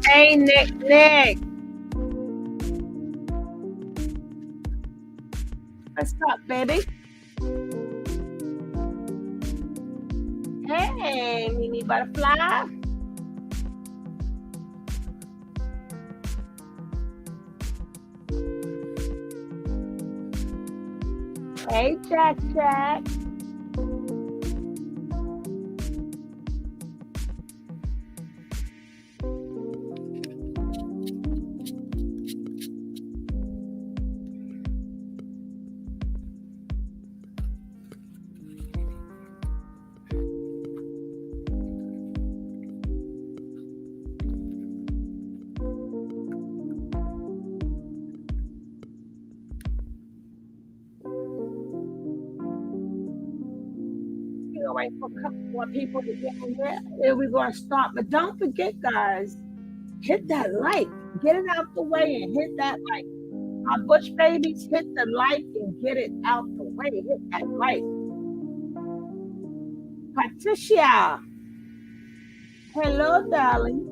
Hey, Nick. What's up, baby? Hey, Mimi Butterfly. Hey, Jack. We're gonna wait for a couple more people to get in here. And we're gonna start. But don't forget, guys, hit that like. Get it out the way and hit that like. Our Bush babies, hit the like and get it out the way. Hit that like. Patricia. Hello, darling.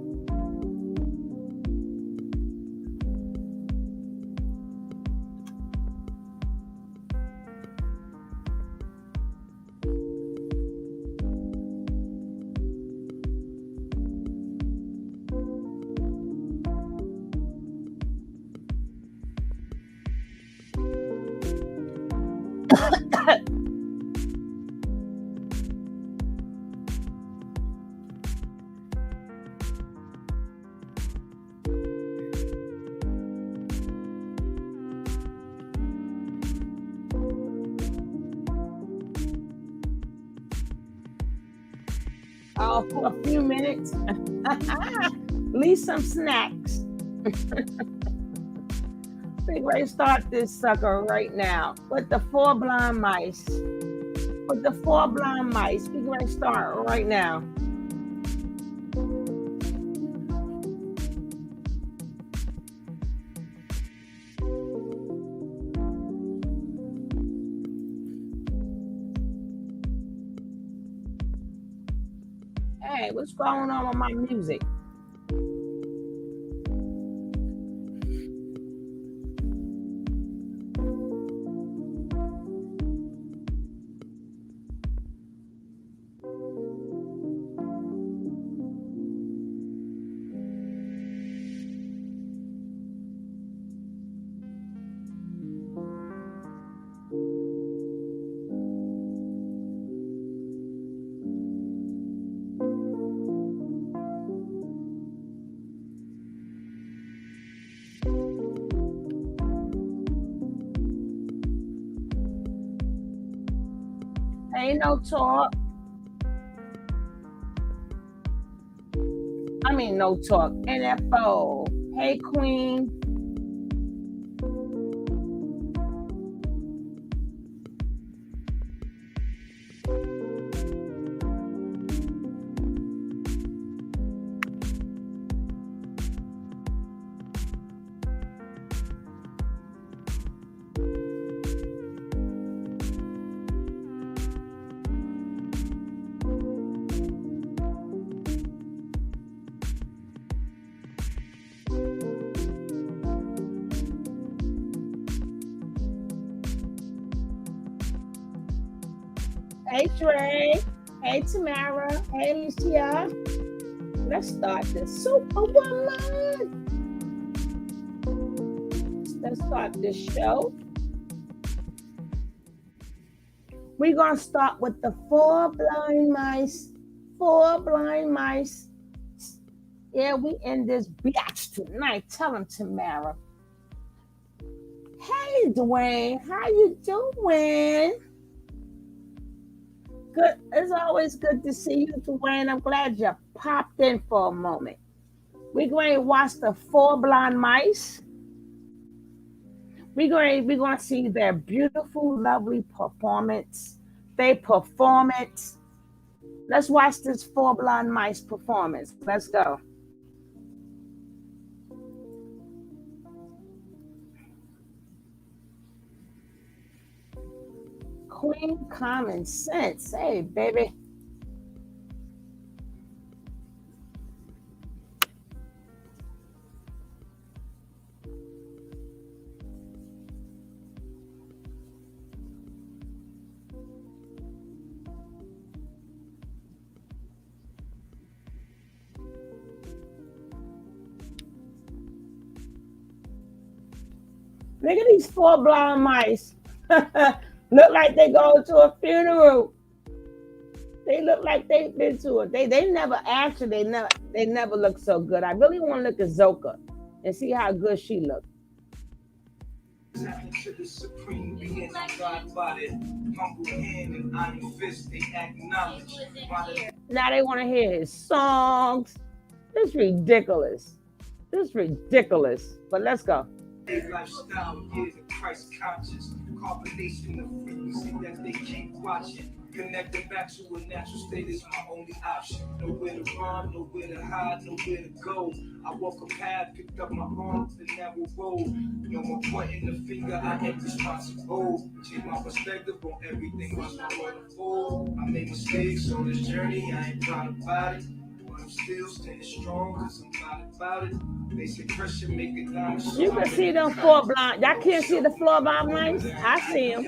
For a few minutes. Leave some snacks. We're ready to start this sucker right now with the 4 blind mice. We're ready to start right now. Hey, what's going on with my music? Ain't no talk. I mean, no talk. NFO. Hey, Queen. Hey, Trey. Hey, Tamara. Hey, Alicia. Let's start this Superwoman. Let's start this show. We're going to start with the 4 blind mice. 4 blind mice. Yeah, we in this biatch tonight. Tell them, Tamara. Hey, Dwayne. How you doing? Good. It's always good to see you, Dwayne. I'm glad you popped in for a moment. We're going to watch the 4 blind mice. We're going to see their beautiful, lovely performance. They perform it. Let's watch this 4 blind mice performance. Let's go. Queen Common Sense. Hey, baby. Look at these 4 blind mice. Look like they go to a funeral. They look like they've been to it. They never actually they never look so good. I really want to look at Zoka and see how good she looks. Now they want to hear his songs. This is ridiculous. This is ridiculous. But let's go. Lifestyle, years of Christ conscious, combination of frequency that they keep watching. Connecting back to a natural state is my only option. Nowhere to run, nowhere to hide, nowhere to go. I walk a path, picked up my arms, the narrow road. No more pointing the finger, I ain't responsible. Change my perspective on everything, watch my world unfold. I made mistakes on this journey, I ain't proud about it. But I'm still standing strong, cause I'm proud about it. Basic pressure, make it down. You can see them 4 blind. Y'all can't see the 4 blind mice? I see them.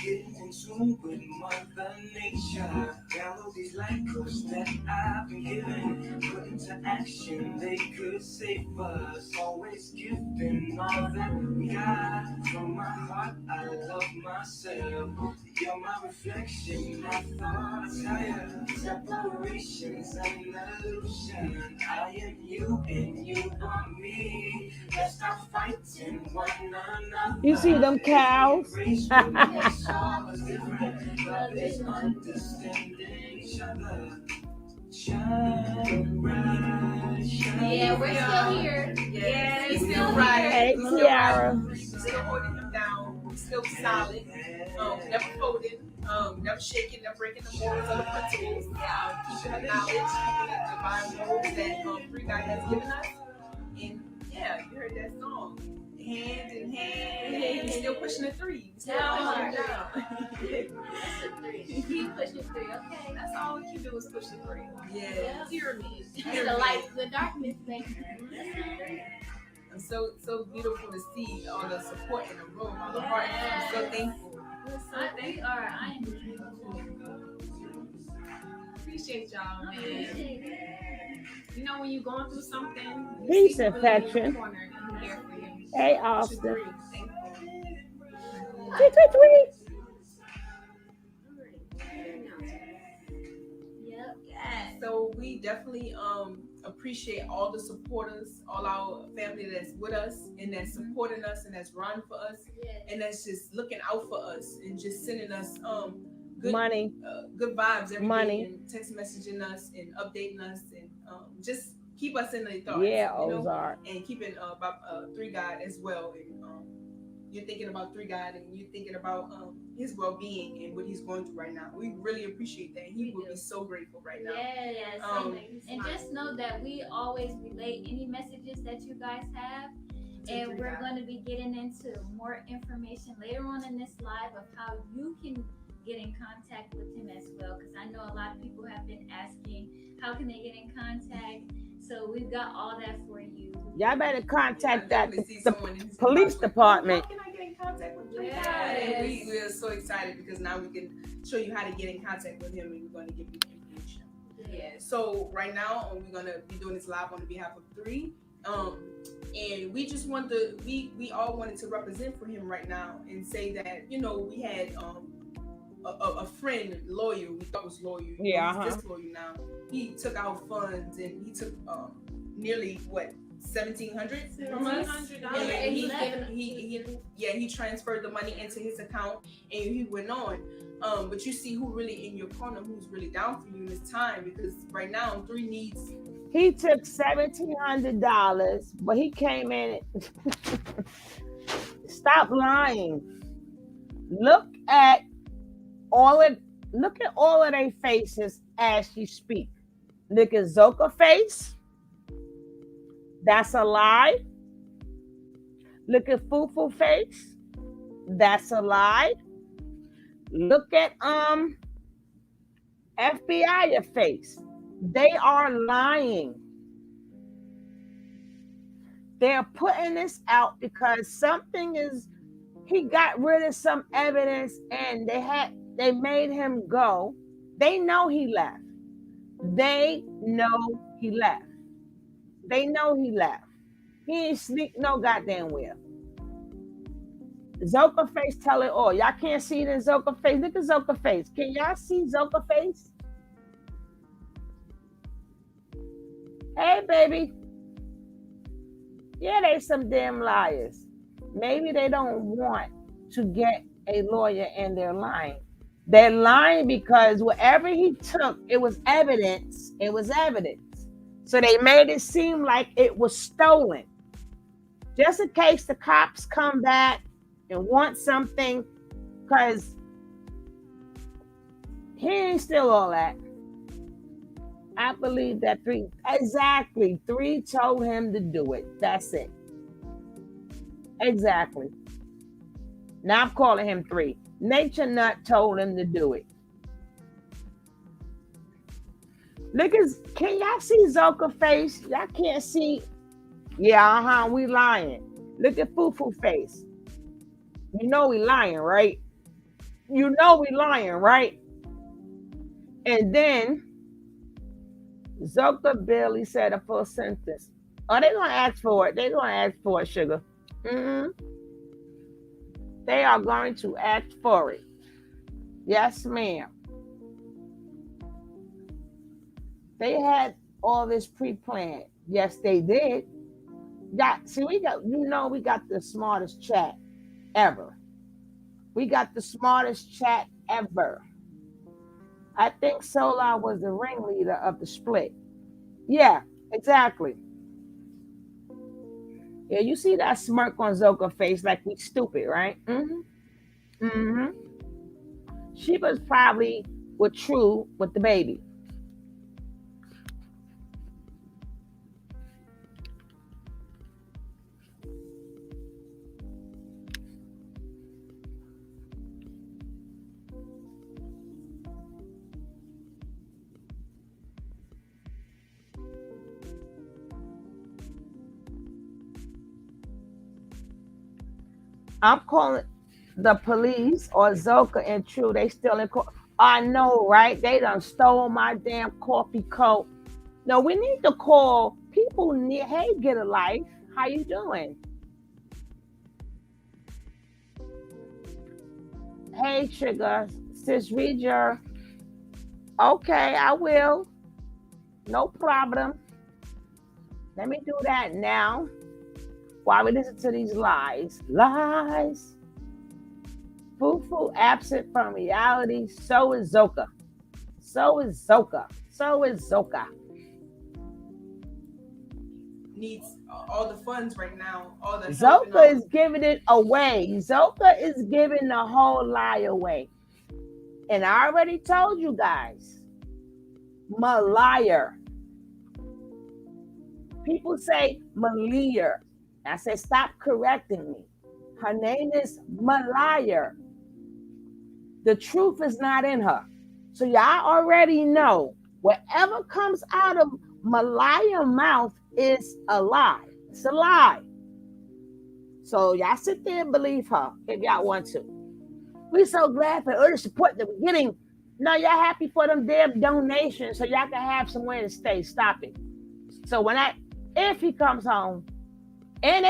Getting in tune with Mother Nature. Download these life codes that I've been given. Put into action, they could save us. Always giving all that we got. From my heart, I love myself. You're my reflection, my thoughts higher. Separations an illusion. I am you and you are me. Let's stop fighting one another. You see them cows? Love is understanding each other. Shine bright, shine. Yeah, we're still here. Yeah, he's still right. Hey, Tiara. Still holding him down. Still solid. Never folded. Never shaking, never breaking the morals or the principles. Keeping the knowledge, keeping the divine rules that Free God has given us. And yeah, you heard that song. Hand in hand, he's still pushing the 3. Down. Keep pushing 3, okay. That's all we keep doing is push the 3. Yeah. Pyramid. The light, the darkness makes it's so beautiful to see all the support in the room, all the heart. I'm so thankful. I am appreciate y'all, man. You know when you're going through something, peace and affection. Hey, Austin. Tweet. Yep. Yeah. So we definitely appreciate all the supporters, all our family that's with us and that's supporting us and that's running for us and that's just looking out for us and just sending us good money, good vibes every day and text messaging us and updating us and just keep us in their thoughts. Yeah, Ozark. And keeping about 3 God as well. And you're thinking about 3 God and you're thinking about his well-being and what he's going through right now. We really appreciate that. He will be so grateful right now. Yeah. And just know that we always relay any messages that you guys have. And we're going to be getting into more information later on in this live of how you can get in contact with him as well. Because I know a lot of people have been asking, how can they get in contact? So we've got all that for you. Y'all better contact the police department. How can I get in contact with him? And we are so excited because now we can show you how to get in contact with him and we're going to give you information. Yeah. So right now we're going to be doing this live on behalf of 3. And we just want we all wanted to represent for him right now and say that, we had a friend, lawyer, we thought was lawyer. Yeah, he's disloyal now. He took our funds and he took nearly $1,700 from us. And he transferred the money into his account and he went on. But you see who really in your corner, who's really down for you in this time, because right now 3 needs. He took $1,700, but he came in. Stop lying. Look at all of their faces as you speak. Look at Zoka's face. That's a lie. Look at Fufu's face. That's a lie. Look at FBI face. They are lying. They're putting this out because he got rid of some evidence and they made him go. They know he left. He He ain't sneak no goddamn well. Zoka face tell it all. Y'all can't see it in Zoka face. Look at Zoka face. Can y'all see Zoka face? Hey, baby. Yeah, they some damn liars. Maybe they don't want to get a lawyer and they're lying. They're lying because whatever he took, it was evidence. It was evidence. So they made it seem like it was stolen. Just in case the cops come back and want something, because he ain't still all that. I believe that three told him to do it. That's it. Exactly. Now I'm calling him 3. Nature Nut told him to do it. Look at, can y'all see Zoka face? Y'all can't see. Yeah, we lying. Look at Fufu face. You know we lying, right? You know we lying, right? And then Zoka barely said a full sentence. Oh, they're gonna ask for it. They're gonna ask for it, sugar. They are going to ask for it. Yes, ma'am. They had all this pre-planned. Yes, they did. We got the smartest chat ever. We got the smartest chat ever. I think Solar was the ringleader of the split. Yeah, exactly. Yeah, you see that smirk on Zoka face like we stupid, right? She was probably with True with the baby. I'm calling the police or Zoka and True. They still in court. I know, right? They done stole my damn coffee cup. No, we need to call people. Hey, get a life. How you doing? Hey, sugar. Sis, read your. Okay, I will. No problem. Let me do that now. While we listen to these lies. Lies. Fufu absent from reality. So is Zoka. So is Zoka. So is Zoka. Needs all the funds right now. All the Zoka is giving it away. Zoka is giving the whole lie away. And I already told you guys. Malaya. People say Malia. I said, stop correcting me. Her name is Malaya. The truth is not in her. So y'all already know whatever comes out of Malaya's mouth is a lie. It's a lie. So y'all sit there and believe her if y'all want to. We're so glad for all the support that we're getting. No, y'all happy for them damn donations so y'all can have somewhere to stay. Stop it. So if he comes home, and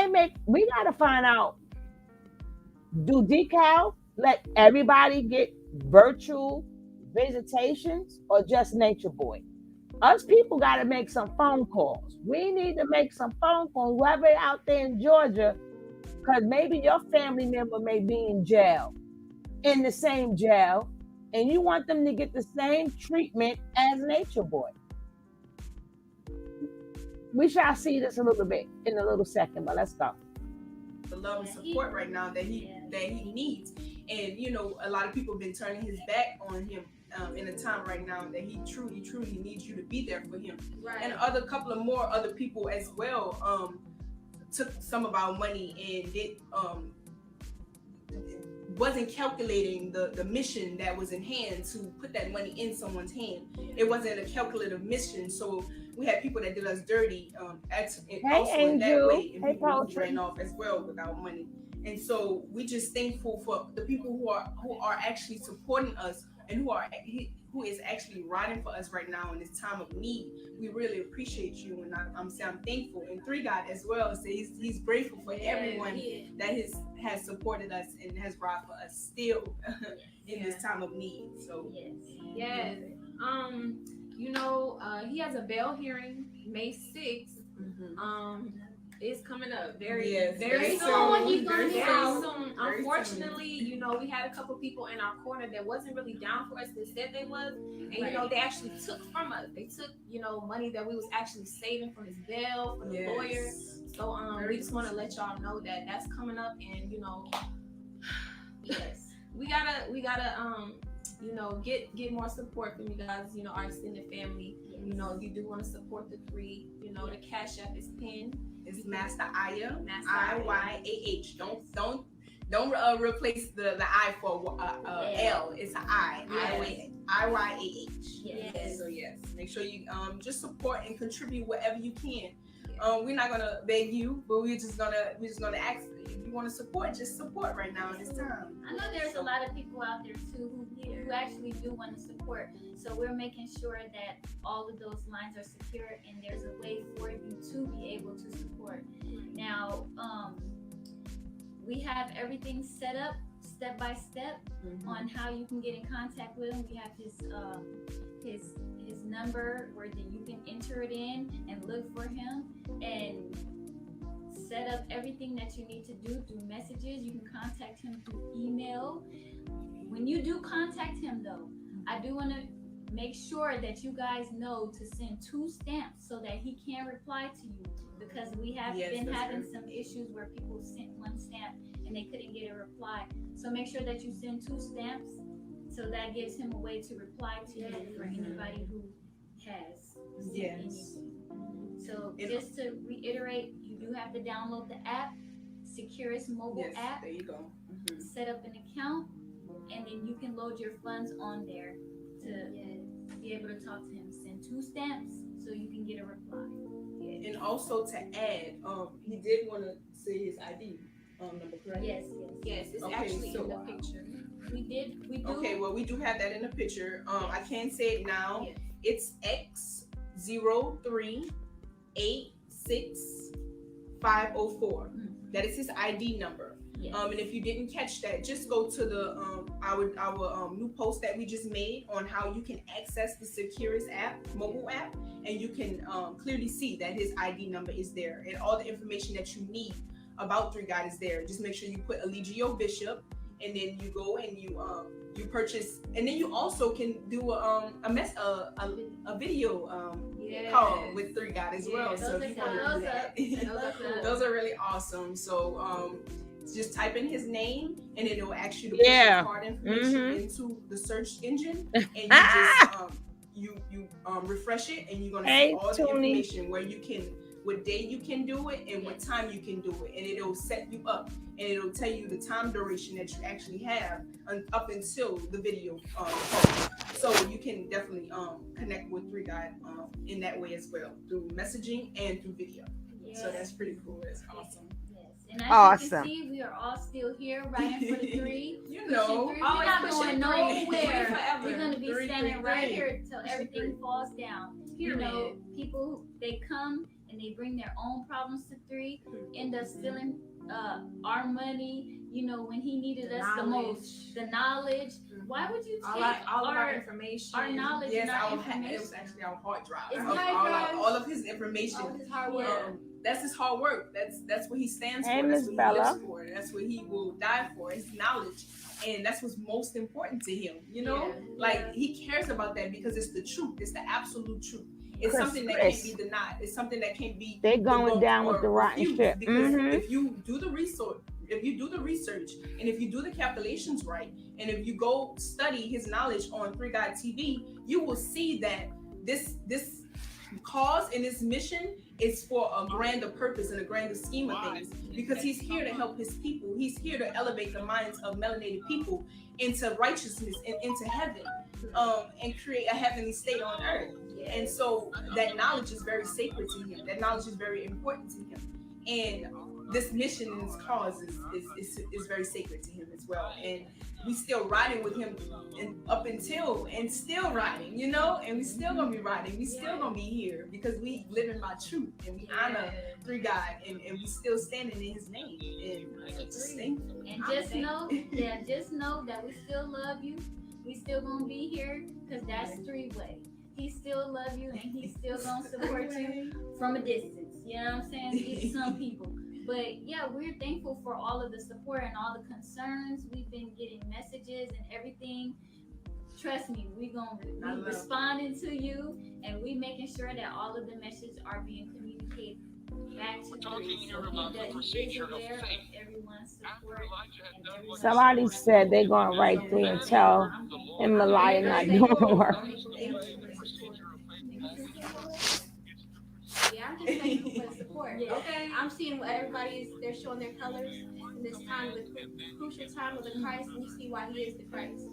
we gotta find out, do decal let everybody get virtual visitations or just Natureboy? Us people gotta make some phone calls. We need to make some phone calls, whoever out there in Georgia, because maybe your family member may be in jail, in the same jail, and you want them to get the same treatment as Natureboy. We shall see this a little bit in a little second, but let's go. The love and support right now that he needs, and a lot of people have been turning his back on him in a time right now that he truly needs you to be there for him. Right. And couple of more other people as well took some of our money and it wasn't calculating the mission that was in hand to put that money in someone's hand. It wasn't a calculative mission, so we had people that did us dirty in that way, and people who ran off as well without money. And so we just thankful for the people who are actually supporting us and who who is actually riding for us right now in this time of need. We really appreciate you, and I'm thankful. And Three God as well, so he's grateful for everyone that has supported us and has ride for us still in this time of need. So yes. He has a bail hearing May 6th. It's coming up very soon. Very soon. Unfortunately, we had a couple people in our corner that wasn't really down for us that said they was, and they actually took from us. They took money that we was actually saving from his bail for the lawyer. So we just want to let y'all know that that's coming up, and we gotta get more support from you guys. Our extended family. If you do want to support the three, the Cash App is pinned. It's Master Aya, IYAH. Don't replace the I for L. It's an I. IYAH. Yes. So yes, make sure you just support and contribute whatever you can. We're not gonna beg you, but we're just gonna ask if you want to support. Just support right now in this time. I know there's a lot of people out there too who actually do want to support. So we're making sure that all of those lines are secure and there's a way for you to be able to support. Now, we have everything set up step by step on how you can get in contact with him. We have his number where you can enter it in and look for him and set up everything that you need to do through messages. You can contact him through email. When you do contact him though, I do want to make sure that you guys know to send 2 stamps so that he can reply to you, because we have been having some issues where people sent 1 stamp and they couldn't get a reply. So make sure that you send 2 stamps, so that gives him a way to reply to you for anybody who has sent anything. So just to reiterate, you do have to download the app, Securus mobile app. There you go. Set up an account, and then you can load your funds on there to be able to talk to him. Send 2 stamps so you can get a reply. And also to add, he did want to say his ID number, correct? Yes. It's actually in the picture. We do. Okay, well, we do have that in the picture. I can't say it now. It's X0386504. That is his ID number. And if you didn't catch that, just go to the our new post that we just made on how you can access the Securus app, mobile app, and you can clearly see that his ID number is there, and all the information that you need about Three God is there. Just make sure you put Eligio Bishop, and then you go and you purchase, and then you also can do a video call with Three God as well. So if you want to do that, those are really awesome. So just type in his name, and it'll ask you to put your card information into the search engine, and you just you refresh it, and you're gonna see all the information where you can, what day you can do it, and what time you can do it, and it'll set you up, and it'll tell you the time duration that you actually have up until the video. So you can definitely connect with Three God in that way as well, through messaging and through video. So that's pretty cool. That's awesome. And as you can see, we are all still here riding for the 3. You know, we're not going nowhere. We're going to be standing right here until everything falls down. People, they come and they bring their own problems to 3, end up stealing our money, when he needed us the most. The knowledge. Why would you take all of our information? Our knowledge and our information. It was actually our hard drive. All of his information. All of his hard work. That's his hard work. That's what he stands for. Hey, That's Miss what he Bella. lives for. That's what he will die for. His knowledge, and that's what's most important to him. Like he cares about that because it's the truth. It's the absolute truth. It's something that can't be denied. It's something that can't be. They're going down with the rotten shit. Because if you do the research, and if you do the calculations right, and if you go study his knowledge on Three God TV, you will see that this cause and this mission is for a grander purpose and a grander scheme of things, because he's here to help his people. He's here to elevate the minds of melanated people into righteousness and into heaven, and create a heavenly state on earth. And so that knowledge is very sacred to him. That knowledge is very important to him. And this mission and this cause is very sacred to him as well. And we still riding with him up until and still riding, you know, and we still gonna be riding. We still gonna be here because we living by truth and we honor through God and we still standing in his name. And just thankful. And just know that we still love you. We still gonna be here because that's three-way. He still love you and he's still gonna support you from a distance. You know what I'm saying? It's some people. But yeah, we're thankful for all of the support and all the concerns. We've been getting messages and everything. Trust me, we responding to you and we making sure that all of the messages are being communicated back to you. So he is aware of everyone's support. Somebody said they're going right there and tell him Malaya not doing work. Yeah, I'm just thankful for the support. Yeah. Okay, I'm seeing what they're showing their colors in this time, the crucial time of the Christ, and we see why he is the Christ.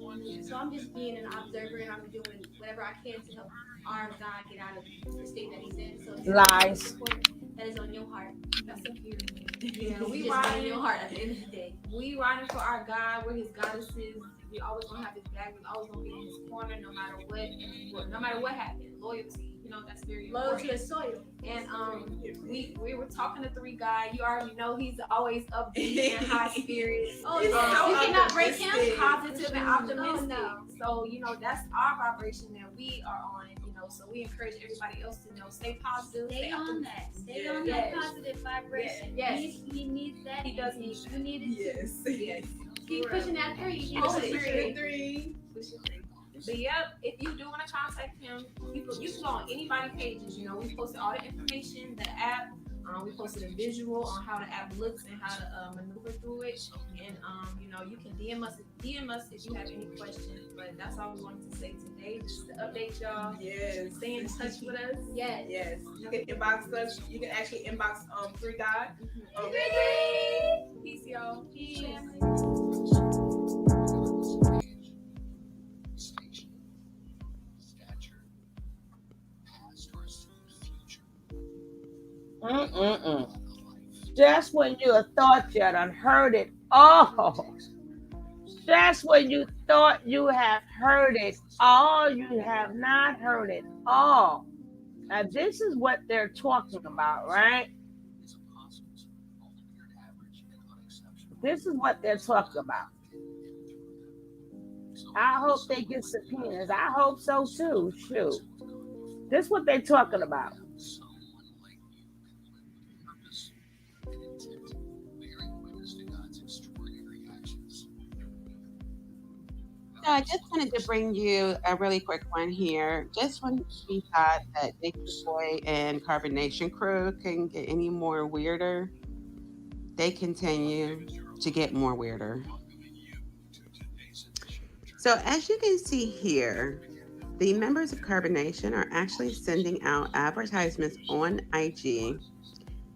So I'm just being an observer, and I'm doing whatever I can to help our God get out of the state that he's in. So lies. That is on your heart. That's a fear. Yeah, we riding your heart at the end of the day. We riding for our God. We're his goddesses. We always gonna have his back. We always gonna be in his corner, no matter what. No matter what happens. Loyalty. You know, that's very important. Loyal to the soil. And we were talking to three guy. You already know he's always upbeat and high spirits. You cannot break him. Positive and optimistic. No. So you know that's our vibration that we are on. You know, so we encourage everybody else to know stay positive. Stay on that. Stay on that positive vibration. Yes. He needs that. He does need that. You need it. Yes. Keep pushing that 3. Push the 3. But yep, if you do want to contact him, you can go on anybody's pages. You know, we posted all the information, the app. We posted a visual on how the app looks and how to maneuver through it. And you know, you can DM us if you have any questions. But that's all we wanted to say today, just to update y'all. Yes. Stay in touch with us. Yes. Yes. You can inbox us. You can actually inbox 3 God. Peace, y'all. Peace. Just when you thought you had heard it all. Just when you thought you have heard it all, you have not heard it all. Now, this is what they're talking about, right? This is what they're talking about. I hope they get subpoenas. I hope so too. Shoot. This is what they're talking about. I just wanted to bring you a really quick one here. Just when we thought that Natureboy and Carbonation Crew couldn't get any more weirder, they continue to get more weirder. So as you can see here, the members of Carbonation are actually sending out advertisements on IG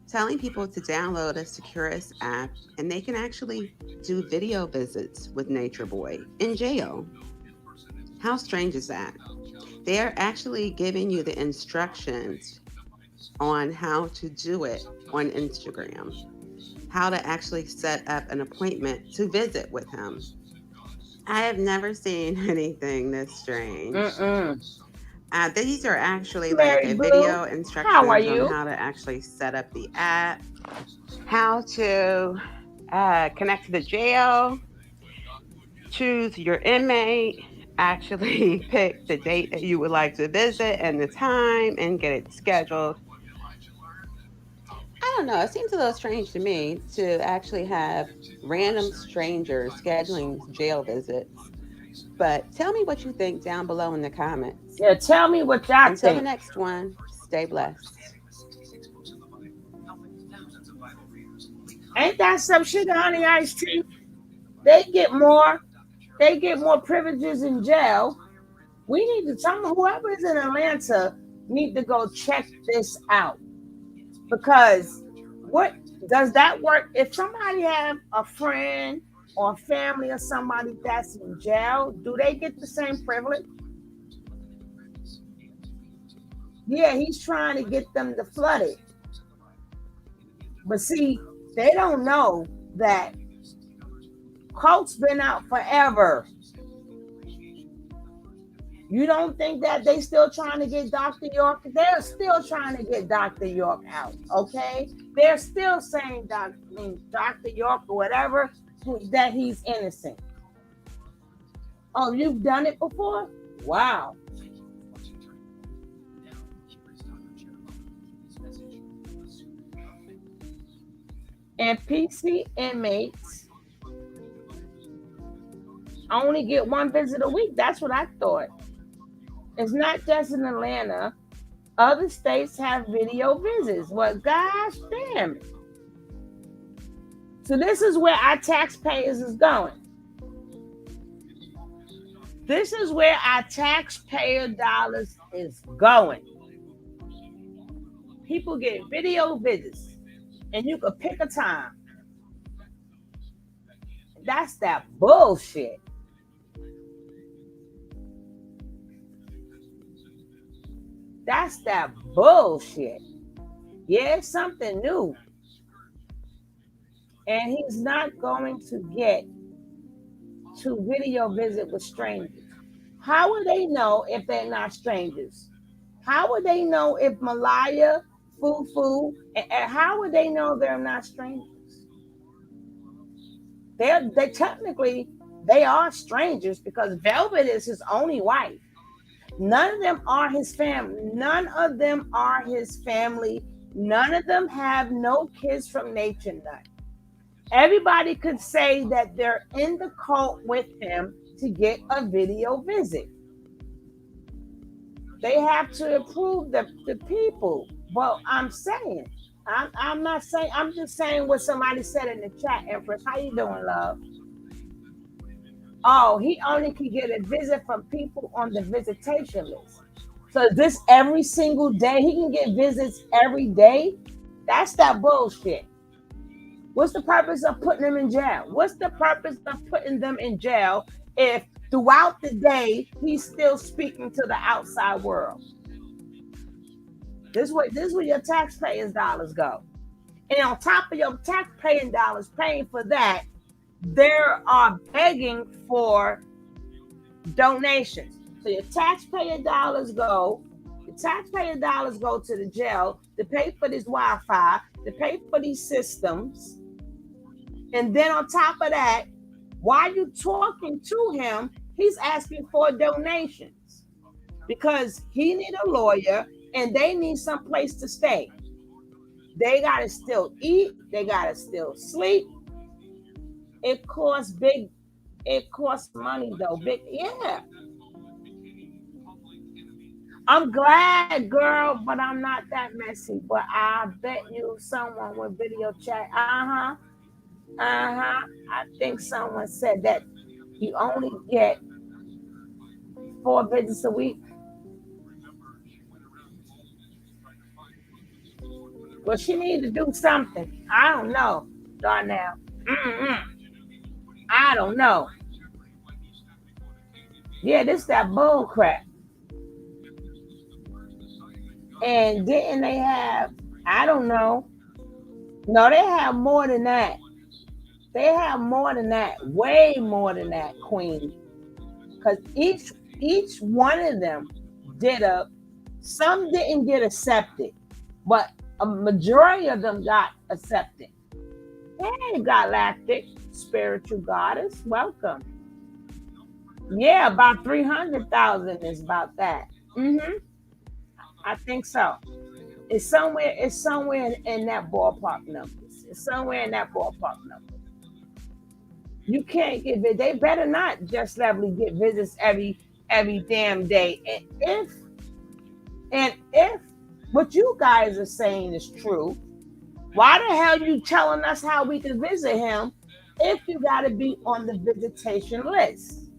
telling people to download a Securus app, and they can actually do video visits with Natureboy in jail. How strange is that? They are actually giving you the instructions on how to do it on Instagram, how to actually set up an appointment to visit with him. I have never seen anything this strange. These are actually like a video instructions on how to actually set up the app, how to connect to the jail, choose your inmate, actually pick the date that you would like to visit and the time and get it scheduled. I don't know, it seems a little strange to me to actually have random strangers scheduling jail visits. But tell me what you think down below in the comments. Yeah, tell me what y'all think. Until the next one, stay blessed. Ain't that some shit on the ice tea? They get more privileges in jail. We need to whoever's in Atlanta need to go check this out. Because what does that work? If somebody have a friend or family or somebody that's in jail, do they get the same privilege? Yeah, he's trying to get them to flood it. But see, They don't know that cult's been out forever. You don't think that they still trying to get Dr. York? They're still trying to get Dr. York out, okay? They're still saying Dr. York or whatever, that he's innocent. Oh, you've done it before? Wow. And PC inmates only get one visit a week. That's what I thought. It's not just in Atlanta. Other states have video visits. Well, gosh damn it. So this is where our taxpayers is going. This is where our taxpayer dollars is going. People get video visits, and you could pick a time. That's that bullshit. That's that bullshit. Yeah, it's something new. And he's not going to get to video visit with strangers. How would they know if they're not strangers? How would they know if Malaya, Fufu, and how would they know they're not strangers? They technically, they are strangers because Velvet is his only wife. None of them are his family. None of them are his family. None of them have no kids from Nature Nut. Everybody could say that they're in the cult with him to get a video visit. They have to approve the people. Well, I'm saying, I'm not saying, I'm just saying what somebody said in the chat, Empress. How you doing, love? Oh, he only can get a visit from people on the visitation list. So this every single day, he can get visits every day? That's that bullshit. What's the purpose of putting them in jail? What's the purpose of putting them in jail if throughout the day he's still speaking to the outside world? This is where your taxpayers' dollars go. And on top of your taxpaying dollars paying for that, they are begging for donations. So your taxpayer dollars go to the jail to pay for this Wi-Fi, to pay for these systems. And then on top of that, while you're talking to him, he's asking for donations because he need a lawyer and they need some place to stay. They gotta still eat, they gotta still sleep. It costs money though. Yeah. I'm glad, girl, but I'm not that messy. But I bet you someone with video chat. I think someone said that you only get 4 visits a week. Well, she need to do something. I don't know, Darnell. I don't know. Yeah, this that bull crap. And didn't they have, I don't know. No, they have more than that. They have more than that, way more than that, Queen. Because each one of them some didn't get accepted, but a majority of them got accepted. Hey, Galactic Spiritual Goddess, welcome. Yeah, about 300,000 is about that. I think so. It's somewhere in that ballpark numbers. It's somewhere in that ballpark numbers. You can't get it. They better not just levelly get visits every damn day. And if what you guys are saying is true, why the hell you telling us how we can visit him if you got to be on the visitation list?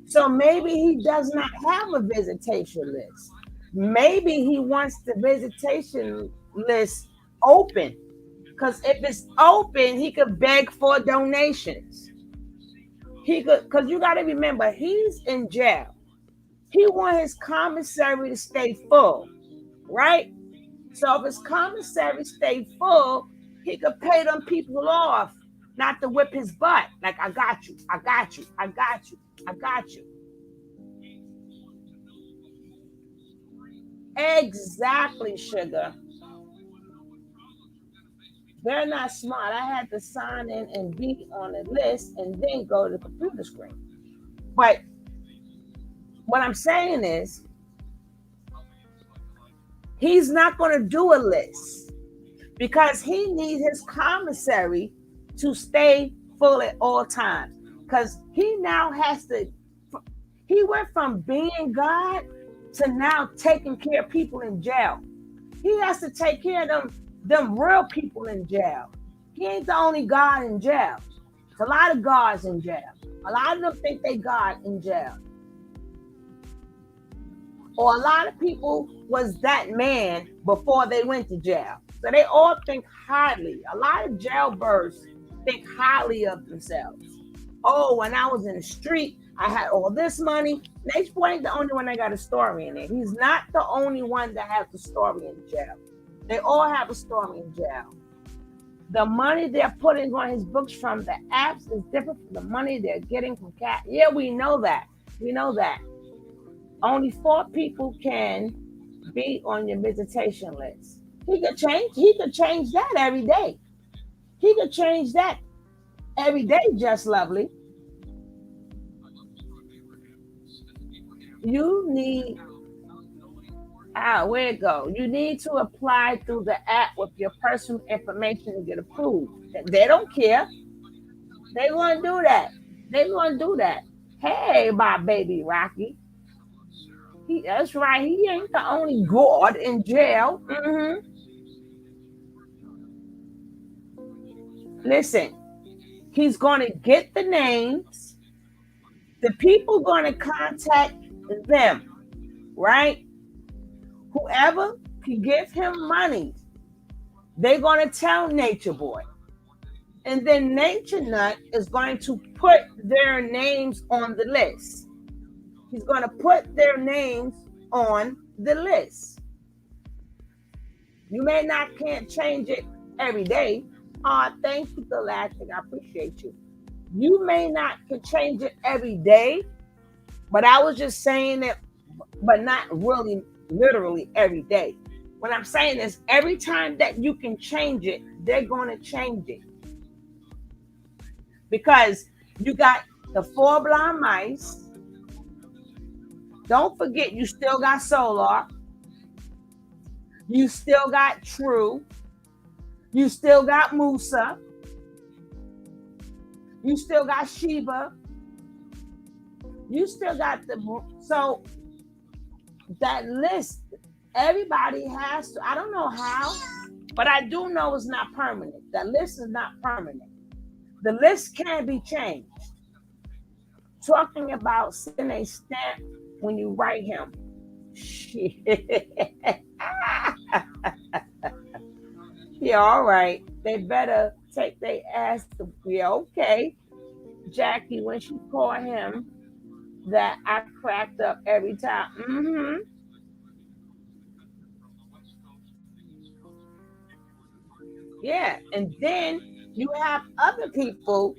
So maybe he does not have a visitation list. Maybe he wants the visitation list open. Because if it's open, he could beg for donations. Because you got to remember, he's in jail. He wants his commissary to stay full, right? So if his commissary stay full, He could pay them people off, not to whip his butt. Like, I got you, I got you, I got you, I got you. Exactly, sugar. They're not smart. I had to sign in and be on a list and then go to the computer screen. But what I'm saying is, he's not going to do a list because he needs his commissary to stay full at all times. Because he now has to, he went from being God to now taking care of people in jail. He has to take care of them real people in jail. He ain't the only God in jail. There's a lot of gods in jail. A lot of them think they God in jail. Or a lot of people was that man before they went to jail. So they all think highly. A lot of jailbirds think highly of themselves. Oh, when I was in the street, I had all this money. Natureboy ain't the only one that got a story in it. He's not the only one that has a story in jail. They all have a story in jail. The money they're putting on his books from the apps is different from the money they're getting from cat. Yeah, we know that. We know that. Only 4 people can be on your visitation list. He could change that every day. He could change that every day, just lovely. You need, where it go? You need to apply through the app with your personal information to get approved. They don't care. They want to do that. They want to do that. Hey, my baby Rocky. That's right. He ain't the only God in jail. Mm-hmm. Listen, he's going to get the names. The people going to contact them, right? Whoever can give him money, they're going to tell Natureboy. And then Nature Nut is going to put their names on the list. He's going to put their names on the list. You may not can't change it every day. Thank you, Galactic. I appreciate you. You may not can change it every day, but I was just saying it, but not really literally every day. What I'm saying is every time that you can change it, they're going to change it. Because you got the 4 blind mice. Don't forget, you still got Solar. You still got True. You still got Musa. You still got Sheba. You still got so that list, everybody has to, I don't know how, but I do know it's not permanent. That list is not permanent. The list can be changed. Talking about sending a stamp when you write him. Shit. Yeah, all right. They better take their ass to be okay. Jackie, when she called him, that I cracked up every time. Mm-hmm. Yeah, and then you have other people,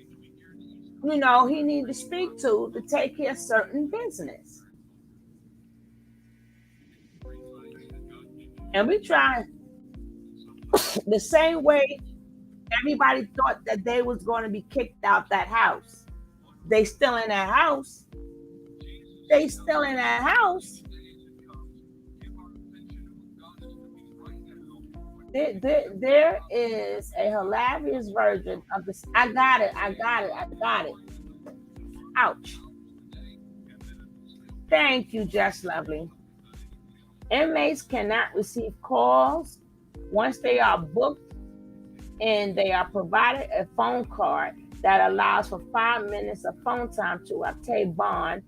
he need to speak to take care of certain business. And we try the same way everybody thought that they was going to be kicked out that house. They still in that house. They still in that house. There is a hilarious version of this. I got it. Ouch. Thank you, Just Lovely. Inmates cannot receive calls once they are booked, and they are provided a phone card that allows for 5 minutes of phone time to obtain bond.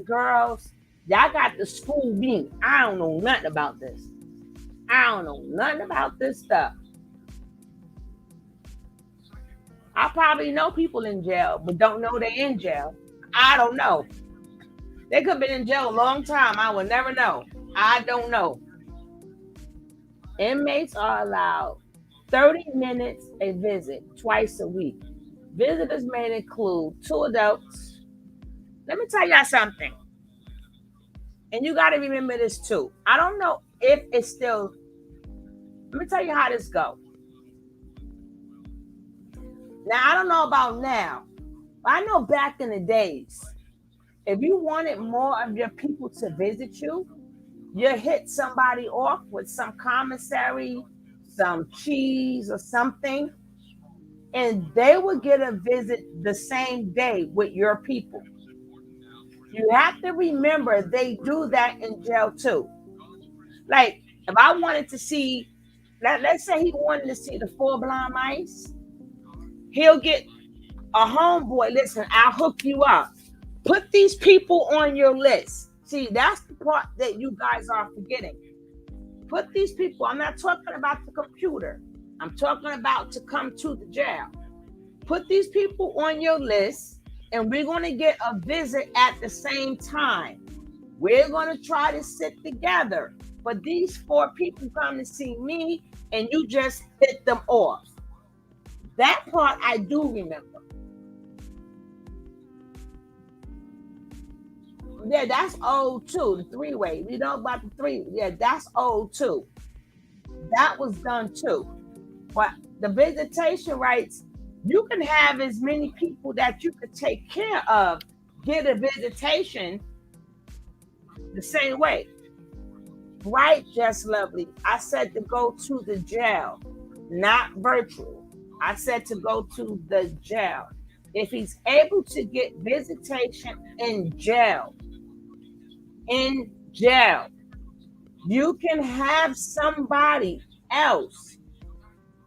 Girls, y'all got the school beat. I don't know nothing about this. I don't know nothing about this stuff. I probably know people in jail, but don't know they're in jail. I don't know. They could have been in jail a long time. I will never know. I don't know. Inmates are allowed 30 minutes a visit, twice a week. Visitors may include 2 adults. Let me tell y'all something. And you got to remember this too. I don't know if it's still. Let me tell you how this goes. Now, I don't know about now. But I know back in the days, if you wanted more of your people to visit you, you hit somebody off with some commissary, some cheese or something, and they would get a visit the same day with your people. You have to remember they do that in jail too. Like if I wanted to see, let's say he wanted to see the 4 blind mice, he'll get a homeboy. Listen, I'll hook you up. Put these people on your list. See, that's the part that you guys are forgetting. Put these people. I'm not talking about the computer. I'm talking about to come to the jail. Put these people on your list, and we're going to get a visit at the same time. We're going to try to sit together. But these 4 people come to see me, and you just hit them off. That part I do remember. Yeah, that's old too. The 3-way. You know about the 3? Yeah, that's old too. That was done too. But the visitation rights, you can have as many people that you could take care of, get a visitation the same way. Right, Just Lovely. I said to go to the jail, not virtual. I said to go to the jail. If he's able to get visitation in jail, you can have somebody else.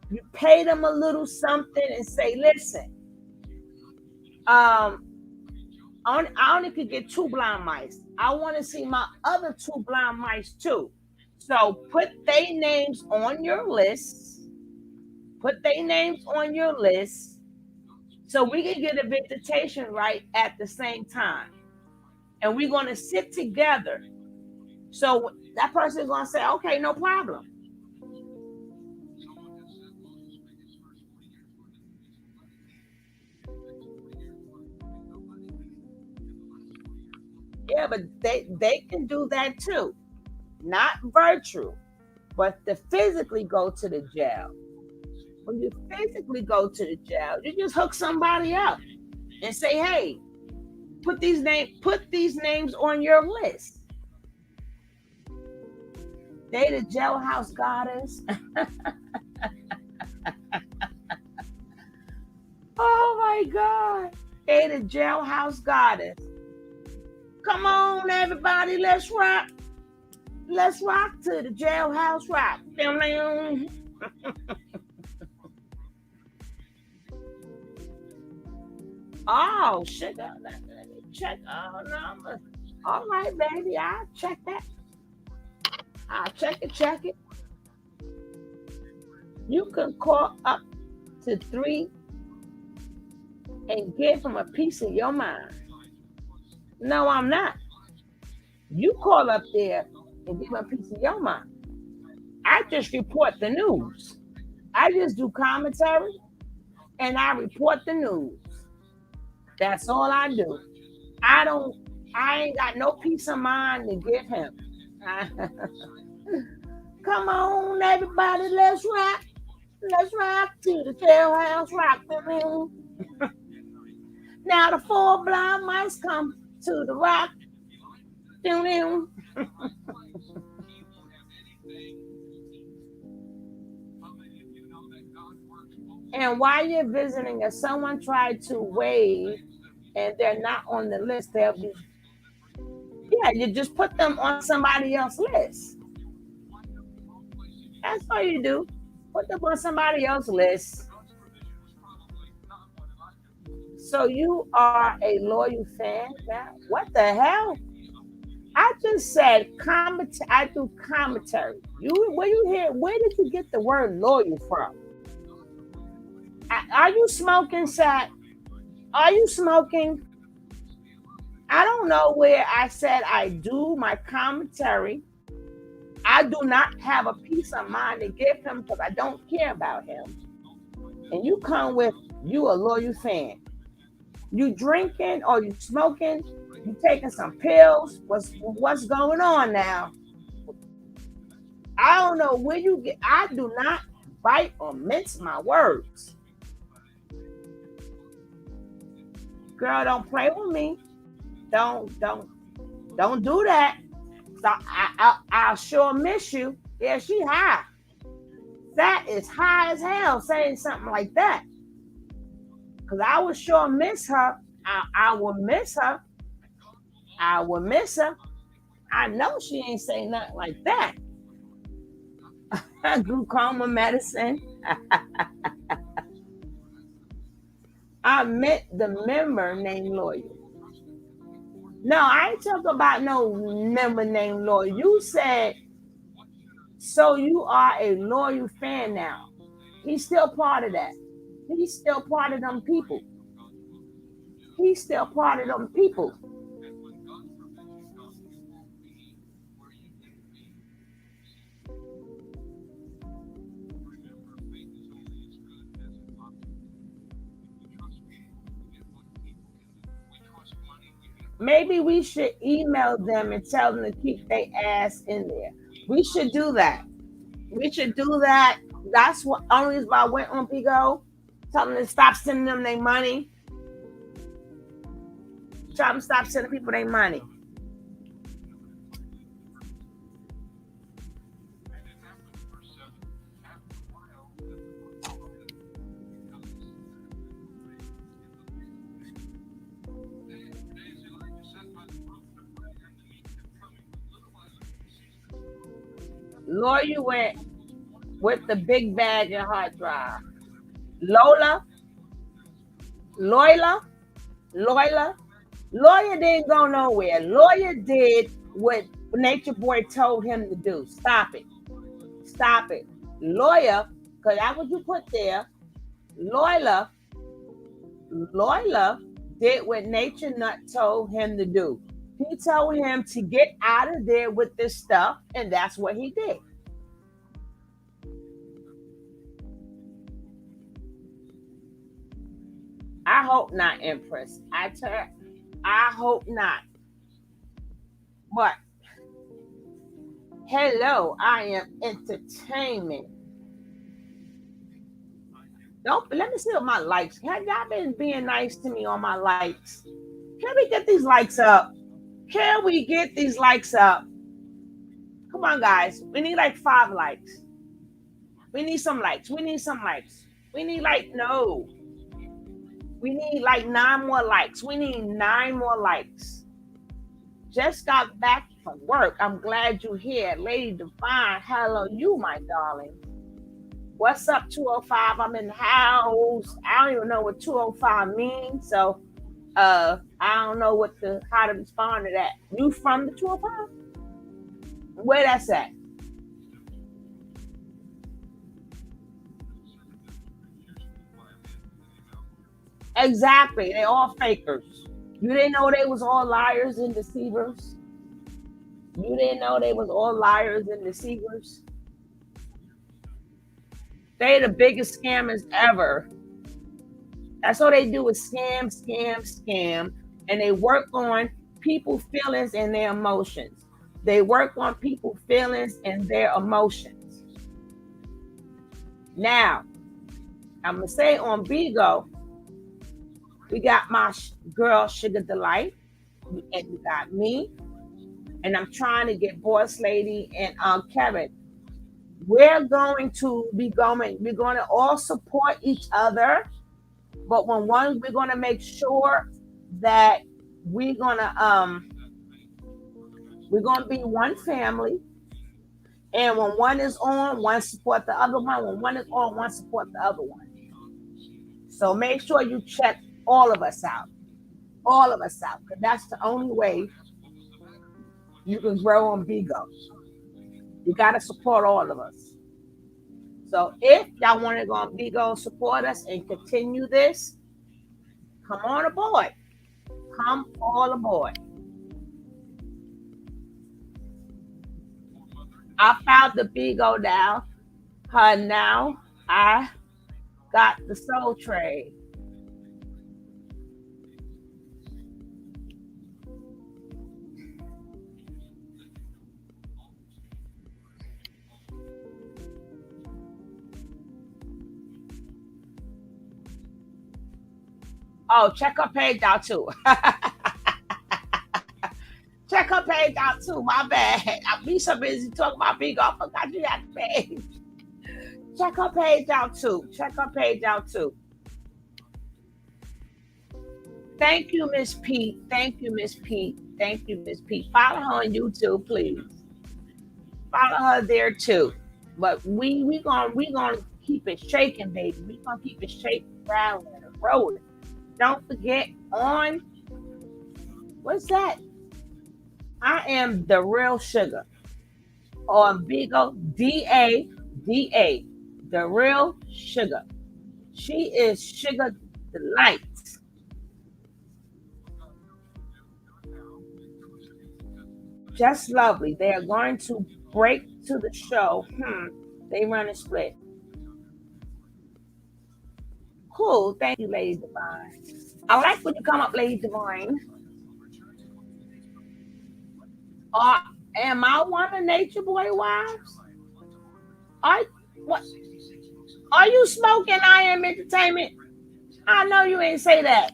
You pay them a little something and say, listen, I only could get 2 blind mice. I want to see my other 2 blind mice too. So put their names on your list. So we can get a visitation right at the same time. And we're going to sit together. So that person is going to say, okay, no problem. Yeah, but they can do that too. Not virtual, but to physically go to the jail. When you physically go to the jail, you just hook somebody up and say, hey, put these names on your list. They the jailhouse goddess. Oh my God. They the jailhouse goddess. Come on, everybody, let's rock. Let's rock to the jailhouse rock. Oh, shit. Let me check our number. All right, baby, I'll check that. I'll check it. You can call up to 3 and give them a piece of your mind. No, I'm not. You call up there and give them a piece of your mind. I just report the news. I just do commentary and I report the news. That's all I do. I ain't got no peace of mind to give him. Come on, everybody, let's rock. Let's rock to the jailhouse rock. Now the 4 blind mice come to the rock. And while you're visiting, if someone tried to wave and they're not on the list, they'll be, yeah, you just put them on somebody else's list. That's all you do. Put them on somebody else's list. So you are a loyal fan now? What the hell? I just said I do commentary. Where did you get the word loyal from? Are you smoking, Sat? Are you smoking? I don't know where I said I do my commentary. I do not have a peace of mind to give him because I don't care about him. And you come with, you a loyal fan. You drinking or you smoking, you taking some pills. What's going on now? I don't know where you get. I do not bite or mince my words. Girl, don't play with me. Don't do that. So I'll sure miss you. Yeah, she high. That is high as hell saying something like that. Cause I would sure miss her. I will miss her. I will miss her. I know she ain't saying nothing like that. Glaucoma medicine. I met the member named Loyal. No, I ain't talking about no member named Loyal. You said, so you are a loyal fan now. He's still part of that. He's still part of them people. He's still part of them people. Maybe we should email them and tell them to keep their ass in there. We should do that. We should do that. That's what only reason why I went on Bigo. Tell them to stop sending them their money. Tell them to stop sending people their money. Lawyer went with the big bag and hard drive. Lawyer didn't go nowhere. Lawyer did what Natureboy told him to do. Stop it. Lawyer, because that's what you put there. Lawyer did what Nature Nut told him to do. He told him to get out of there with this stuff, and that's what he did. I hope not, Empress. I hope not. But hello, I am entertainment. Don't let me see what my likes. Have y'all been being nice to me on my likes? Can we get these likes up? Can we get these likes up? Come on, guys. We need like 5 likes. We need some likes. We need like, no. We need like 9 more likes. We need 9 more likes. Just got back from work. I'm glad you're here. Lady Divine, hello you, my darling. What's up, 205? I'm in the house. I don't even know what 205 means. So I don't know how to respond to that. You from the 205? Where that's at? Exactly. They all fakers. You didn't know they was all liars and deceivers? You didn't know they was all liars and deceivers? They the biggest scammers ever. That's all they do is scam. And they work on people's feelings and their emotions. They work on people's feelings and their emotions. Now, I'm going to say on Bigo, we got my girl Sugar Delight, and you got me, and I'm trying to get Boss Lady and Kevin. We're going to all support each other, but we're going to make sure that we're going to be one family, and when one is on, one support the other one. When one is on, one support the other one. So make sure you check all of us out, because that's the only way you can grow on Bigo. You got to support all of us. So if y'all want to go on Bigo and support us and continue this, come on aboard. Come all aboard. I found the Bigo now. Now I got the soul trade. Oh, check her page out too. Check her page out too. My bad. I be so busy talking about Bigo. I forgot you got the page. Check her page out too. Check her page out too. Thank you, Miss Pete. Thank you, Miss Pete. Thank you, Miss Pete. Follow her on YouTube, please. Follow her there too. But we gonna keep it shaking, baby. We gonna keep it shaking, rattling, and rolling. Don't forget on what's that? I am the real sugar on Bigo DA, the real sugar. She is Sugar Delight. Just lovely. They are going to break to the show. They run a split. Cool. Thank you, Lady Divine. I like when you come up, Lady Divine. Uh, am I one of Nature Boy wives? Are what? Are you smoking? I am entertainment. I know you ain't say that.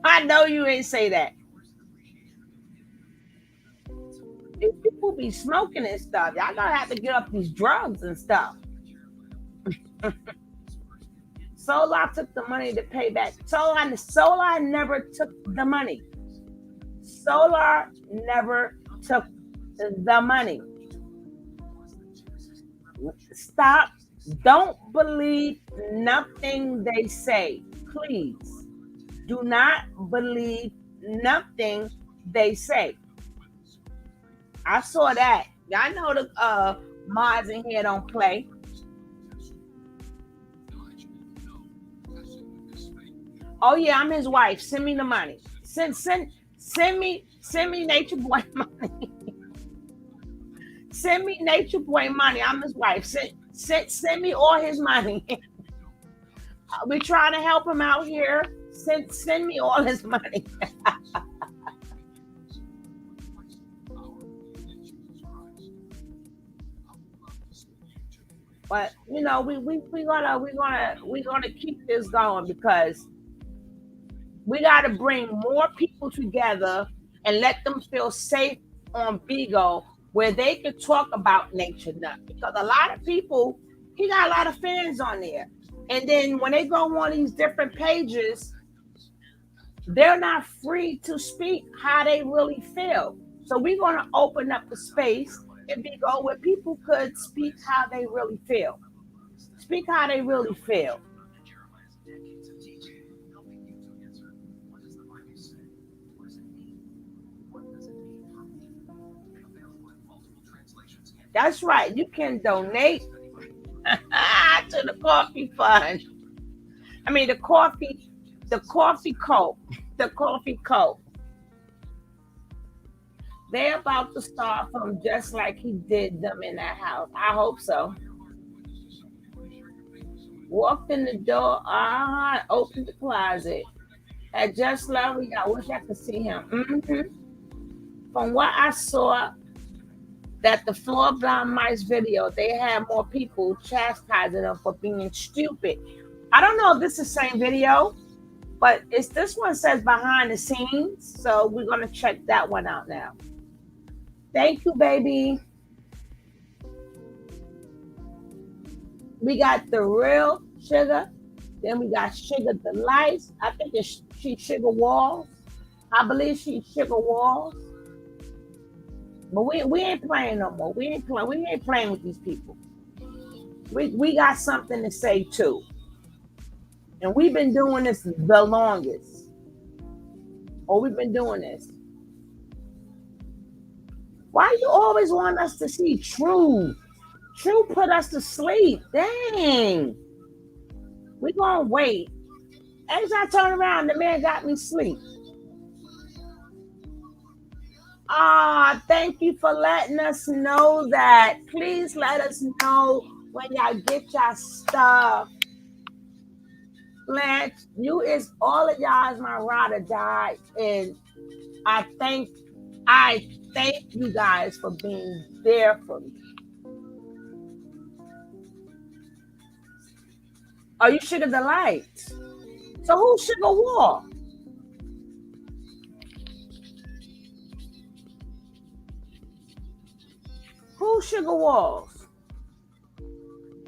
I know you ain't say that. If people be smoking and stuff, y'all gonna have to get up these drugs and stuff. Solar took the money to pay back. Solar never took the money. Solar never took the money. Stop. Don't believe nothing they say. Please. Do not believe nothing they say. I saw that. Y'all know the mods in here don't play. Oh yeah, I'm his wife. Send me the money. Send me Nature Boy money. Send me Nature Boy money. I'm his wife. Send me all his money. We're trying to help him out here. Send me all his money. But you know, we're gonna keep this going because we got to bring more people together and let them feel safe on Bigo where they can talk about Nature Nut because a lot of people, he got a lot of fans on there, and then when they go on these different pages, they're not free to speak how they really feel. So we're going to open up a space in Bigo where people could speak how they really feel. Speak how they really feel. That's right. You can donate to the coffee fund. I mean the coffee co. The coffee co. They're about to start from just like he did them in that house. I hope so. Walked in the door, opened the closet. At Just Lovely, I wish I could see him. From what I saw, that the Floor Blind Mice video, they had more people chastising them for being stupid. I don't know if this is the same video, but this one says behind the scenes, so we're gonna check that one out now. Thank you, baby. We got the real sugar. Then we got Sugar Delights. I think she's Sugar Walls. I believe she's Sugar Walls. But we ain't playing no more. We ain't playing with these people. We got something to say too. And we've been doing this the longest. We've been doing this. Why you always want us to see True? True put us to sleep. Dang. We gonna wait. As I turn around, the man got me sleep. Thank you for letting us know that. Please let us know when y'all get y'all stuff. Blanche, you is all of y'all is my ride or die, and I thank you guys for being there for me. Oh, you Sugar Delight. So who's Sugar Wall? Who's Sugar Walls?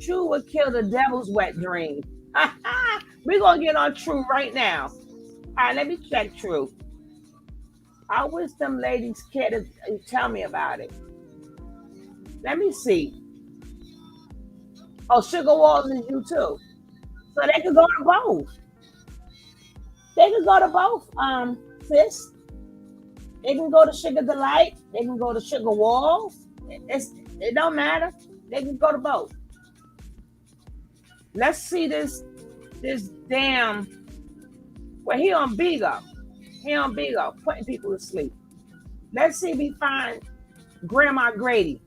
True would kill the devil's wet dream. We're gonna get on True right now. All right, let me check True. I wish them ladies care to tell me about it. Let me see. Oh, Sugar Walls is you too. So they could go to both. They could go to both, sis. They can go to Sugar Delight. They can go to Sugar Walls. It don't matter. They can go to both. Let's see this damn. Well, he on Bigo. He on Bigo, putting people to sleep. Let's see if we find Grandma Grady.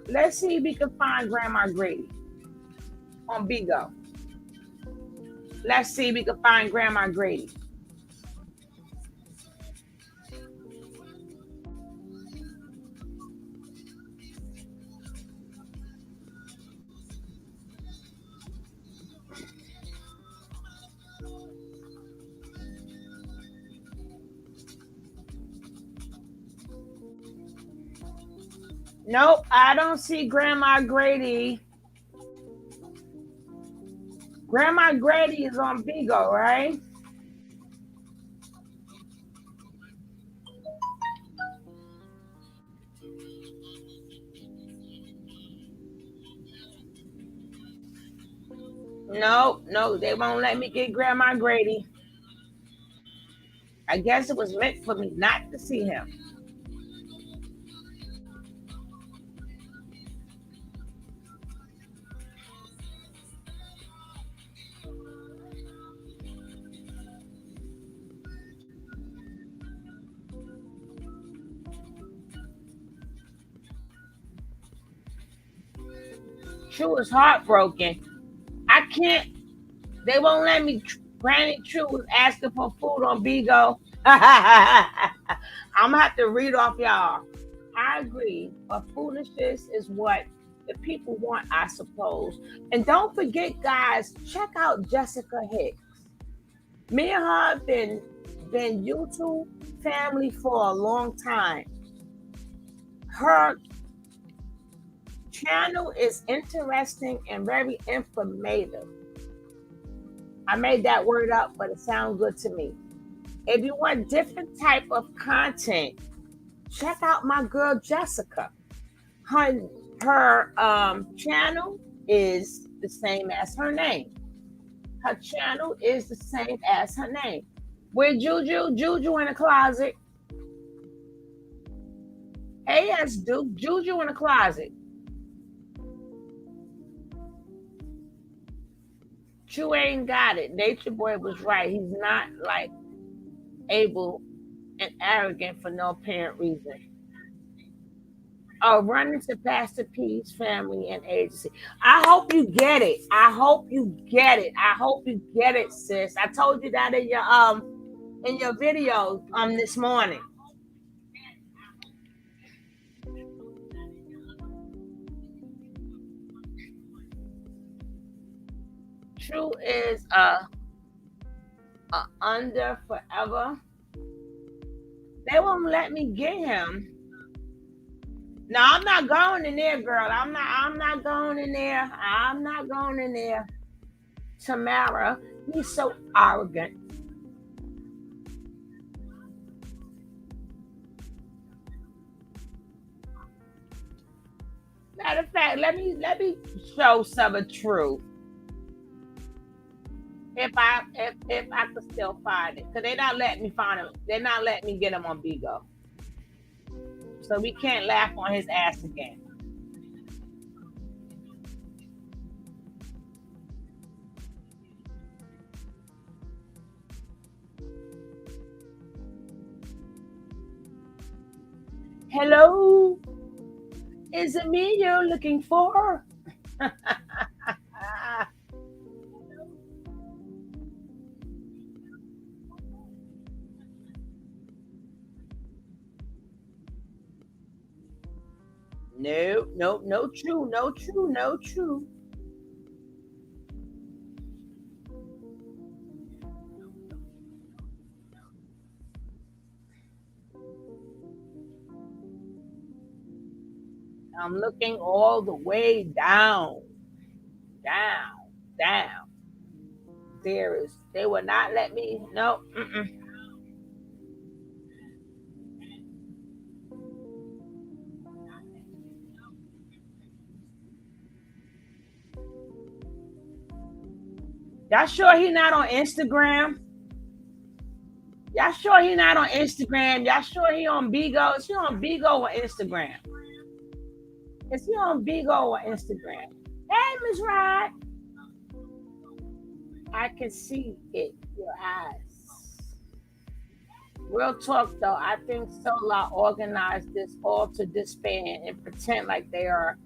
Let's see if we can find Grandma Grady on Bigo. Let's see if we can find Grandma Grady. Nope, I don't see Grandma Grady. Grandma Grady is on Bigo, right? No, they won't let me get Grandma Grady. I guess it was meant for me not to see him. True is heartbroken. I can't. They won't let me. Granny True was asking for food on Bigo. I'm gonna have to read off y'all. I agree, but foolishness is what the people want, I suppose. And don't forget, guys, check out Jessica Hicks. Me and her have been YouTube family for a long time. Her channel is interesting and very informative. I made that word up, but it sounds good to me. If you want different type of content, check out my girl Jessica. Her channel is the same as her name. Her channel is the same as her name. Where Juju? Juju in the closet. Hey, yes, Duke. Juju in the closet. True ain't got it. Natureboy was right. He's not like able and arrogant for no apparent reason. Running to Pastor P's family and agency. I hope you get it. I hope you get it. I hope you get it, sis. I told you that in your video this morning. True is under forever. They won't let me get him. No, I'm not going in there, girl. I'm not going in there. I'm not going in there. Tamara, he's so arrogant. Matter of fact, let me show some of True. If I could still find it, because they're not letting me find him. They're not letting me get him on Bigo. So we can't laugh on his ass again. Hello? Is it me you're looking for? No true. I'm looking all the way down. They will not let me, no. Y'all sure he not on Instagram? Y'all sure he not on Instagram? Y'all sure he on Bigo? Is he on Bigo or Instagram? Is he on Bigo or Instagram? Hey, Miss Rod. I can see it, your eyes. Real talk though, I think Solar organized this all to disband and pretend like they are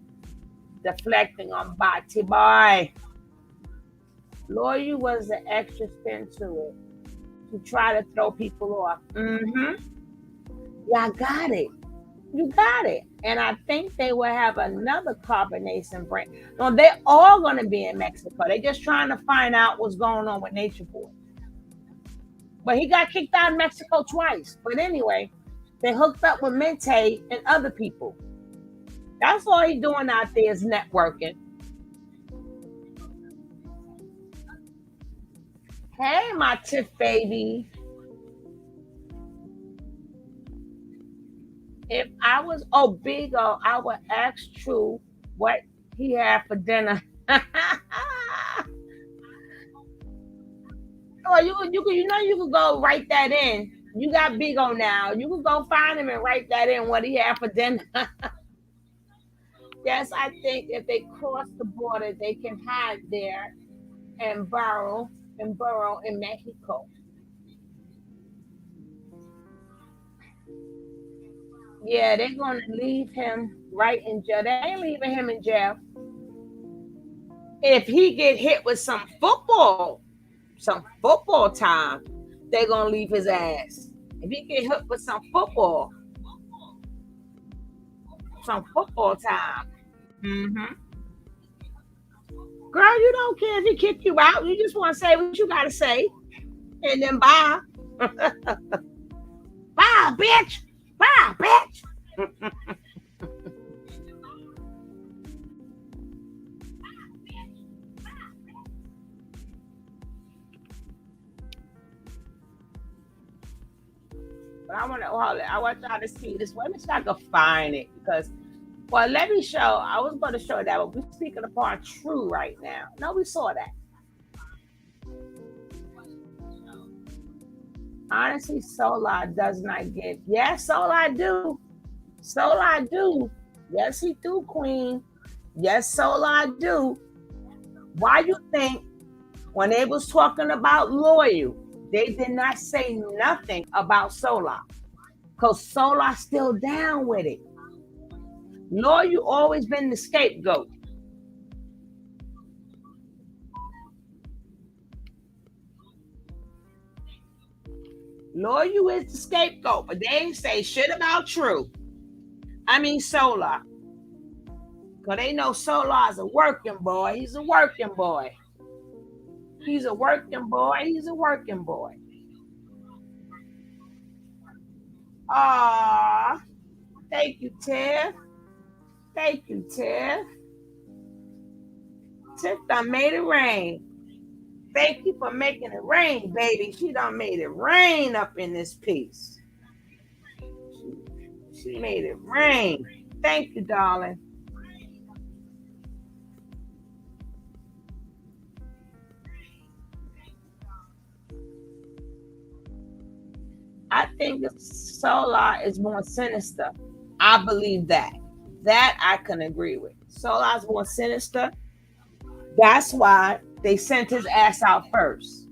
deflecting on Bati Boy. Lawyer was the extra spin to it to try to throw people off. Y'all got it. You got it. And I think they will have another carbonation break. No, they're all going to be in Mexico. They're just trying to find out what's going on with Natureboy. But he got kicked out of Mexico twice. But anyway, they hooked up with Mente and other people. That's all he's doing out there is networking. Hey, my Tiff baby. If I was Bigo, I would ask True what he had for dinner. Or you could go write that in. You got Bigo now. You could go find him and write that in what he had for dinner. Yes, I think if they cross the border, they can hide there and burrow in Mexico. Yeah, they're gonna leave him right in jail. They ain't leaving him in jail. If he get hit with some football time, they're gonna leave his ass. If he get hit with some football time. Girl, you don't care if he kick you out. You just want to say what you gotta say, and then bye. Bye, bitch. Bye, bitch. But I want y'all to see this. Let me see if I can find it because, well, let me show. I was going to show that, but we're speaking upon True right now. No, we saw that. Honestly, Solar does not give. Yes, Solar do. Solar do. Yes, he do, Queen. Yes, Solar do. Why you think when they was talking about Loyal, they did not say nothing about Solar? Because Solar's still down with it. Loyal always been the scapegoat. Loyal is the scapegoat, but they ain't say shit about True. I mean Solar. Because they know Solar's a working boy. He's a working boy. He's a working boy. He's a working boy. Ah, thank you, Tiff. Thank you, Tiff. Tiff done made it rain. Thank you for making it rain, baby. She done made it rain up in this piece. She made it rain. Thank you, darling. I think Solar is more sinister. I believe that. That I can agree with. Solar's more sinister. That's why they sent his ass out first.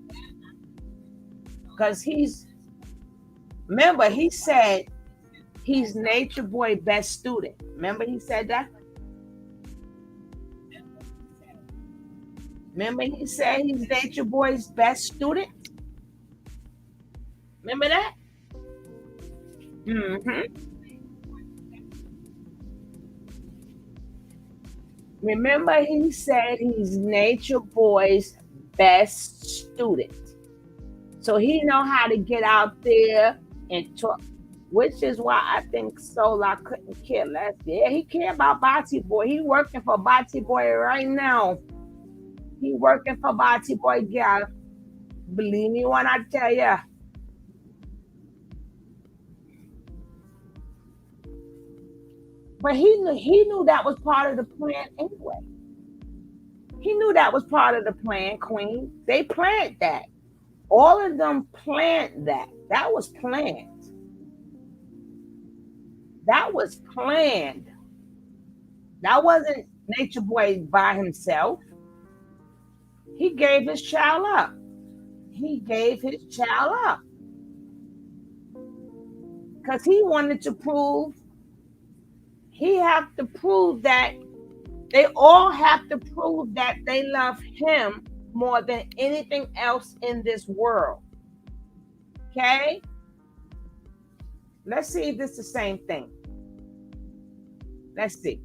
Because remember, he said he's Nature Boy best student. Remember he said that? Remember he said he's Nature Boy's best student? Remember that? Mm-hmm. Remember he said he's Nature Boy's best student. So he know how to get out there and talk, which is why I think Solar couldn't care less. Yeah, he care about Bati Boy. He working for Bati Boy right now. He working for Bati Boy, girl. Believe me when I tell ya. But he knew that was part of the plan anyway. He knew that was part of the plan, Queen. They planned that. All of them planned that. That was planned. That was planned. That wasn't Nature Boy by himself. He gave his child up. He gave his child up. Because he wanted to prove, he have to prove that they all have to prove that they love him more than anything else in this world. Okay? Let's see if it's the same thing. Let's see.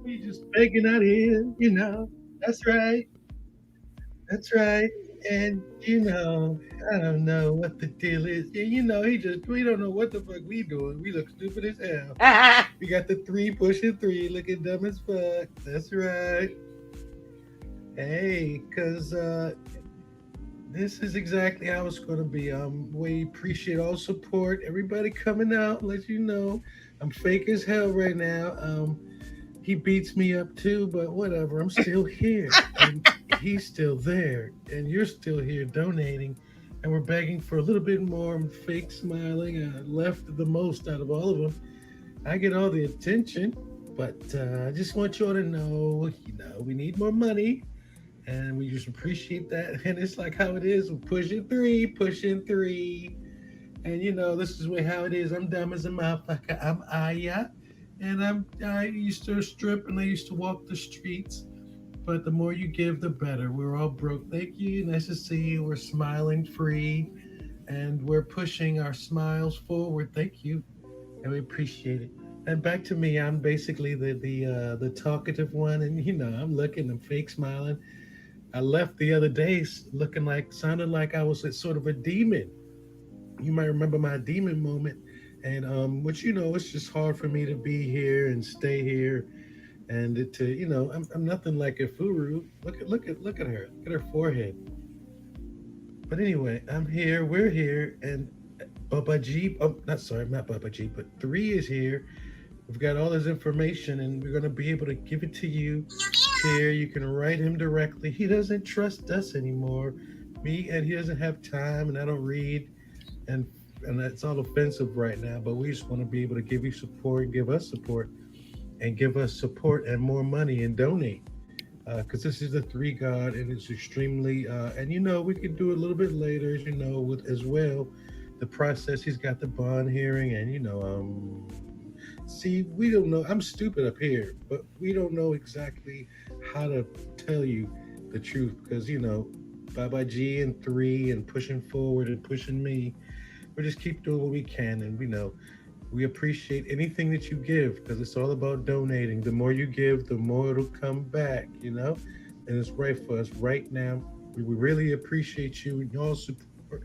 We just begging out here, you know. That's right. That's right. And you know, I don't know what the deal is. Yeah, you know, we don't know what the fuck we doing. We look stupid as hell. We got the three pushing three, looking dumb as fuck. That's right. Hey, cause this is exactly how it's gonna be. We appreciate all support. Everybody coming out, let you know. I'm fake as hell right now. He beats me up too, but whatever. I'm still here. And he's still there. And you're still here donating. And we're begging for a little bit more. I'm fake smiling. I left the most out of all of them. I get all the attention, but I just want you all to know, we need more money. And we just appreciate that. And it's like how it is. We're pushing three. And this is how it is. I'm dumb as a motherfucker. I'm Aya. And I used to strip and I used to walk the streets. But the more you give, the better. We're all broke. Thank you. Nice to see you. We're smiling free. And we're pushing our smiles forward. Thank you. And we appreciate it. And back to me. I'm basically the talkative one. And I'm looking, I'm fake smiling. I left the other day sounded like I was sort of a demon. You might remember my demon moment. And which it's just hard for me to be here and stay here, and I'm nothing like a furu. Look at her. Look at her forehead. But anyway, I'm here. We're here, and Baba G. Oh, not Baba G, but three is here. We've got all his information, and we're gonna be able to give it to you. Here, you can write him directly. He doesn't trust us anymore, me, and he doesn't have time, and I don't read, and that's all offensive right now. But we just want to be able to give you support, give us support, and give us support and more money and donate. Because this is the three God, and it's extremely. And we could do it a little bit later, with as well. The process. He's got the bond hearing, and see, we don't know. I'm stupid up here, but we don't know exactly how to tell you the truth because Baba G and three and pushing forward and pushing me. We just keep doing what we can, and we appreciate anything that you give because it's all about donating. The more you give, the more it'll come back, and it's right for us right now. We really appreciate you and y'all support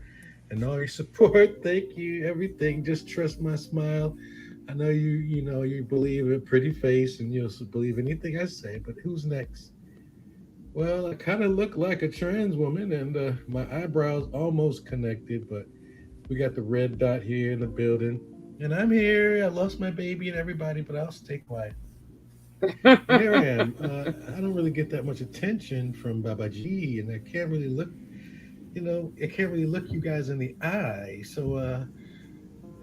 and all your support. Thank you, everything. Just trust my smile. I know you believe a pretty face and you'll believe anything I say, but who's next? Well, I kind of look like a trans woman and my eyebrows almost connected, but we got the red dot here in the building. And I'm here. I lost my baby and everybody, but I'll stay quiet. Here I am. I don't really get that much attention from Babaji, and I can't really look, I can't really look you guys in the eye. So,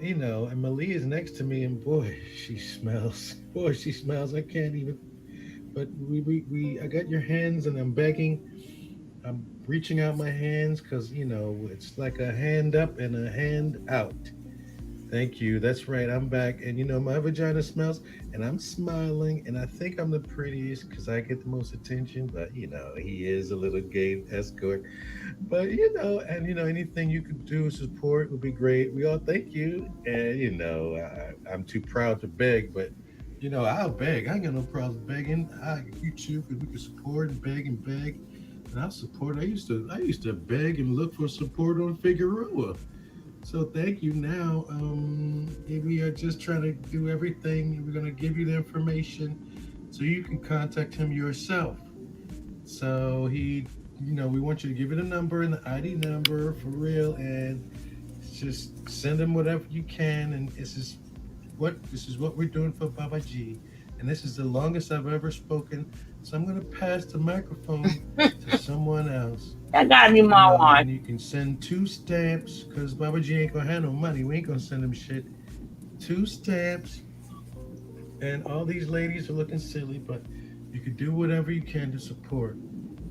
and Malia is next to me, and boy, she smells. Boy, she smells. I can't even. But I got your hands, and I'm begging. I'm reaching out my hands because it's like a hand up and a hand out. Thank you. That's right. I'm back. And my vagina smells and I'm smiling. And I think I'm the prettiest because I get the most attention. But, he is a little gay escort. But, anything you could do, support would be great. We all thank you. And, I'm too proud to beg. But, I'll beg. I ain't got no problem begging. You too, because we can support and beg and beg. And I'll support. I used to beg and look for support on Figueroa. So thank you. Now, we are just trying to do everything. We're going to give you the information so you can contact him yourself. So we want you to give it a number and the ID number for real, and just send him whatever you can. And this is what we're doing for Baba G, and this is the longest I've ever spoken. So I'm going to pass the microphone to someone else. That gotta be my one. And you can send 2 stamps because Baba G ain't gonna have no money. We ain't gonna send him shit. 2 stamps, and all these ladies are looking silly, but you can do whatever you can to support,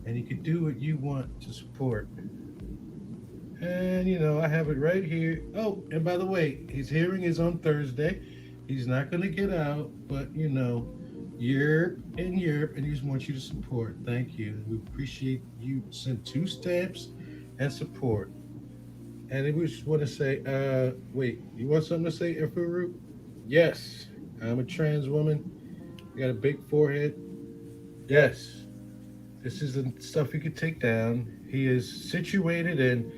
and you can do what you want to support. And I have it right here. Oh, and by the way, his hearing is on Thursday. He's not gonna get out, but you're in Europe, and he just wants you to support. Thank you. We appreciate you. Send 2 stamps and support. And we just want to say, wait, you want something to say, Ifuru? Yes, I'm a trans woman. I got a big forehead. Yes, this is the stuff you could take down. He is situated in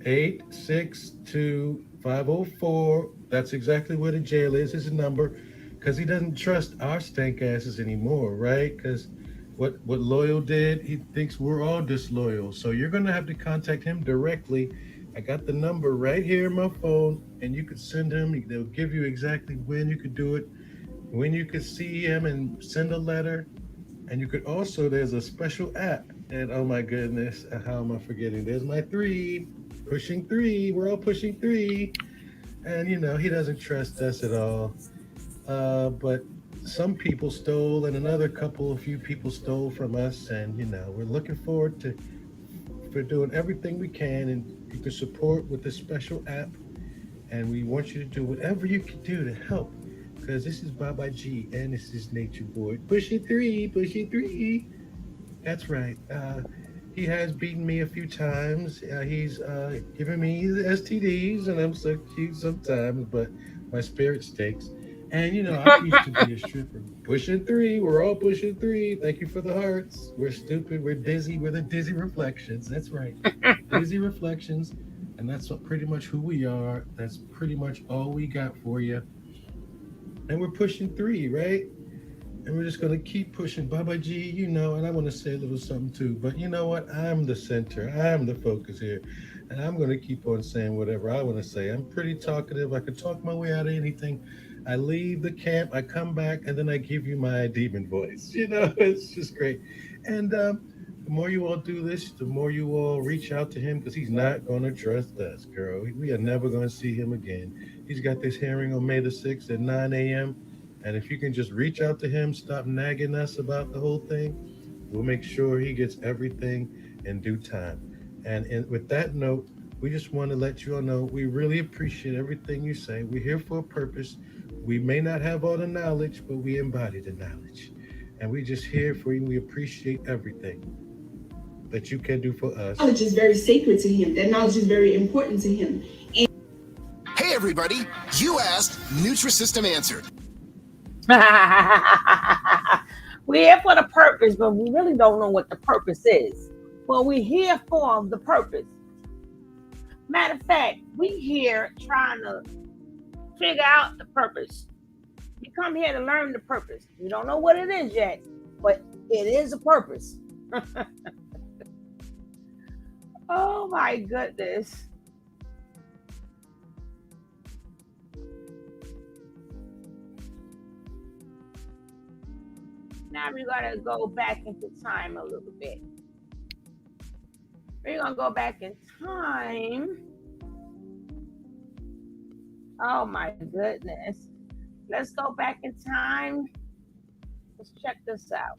862-504. That's exactly where the jail is. His number, because he doesn't trust our stank asses anymore, right? Because what Loyal did, he thinks we're all disloyal. So you're gonna have to contact him directly. I got the number right here in my phone, and you could send him. They'll give you exactly when you could do it, when you could see him, and send a letter. And you could also, there's a special app. And oh my goodness, how am I forgetting? There's my 3, pushing 3. We're all pushing 3. And he doesn't trust us at all. But some people stole, and a few people stole from us. And we're looking forward to for doing everything we can, and you can support with this special app. And we want you to do whatever you can do to help, because this is Baba G and this is Natureboy. Pushing 3, pushing 3. That's right. He has beaten me a few times. He's given me the STDs, and I'm so cute sometimes, but my spirit stakes. And I used to be a stripper. Pushing 3, we're all pushing 3. Thank you for the hearts. We're stupid, we're dizzy, we're the dizzy reflections. That's right. Dizzy reflections. And that's pretty much who we are. That's pretty much all we got for you. And we're pushing 3, right? And we're just gonna keep pushing. Baba G, and I want to say a little something too. But you know what? I'm the center. I'm the focus here. And I'm gonna keep on saying whatever I want to say. I'm pretty talkative. I can talk my way out of anything. I leave the camp, I come back, and then I give you my demon voice. It's just great. And the more you all do this, the more you all reach out to him, because he's not gonna trust us, girl. We are never gonna see him again. He's got this hearing on May the 6th at 9 a.m. And if you can just reach out to him, stop nagging us about the whole thing, we'll make sure he gets everything in due time. And with that note, we just want to let you all know we really appreciate everything you say. We're here for a purpose. We may not have all the knowledge, but we embody the knowledge. And we're just here for you. We appreciate everything that you can do for us. Knowledge is very sacred to him. That knowledge is very important to him. Hey, everybody. You asked, Nutrisystem answered. We're here for the purpose, but we really don't know what the purpose is. Well, we're here for the purpose. Matter of fact, we here trying to figure out the purpose. We come here to learn the purpose. We don't know what it is yet, but it is a purpose. Oh my goodness. Now we're going to go back into time a little bit. We're going to go back in time. Oh my goodness. Let's go back in time. Let's check this out.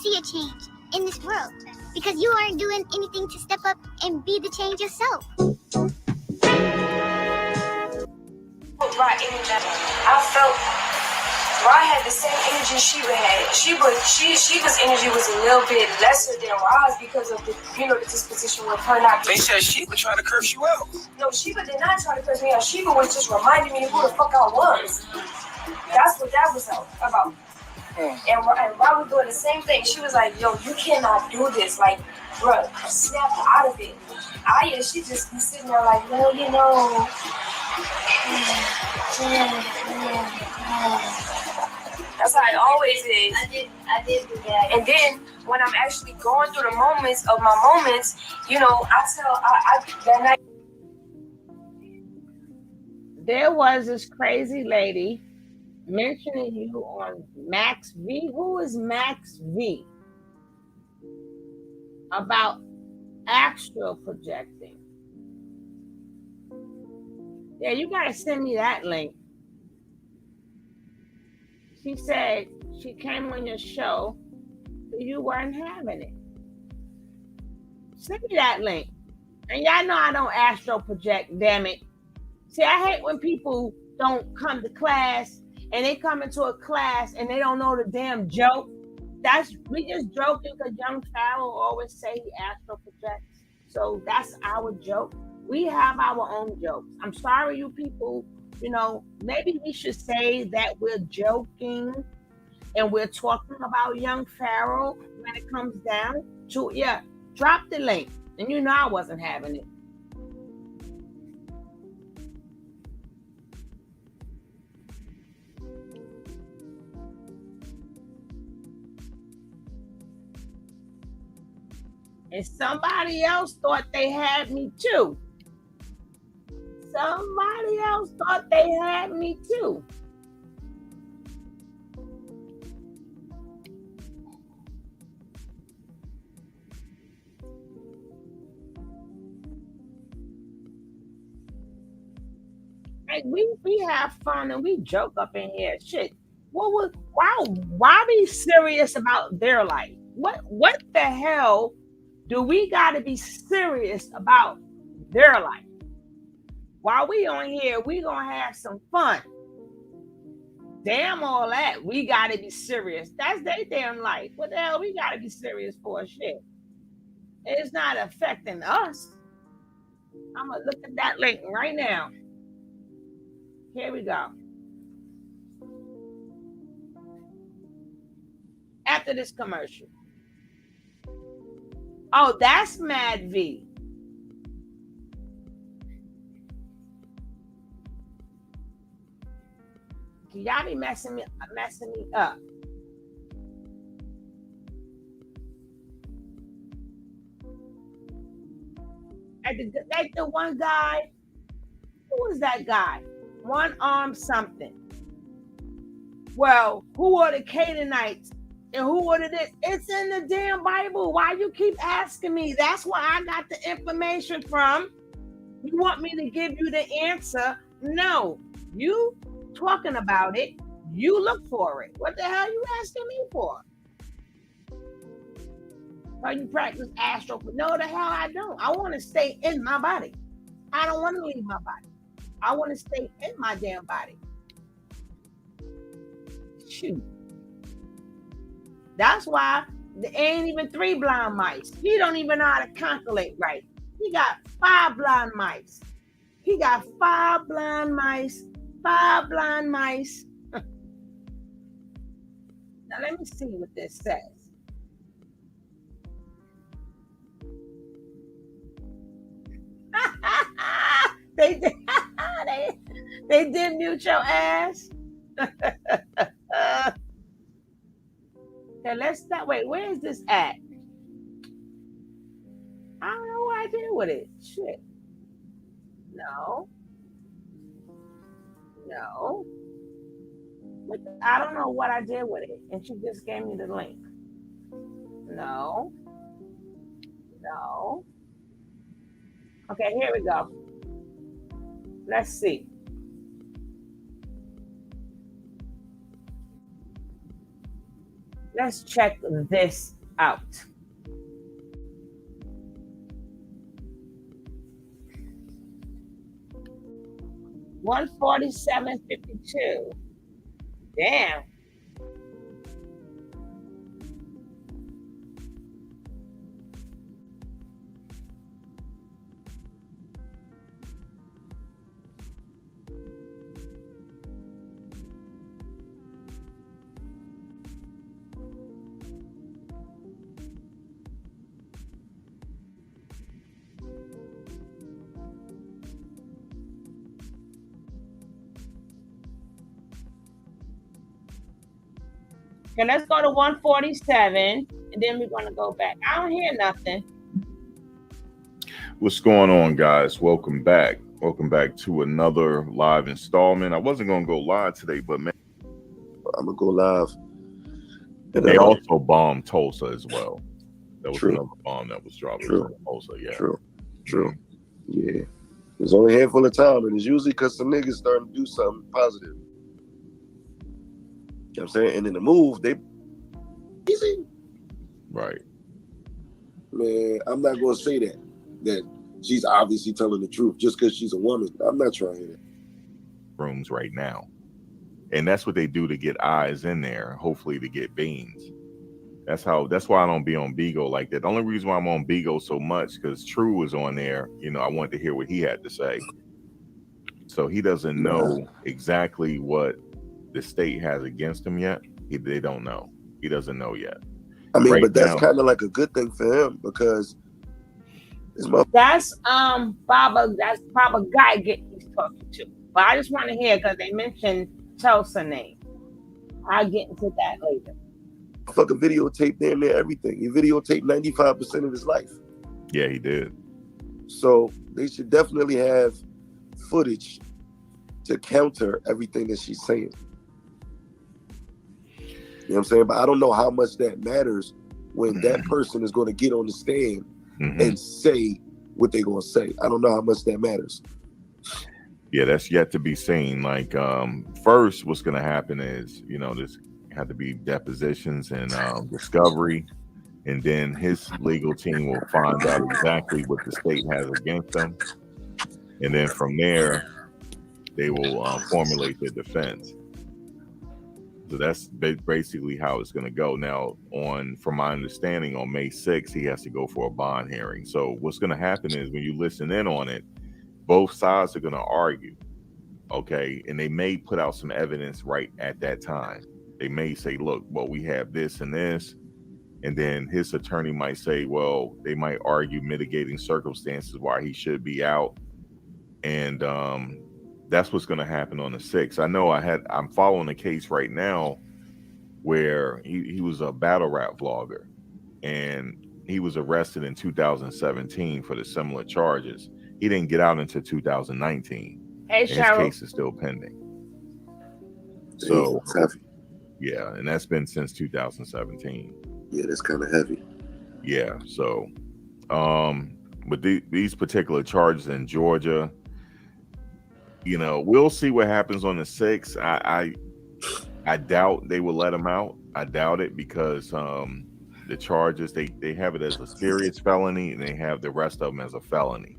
see a change in this world because you aren't doing anything to step up and be the change yourself. I felt Ra had the same energy Sheba had. Sheba's energy was a little bit lesser than Ra's because of the disposition with her not. They said Sheba tried to curse you out. No, Sheba did not try to curse me out. Sheba was just reminding me who the fuck I was. That's what that was about. And Ra was doing the same thing. She was like, yo, you cannot do this. Like, bruh, snap out of it. Aya, she just be sitting there like, well, you know. That's how it always is. I did do that. And then when I'm actually going through the moments of my moments, I that night. There was this crazy lady mentioning you on Max V. Who is Max V? About astral projecting. Yeah, you gotta send me that link. She said she came on your show, but you weren't having it. Send me that link. And y'all know I don't astral project, damn it. See, I hate when people don't come to class and they come into a class and they don't know the damn joke. We just joking because Young Farrell always say he astral projects. So that's our joke. We have our own jokes. I'm sorry, you people. Maybe we should say that we're joking and we're talking about Young Farrell when it comes down to, drop the link. And I wasn't having it. And somebody else thought they had me too. Somebody else thought they had me too. Like we have fun and we joke up in here. Shit. Why be serious about their life? What the hell do we gotta be serious about their life? While we on here, we gonna have some fun. Damn all that. We gotta be serious. That's their damn life. What the hell we gotta be serious for? Shit. It's not affecting us. I'm gonna look at that link right now. Here we go. After this commercial. Oh, that's Mad V. Y'all be messing me up. Like the one guy. Who was that guy? One arm something. Well, who are the Canaanites? And who are this? It's in the damn Bible. Why you keep asking me? That's where I got the information from. You want me to give you the answer? No. You talking about it. You look for it. What the hell are you asking me for? Why you practice astral? No, the hell I don't. I want to stay in my body. I don't want to leave my body. I want to stay in my damn body. Shoot. That's why there ain't even 3 blind mice. He don't even know how to calculate right. He got 5 blind mice. He got 5 blind mice. 5 blind mice. Now let me see what this says. They did mute your ass. Okay, let's stop. Wait, where is this at? I don't know what I did with it. Shit. No. I don't know what I did with it. And she just gave me the link. No. Okay, here we go. Let's see. Let's check this out. $147.52. Damn. Okay, let's go to 147, and then we're going to go back. I don't hear nothing. What's going on, guys? Welcome back. Welcome back to another live installment. I wasn't going to go live today, but man, I'm going to go live. And they also bombed Tulsa as well. That was True. another bomb that was dropped in Tulsa. Yeah. True. Yeah. There's only a handful of time, and it's usually because some niggas starting to do something positive. You know what I'm saying? And in the move, they easy. Right. Man, I'm not going to say that she's obviously telling the truth just because she's a woman. I'm not trying to hear that. Rooms right now. And that's what they do to get eyes in there, hopefully to get beans. That's why I don't be on Bigo like that. The only reason why I'm on Bigo so much, because True was on there, I wanted to hear what he had to say. So he doesn't know exactly what the state has against him yet. They don't know. He doesn't know yet. I mean, but that's kind of like a good thing for him because that's Baba Guy he's talking to. But I just want to hear because they mentioned Tulsa name. I'll get into that later. Fucking videotape damn near everything. He videotaped 95% of his life. Yeah, he did. So they should definitely have footage to counter everything that she's saying. You know what I'm saying? But I don't know how much that matters when that person is going to get on the stand and say what they're going to say. I don't know how much that matters. Yeah, that's yet to be seen. Like, first, what's going to happen is, there's have to be depositions and discovery, and then his legal team will find out exactly what the state has against them, and then from there, they will formulate their defense. So that's basically how it's going to go. Now, from my understanding, on May 6th, he has to go for a bond hearing. So what's going to happen is when you listen in on it, both sides are going to argue, okay? And they may put out some evidence right at that time. They may say, look, well, we have this and this. And then his attorney might say, well, they might argue mitigating circumstances why he should be out. And that's what's going to happen on the 6th. I know I'm following a case right now where he was a battle rap vlogger, and he was arrested in 2017 for the similar charges. He didn't get out until 2019. Hey, and his case is still pending. So, yeah, and that's been since 2017. Yeah, that's kind of heavy. Yeah, so, but these particular charges in Georgia, we'll see what happens on the 6th. I doubt they will let him out. I doubt it because the charges, they have it as a serious felony, and they have the rest of them as a felony.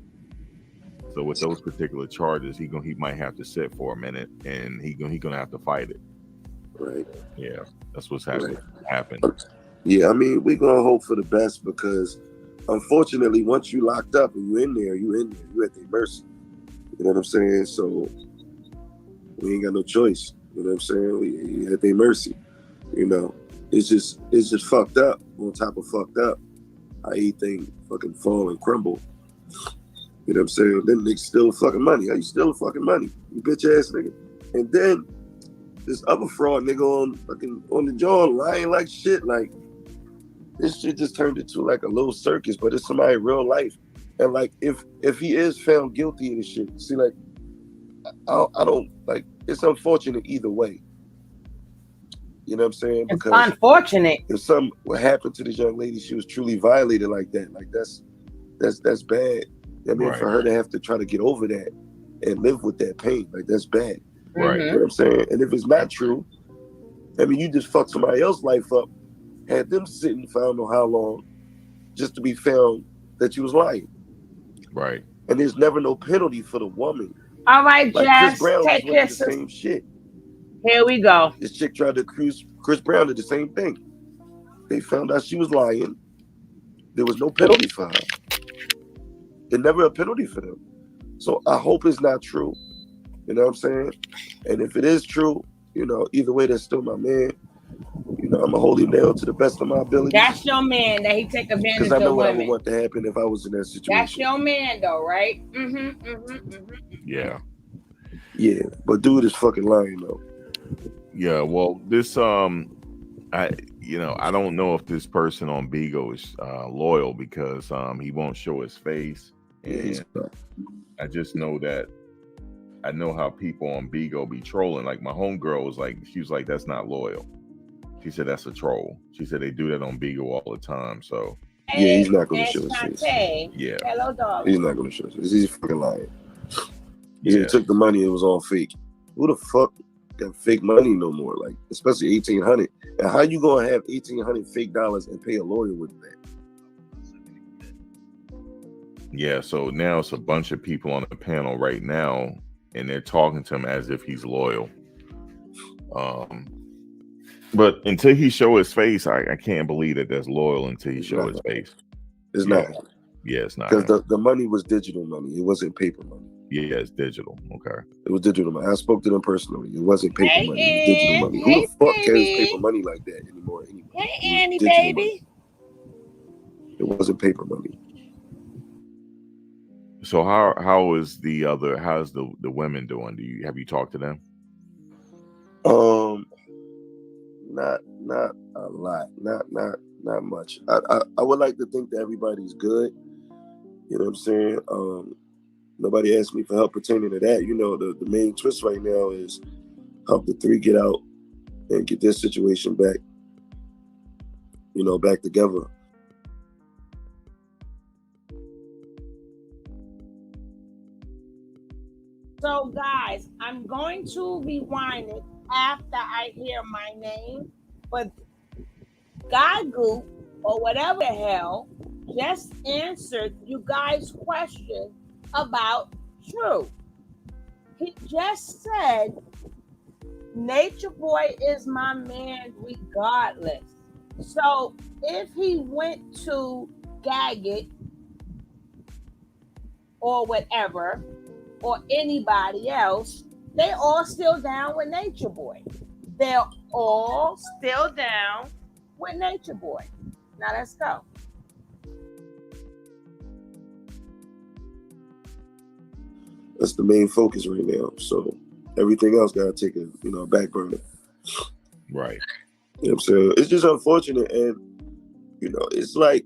So with those particular charges, he might have to sit for a minute, and he gonna have to fight it. Right. Yeah, that's what's happening. Yeah, I mean, we're gonna hope for the best because, unfortunately, once you locked up and you're in there, you're at their mercy. You know what I'm saying? So we ain't got no choice. You know what I'm saying? We at their mercy. It's just fucked up on top of fucked up. How anything fucking fall and crumble. You know what I'm saying? Then niggas steal fucking money. How you stealing fucking money? You bitch ass nigga. And then this other fraud nigga on the jaw lying like shit. Like this shit just turned into like a little circus, but it's somebody real life. And like if he is found guilty of this shit, see, like I don't like. It's unfortunate either way. You know what I'm saying? Because it's unfortunate. If something what happened to this young lady, she was truly violated like that. Like that's bad. I mean, for her to have to try to get over that and live with that pain, like that's bad. Right. You know what I'm saying? And if it's not true, I mean, you just fuck somebody else's life up had them sitting for I don't know how long just to be found that you was lying. Right. And there's never no penalty for the woman. All right, like Jess, Chris Brown take just went your through the same shit. Here we go. This chick tried to accuse Chris Brown of the same thing. They found out she was lying. There was no penalty for her. There's never a penalty for them. So I hope it's not true. You know what I'm saying? And if it is true, you know, either way, that's still my man. You know, I'm gonna hold him down to the best of my ability. That's your man that he take advantage of women. Because I know what I would want to happen if I was in that situation. That's your man, though, right? Yeah. Yeah, but dude is fucking lying though. Yeah. Well, this I don't know if this person on Bigo is loyal because he won't show his face, and I just know that. I know how people on Bigo be trolling. Like my homegirl was like, she was like, "That's not loyal." She said that's a troll. She said they do that on Bigo all the time. So yeah, he's not going to show his face. Yeah, hello, dog. He's not going to show his face. He's fucking lying. He took the money. It was all fake. Who the fuck got fake money no more? Like especially $1,800. And how you gonna have $1,800 fake dollars and pay a lawyer with that? Yeah. So now it's a bunch of people on the panel right now, and they're talking to him as if he's loyal. But until he show his face, I can't believe that that's loyal until he show his face. It's not. Yeah, it's not. Because the money was digital money. It wasn't paper money. Yeah, it's digital. Okay. It was digital money. I spoke to them personally. It wasn't paper money. It was digital money. Who the fuck carries paper money like that anymore? Anyway? Hey, Annie, baby. Money. It wasn't paper money. So how's the women doing? Have you talked to them? Not a lot. Not much. I would like to think that everybody's good. You know what I'm saying? Nobody asked me for help pertaining to that. You know, the main twist right now is help the three get out and get their situation back, you know, back together. So, guys, I'm going to rewind it after I hear my name, but Guy Goop, or whatever the hell, just answered you guys' question about True. He just said, Natureboy is my man regardless. So if he went to Gaggett or whatever, or anybody else, they all still down with Natureboy. They're all still down with Natureboy. Now let's go. That's the main focus right now. So everything else got to take a back burner. Right. You know what I'm saying? It's just unfortunate, and it's like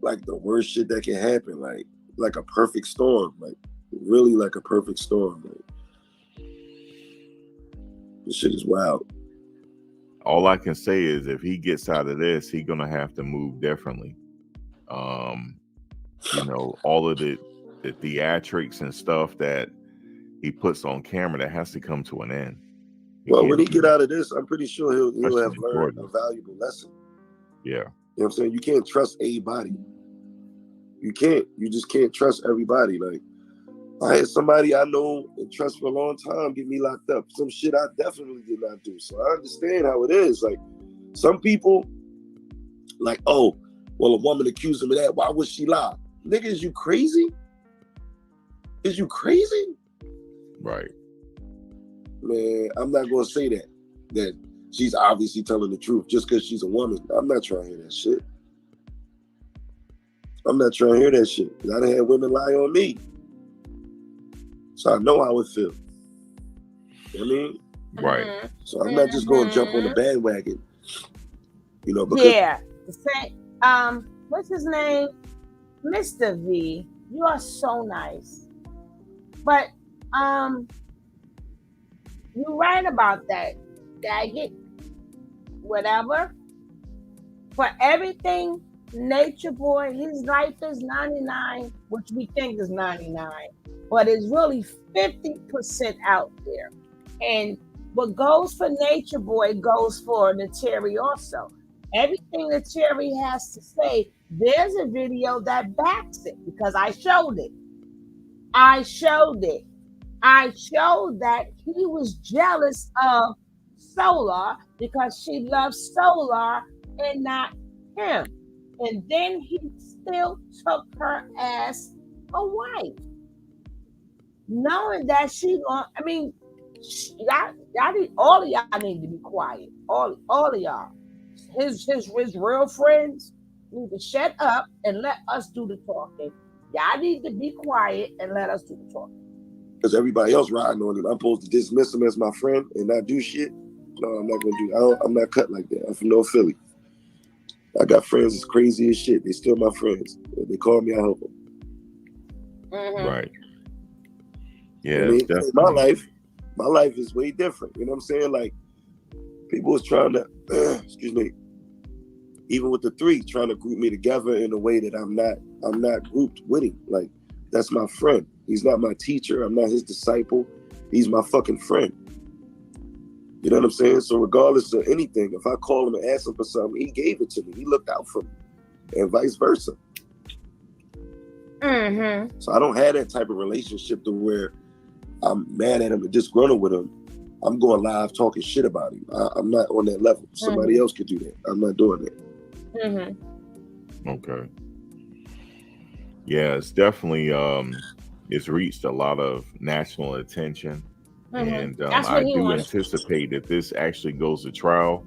the worst shit that can happen. Like a perfect storm. Like really like a perfect storm. Like, this shit is wild. All I can say is if he gets out of this, he's gonna have to move differently. All of the theatrics and stuff that he puts on camera, that has to come to an end. Well, when he get out of this, I'm pretty sure he'll have learned a valuable lesson. Yeah. You know what I'm saying? You can't trust anybody. You can't. You just can't trust everybody. Like, I had somebody I know and trust for a long time get me locked up. Some shit I definitely did not do. So I understand how it is. Like, some people, like, oh, well, a woman accused him of that. Why would she lie? Nigga, is you crazy? Is you crazy? Right. Man, I'm not going to say that she's obviously telling the truth just because she's a woman. I'm not trying to hear that shit. I'm not trying to hear that shit. I done had women lie on me. So I know how it feels. You know what I mean? Right. So I'm not just going to jump on the bandwagon. Because... Yeah. Say, what's his name? Mr. V. You are so nice. But you're right about that. Daggett, whatever. For everything, Natureboy, his life is 99, which we think is 99, but it's really 50% out there. And what goes for Natureboy goes for Nateri also. Everything that Cherry has to say, there's a video that backs it because I showed it. I showed that he was jealous of Solar because she loves Solar and not him. And then he still took her as a wife, knowing that all of y'all need to be quiet. All of y'all. His real friends need to shut up and let us do the talking. Y'all need to be quiet and let us do the talking. Because everybody else riding on him, I'm supposed to dismiss him as my friend and not do shit. No, I'm not gonna do. I'm not cut like that. I'm from North Philly. I got friends as crazy as shit. They still my friends. If they call me, I help them. Mm-hmm. Right. Yeah. I mean, my life is way different. You know what I'm saying? Like, people was trying to, excuse me, even with the three, trying to group me together in a way that I'm not grouped with him. Like, that's my friend. He's not my teacher. I'm not his disciple. He's my fucking friend. You know what I'm saying? So regardless of anything, if I call him and ask him for something, he gave it to me. He looked out for me, and vice versa. Mm-hmm. So I don't have that type of relationship to where I'm mad at him and disgruntled with him. I'm going live talking shit about him. I'm not on that level. Somebody else could do that. I'm not doing that. Mm-hmm. Okay. Yeah, it's definitely it's reached a lot of national attention. Mm-hmm. And I do anticipate that this actually goes to trial.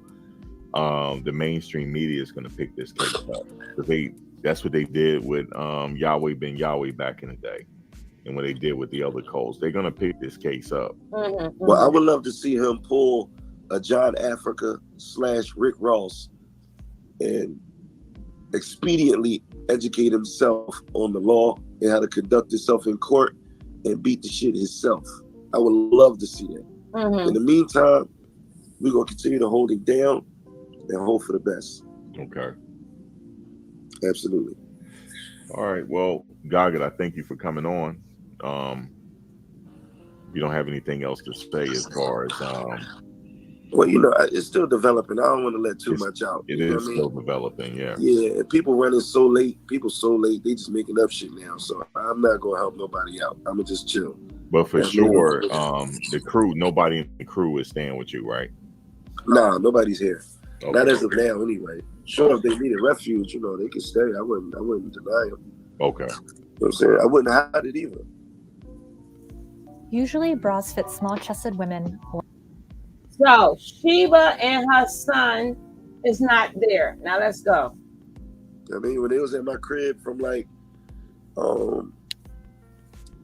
The mainstream media is going to pick this case up because that's what they did with Yahweh Ben Yahweh back in the day, and what they did with the other cults. They're going to pick this case up. Mm-hmm. Well, I would love to see him pull a John Africa / Rick Ross and expediently educate himself on the law and how to conduct himself in court and beat the shit himself. I would love to see that. Mm-hmm. In the meantime, we're going to continue to hold him down and hope for the best. Okay. Absolutely. All right. Well, Gaga, I thank you for coming on. You don't have anything else to say as far as well, it's still developing. I don't want to let too much out. It is still developing, yeah. Yeah, and people running so late, they just making up shit now. So I'm not gonna help nobody out. I'm gonna just chill. But for sure, the crew, nobody in the crew is staying with you, right? Nah, nobody's here. Okay. Not as of now, anyway. Sure, if they needed refuge, they could stay. I wouldn't deny them. Okay. You know what I'm saying? I wouldn't hide it either. Usually, bras fit small-chested women. So Sheba and her son is not there. Now let's go. I mean, when they was at my crib from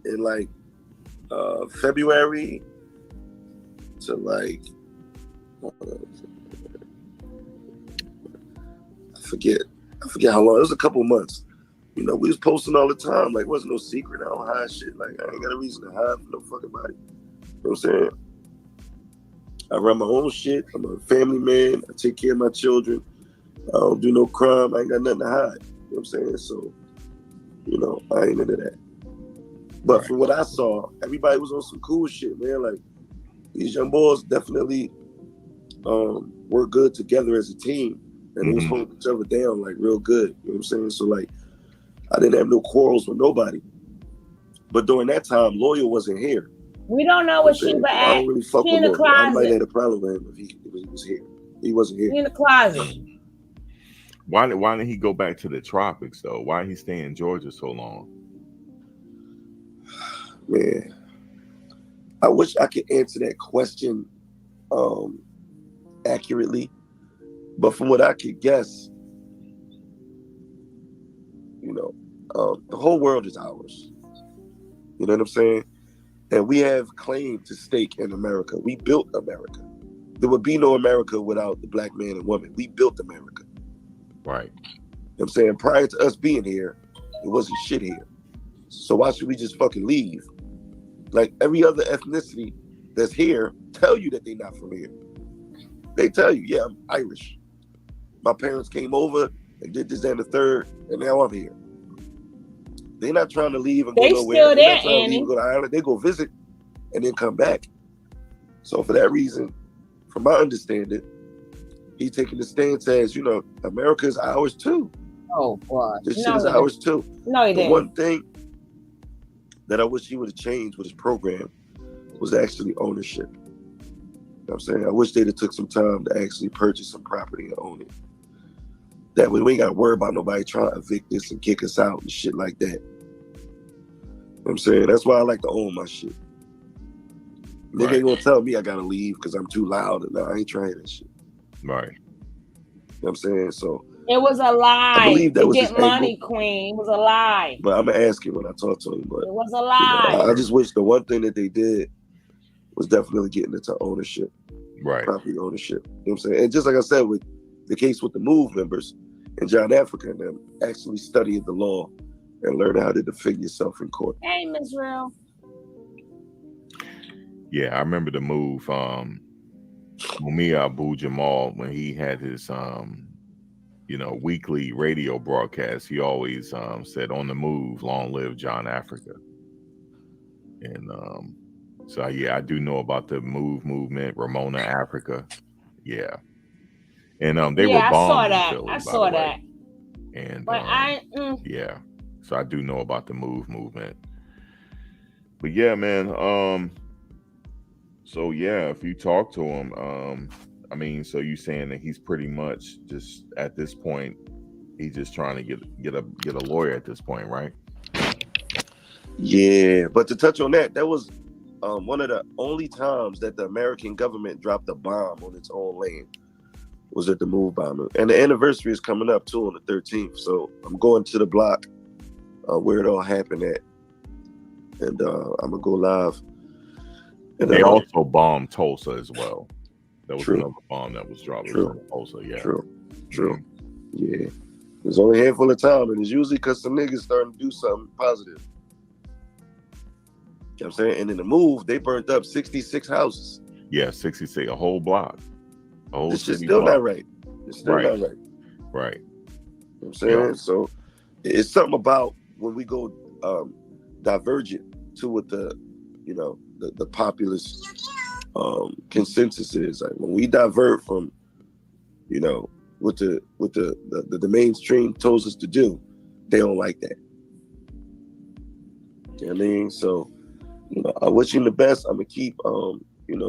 in February to I forget how long. It was a couple months. We was posting all the time. Like, wasn't no secret. I don't hide shit. Like, I ain't got a reason to hide for no fucking body. You know what I'm saying? I run my own shit. I'm a family man. I take care of my children. I don't do no crime. I ain't got nothing to hide. You know what I'm saying? So, I ain't into that. But from what I saw, everybody was on some cool shit, man. Like, these young boys definitely work good together as a team. And they was holding each other down, like, real good. You know what I'm saying? So, like, I didn't have no quarrels with nobody. But during that time, Lawyer wasn't here. We don't know what Sheba at. I don't really fuck with Lawyer. I might have a problem with him if he was here. He wasn't here. He in the closet. Why didn't he go back to the tropics, though? Why did he stay in Georgia so long? Man, I wish I could answer that question accurately. But from what I could guess, the whole world is ours. You know what I'm saying? And we have claim to stake in America. We built America. There would be no America without the black man and woman. We built America. Right. You know what I'm saying? Prior to us being here, it wasn't shit here. So why should we just fucking leave? Like every other ethnicity that's here tell you that they're not from here. They tell you, yeah, I'm Irish. My parents came over and did this and the third, and now I'm here. They're not trying to leave and go nowhere. They're not trying to leave and go to Ireland. They go visit and then come back. So for that reason, from my understanding, he taking the stance as, you know, America is ours too. Oh boy. This shit is ours too. No, he didn't. One thing that I wish he would have changed with his program was actually ownership. You know what I'm saying? I wish they'd have took some time to actually purchase some property and own it. That way we ain't got to worry about nobody trying to evict us and kick us out and shit like that. You know what I'm saying? That's why I like to own my shit. Nigga ain't gonna tell me I gotta leave because I'm too loud, and I ain't trying that shit. Right. You know what I'm saying? So it was a lie. I believe that to was get his money, angle. Queen. It was a lie. But I'm gonna ask him when I talk to him. But it was a lie. You know, I just wish the one thing that they did was definitely getting into ownership. Right. Property ownership. You know what I'm saying? And just like I said with the case with the MOVE members and John Africa and them, actually studying the law and learn how to defend yourself in court. Hey, Ms. Real. Yeah, I remember the MOVE. Mumia Abu Jamal, when he had his you know, weekly radio broadcast, he always said, "On the move, long live John Africa." And so yeah, I do know about the MOVE movement, Ramona Africa. Yeah. And they were bombed in Philly, I saw that. And but yeah. So I do know about the MOVE movement. But yeah, man, so yeah, if you talk to him, I mean, so you saying that he's pretty much just at this point, he's just trying to get a lawyer at this point, right? Yeah, but to touch on that, that was one of the only times that the American government dropped a bomb on its own land was at the MOVE bombing. And the anniversary is coming up too on the 13th. So I'm going to the block where it all happened at. And I'm gonna go live. And they also bombed Tulsa as well. That was True. another bomb that was dropped True. in Tulsa. Yeah. True. Yeah. There's only a handful of time, and it's usually because some niggas starting to do something positive. You know what I'm saying? And in the MOVE, they burnt up 66 houses. Yeah, 66, a whole block. A whole It's just city still block. not right. It's still not right. Right. You know what I'm saying? Yeah. So it's something about when we go divergent to what the, you know, the populist consensus is. Like when we divert from, you know, what the mainstream tells us to do, they don't like that. You know what I mean? So, you know, I wish him the best. I'm gonna keep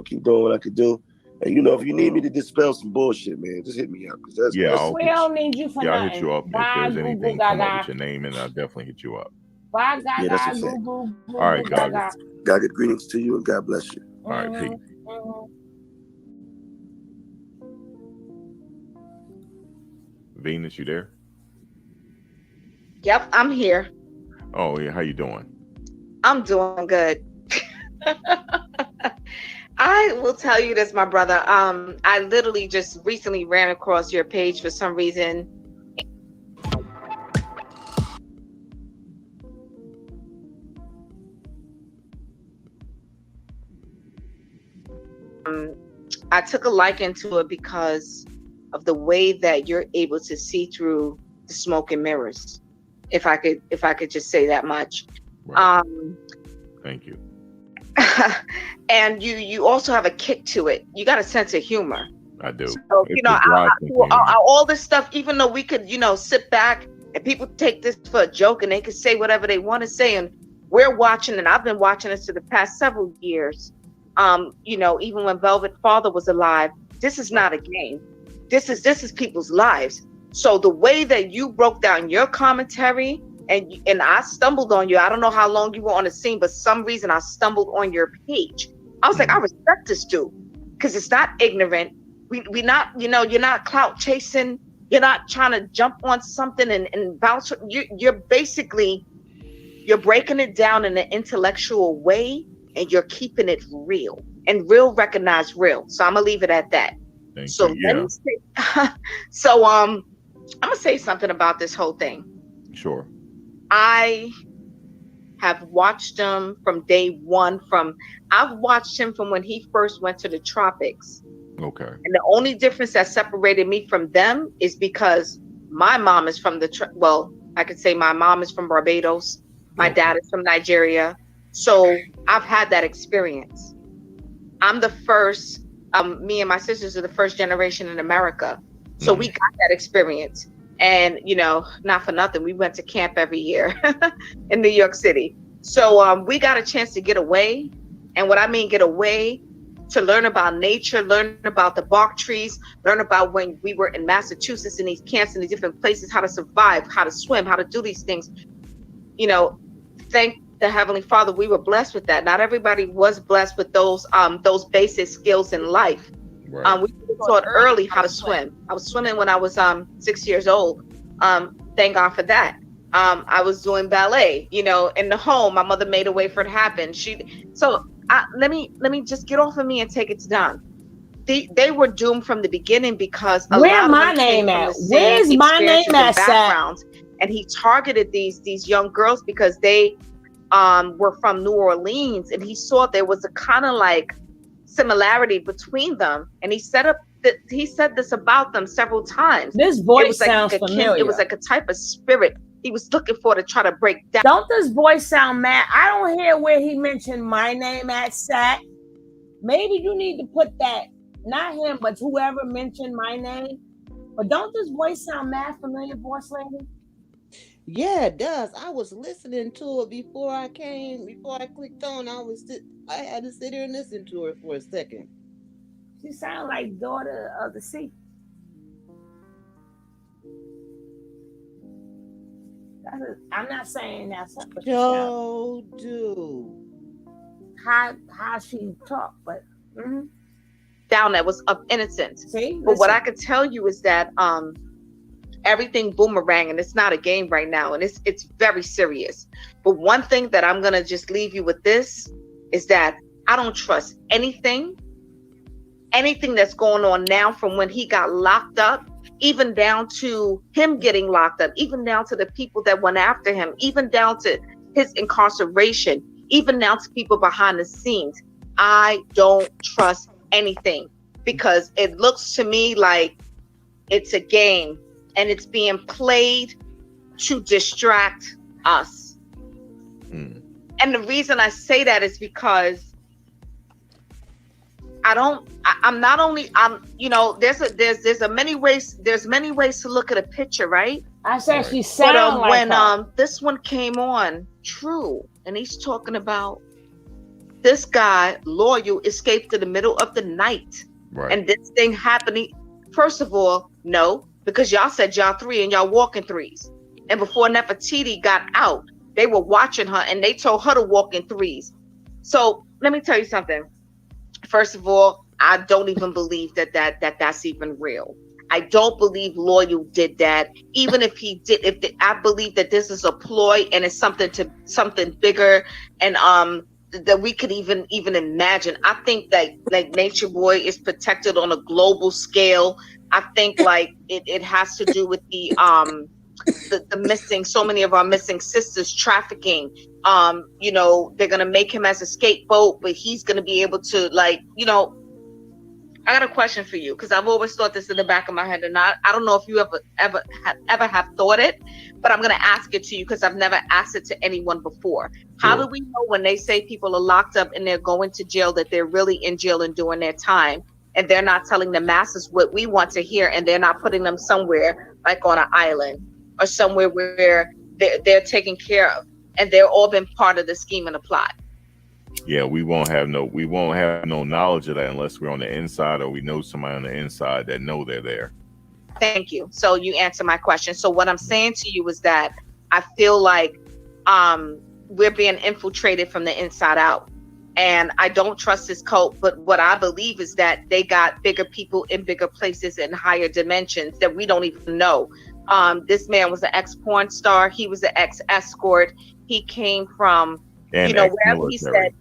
keep doing what I could do. And you know, if you need me to dispel some bullshit, man, just hit me up. Cause we don't need you for I'll nothing. hit you up. Bye, If there's Google anything Gaga. come up with your name, and I'll definitely hit you up. Bye, Gaga. Yeah, that's a fact. All right, Gaga. Gaga, greetings to you and God bless you. All right, peace. Venus, you there? Yep, I'm here. Oh yeah, how you doing? I'm doing good. I will tell you this, my brother. I literally just recently ran across your page for some reason. I took a liking to it because of the way that you're able to see through the smoke and mirrors. If I could just say that much. Right. Thank you. And you also have a kick to it. You got a sense of humor. I do. So, you know, all this stuff, even though we could, you know, sit back and people take this for a joke and they could say whatever they want to say, and we're watching, and I've been watching this for the past several years. You know, even when Velvet Father was alive, this is not a game. This is people's lives. So the way that you broke down your commentary, and I stumbled on you. I don't know how long you were on the scene, but some reason I stumbled on your page. I was like, I respect this dude because it's not ignorant. We not, you know, you're not clout chasing. You're not trying to jump on something and bounce. You're basically, you're breaking it down in an intellectual way, and you're keeping it real, and real recognize real. So I'm gonna leave it at that. Thank so you. Let me say, so I'm gonna say something about this whole thing. Sure. I have watched him from day one. I've watched him from when he first went to the tropics. Okay. And the only difference that separated me from them is because my mom is from I could say my mom is from Barbados. My dad is from Nigeria. So I've had that experience. I'm the first Me and my sisters are the first generation in America, so we got that experience. And not for nothing, we went to camp every year in New York City. So we got a chance to get away, and what I mean get away, to learn about nature, learn about the bark trees, learn about when we were in Massachusetts in these camps in these different places, how to survive, how to swim, how to do these things. Thank the Heavenly Father, we were blessed with that. Not everybody was blessed with those basic skills in life. Right. We were taught early how to swim. I was swimming when I was 6 years old. Thank God for that. I was doing ballet, in the home. My mother made a way for it to happen. Let me just get off of me and take it to Don. They were doomed from the beginning because a lot of them came from the same experiences and backgrounds. And he targeted these young girls because they were from New Orleans, and he saw there was a kind of like similarity between them, and he said this about them several times. This voice sounds familiar. It was like a type of spirit he was looking for to try to break down. Don't this voice sound mad? I don't hear where he mentioned my name at SAT. Maybe you need to put that, not him, but whoever mentioned my name. But don't this voice sound mad familiar, boss lady? Yeah, it does. I was listening to it before I clicked on. I had to sit here and listen to her for a second. She sounds like Daughter of the Sea. I'm not saying that's her, but how she talk, but down that was of innocence. See, but what I can tell you is that everything boomerang, and it's not a game right now, and it's very serious. But one thing that I'm gonna just leave you with this is that I don't trust anything that's going on now, from when he got locked up, even down to him getting locked up, even down to the people that went after him, even down to his incarceration, even down to people behind the scenes. I don't trust anything, because it looks to me like it's a game, and it's being played to distract us. And the reason I say that is because there's many ways to look at a picture, right? I said she sound like when her. This one came on, True, and he's talking about this guy, Loyal, escaped in the middle of the night. Right. And this thing happening. First of all, no, because y'all said y'all three and y'all walk in threes. And before Nefertiti got out, they were watching her and they told her to walk in threes. So let me tell you something. First of all, I don't even believe that's even real. I don't believe Loyal did that. Even if he did, I believe that this is a ploy and it's something bigger, and that we could even imagine. I think that like Natureboy is protected on a global scale. I think like it has to do with the missing, so many of our missing sisters, trafficking. They're gonna make him as a scapegoat, but he's gonna be able to I got a question for you, because I've always thought this in the back of my head, and I don't know if you ever have thought it, but I'm gonna ask it to you because I've never asked it to anyone before. How do we know when they say people are locked up and they're going to jail that they're really in jail and doing their time, and they're not telling the masses what we want to hear, and they're not putting them somewhere like on an island or somewhere where they're taken care of, and they're all been part of the scheme and the plot? Yeah, we won't have no knowledge of that unless we're on the inside, or we know somebody on the inside that know they're there. Thank you. So you answer my question. So what I'm saying to you is that I feel like we're being infiltrated from the inside out, and I don't trust this cult. But what I believe is that they got bigger people in bigger places and higher dimensions that we don't even know. This man was an ex-porn star. He was an ex-escort. He came from, wherever he said.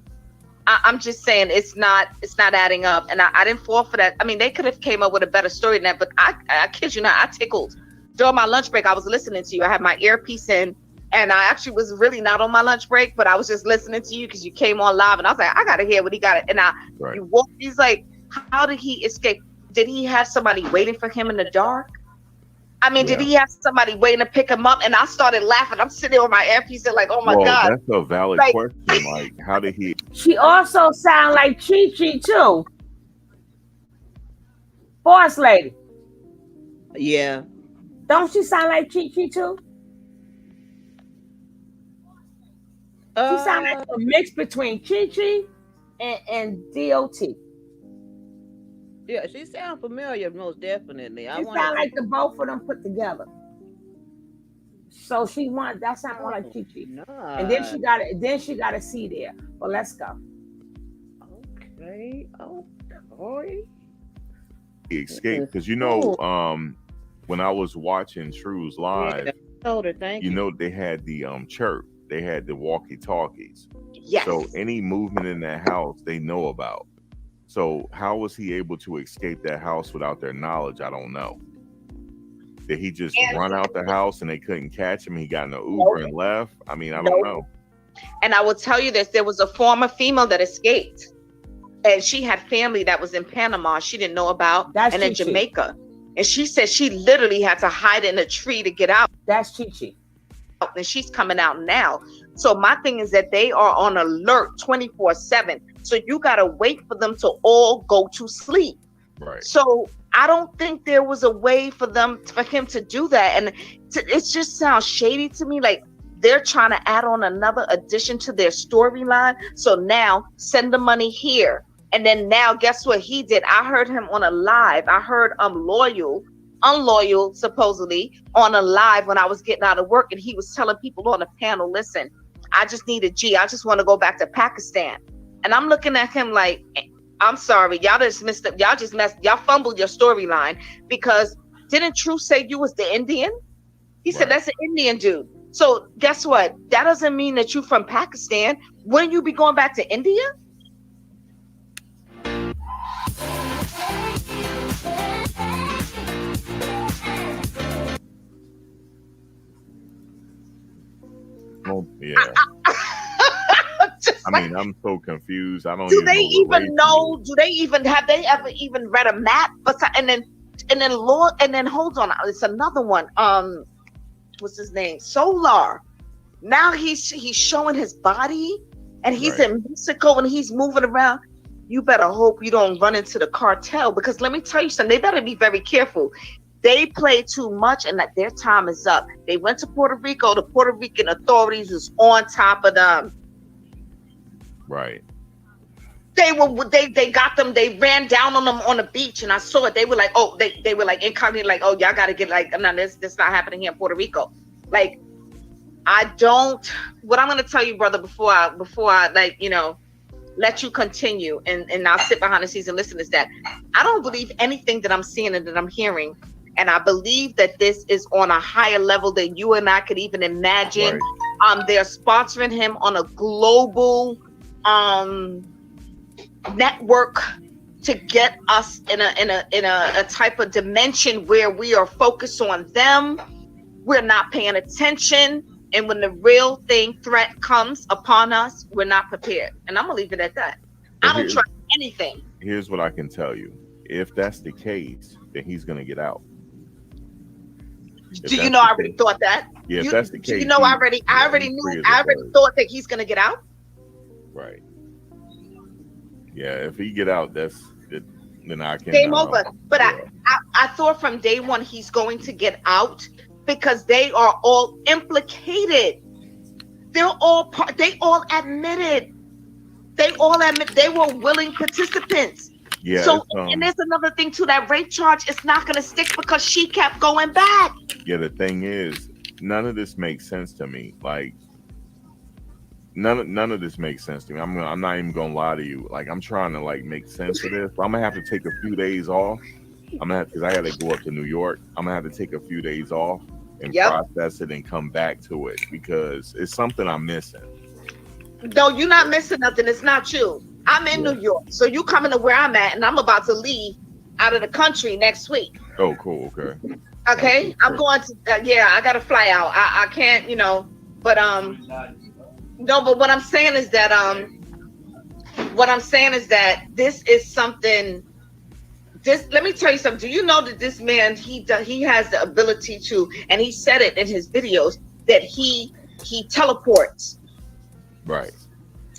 I'm just saying it's not adding up, and I didn't fall for that. I mean, they could have came up with a better story than that, but I kid you not, I tickled. During my lunch break, I was listening to you. I had my earpiece in, and I actually was really not on my lunch break, but I was just listening to you because you came on live, and I was like, I gotta hear what he got. And you walk. He's like, how did he escape? Did he have somebody waiting for him in the dark? I mean, did he have somebody waiting to pick him up? And I started laughing. I'm sitting there with my earpiece and like, oh my God. That's a valid question. Like, how did he? She also sound like Chi-Chi too. Boss lady. Yeah. Don't she sound like Chi Chi too? She sound like a mix between Chi Chi and DOT. Yeah, she sounds familiar, most definitely. She sound like the both of them put together. So she want that sound more like Chi Chi. And then she got a C there. Well, let's go. Okay. Oh, boy. He escaped because when I was watching True's live, told her, thank you. They had the chirp, they had the walkie-talkies. Yes. So any movement in that house they know about. So how was he able to escape that house without their knowledge? I don't know. Did he just run out the house and they couldn't catch him? He got in an Uber and left? I mean, I don't know. And I will tell you this, there was a former female that escaped. And she had family that was in Panama she didn't know about, and in Jamaica. And she said she literally had to hide in a tree to get out. That's Chi Chi. And she's coming out now. So my thing is that they are on alert 24/7. So you got to wait for them to all go to sleep. Right. So I don't think there was a way for him to do that. And it just sounds shady to me. Like they're trying to add on another addition to their storyline. So now send the money here. And then now guess what he did? I heard him on a live. I heard Unloyal supposedly on a live when I was getting out of work, and he was telling people on the panel, listen, I just need a G. I just want to go back to Pakistan. And I'm looking at him like, I'm sorry, y'all just messed up. Y'all fumbled your storyline, because didn't True say you was the Indian? He said that's an Indian dude. So guess what? That doesn't mean that you from Pakistan. Wouldn't you be going back to India? Yeah. I mean, I'm so confused. I don't. Do they even know? Have they ever even read a map? And then hold on, it's another one. What's his name? Solar. Now he's showing his body, and he's in Mexico and he's moving around. You better hope you don't run into the cartel, because let me tell you something. They better be very careful. They play too much, and that their time is up. They went to Puerto Rico. The Puerto Rican authorities was on top of them. Right. They got them. They ran down on them on the beach, and I saw it. They were like, oh, they were like incognito, like, oh, y'all got to get like, no, this not happening here in Puerto Rico. Like, what I'm gonna tell you, brother, before I like, let you continue, and I'll sit behind the scenes and listen, is that I don't believe anything that I'm seeing and that I'm hearing. And I believe that this is on a higher level than you and I could even imagine. Right. They're sponsoring him on a global network to get us in a type of dimension where we are focused on them. We're not paying attention. And when the real threat comes upon us, we're not prepared. And I'm gonna leave it at that. I don't trust anything. Here's what I can tell you. If that's the case, then he's gonna get out. Do you know I already thought that? Yeah, if that's the case. I already thought that he's gonna get out. Right. Yeah, if he get out, that's it. Then I can game over. But yeah. I thought from day one he's going to get out, because they are all implicated. They all admitted. They were willing participants. Yeah. So, and there's another thing too, that rape charge is not going to stick because she kept going back. Yeah, the thing is, none of this makes sense to me. Like, none of this makes sense to me. I'm not even gonna lie to you. Like, I'm trying to like make sense of this. I'm gonna have to take a few days off. Because I got to go up to New York. I'm gonna have to take a few days off and process it and come back to it, because it's something I'm missing. No, you're not missing nothing. It's not you. I'm in New York, so you coming to where I'm at, and I'm about to leave out of the country next week. Oh, cool. Okay. Okay, I'm going to. I got to fly out. I can't, But no. But what I'm saying is that this is something. Let me tell you something. Do you know that this man, he has the ability to, and he said it in his videos, that he teleports. Right.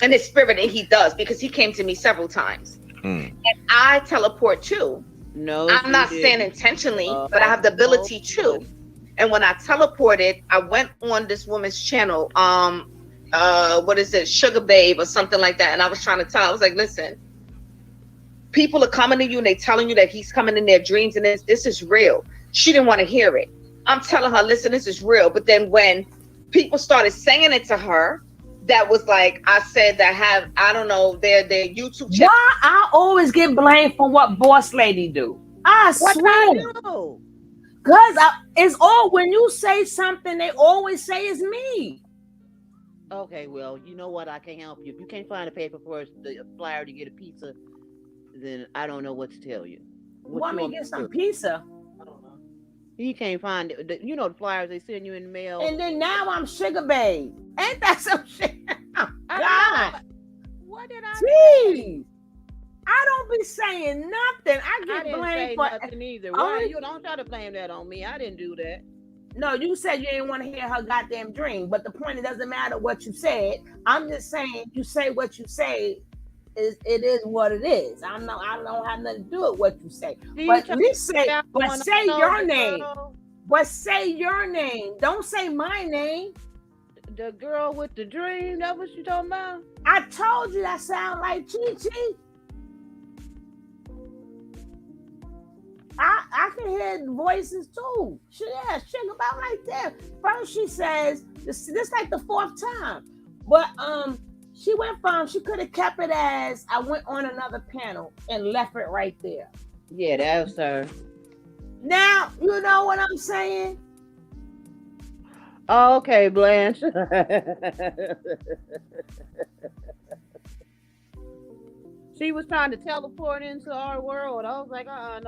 In his spirit, and he does, because he came to me several times. And I teleport too. No, I'm not saying intentionally, but I have the ability to. And when I teleported, I went on this woman's channel, what is it, Sugar Babe or something like that. And I was trying to tell, I was like, listen, people are coming to you and they telling you that he's coming in their dreams and this is real. She didn't want to hear it. I'm telling her, listen, this is real. But then when people started saying it to her, that was like, I said that I don't know, their YouTube channel. Why I always get blamed for what Boss Lady do? I swear. Because it's all, when you say something, they always say it's me. Okay, well, you know what? I can't help you. If you can't find a paper for the flyer to get a pizza, then I don't know what to tell you. Want me to get some pizza? I don't know. You can't find it. You know the flyers they send you in the mail. And then now I'm Sugar Babe. Ain't that some shit? Oh, God. What did I say? I don't be saying nothing. I get blamed for nothing either. Why you don't try to blame that on me? I didn't do that. No, you said you didn't want to hear her goddamn dream. But the point, it doesn't matter what you said. I'm just saying, you say what you say. It is what it is. I don't have nothing to do with what you say. But at least say your name. But say your name. Don't say my name. The girl with the dream. That's what you talking about? I told you that sound like Chi Chi. I can hear voices too. She about like that. First she says this like the fourth time, but she could have kept it as I went on another panel and left it right there. Yeah, that was her. Now you know what I'm saying. Okay, Blanche. She was trying to teleport into our world. I was like, no.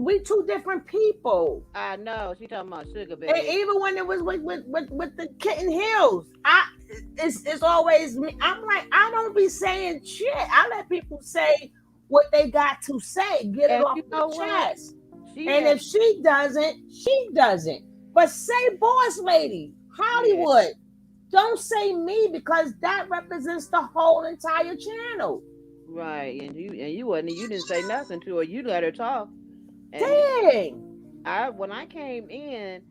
We two different people. I know. She talking about Sugar Babe. And even when it was with the Kitten Hills, it's always me. I'm like, I don't be saying shit. I let people say what they got to say. Get it off the chest. If she doesn't, she doesn't. But say Boss Lady, Hollywood. Yeah. Don't say me, because that represents the whole entire channel. Right, and you didn't say nothing to her. You let her talk. And dang! When I came in,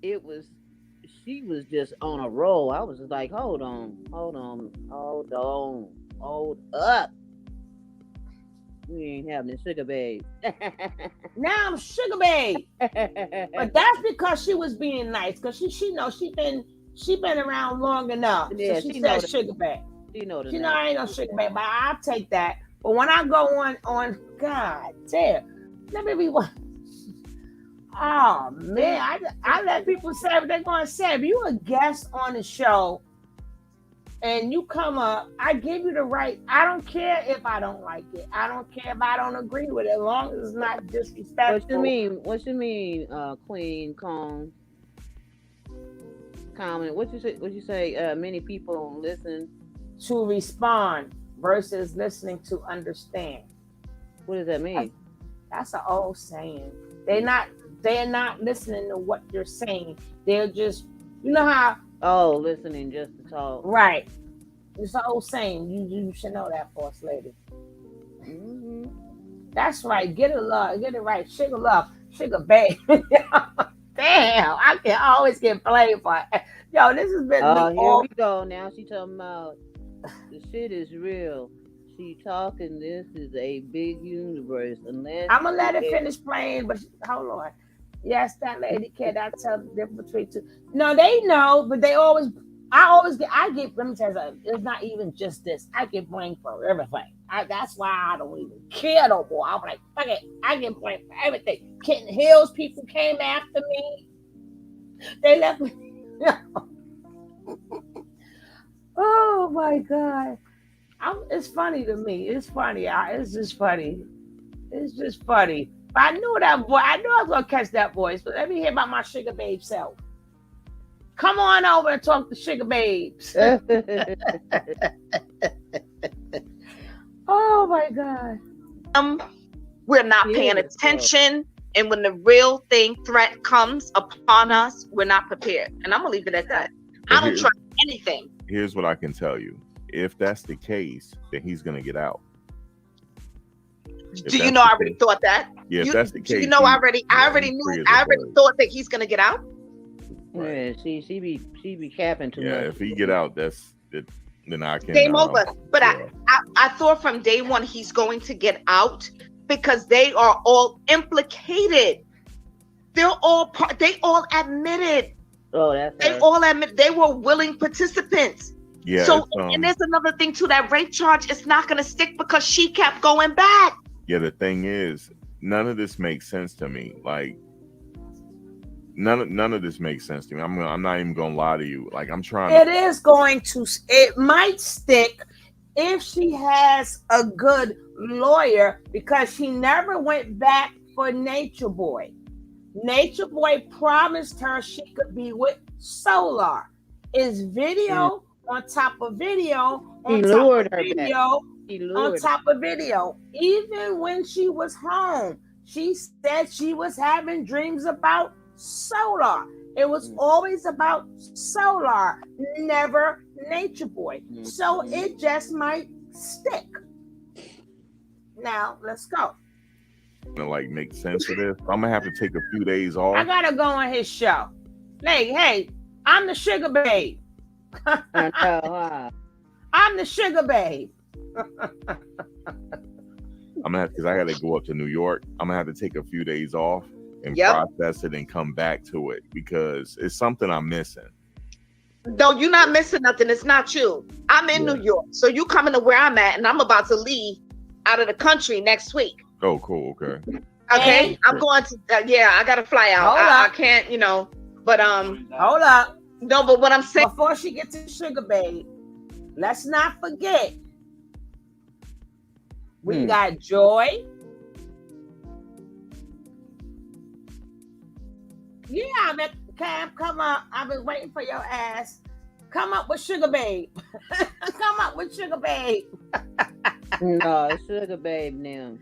she was just on a roll. I was just like, hold up. We ain't having Sugar Babe. Now I'm Sugar Babe. But that's because she was being nice, because she been around long enough. Yeah, so she said Sugar Babe. She know I ain't no Sugar Babe, but I'll take that. But when I go on God damn, let me be one. Oh man, I let people say what they're gonna say. If you a guest on the show and you come up, I give you the right. I don't care if I don't like it. I don't care if I don't agree with it, as long as it's not disrespectful. What you mean, Queen Kong? Comment. What you say? Many people listen to respond versus listening to understand. What does that mean? That's an old saying. They're not listening to what you're saying. They're just, you know how listening just to talk. Right. It's an old saying. You should know that, Boss Lady. Mm-hmm. That's right. Get it right. Sugar love. Sugar Babe. Damn, I can always get blamed for it. Yo, this has been. Here we go. Now she talking about the shit is real. She talking. This is a big universe. Unless I'm gonna let it finish playing, but hold on. Yes, that lady can. I tell the difference between two. No, they know, but they always. I get. Let me tell you something. It's not even just this. I get blamed for everything. That's why I don't even care no more. I'm like, fuck it. I get blamed for everything. Kitten Hills people came after me. They left me. Oh my God. It's funny to me. It's funny. It's just funny. It's just funny. But I knew that voice. I knew I was gonna catch that voice. But let me hear about my Sugar Babe self. Come on over and talk to Sugar Babes. Oh my God. We're not paying attention. And when the real threat comes upon us, we're not prepared. And I'm gonna leave it at that. I don't trust anything. Here's what I can tell you. If that's the case, then he's gonna get out. Do you know I already thought that? Yeah, if that's the case. You know, I already thought that he's gonna get out. Right. Yeah, she be capping too much. Yeah, if he get out, that's it. Then I can game over. But I thought from day one he's going to get out because they are all implicated. They're all they all admitted. Oh, that's they all admit they were willing participants. Yeah. So and there's another thing too, that rape charge is not going to stick because she kept going back. Yeah, the thing is, none of this makes sense to me. Like none of this makes sense to me. I'm not even gonna lie to you. Like I'm trying. It is going to. It might stick if she has a good lawyer because she never went back for Natureboy. Natureboy promised her she could be with Solar. Is video on top of video on top of video on top of video. Even when she was home, she said she was having dreams about Solar. It was always about Solar, never Natureboy. So it just might stick. Now let's go. To like make sense of this, I'm gonna have to take a few days off. I gotta go on his show. Hey, I'm the sugar babe. I'm the sugar babe. I'm gonna have because I gotta go up to New York. I'm gonna have to take a few days off and process it and come back to it because it's something I'm missing. No, you're not missing nothing. It's not you. I'm in New York, so you coming to where I'm at, and I'm about to leave out of the country next week. Oh, cool. Okay. Okay, I'm going to. I gotta fly out. I can't, But hold up. No, but what I'm saying before she gets to sugar babe, let's not forget we got Joy. Yeah, Cam, come up. I've been waiting for your ass. Come up with sugar babe. Come up with sugar babe. No, it's sugar babe now.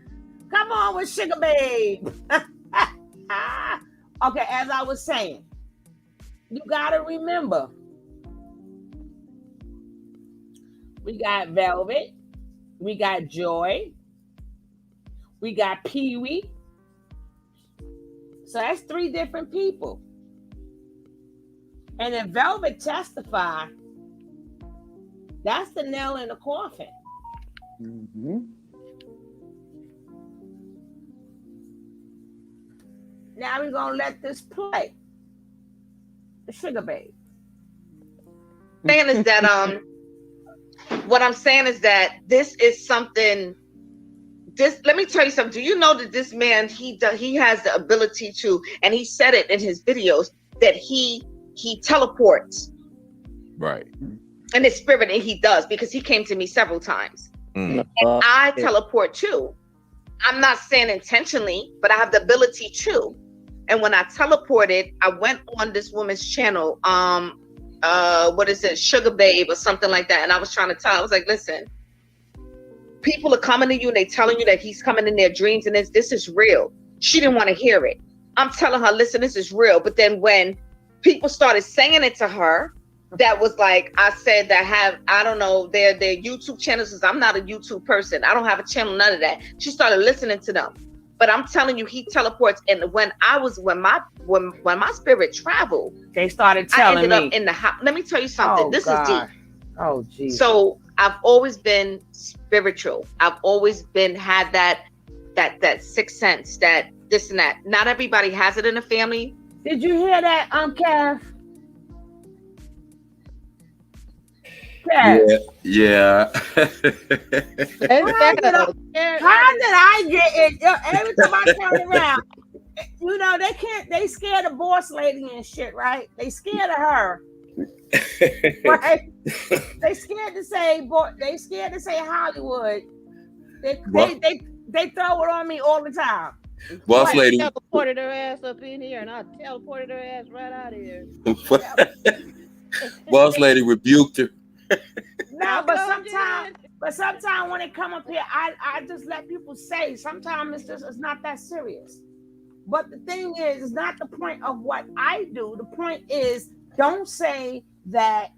Come on with sugar babe. Okay, as I was saying, you gotta remember, we got Velvet, we got Joy, we got Pee-wee. So that's 3 different people. And if Velvet testify, that's the nail in the coffin. Mm-hmm. Now we're gonna let this play. The sugar babe. Saying is that what I'm saying is that this is something. Let me tell you something. Do you know that this man he has the ability to, and he said it in his videos that he teleports, right, in his spirit, and he does because he came to me several times, and I teleport too. I'm not saying intentionally, but I have the ability to. And when I teleported, I went on this woman's channel, what is it, Sugar Babe or something like that. And I was trying to tell, I was like, listen, people are coming to you and they telling you that he's coming in their dreams and this is real. She didn't want to hear it. I'm telling her, listen, this is real. But then when people started saying it to her, that was like, I said that I don't know, their YouTube channels, because I'm not a YouTube person. I don't have a channel, none of that. She started listening to them. But I'm telling you, he teleports. And when my spirit traveled, they started telling me. I ended up in the house. Let me tell you something. This is deep. Oh, geez. So I've always been spiritual. I've always had that sixth sense, that this and that. Not everybody has it in the family. Did you hear that, Kev? Yeah. How did I get it? Every time I turn around, they scared of boss lady and shit, right? They scared of her. Right? They scared to say Hollywood. They throw it on me all the time. Boss lady teleported her ass up in here, and I teleported her ass right out of here. Boss lady rebuked her. No, but sometimes when it come up here, I just let people say. Sometimes it's not that serious. But the thing is, it's not the point of what I do. The point is, don't say that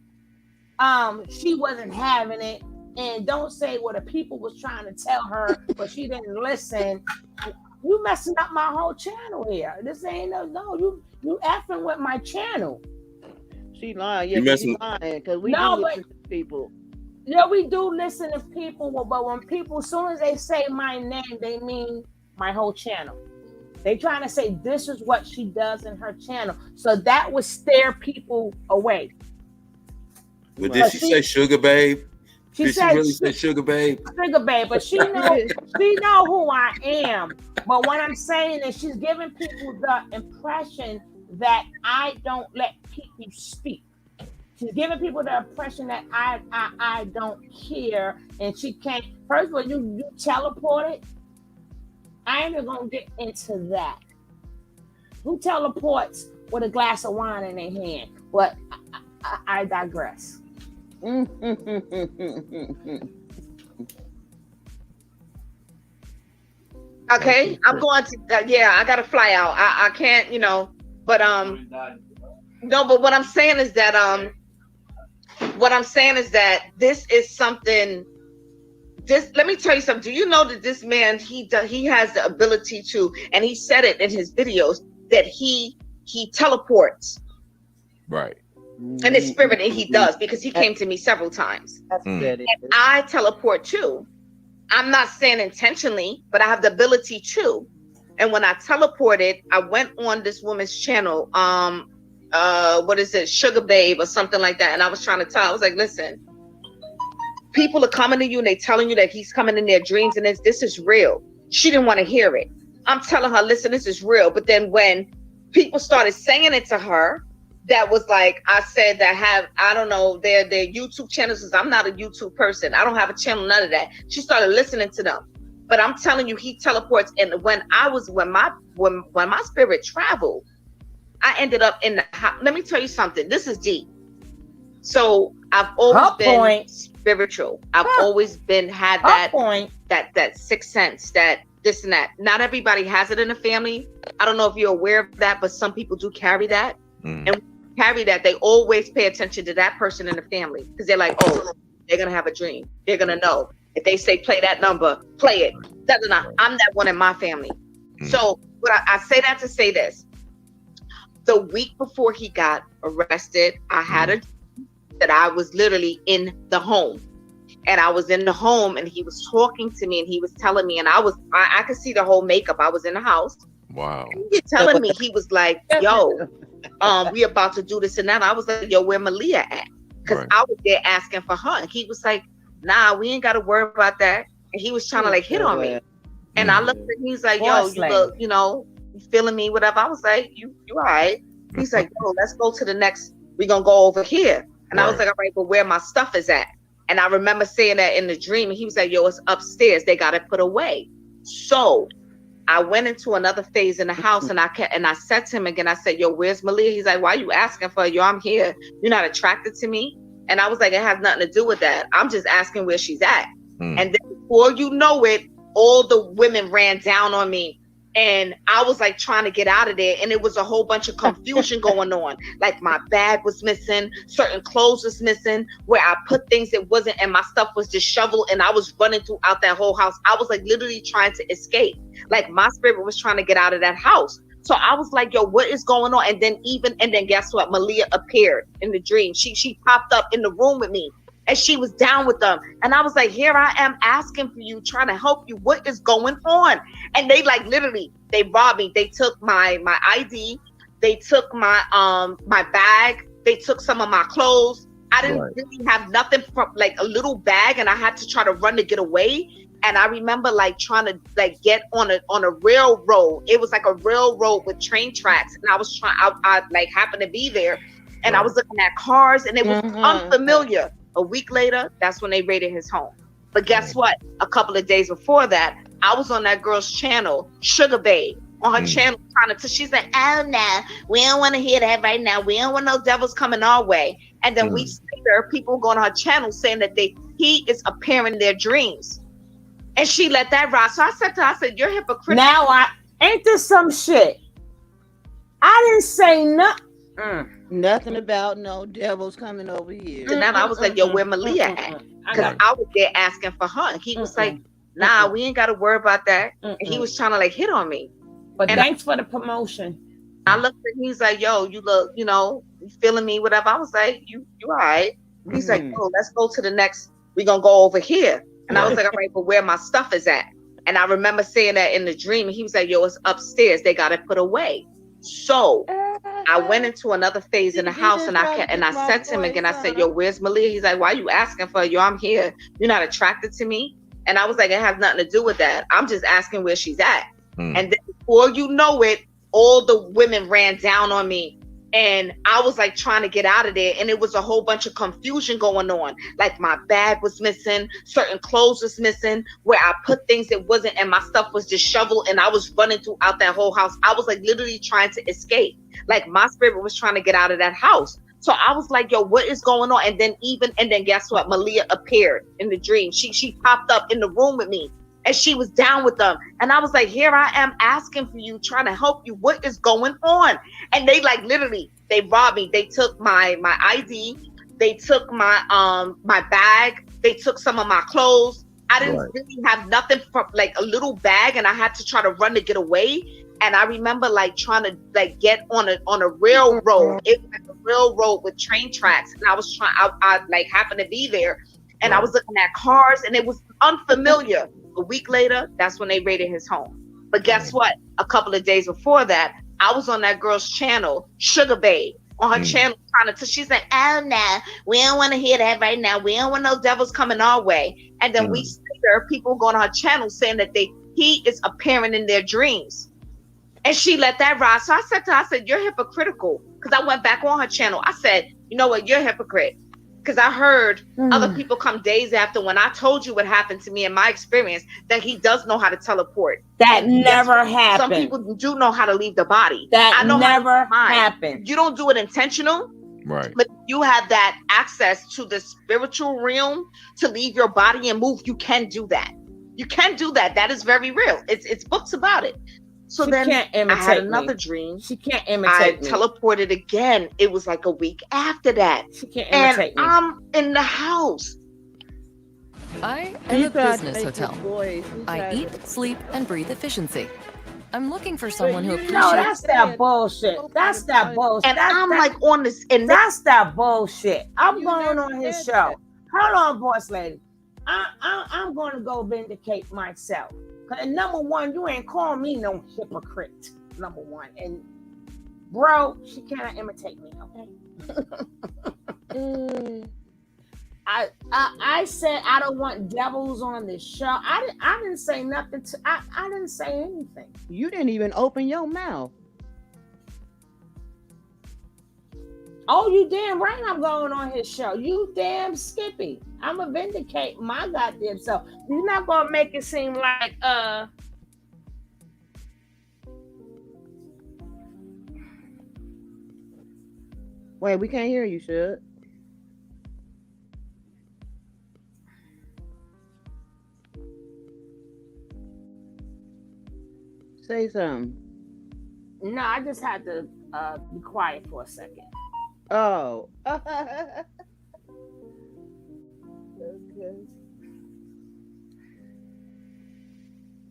she wasn't having it. and don't say what the people was trying to tell her, but she didn't listen. You messing up my whole channel here. This ain't you effing with my channel. She lying. Yeah, she lying because we do listen to people. Yeah, we do listen to people, but when people, as soon as they say my name, they mean my whole channel. They trying to say this is what she does in her channel, so that would scare people away. But did she say sugar babe? Did she really say sugar babe? Sugar babe, but she know who I am. But what I'm saying is she's giving people the impression that I don't let people speak. She's giving people the impression that I don't care, and she can't. First of all, you teleported. I ain't even gonna get into that. Who teleports with a glass of wine in their hand? But I digress. Okay, I'm going to. I gotta fly out. I can't, But no. But what I'm saying is that this is something. Let me tell you something. Do you know that this man he has the ability to, and he said it in his videos that he teleports. Right. In his spirit, and he does because he came to me several times. And I teleport too. I'm not saying intentionally, but I have the ability to. And when I teleported, I went on this woman's channel. What is it, Sugar Babe or something like that? And I was trying to tell. I was like, listen, people are coming to you and they telling you that he's coming in their dreams and this is real. She didn't want to hear it. I'm telling her, listen, this is real. But then when people started saying it to her, that was like, I said that I don't know, their YouTube channels, because I'm not a YouTube person. I don't have a channel, none of that. She started listening to them. But I'm telling you, he teleports. And when my spirit traveled, I ended up in the house. Let me tell you something. This is deep. So I've always been spiritual. I've always had that sixth sense, that this and that. Not everybody has it in the family. I don't know if you're aware of that, but some people do carry that. And when you carry that, they always pay attention to that person in the family because they're like, oh, they're gonna have a dream. They're gonna know. If they say play that number, play it. I'm that one in my family. So I say that to say this. The week before he got arrested, I had a dream that I was literally in the home. And I was in the home and he was talking to me and he was telling me, and I could see the whole makeup. I was in the house. Wow. He was telling me, he was like, yo, we about to do this and that. I was like, yo, where Malia at? Because I was there asking for her. And he was like, nah, we ain't got to worry about that. And he was trying to hit on me. And I looked at him, he's like, yo, you look, you feeling me, whatever. I was like, you all right? He's like, yo, let's go to the next, we're going to go over here. And I was like, all right, but where my stuff is at? And I remember saying that in the dream. And he was like, yo, it's upstairs. They got it put away. So I went into another phase in the house and I said to him again, I said, yo, where's Malia? He's like, why are you asking for her? Yo, I'm here. You're not attracted to me? And I was like, it has nothing to do with that. I'm just asking where she's at. And then before you know it, all the women ran down on me. And I was like trying to get out of there. And it was a whole bunch of confusion going on. Like my bag was missing, certain clothes was missing, where I put things that wasn't, and my stuff was just shoveled. And I was running throughout that whole house. I was like literally trying to escape. Like my spirit was trying to get out of that house. So I was like, yo, what is going on? And then guess what? Malia appeared in the dream. She popped up in the room with me. And she was down with them. And I was like, here I am asking for you, trying to help you. What is going on? And they like literally, they robbed me. They took my ID. They took my my bag. They took some of my clothes. I didn't really have nothing from like a little bag, and I had to try to run to get away. And I remember like trying to like get on a railroad. It was like a railroad with train tracks. And I was trying, I like happened to be there. And I was looking at cars and it was unfamiliar. A week later, that's when they raided his home. But guess what? A couple of days before that, I was on that girl's channel, Sugar Babe, on her channel trying to, she's like, oh no, we don't want to hear that right now. We don't want no devils coming our way. And then we see there people going on her channel saying that he is appearing in their dreams. And she let that ride. So I said to her, you're hypocritical. Now ain't this some shit? I didn't say nothing. Nothing about no devils coming over here. And then I was like, yo, where Malia at? Because I was there asking for her. And he was like, nah, we ain't got to worry about that. And he was trying to like hit on me. But thanks for the promotion. I looked and he's like, yo, you look, you know, you feeling me, whatever. I was like, you all right. He's like, oh, let's go to the next. We're going to go over here. And I was like, all right, but where my stuff is at? And I remember saying that in the dream. And he was like, yo, it's upstairs. They got it put away. So I went into another phase in the house and I said to him again, I said, yo, where's Malia? He's like, why are you asking for her? Yo, I'm here. You're not attracted to me? And I was like, it has nothing to do with that. I'm just asking where she's at. And then before you know it, all the women ran down on me. And I was like trying to get out of there. And it was a whole bunch of confusion going on. Like my bag was missing. Certain clothes was missing. Where I put things it wasn't. And my stuff was just shoveled. And I was running throughout that whole house. I was like literally trying to escape. Like my spirit was trying to get out of that house. So I was like, yo, what is going on? And then guess what? Malia appeared in the dream. She popped up in the room with me. And she was down with them. And I was like, here I am asking for you, trying to help you. What is going on? And they like literally, they robbed me. They took my ID. They took my bag. They took some of my clothes. I didn't really have nothing from like a little bag. And I had to try to run to get away. And I remember like trying to like get on a railroad. It was like a railroad with train tracks. And I was I like happened to be there. And I was looking at cars and it was unfamiliar. A week later, that's when they raided his home. But guess what? A couple of days before that, I was on that girl's channel, Sugar Babe, on her channel trying to. She's like, "Oh no, we don't want to hear that right now. We don't want no devils coming our way." And then weeks later, people going on her channel saying that he is appearing in their dreams, and she let that ride. So I said to her, I said, "You're hypocritical." Because I went back on her channel. I said, "You know what? You're a hypocrite." Because I heard other people come days after when I told you what happened to me in my experience, that he does know how to teleport. That never happened. Some people do know how to leave the body. That never happened. You don't do it intentional. Right. But you have that access to the spiritual realm to leave your body and move. You can do that. You can do that. That is very real. It's books about it. So then I had another dream. She can't imitate me. I teleported again. It was like a week after that. She can't imitate me. I'm in the house. I am a business hotel. I eat, sleep, and breathe efficiency. I'm looking for someone who appreciates. No, that's that bullshit. That's that bullshit. And I'm like on this, and that's that bullshit. I'm going on his show. Hold on, boss lady. I'm going to go vindicate myself. And number one, you ain't calling me no hypocrite. Number one, and bro, she cannot imitate me. Okay. I said I don't want devils on this show. I didn't say nothing. I didn't say anything. You didn't even open your mouth. Oh, you damn right I'm going on his show. You damn Skippy. I'm gonna vindicate my goddamn self. You're not gonna make it seem like Wait, we can't hear you, Shug. Say something. No, I just had to be quiet for a second. Oh. Okay.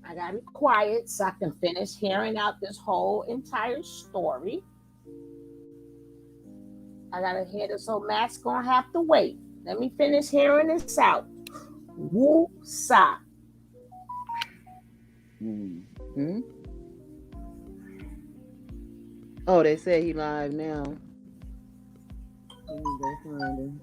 I gotta be quiet so I can finish hearing out this whole entire story. I gotta hear this, so Matt's gonna have to wait. Let me finish hearing this out. Woo-sa. Mm-hmm. Oh, they say he live now. Let me go find him.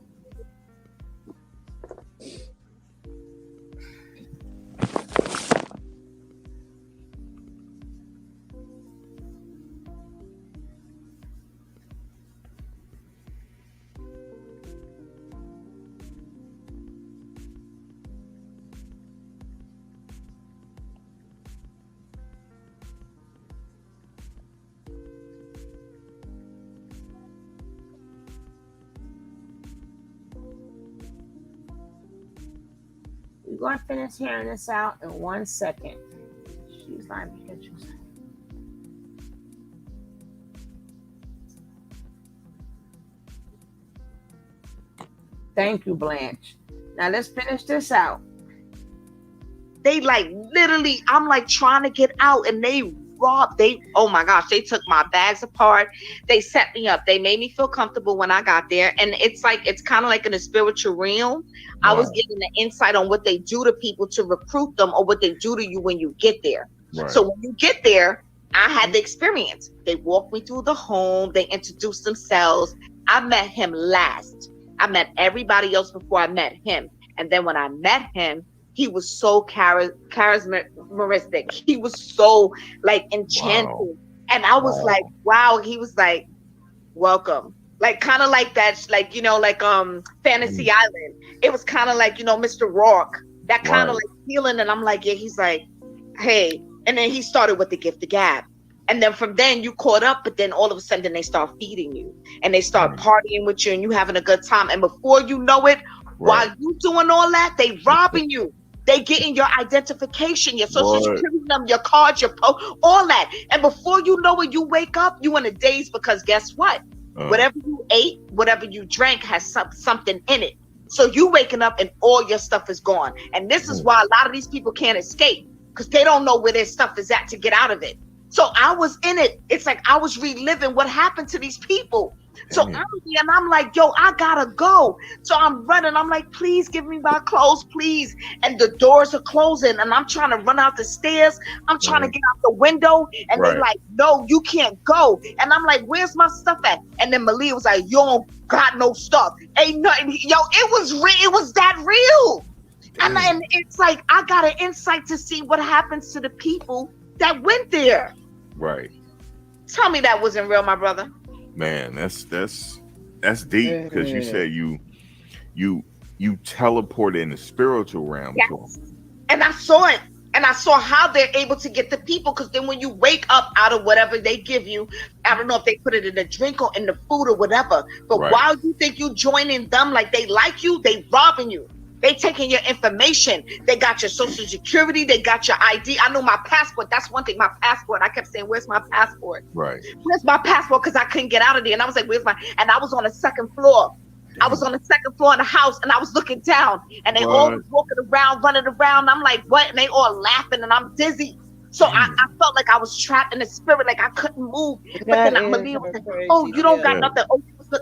We're gonna finish hearing this out in 1 second. She's lying because Thank you, Blanche. Now let's finish this out. They like literally, I'm like trying to get out and oh my gosh, they took my bags apart. They set me up. They made me feel comfortable when I got there. And it's kind of like in a spiritual realm. Wow. I was getting the insight on what they do to people to recruit them or what they do to you when you get there. Right. So when you get there, I had the experience. They walked me through the home. They introduced themselves. I met him last. I met everybody else before I met him. And then when I met him, he was so charismatic. He was so like enchanting. Wow. And I was like, wow. He was like, welcome. Like kind of like that, like, you know, like Fantasy Island. It was kind of like, you know, Mr. Rourke. That kind of like feeling. And I'm like, yeah, he's like, hey. And then he started with the gift of gab. And then from then you caught up, but then all of a sudden they start feeding you and they start partying with you and you having a good time. And before you know it, while you doing all that, they robbing you. They getting your identification, your social security number, your cards, your all that. And before you know it, you wake up, you in a daze because guess what? Whatever you ate, whatever you drank has something in it. So you waking up and all your stuff is gone. And this is why a lot of these people can't escape because they don't know where their stuff is at to get out of it. So I was in it. It's like I was reliving what happened to these people. So I'm like, yo, I gotta go. So I'm running. I'm like, please give me my clothes, please. And the doors are closing and I'm trying to run out the stairs. I'm trying to get out the window. And they like, no, you can't go. And I'm like, where's my stuff at? And then Malia was like, you don't got no stuff. Ain't nothing. Yo, it was real. It was that real. And it's like, I got an insight to see what happens to the people that went there. Right. Tell me that wasn't real, my brother. Man, that's deep because you said you teleported in the spiritual realm. Yes. And I saw it. And I saw how they're able to get the people because then when you wake up out of whatever they give you, I don't know if they put it in a drink or in the food or whatever, but while you think you joining them like they like you, they robbing you. They taking your information. They got your social security. They got your ID. I know my passport. That's one thing, my passport. I kept saying, where's my passport? Right. Where's my passport? Because I couldn't get out of there. And I was like, where's my, and I was on the second floor. I was on the second floor in the house and I was looking down and they all was walking around, running around. I'm like, what? And they all laughing and I'm dizzy. So I felt like I was trapped in the spirit, like I couldn't move. But then Malia was like, oh, you don't got nothing. Oh,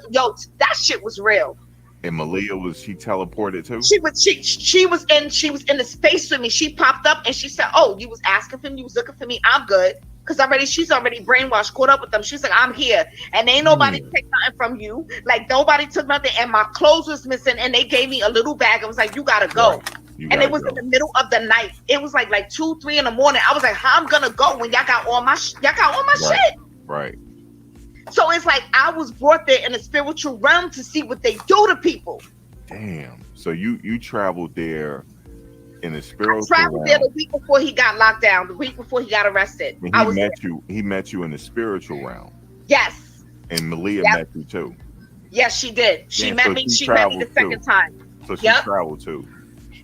yo, that shit was real. And Malia she teleported too? She was in the space with me. She popped up and she said, oh, you was asking for me, you was looking for me. I'm good. Because she's already brainwashed, caught up with them. She's like, I'm here. And ain't nobody take nothing from you. Like nobody took nothing. And my clothes was missing. And they gave me a little bag. I was like, you gotta go. And it was in the middle of the night. It was like 2, 3 in the morning. I was like, how I'm gonna go when y'all got all my shit? Right. So it's like I was brought there in a spiritual realm to see what they do to people. Damn. So you traveled there in a spiritual realm. I traveled there the week before he got locked down, the week before he got arrested. He met you in the spiritual realm. Yes. And Malia met you too. Yes, she did. She met me the second time. So she traveled too.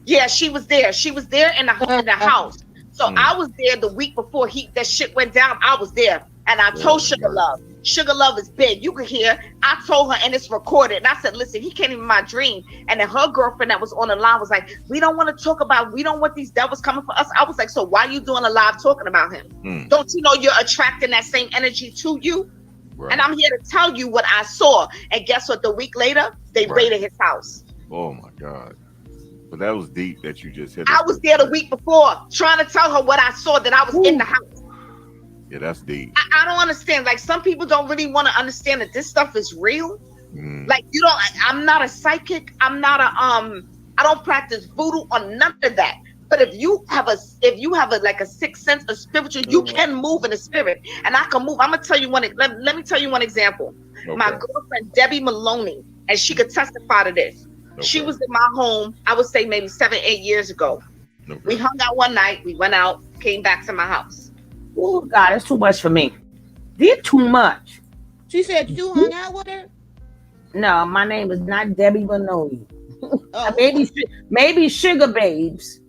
Yeah, she was there. She was there in the house. So I was there the week before that shit went down. I was there. And I told Sugar Love is big. You could hear. I told her, and it's recorded. And I said, listen, he came in my dream. And then her girlfriend that was on the line was like, we don't want to talk about, we don't want these devils coming for us. I was like, so why are you doing a live talking about him? Don't you know you're attracting that same energy to you? Right. And I'm here to tell you what I saw. And guess what? The week later, they raided his house. Oh my God. But that was deep that you just hit. I was there the week before trying to tell her what I saw, that I was in the house. Yeah, that's deep. I don't understand. Like some people don't really want to understand that this stuff is real. Like I'm not a psychic. I'm not I don't practice voodoo or none of that. But if you have a like a sixth sense of spiritual, you can move in the spirit. And I can move. I'm gonna tell you one. Let me tell you one example. Okay. My girlfriend Debbie Maloney, and she could testify to this. Okay. She was in my home, I would say maybe 7, 8 years ago. Okay. We hung out one night, we went out, came back to my house. Oh God, it's too much for me. They're too much. She said you hung out with her? No, my name is not Debbie Maloney. Maybe Sugar Babes.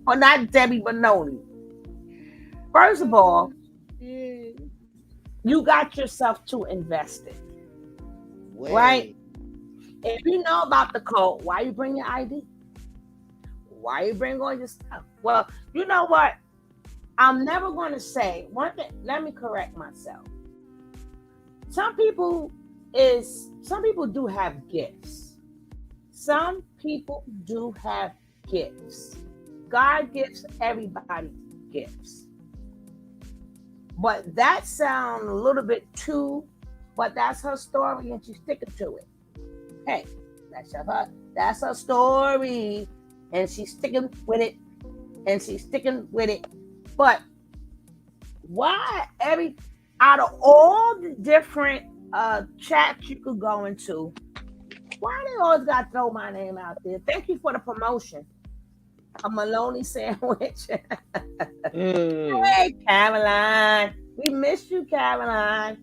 Or not Debbie Maloney. First of all, you got yourself too invested. Right? If you know about the code, why you bring your ID? Why you bring all your stuff? Well, you know what? I'm never going to say one thing. Let me correct myself. Some people do have gifts. Some people do have gifts. God gives everybody gifts. But that sounds a little bit too, but that's her story and she's sticking to it. Hey, that's her story and she's sticking with it But why out of all the different chats you could go into, why they always got to throw my name out there? Thank you for the promotion. A Maloney sandwich. Hey, Caroline. We miss you, Caroline.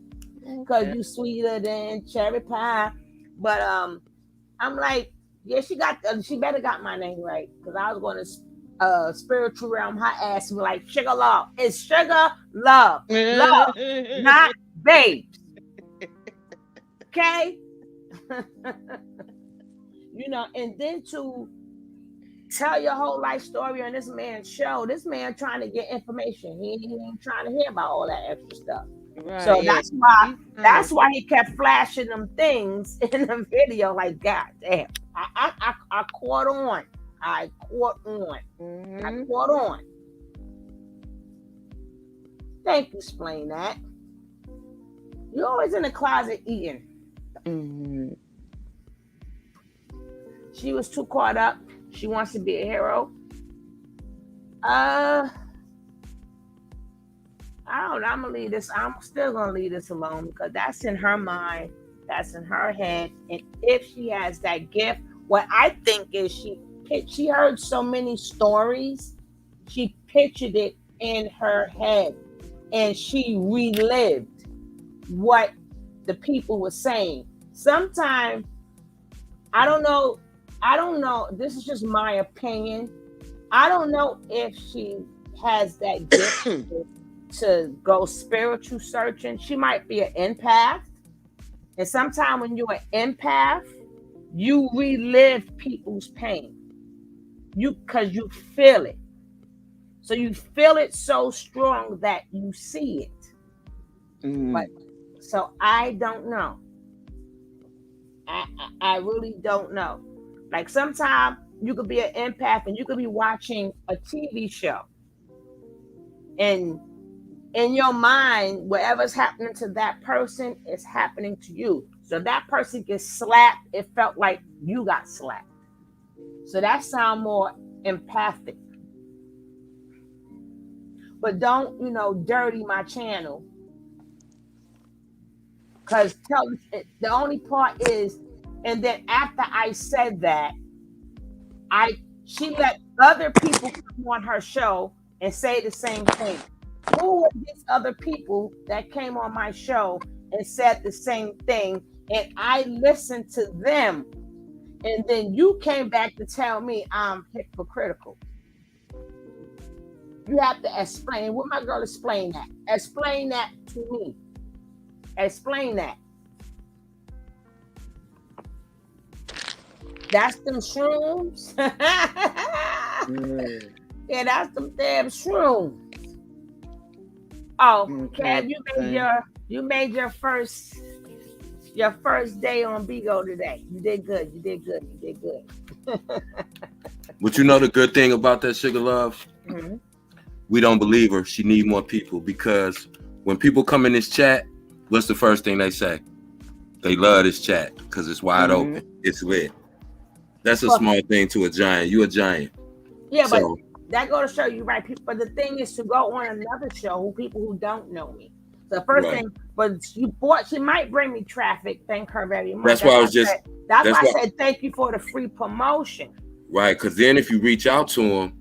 Because you sweeter than cherry pie. But I'm like, yeah, she better got my name right. Because I was going to spiritual realm her ass and be like, sugar love. It's sugar love. Love, not babes. Okay? And then to tell your whole life story on this man's show. This man trying to get information. He ain't trying to hear about all that extra stuff. Right, so that's why he kept flashing them things in the video. Like, God damn, I caught on. I caught on. Thank you, explain that. You're always in the closet eating. Mm-hmm. She was too caught up. She wants to be a hero. I don't know. I'm still gonna leave this alone because that's in her mind, that's in her head. And if she has that gift, what I think is she heard so many stories, she pictured it in her head, and she relived what the people were saying. Sometimes I don't know. This is just my opinion. I don't know if she has that gift to go spiritual searching. She might be an empath. And sometimes when you're an empath, you relive people's pain. Because you feel it. So you feel it so strong that you see it. Mm. But so I don't know. I really don't know. Like sometimes you could be an empath and you could be watching a TV show. And in your mind, whatever's happening to that person is happening to you. So that person gets slapped, it felt like you got slapped. So that sounds more empathic. But don't, dirty my channel. Because the only part is, and then after I said that, she let other people come on her show and say the same thing. Who were these other people that came on my show and said the same thing? And I listened to them. And then you came back to tell me I'm hypocritical. You have to explain. What my girl explain that? Explain that to me. Explain that. That's them shrooms. Yeah, that's them damn shrooms. Oh, Kev, you made your first day on Bigo today. You did good. But you know the good thing about that Sugar Love? Mm-hmm. We don't believe her. She need more people because when people come in this chat, what's the first thing they say? They love this chat because it's wide open. It's lit. That's a small thing to a giant. You a giant. Yeah, so, but that go to show you, right? But the thing is to go on another show, people who don't know me. The first thing, but she might bring me traffic. Thank her very much. That's why I was just. That's why I said thank you for the free promotion. Right, because then if you reach out to them,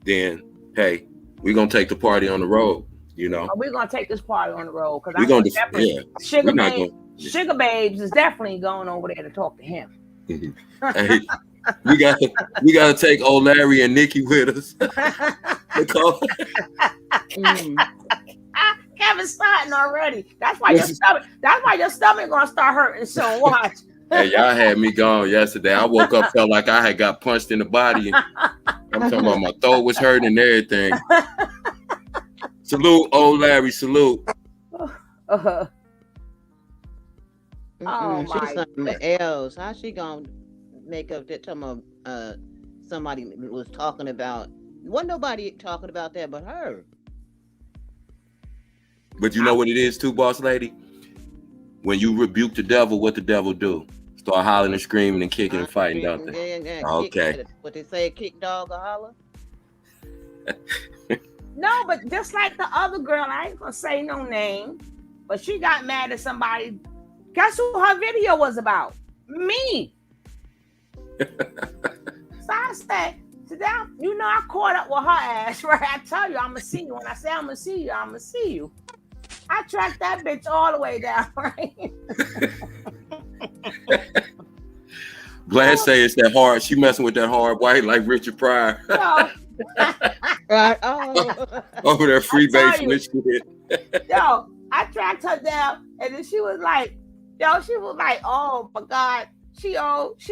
then hey, we're gonna take the party on the road. We're gonna take this party on the road because we're gonna definitely Sugar Babes is definitely going over there to talk to him. Hey, we gotta take old Larry and Nikki with us. Kevin's starting already. That's why your stomach gonna start hurting soon. Watch. Hey, y'all had me gone yesterday. I woke up, felt like I had got punched in the body. I'm talking about my throat was hurting and everything. Salute, old Larry, salute. Oh She's my something else. How she gonna make up that time somebody was talking about? Wasn't nobody talking about that but her. But you know what it is too, boss lady? When you rebuke the devil, what the devil do? Start hollering and screaming and kicking and fighting, don't they? Yeah, okay. What they say, kick dog or holler? No, but just like the other girl, I ain't gonna say no name, but she got mad at somebody. Guess who her video was about? Me. So I said, you know, I caught up with her ass, right? I tell you, I'm gonna see you. When I say I'm gonna see you, I'm gonna see you. I tracked that bitch all the way down, right? Glad say it's that hard. She messing with that hard white like Richard Pryor. No. Right. Oh. Over there freebasing this shit. Yo, I tracked her down, and then she was like, oh my God, she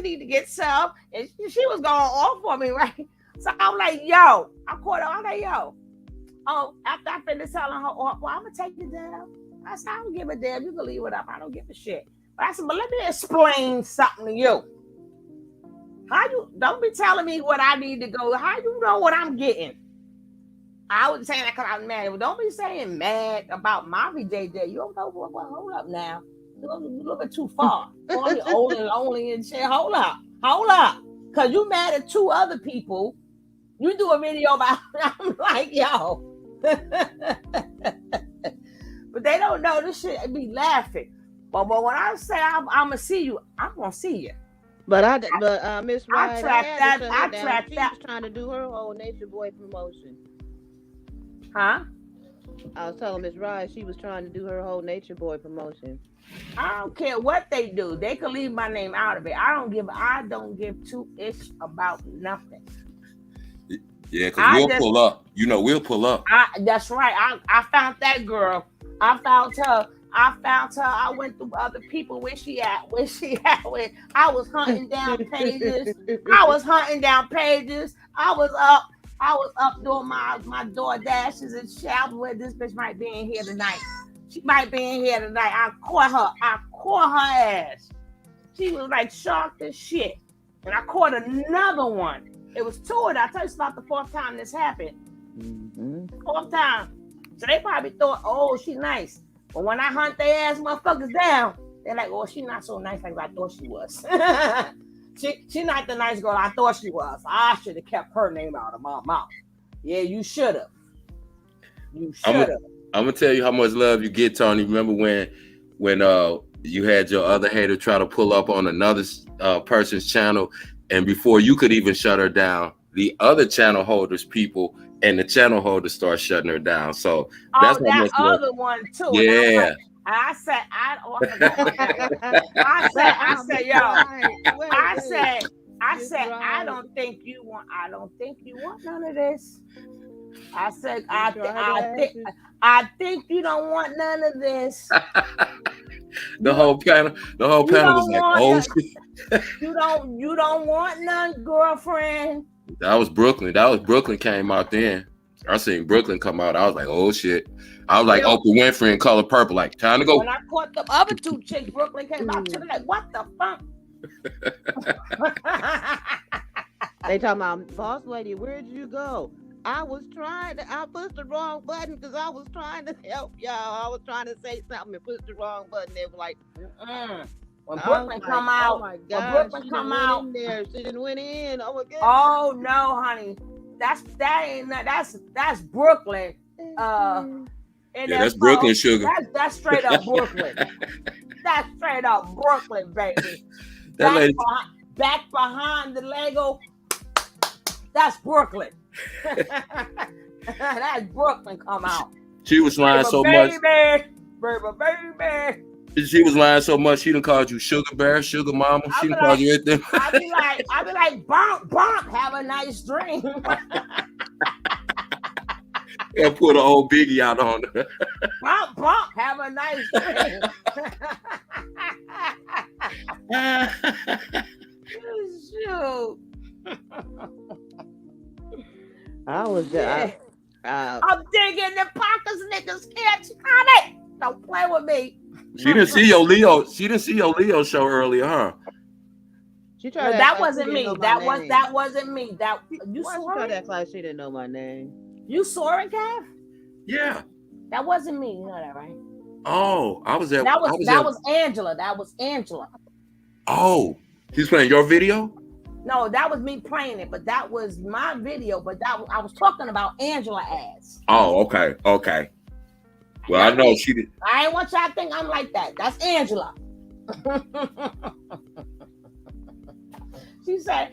need to get some, and she was going off on me, right? So I'm like, yo, I caught her. I'm like, yo, after I finished telling her, well, I'm gonna take you down. I said, I don't give a damn. You can leave it up. I don't give a shit. But I said, but let me explain something to you. Don't be telling me what I need to go. How you know what I'm getting? I was saying that because I'm mad. But don't be saying mad about my VJJ. You don't know what. Hold up now. You're looking too far. Oh, you're only and shit. Hold up. Because you mad at two other people. You do a video about I'm like, yo. But they don't know this shit. They be laughing. But when I say I'm gonna see you, I'm gonna see you. But Miss Wright, I tracked that. She was trying to do her whole Natureboy promotion. Huh? I was telling Miss Wright she was trying to do her whole Natureboy promotion. I don't care what they do. They can leave my name out of it. I don't give two ish about nothing. Yeah, because we'll pull up. You know, we'll pull up. That's right. I found that girl. I found her. I went through other people. Where she at? I was hunting down pages. I was up doing my door dashes and shouting where this bitch might be in here tonight. She might be in here tonight. I caught her ass. She was like shocked as shit. And I caught another one. It was two of them. I tell you, it's not the fourth time this happened. Fourth time. So they probably thought, oh, she nice. But when I hunt their ass motherfuckers down, they're like, oh, she not so nice like I thought she was. she not the nice girl I thought she was. I should have kept her name out of my mouth. Yeah, you should have. I'm gonna tell you how much love you get, Tony. Remember when you had your other hater try to pull up on another person's channel, and before you could even shut her down, the other channel holders people and the channel holders start shutting her down. So that's that other one too. Yeah. I said, I don't think you want none of this. I said, I think you don't want none of this. The whole panel was like, oh shit. You don't want none, girlfriend. That was Brooklyn came out then. I seen Brooklyn come out. I was like, oh shit. I was like Oprah Winfrey in Color Purple, like time to go. When I caught the other two chicks, Brooklyn came out to me like, what the fuck? They talking about, boss lady, where'd you go? I pushed the wrong button because I was trying to help y'all. I was trying to say something and pushed the wrong button. They were like, when Brooklyn come out, oh my God, she didn't went in. Oh my God. Oh no, honey, that's Brooklyn. That's Brooklyn sugar. That's straight up Brooklyn. That's straight up Brooklyn, baby. Back behind the Lego. That's Brooklyn. That's Brooklyn come out. She was lying so much. Baby. She was lying so much. She done called you sugar bear, sugar mama. She done called you everything. I be like, bump, have a nice dream. And put an old Biggie out on her. Bump, have a nice dream. was just. I'm digging the pockets, niggas. It's coming. Don't play with me. She didn't see your Leo. She didn't see your Leo show earlier, huh? She tried that wasn't me. That wasn't me. That you Why saw she tried it? to act like she didn't know my name? You saw it, Kev? Yeah. That wasn't me. You know that, right? Oh, I was there. That was Angela. That was Angela. Oh, she's playing your video? No, that was me playing it, but that was my video. But I was talking about Angela ass. Oh, okay. Okay. Well, I know she did. I ain't want y'all to think I'm like that. That's Angela. He said,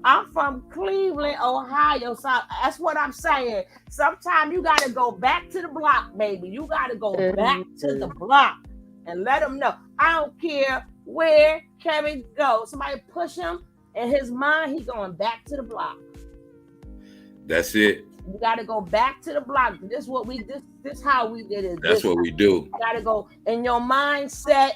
I'm from Cleveland, Ohio. So that's what I'm saying. Sometimes you got to go back to the block, baby. You got to go back to the block and let them know. I don't care where Kevin goes. Somebody push him. In his mind, he going back to the block. That's it. You got to go back to the block. This what we this how we did it. That's what we do. You got to go in your mindset.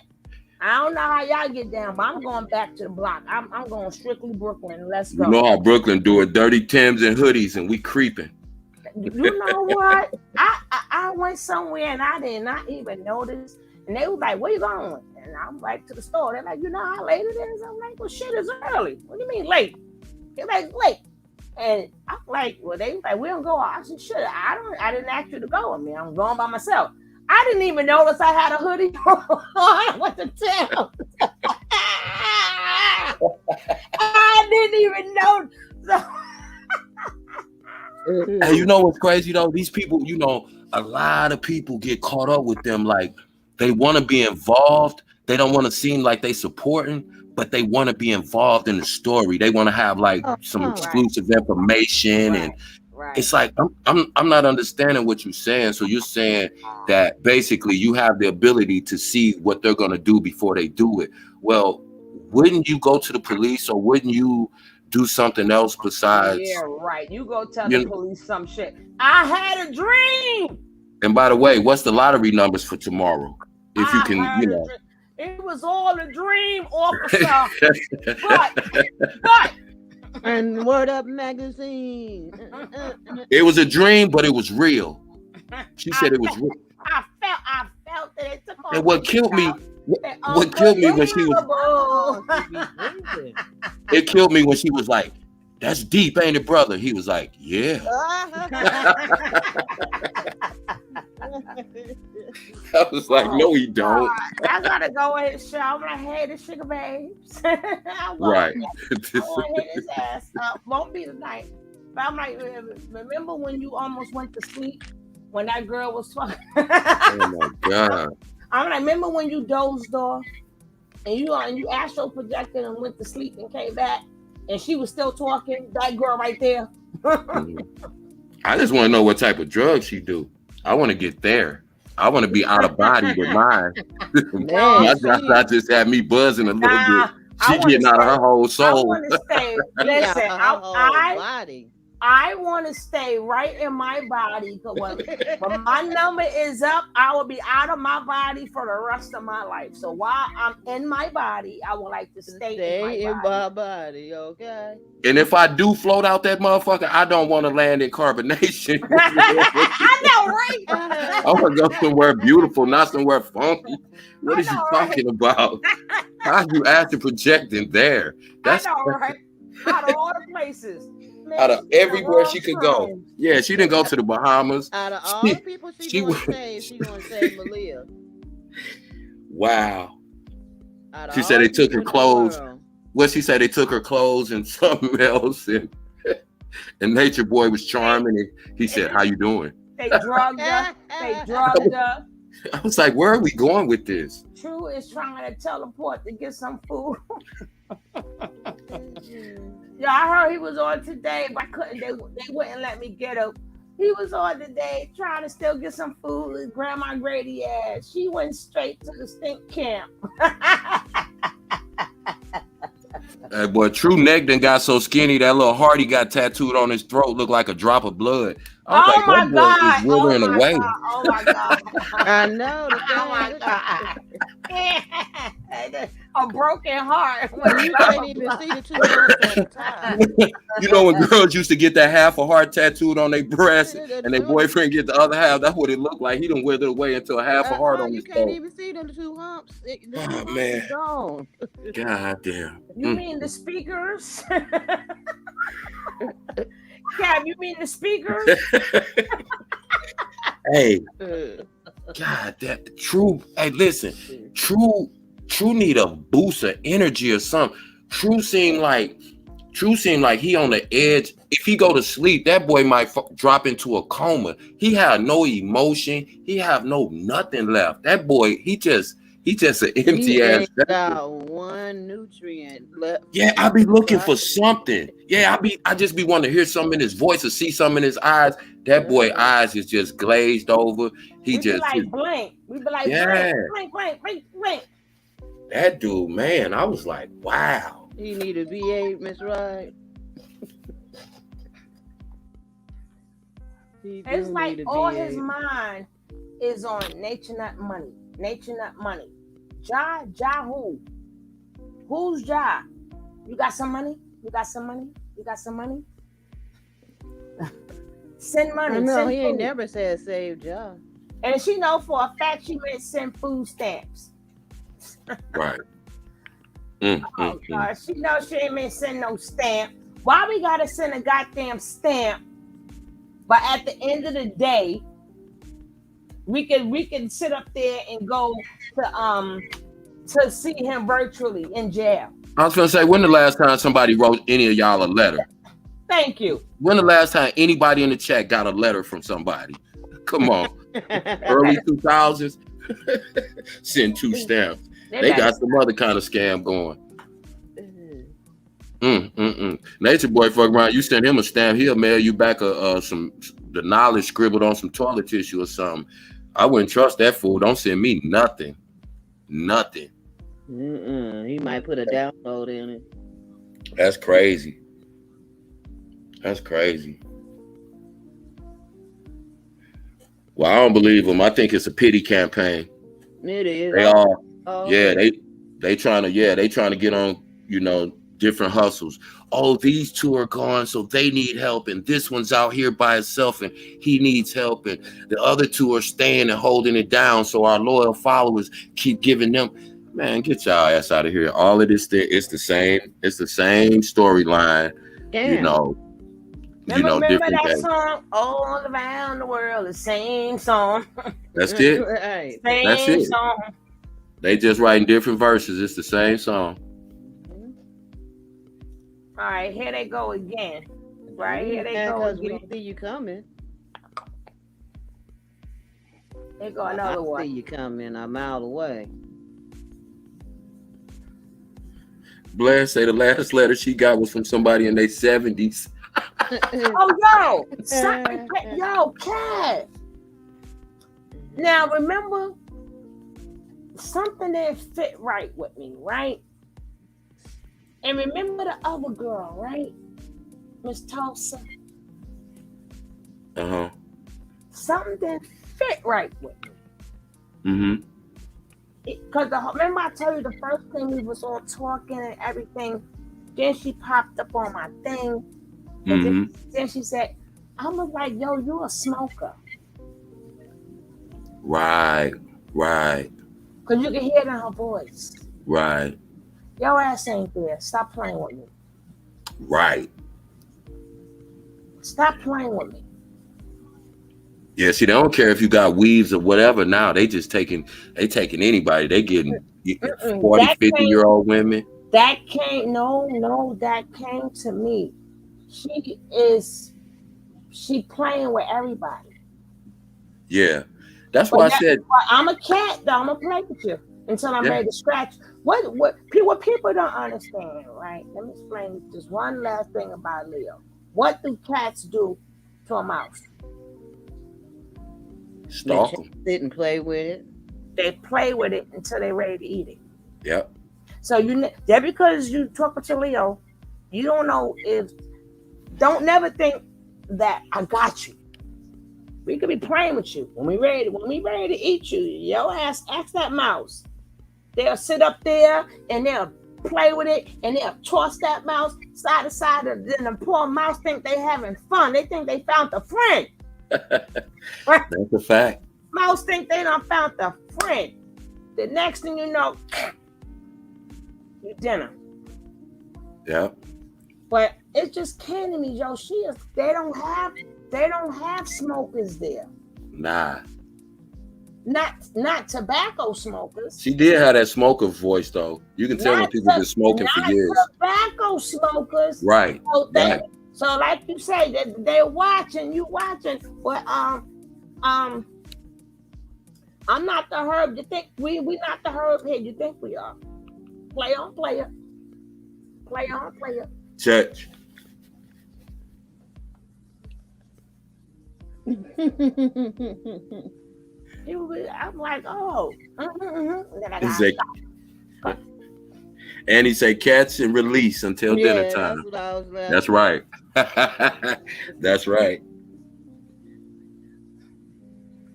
I don't know how y'all get down, but I'm going back to the block. I'm going strictly Brooklyn. Let's go. You know how Brooklyn do it, dirty Timbs and hoodies, and we creeping. You know what? I went somewhere and I did not even notice. And they was like, where you going? And I'm like, to the store. They're like, you know how late it is? I'm like, well, shit, it's early. What do you mean late? They're like, late. And I'm like, well, they was like, we don't go out. I said, shit, I didn't ask you to go with me. I'm going by myself. I didn't even notice I had a hoodie on with the tail. I didn't even know. Hey, you know what's crazy though? These people, you know, a lot of people get caught up with them. Like they want to be involved. They don't want to seem like they supporting, but they want to be involved in the story. They want to have like some exclusive information and. It's like I'm not understanding what you're saying. So you're saying that basically you have the ability to see what they're gonna do before they do it. Well, wouldn't you go to the police or wouldn't you do something else besides? Yeah, right. You go tell the police some shit. I had a dream. And by the way, what's the lottery numbers for tomorrow? If you can, you know. It was all a dream, officer. but. And Word Up magazine. It was a dream, but it was real. She said it was real. I felt that it took off. And what killed me, what killed me when she was, it killed me when she was like, "That's deep, ain't it, brother?" He was like, "Yeah." I was like, "No, he don't." I gotta go in his show. I'm like, "Hey, the sugar babes." Right. I want to hit his ass up. Won't be tonight. But I'm like, remember when you almost went to sleep when that girl was talking? Oh my God. I'm like, remember when you dozed off and you astral projected and went to sleep and came back and she was still talking? That girl right there. I just want to know what type of drugs she do. I want to get there. I want to be out of body with mine. I just had me buzzing a little bit. She getting out of her whole soul. I want to stay. Listen, I want to stay right in my body because when my number is up, I will be out of my body for the rest of my life. So while I'm in my body, I would like to stay in my body. Okay. And if I do float out that motherfucker, I don't want to land in carbonation. I know, right? I want to go somewhere beautiful, not somewhere funky. What is you talking about? How you astral projecting there? That's I know, right? Out of all the places. Out of everywhere she could go. Yeah, she didn't go to the Bahamas. Out of all the people she gonna save Malia. Wow. She said they took her clothes. What she said, they took her clothes and something else. And Natureboy was charming. And he said, "How you doing?" They drugged her. They drugged her. I was like, where are we going with this? True is trying to teleport to get some food. Yeah, I heard he was on today, but I couldn't. They wouldn't let me get him. He was on today trying to still get some food with Grandma Grady ass. She went straight to the stink camp. Boy, True Neck done got so skinny that little heart he got tattooed on his throat looked like a drop of blood. I was like, that boy is withering away. Oh my God. I know. Oh my God. A broken heart. When you can't even see the two hearts at a time. You know when girls used to get that half a heart tattooed on their breast and their boyfriend get the other half, that's what it looked like. He done withered away into a half a heart on his toe. You can't even see them two humps. Oh man. Gone. God damn. You mean the speakers? Cab, you mean the speakers? Hey. God, that True. Hey, listen. True need a boost of energy or something. True seem like he on the edge. If he go to sleep, that boy might drop into a coma. He have no emotion. He have no nothing left. That boy, he just an empty ass. He ain't got one nutrient left. Yeah, I be looking for something. Yeah, I just be wanting to hear something in his voice or see something in his eyes. That boy eyes is just glazed over. We be like blank. We be like blank. That dude, man, I was like, wow. He need a VA, Miss Wright. It's like all his mind is on nature, not money. Nature, not money. Ja who? Who's Ja? You got some money? You got some money? You got some money? Send money. No, send he food. ain't never said save Ja. And she know for a fact she meant send food stamps. Right. God, she know she ain't meant send no stamp. Why we gotta send a goddamn stamp? But at the end of the day, we can sit up there and go to see him virtually in jail. I was gonna say, when the last time somebody wrote any of y'all a letter? Thank you. When the last time anybody in the chat got a letter from somebody? Come on. Early 2000s? Send 2 stamps. They got some other kind of scam going. Natureboy fuck around. You send him a stamp, he'll mail you back the knowledge scribbled on some toilet tissue or something. I wouldn't trust that fool. Don't send me nothing. Nothing. He might put a download in it. That's crazy. That's crazy. Well, I don't believe him. I think it's a pity campaign. It is. They are. Oh. Yeah, they trying to get on, different hustles. Oh, these two are gone, so they need help, and this one's out here by himself, and he needs help, and the other two are staying and holding it down, so our loyal followers keep giving them. Man, get y'all ass out of here. All of this, it's the same storyline. Remember different that days. song? All around the world, the same song. That's it. Right. That's Same it. song. They just writing different verses. It's the same song. All right, here they go again. Right, here they go Because again. we see you coming. Here go another one. I see you coming a mile away. Blair say the last letter she got was from somebody in their 70s. Oh, yo, Cat. Now, remember, something didn't fit right with me, right? And remember the other girl, right? Miss Tulsa. Uh-huh. Something didn't fit right with me. Mm-hmm. Because remember I told you the first thing we was all talking and everything. Then she popped up on my thing. And then she said, I was like, yo, you a smoker. Right. Because you can hear it in her voice. Right. Your ass ain't there. Stop playing with me. Right. Stop playing with me. Yeah, see, they don't care if you got weaves or whatever now. They taking anybody. They getting 40, 50-year-old women. That came to me. She playing with everybody. Yeah. That's why I said I'm a cat though. I'm gonna play with you until I'm ready to scratch. What people don't understand, right? Let me explain just one last thing about Leo. What do cats do to a mouse? Stalk them. Sit and play with it. They play with it until they're ready to eat it. Yep. So that because you talking to Leo, you don't know don't never think that I got you. We could be playing with you when we ready to eat you. Your ass, ask that mouse. They'll sit up there and they'll play with it and they'll toss that mouse side to side, and then the poor mouse think they having fun. They think they found the friend. That's a fact. Mouse think they done found the friend. The next thing you know, you dinner. Yeah. But it's just candy me, yo. They don't have smokers there. Nah. Not tobacco smokers. She did have that smoker voice though. You can tell when people been smoking for years. Tobacco smokers. Right. So like you say, they're watching, you watching, but I'm not the herb. You think we not the herb here? You think we are? Play on, player. Play on, player. Church. I'm like, oh. Then I got and he say catch and release until dinner time. That's right. That's right.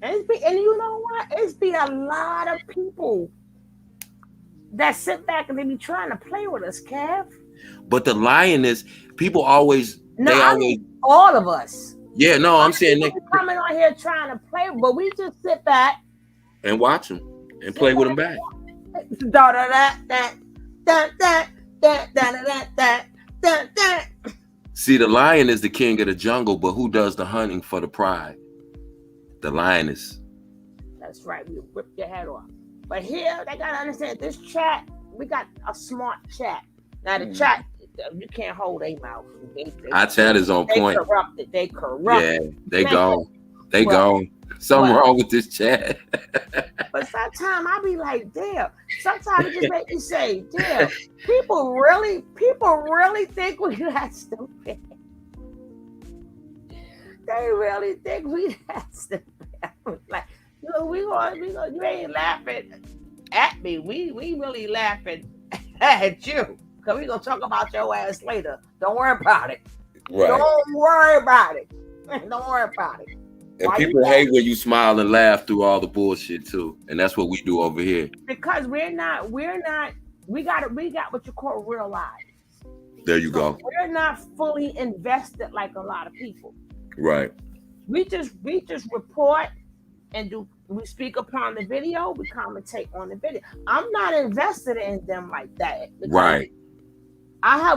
And you know what? It's be a lot of people that sit back and they be trying to play with us, Kev. But the lioness, people always all of us. Yeah, no, I'm saying they coming on here trying to play, but we just sit back and watch them and play with them back. See, the lion is the king of the jungle, but who does the hunting for the pride? The lioness. That's right. We rip your head off. But here, they gotta understand this chat. We got a smart chat. Now the chat, you can't hold a mouth. Our chat is on point. They corrupted. Yeah, they gone. They gone. Something wrong with this chat. But sometimes I be like, damn. Sometimes it just make me say, damn. People really think we that stupid. They really think we that stupid. Like, you ain't laughing at me. We really laughing at you. Because we're going to talk about your ass later. Don't worry about it. Right. Don't worry about it. Don't worry about it. And people hate when you smile and laugh through all the bullshit too. And that's what we do over here. Because we got what you call real lives. There you go. We're not fully invested like a lot of people. Right. We just report and we speak upon the video, we commentate on the video. I'm not invested in them like that. Right.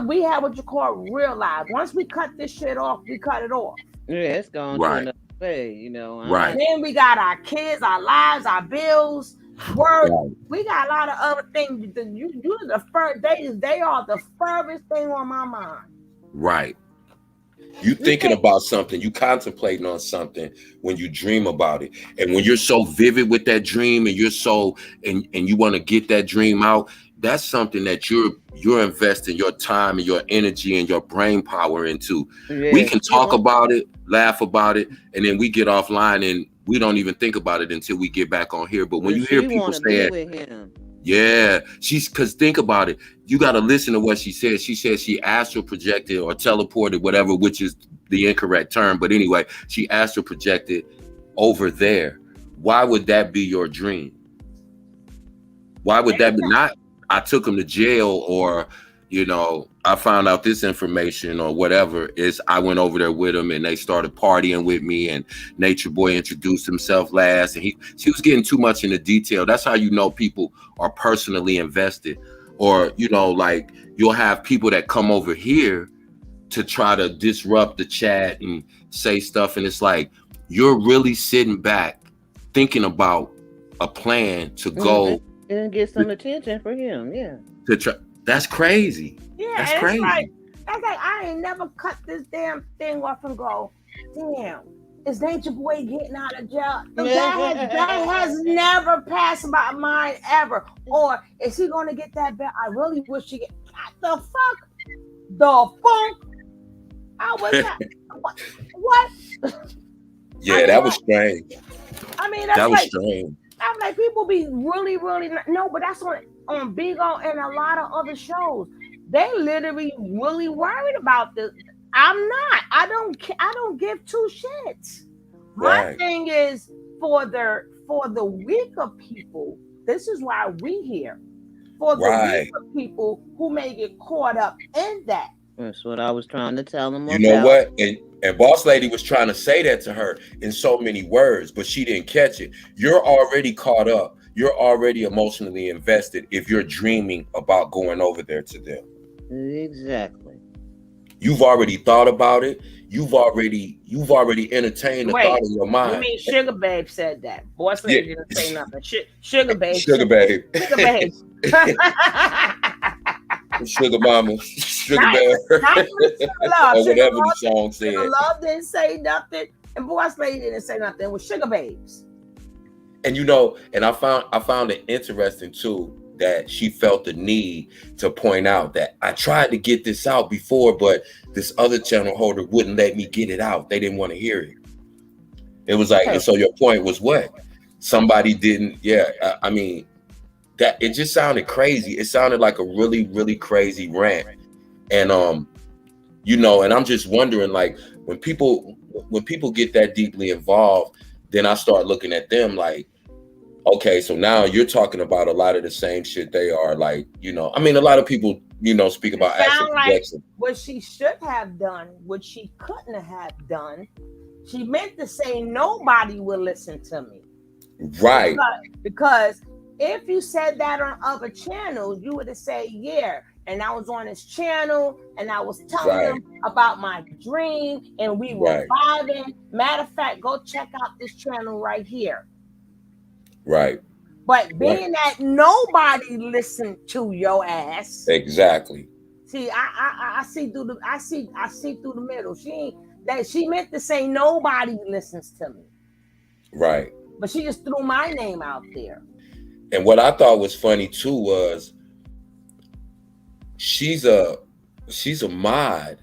We have what you call real lives. Once we cut this shit off, we cut it off. Yeah, it's going to another way, you know. Right. And then we got our kids, our lives, our bills, work. Right. We got a lot of other things. You the first they are the furthest thing on my mind. Right. You thinking about something, you contemplating on something when you dream about it. And when you're so vivid with that dream and you're so and you want to get that dream out, that's something that you're investing your time and your energy and your brain power into. Yeah. We can talk about it, laugh about it, and then we get offline and we don't even think about it until we get back on here. But when you hear people saying, yeah, because think about it. You got to listen to what she said. She said she astral projected or teleported, whatever, which is the incorrect term. But anyway, she astral projected over there. Why would that be your dream? Why would that be not? I took him to jail, or, I found out this information or whatever. Is I went over there with him and they started partying with me, and Natureboy introduced himself last, and she was getting too much into detail. That's how you know people are personally invested. Or, like you'll have people that come over here to try to disrupt the chat and say stuff. And it's like, you're really sitting back thinking about a plan to go and get some attention for him. Yeah. That's crazy. Yeah, that's crazy. That's like I ain't never cut this damn thing off and go, damn, is Natureboy getting out of jail? That has never passed my mind ever. Or is he going to get that back? I really wish he get. The fuck? I was not. What? Yeah, that was strange. I mean, that was strange. I'm like, people be really, really no, but that's on Big O and a lot of other shows. They literally really worried about this. I'm not. I don't give two shits. My thing is for the weaker people. This is why we here. for the Right. weaker people who may get caught up in that. That's what I was trying to tell them. You know what? And Boss Lady was trying to say that to her in so many words, but she didn't catch it. You're already caught up. You're already emotionally invested if you're dreaming about going over there to them. Exactly. You've already thought about it. You've already entertained the thought in your mind. You mean Sugar Babe said that? Boss Lady didn't say nothing. Sugar Babe. Sugar Babe. Sugar Babe. Sugar Mama. Sugar Bear. Or whatever the song said. Sugar Love didn't say nothing, and Boss Lady didn't say nothing. It was Sugar Babes. And you know, and I found it interesting too that she felt the need to point out that I tried to get this out before, but this other channel holder wouldn't let me get it out. They didn't want to hear it. It was like, and so your point was what? Somebody didn't, I mean, that it just sounded crazy. It sounded like a really, really crazy rant. And you know, and I'm just wondering, like, when people get that deeply involved, then I start looking at them like, okay, so now you're talking about a lot of the same shit they are, like, you know, I mean, a lot of people, you know, speak about actual projection. What she should have done, what she couldn't have done, she meant to say nobody will listen to me. Right. Because if you said that on other channels, you would have said, yeah, and I was on this channel and I was telling them about my dream and we were vibing. Matter of fact, go check out this channel right here. Right. But being that nobody listened to your ass. Exactly. See, I see through the I see through the middle. She meant to say nobody listens to me. Right. But she just threw my name out there. And what I thought was funny too was she's a mod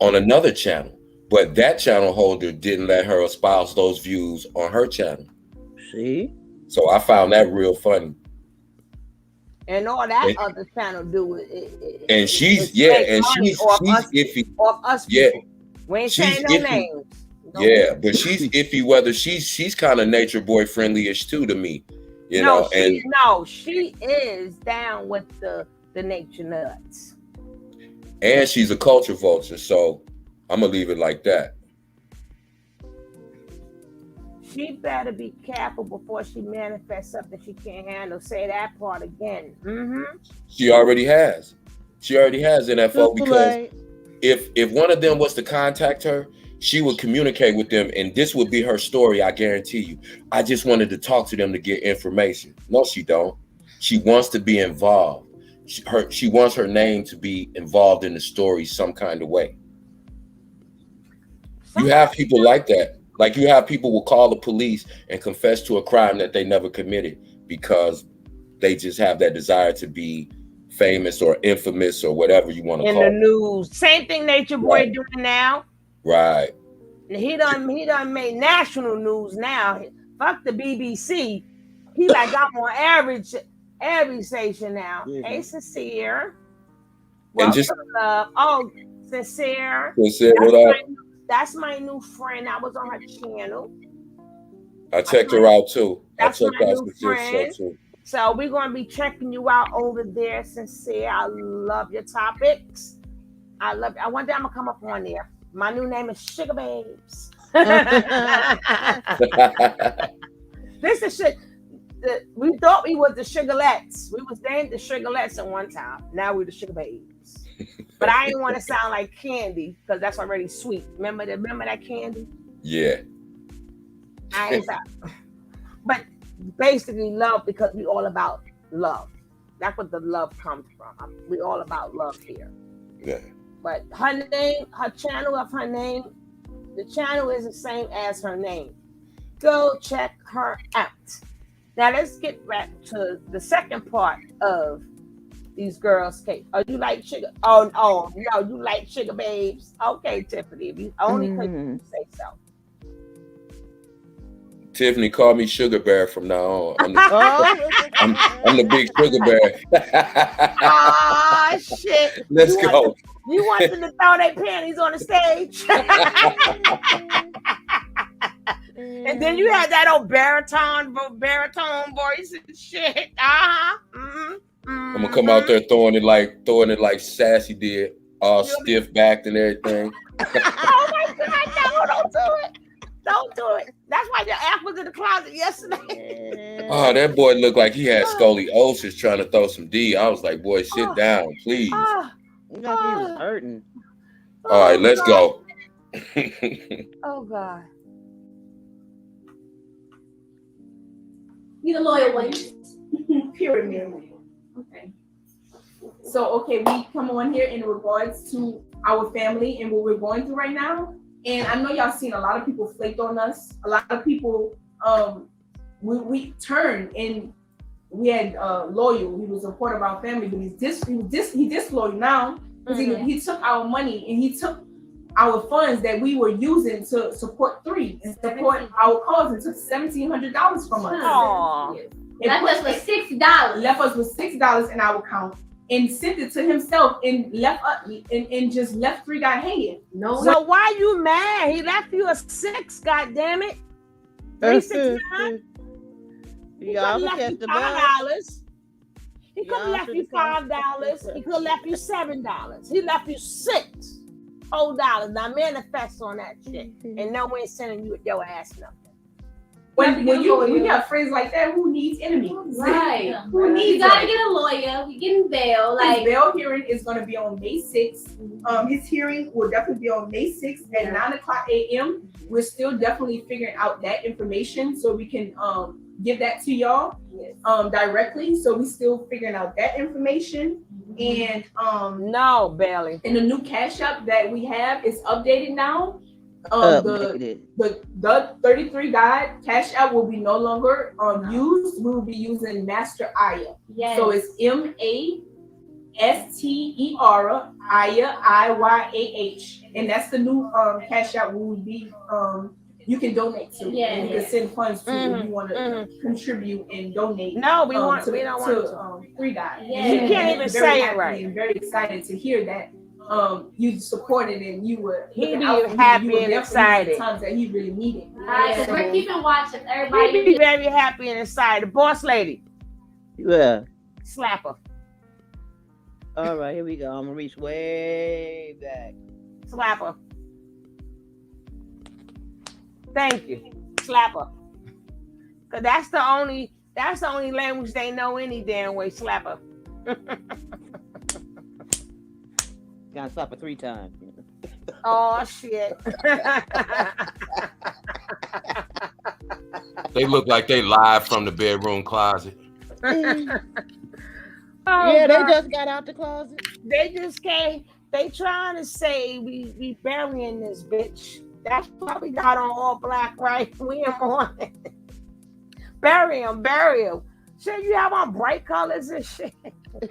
on another channel, but that channel holder didn't let her espouse those views on her channel. See? So I found that real funny. And all that other channel do it. And she's iffy. Off us people. We ain't saying no names. Yeah, but she's iffy whether she's kind of Natureboy friendly-ish too to me. You know, she is down with the nature nuts. And she's a culture vulture, so I'm gonna leave it like that. She better be careful before she manifests something she can't handle. Say that part again. Mm-hmm. She already has. NFO, because if one of them was to contact her, she would communicate with them, and this would be her story. I guarantee you. I just wanted to talk to them to get information. No, she don't. She wants to be involved. She wants her name to be involved in the story some kind of way. You have people like that. Like you have people will call the police and confess to a crime that they never committed because they just have that desire to be famous or infamous or whatever you want to call it. In the news. Same thing Natureboy doing now. Right. He done made national news now. Fuck the BBC. He like I'm on every station now. Mm-hmm. Hey, Sincere. And just Sincere. Sincere, what up? That's my new friend. I was on her channel. I checked her out too. That's my new friend. So we're gonna be checking you out over there, Sincere. I love your topics. One day I'm gonna come up on there. My new name is Sugar Babes. This is shit. We thought we was the Sugarlettes. We was named the Sugarlettes at one time. Now we're the Sugar Babes. But I didn't want to sound like Candy because that's already sweet. Remember that Candy? Yeah. But basically love, because we all about love. That's what the love comes from. We all about love here. Yeah. But her name, her channel of her name, the channel is the same as her name. Go check her out. Now let's get back to the second part of these girls' cake. Oh, you like sugar? Oh no, you like Sugar Babes? Okay, Tiffany, if you only could say so. Tiffany, call me Sugar Bear from now on. I'm the big Sugar Bear. Ah, shit. Let's go. You want them to throw their panties on the stage? And then you had that old baritone voice and shit. I'm gonna come out there throwing it like Sassy did, all stiff backed and everything. Oh my God, no, don't do it. Don't do it. That's why your ass was in the closet yesterday. Oh, that boy looked like he had scoliosis trying to throw some D. I was like, boy, sit down, please. He was hurting. All right, let's go. Oh God. Need a loyal one. Pyramid. Okay. So, we come on here in regards to our family and what we're going through right now. And I know y'all seen a lot of people flaked on us. A lot of people, we turned and we had Loyal. He was a part of our family, but he disloyal now because he took our money and he took our funds that we were using to support 3 and support our cause and took $1,700 from us. Aww. Left us with $6. Left us with $6 in our account. And sent it to himself and left and just left 3 guys hanging. No. So why you mad? He left you a 6. God damn it. 369. He could have left you $5. He could have left you $5. He could have left you $7. He left you $6 whole dollars. Now manifest on that shit, and no one's sending you your ass nothing. When you got friends like that, who needs enemies? Right. Who needs? You gotta get a lawyer. We getting bail. His bail hearing is going to be on May 6th. His hearing will definitely be on May 6th at 9:00 a.m. We're still definitely figuring out that information so we can give that to y'all directly. So we're still figuring out that information. And no, Bailey. And the new Cash App that we have is updated now. The 33 guide Cash App will be no longer used. We will be using Master Aya. Yes. So it's MASTER Aya IYAH, and that's the new Cash App we will be you can donate to. Yeah, and you can send funds to if you want to contribute and donate. No, we don't want to 3 guys. Yeah. You can't even say it right. I'm very excited to hear that. You supported and you were he'd be happy and excited. Times that he really needed. Alright, so we're keeping watch of everybody. He'd be very happy and excited. Boss lady. Yeah. Slap her. All right, here we go. I'm gonna reach way back. Slap her. Thank you. Slap her. Cause that's the only language they know any damn way. Slap her. Gotta slap her 3 times. Oh shit. They look like they live from the bedroom closet. Oh, yeah, God. they just got out the closet. They just came. They trying to say we burying this bitch. That's why we got on all black, right? We in mourning. Bury him. Shit, you have on bright colors and shit.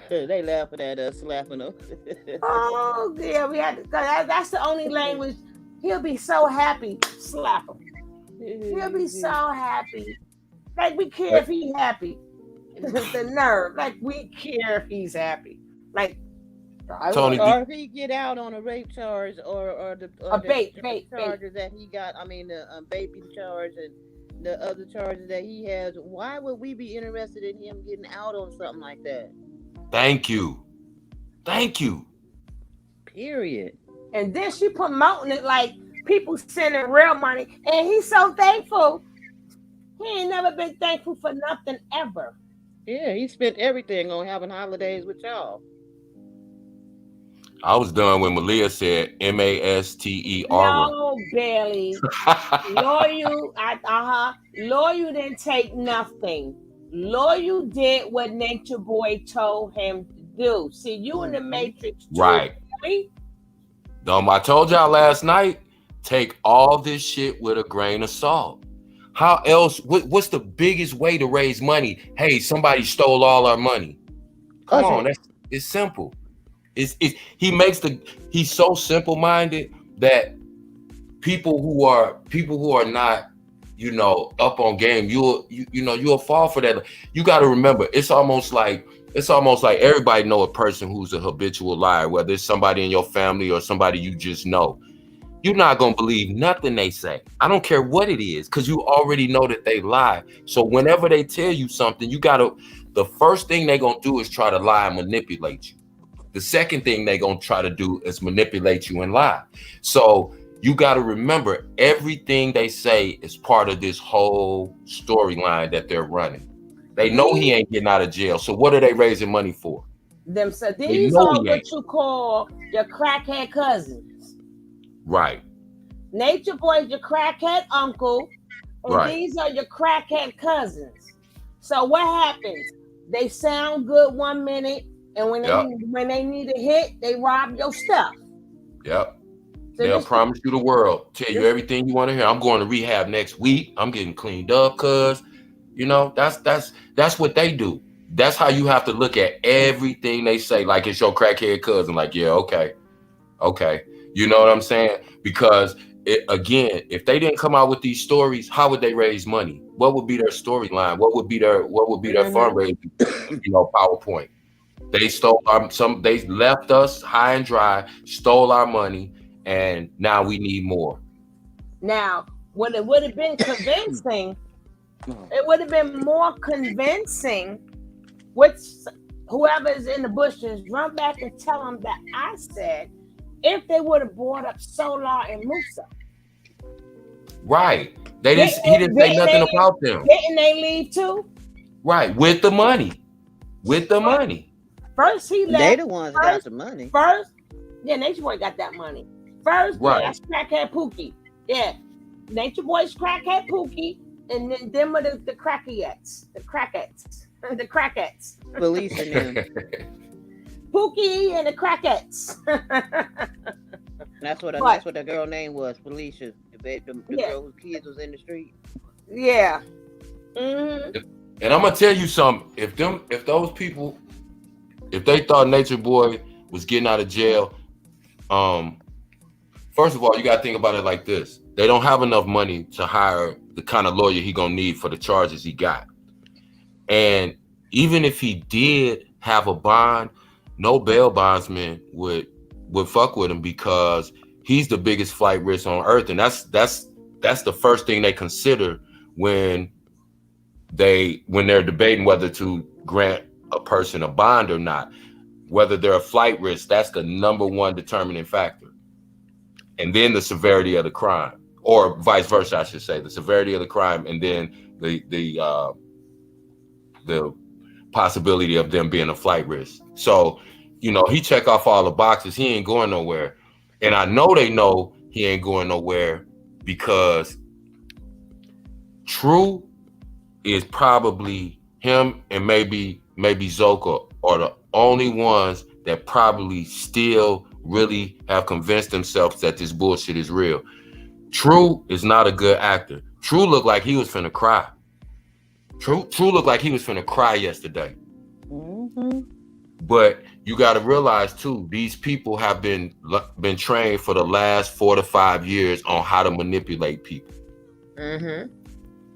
They laughing at us, slapping them. Oh yeah, we had to. That's the only language. He'll be so happy. Slap him. He'll be so happy. Like we care if he's happy. The nerve. Like we care if he's happy. Like Tony, or if he get out on a rape charge or the charges that he got. I mean the vaping charge and the other charges that he has. Why would we be interested in him getting out on something like that? Thank you. Period. And then she promoting it like people sending real money, and he's so thankful. He ain't never been thankful for nothing ever. Yeah, he spent everything on having holidays with y'all. I was done when Malia said MASTER. No, Bailey. Loyal, Loyal didn't take nothing. Loyal did what Natureboy told him to do. See, you in the Matrix too, right? I told y'all last night. Take all this shit with a grain of salt. How else? What's the biggest way to raise money? Hey, somebody stole all our money. Come on, it's simple. He's so simple-minded that people who are not, up on game, you'll fall for that. You got to remember, it's almost like everybody know a person who's a habitual liar, whether it's somebody in your family or somebody you just know. you're not gonna believe nothing they say. I don't care what it is, because you already know that they lie. So whenever they tell you something, the first thing they're gonna do is try to lie and manipulate you. The second thing they're gonna try to do is manipulate you and lie. So you got to remember, everything they say is part of this whole storyline that they're running. They know he ain't getting out of jail. So what are they raising money for? So these are what you call your crackhead cousins. Right. Nature Boy's your crackhead uncle, and these are your crackhead cousins. So what happens? They sound good 1 minute, and when they need a hit, they rob your stuff. Yep. So they'll promise you the world, tell you everything you want to hear. I'm going to rehab next week. I'm getting cleaned up, cuz, you know, that's what they do. That's how you have to look at everything they say, like it's your crackhead cousin. Like, yeah, okay. You know what I'm saying? Because again, if they didn't come out with these stories, how would they raise money? What would be their storyline? What would be their fundraising, PowerPoint? They stole they left us high and dry, stole our money, and now we need more. Now, when it would have been convincing, it would have been more convincing, which whoever is in the bushes, run back and tell them that I said, if they would have brought up Solar and Musa. Right. He didn't say nothing about them. Didn't they leave too? Right. With the money. First he left. They the ones that got the money. First, Nature Boy got that money. First, that's crackhead Pookie. Yeah. Nature Boy's crackhead Pookie, and then them are the crackettes. The crackheads. Felicia and them. Pookie and the crackettes. That's what the girl name was, Felicia. The girl whose kids was in the street. Yeah. Mm-hmm. And I'm gonna tell you something. If those people, if they thought Nature Boy was getting out of jail, first of all, you gotta think about it like this. They don't have enough money to hire the kind of lawyer he gonna need for the charges he got. And even if he did have a bond, no bail bondsman would fuck with him, because he's the biggest flight risk on earth. And that's the first thing they consider when they're debating whether to grant a person a bond or not. Whether they're a flight risk, that's the number one determining factor. And then the severity of the crime, or vice versa, I should say, the severity of the crime, and then the possibility of them being a flight risk. So, he check off all the boxes. He ain't going nowhere. And I know they know he ain't going nowhere, because True is probably, him and maybe Zoka are the only ones that probably still really have convinced themselves that this bullshit is real. True is not a good actor. True looked like he was finna cry. True looked like he was finna cry yesterday. Mm-hmm. But you got to realize too, these people have been trained for the last 4 to 5 years on how to manipulate people. Mm-hmm.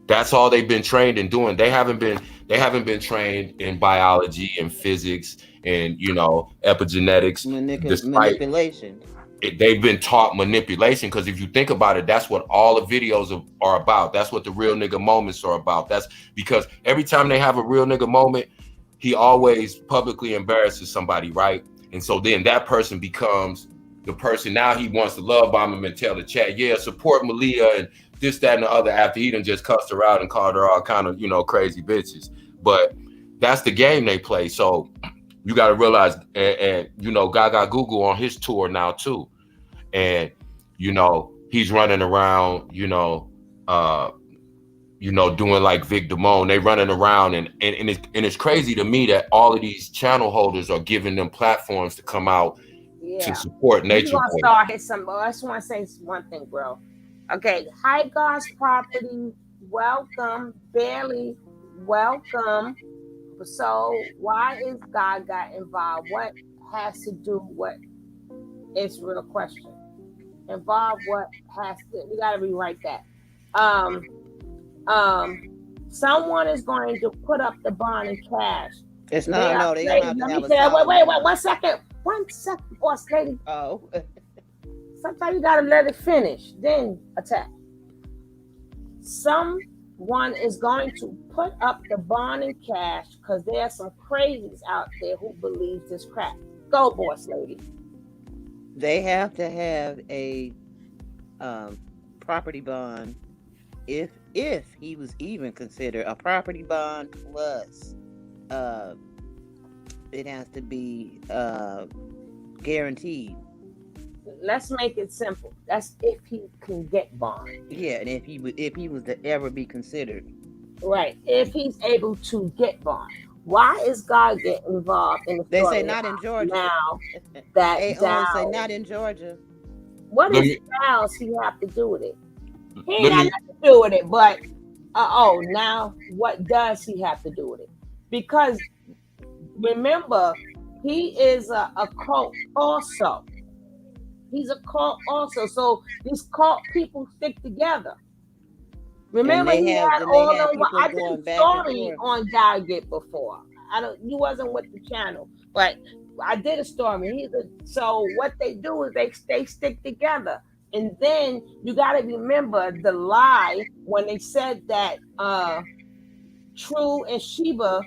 That's all they've been trained in doing. They haven't been trained in biology and physics and epigenetics. Manipulation. They've been taught manipulation, because if you think about it, that's what all the videos are about. That's what the real nigga moments are about. That's because every time they have a real nigga moment, he always publicly embarrasses somebody, right? And so then that person becomes the person. Now he wants to love bomb him and tell the chat, yeah, support Malia and this, that, and the other, after he done just cussed her out and called her all kind of, crazy bitches. But that's the game they play. So you got to realize, and Gaga Google on his tour now too. And, he's running around, doing like Vic Damone. They running around and it's crazy to me that all of these channel holders are giving them platforms to come out to support Nature Boy. I just want to say one thing, bro. Okay, High God's Property, welcome. Bailey, welcome. So why is God got involved? What has to do what? It's a real question. Involve what has to, we gotta rewrite that. Someone is going to put up the bond in cash. It's not, they wait, 1 second. Boss lady. Oh. Sometimes you gotta let it finish, then attack. Someone is going to put up the bond in cash because there are some crazies out there who believe this crap. Go, boss lady. They have to have a property bond if he was even considered a property bond plus it has to be guaranteed. Let's make it simple. That's if he can get bond. Yeah, and if he was to ever be considered. Right. If he's able to get bond. Why is God getting involved in the They story say not in Georgia. Now that they always say not in Georgia. What does Giles he have to do with it? He ain't got nothing to do with it, but now what does he have to do with it? Because remember, he is a cult also. He's a cult also. So these cult people stick together. Remember, he had all of what I did a story on Daggett before. You wasn't with the channel, but I did a story. So what they do is they stick together. And then you got to remember the lie when they said that True and Sheba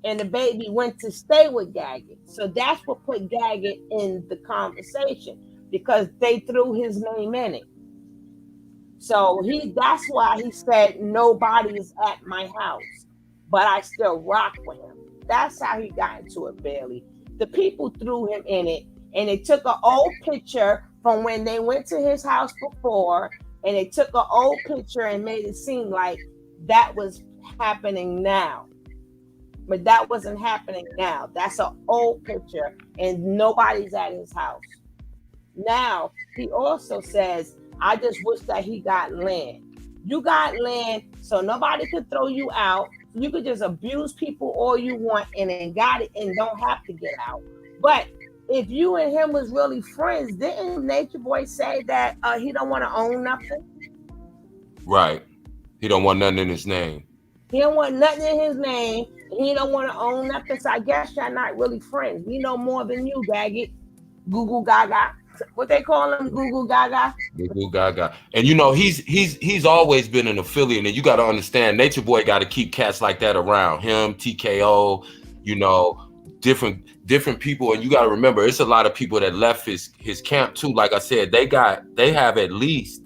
and the baby went to stay with Daggett. So that's what put Daggett in the conversation because they threw his name in it. So that's why he said nobody's at my house, but I still rock with him. That's how he got into it, Bailey. The people threw him in it, and they took an old picture from when they went to his house before, and they took an old picture and made it seem like that was happening now. But that wasn't happening now. That's an old picture, and nobody's at his house. Now, he also says, I just wish that he got land. You got land, so nobody could throw you out. You could just abuse people all you want and then got it and don't have to get out. But if you and him was really friends, didn't Natureboy say that he don't want to own nothing? Right. He don't want nothing in his name. He don't want nothing in his name. He don't want to own nothing. So I guess y'all not really friends. We know more than you, Daggett. Goo Gaga. What they call him, Goo Gaga. Goo Gaga. And you know, he's always been an affiliate, and you got to understand, Natureboy got to keep cats like that around him. TKO, you know, different people, and you got to remember, it's a lot of people that left his camp too. Like I said, they have at least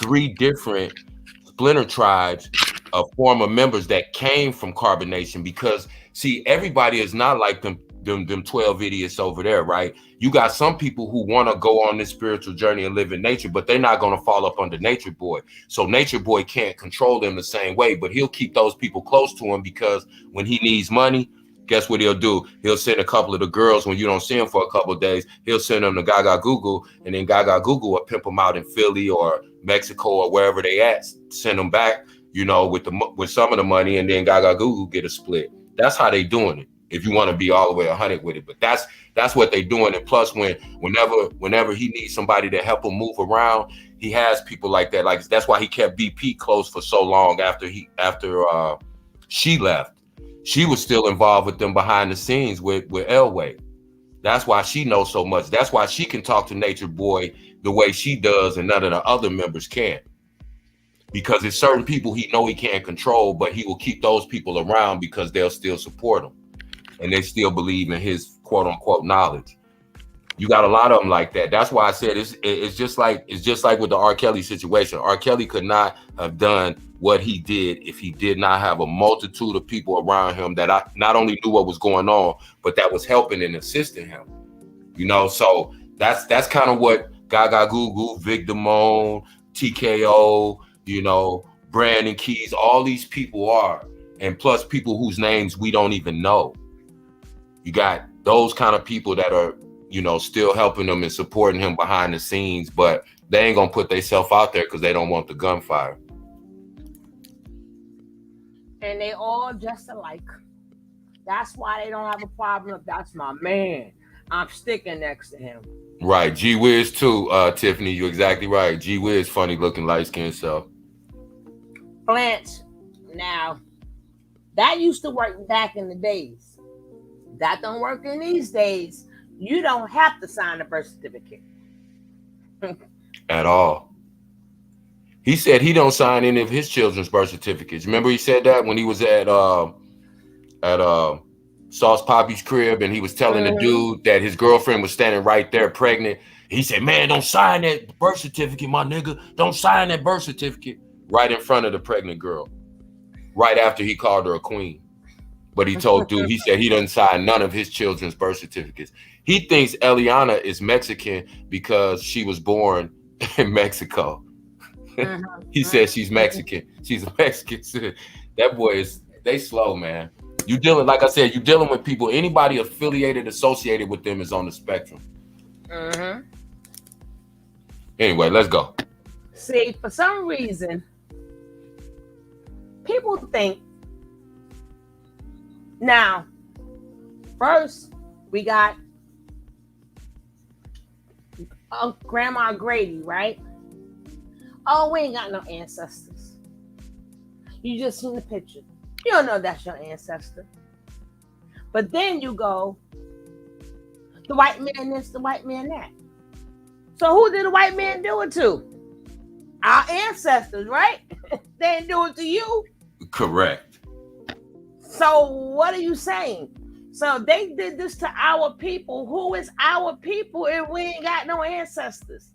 3 different splinter tribes of former members that came from Carbonation, because see, everybody is not like them 12 idiots over there, right? You got some people who want to go on this spiritual journey and live in nature, but they're not going to fall up under Natureboy. So Natureboy can't control them the same way, but he'll keep those people close to him, because when he needs money, guess what he'll do? He'll send a couple of the girls, when you don't see them for a couple of days, he'll send them to Gaga Google, and then Gaga Google will pimp them out in Philly or Mexico or wherever they at, send them back, you know, with some of the money, and then Gaga Google get a split. That's how they doing it, if you want to be all the way 100 with it. But that's what they doing. And plus, whenever he needs somebody to help him move around, he has people like that. Like, that's why he kept BP close for so long after she left. She was still involved with them behind the scenes with Elway. That's why she knows so much. That's why she can talk to Natureboy the way she does, and none of the other members can. Because there's certain people he know he can't control, but he will keep those people around because they'll still support him, and they still believe in his quote unquote knowledge. You got a lot of them like that. That's why I said it's just like with the R. Kelly situation. R. Kelly could not have done what he did if he did not have a multitude of people around him that not only knew what was going on, but that was helping and assisting him. You know, so that's kind of what Gaga Google, Vic Damone, TKO, you know, Brandon Keys, all these people are, and plus people whose names we don't even know. You got those kind of people that are, you know, still helping him and supporting him behind the scenes, but they ain't gonna put themselves out there because they don't want the gunfire. And they all just alike. That's why they don't have a problem. If that's my man, I'm sticking next to him. Right, G Wiz too, Tiffany. You're exactly right. G Wiz, funny looking, light skinned self. Blanche, now that used to work back in the days. That don't work in these days. You don't have to sign a birth certificate. At all. He said he don't sign any of his children's birth certificates. Remember he said that when he was at Sauce Poppy's crib and he was telling the dude that his girlfriend was standing right there pregnant. He said, man, don't sign that birth certificate, my nigga. Don't sign that birth certificate right in front of the pregnant girl. Right after he called her a queen. But he told dude, he said he doesn't sign none of his children's birth certificates. He thinks Eliana is Mexican because she was born in Mexico. He says she's Mexican. She's a Mexican. That boy is, they slow, man. You dealing, like I said, you dealing with people, anybody affiliated, associated with them is on the spectrum. Anyway, let's go. See, for some reason, people think, now, first, we got Grandma Grady, right? Oh, we ain't got no ancestors. You just seen the picture. You don't know that's your ancestor. But then you go, the white man this, the white man that. So who did the white man do it to? Our ancestors, right? They didn't do it to you. Correct. So what are you saying? So they did this to our people. Who is our people if we ain't got no ancestors?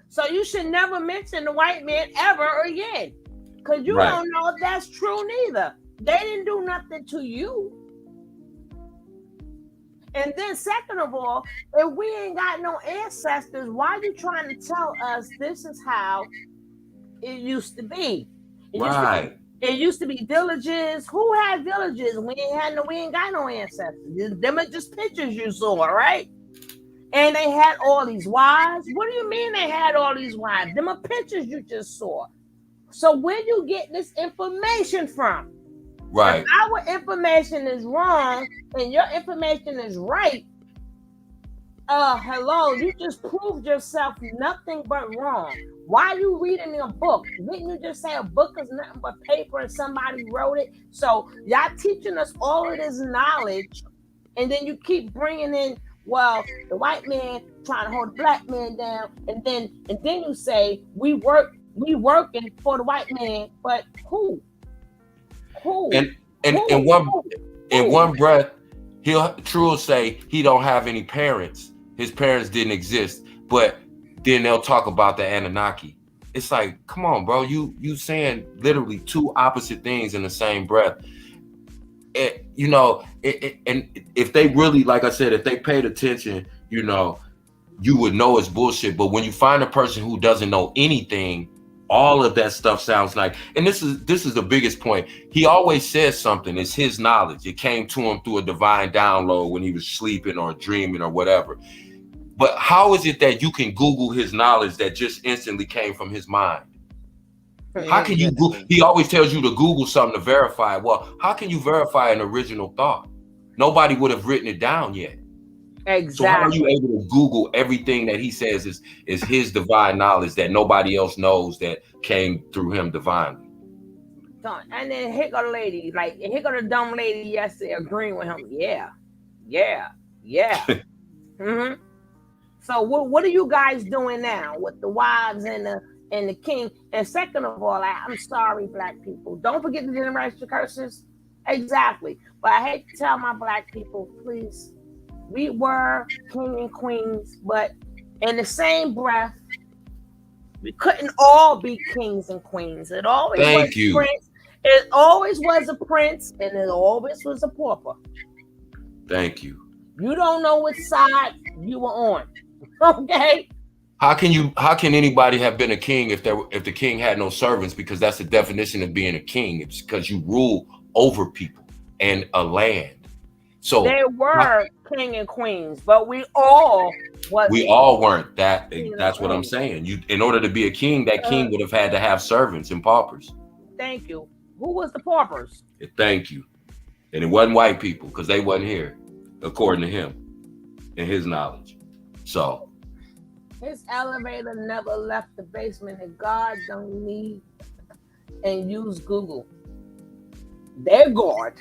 So you should never mention the white man ever again. Because you don't know if that's true neither. They didn't do nothing to you. And then second of all, if we ain't got no ancestors, why are you trying to tell us this is how it used to be? It used to be villages. Who had villages? We ain't got no ancestors. Them are just pictures you saw, right? And they had all these wives. What do you mean they had all these wives? Them are pictures you just saw. So where you get this information from? Right. If our information is wrong and your information is right, hello, you just proved yourself nothing but wrong. Why are you reading a book? Didn't you just say a book is nothing but paper and somebody wrote it? So y'all teaching us all of this knowledge, and then you keep bringing in, well, the white man trying to hold the black man down, and then you say we working for the white man, but who? In one breath, True say he don't have any parents. His parents didn't exist, but then they'll talk about the Anunnaki. It's like, come on, bro. You saying literally two opposite things in the same breath. And if they really, like I said, if they paid attention, you would know it's bullshit. But when you find a person who doesn't know anything, all of that stuff sounds like, and this is the biggest point. He always says something. It's his knowledge. It came to him through a divine download when he was sleeping or dreaming or whatever. But how is it that you can Google his knowledge that just instantly came from his mind? How can you Google? He always tells you to Google something to verify. Well, how can you verify an original thought? Nobody would have written it down yet. Exactly. So how are you able to Google everything that he says is his divine knowledge that nobody else knows that came through him divinely? And then here go the lady, here go the dumb lady yesterday agreeing with him. Yeah. So what are you guys doing now with the wives and the king? And second of all, I'm sorry, black people. Don't forget the generational curses. Exactly. But I hate to tell my black people, please. We were king and queens, but in the same breath, we couldn't all be kings and queens. It always was a prince. It always was a prince, and it always was a pauper. Thank you. You don't know which side you were on. Okay. How can anybody have been a king if the king had no servants? Because that's the definition of being a king. It's because you rule over people and a land. So they were king and queens, but we all weren't that. That's what I'm saying. In order to be a king, that king would have had to have servants and paupers. Thank you. Who was the paupers? Thank you. And it wasn't white people because they wasn't here, according to him and his knowledge. So his elevator never left the basement, and God don't need and use Google. Their God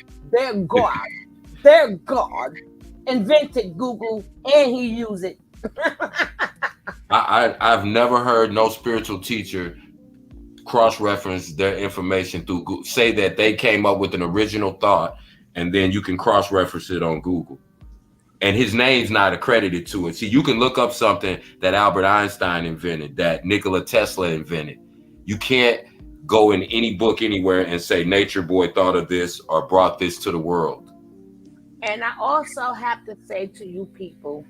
invented Google, and he used it. I've never heard no spiritual teacher cross-reference their information through Google, say that they came up with an original thought, and then you can cross-reference it on Google. And his name's not accredited to it. See, you can look up something that Albert Einstein invented, that Nikola Tesla invented. You can't go in any book anywhere and say Natureboy thought of this or brought this to the world. And I also have to say to you people,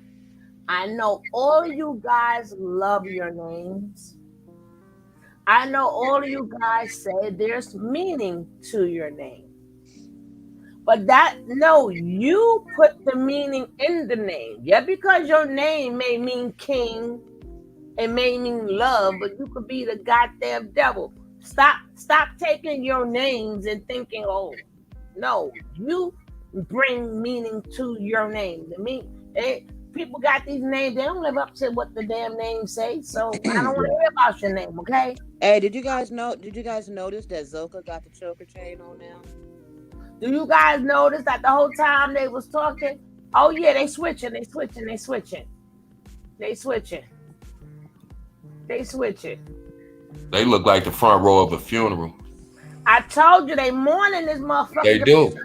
I know all of you guys love your names. I know all of you guys say there's meaning to your name. But you put the meaning in the name. Yeah, because your name may mean king, it may mean love, but you could be the goddamn devil. Stop taking your names and thinking, oh, no, you bring meaning to your name. People got these names, they don't live up to what the damn names say, so I don't want to hear about your name, okay? Hey, did you guys notice that Zoka got the choker chain on now? Do you guys notice that the whole time they was talking? Oh yeah, they switching. They They look like the front row of a funeral. I told you they mourning this motherfucker. They do.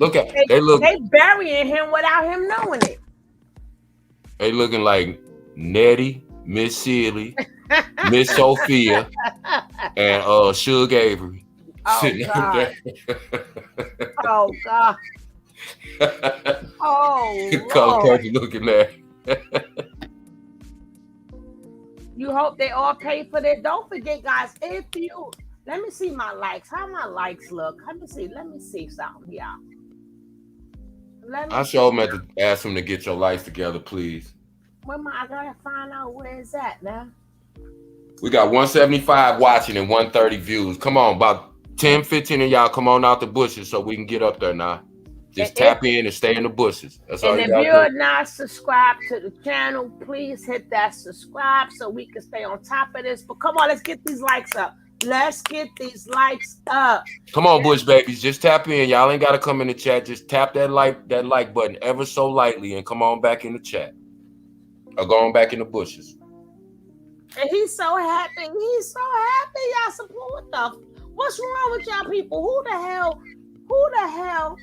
They burying him without him knowing it. They looking like Nettie, Miss Seeley, Miss Sophia, and Suge Avery. Oh God. Oh God. Oh Color Purple looking at. You hope they all pay for this. Don't forget, guys, let me see my likes. How my likes look. Let me see something, y'all. I sure meant to ask him to get your lights together, please. I gotta find out where it's at now. We got 175 watching and 130 views. Come on, about 10, 15 of y'all come on out the bushes so we can get up there now. Just tap in and stay in the bushes. That's all you got to do. And if you're not subscribed to the channel, please hit that subscribe so we can stay on top of this. But come on, let's get these likes up. Let's get these likes up. Come on, Bush babies. Just tap in. Y'all ain't got to come in the chat. Just tap that like button ever so lightly and come on back in the chat. Or go on back in the bushes. And he's so happy. Y'all support stuff. What's wrong with y'all people? Who the hell?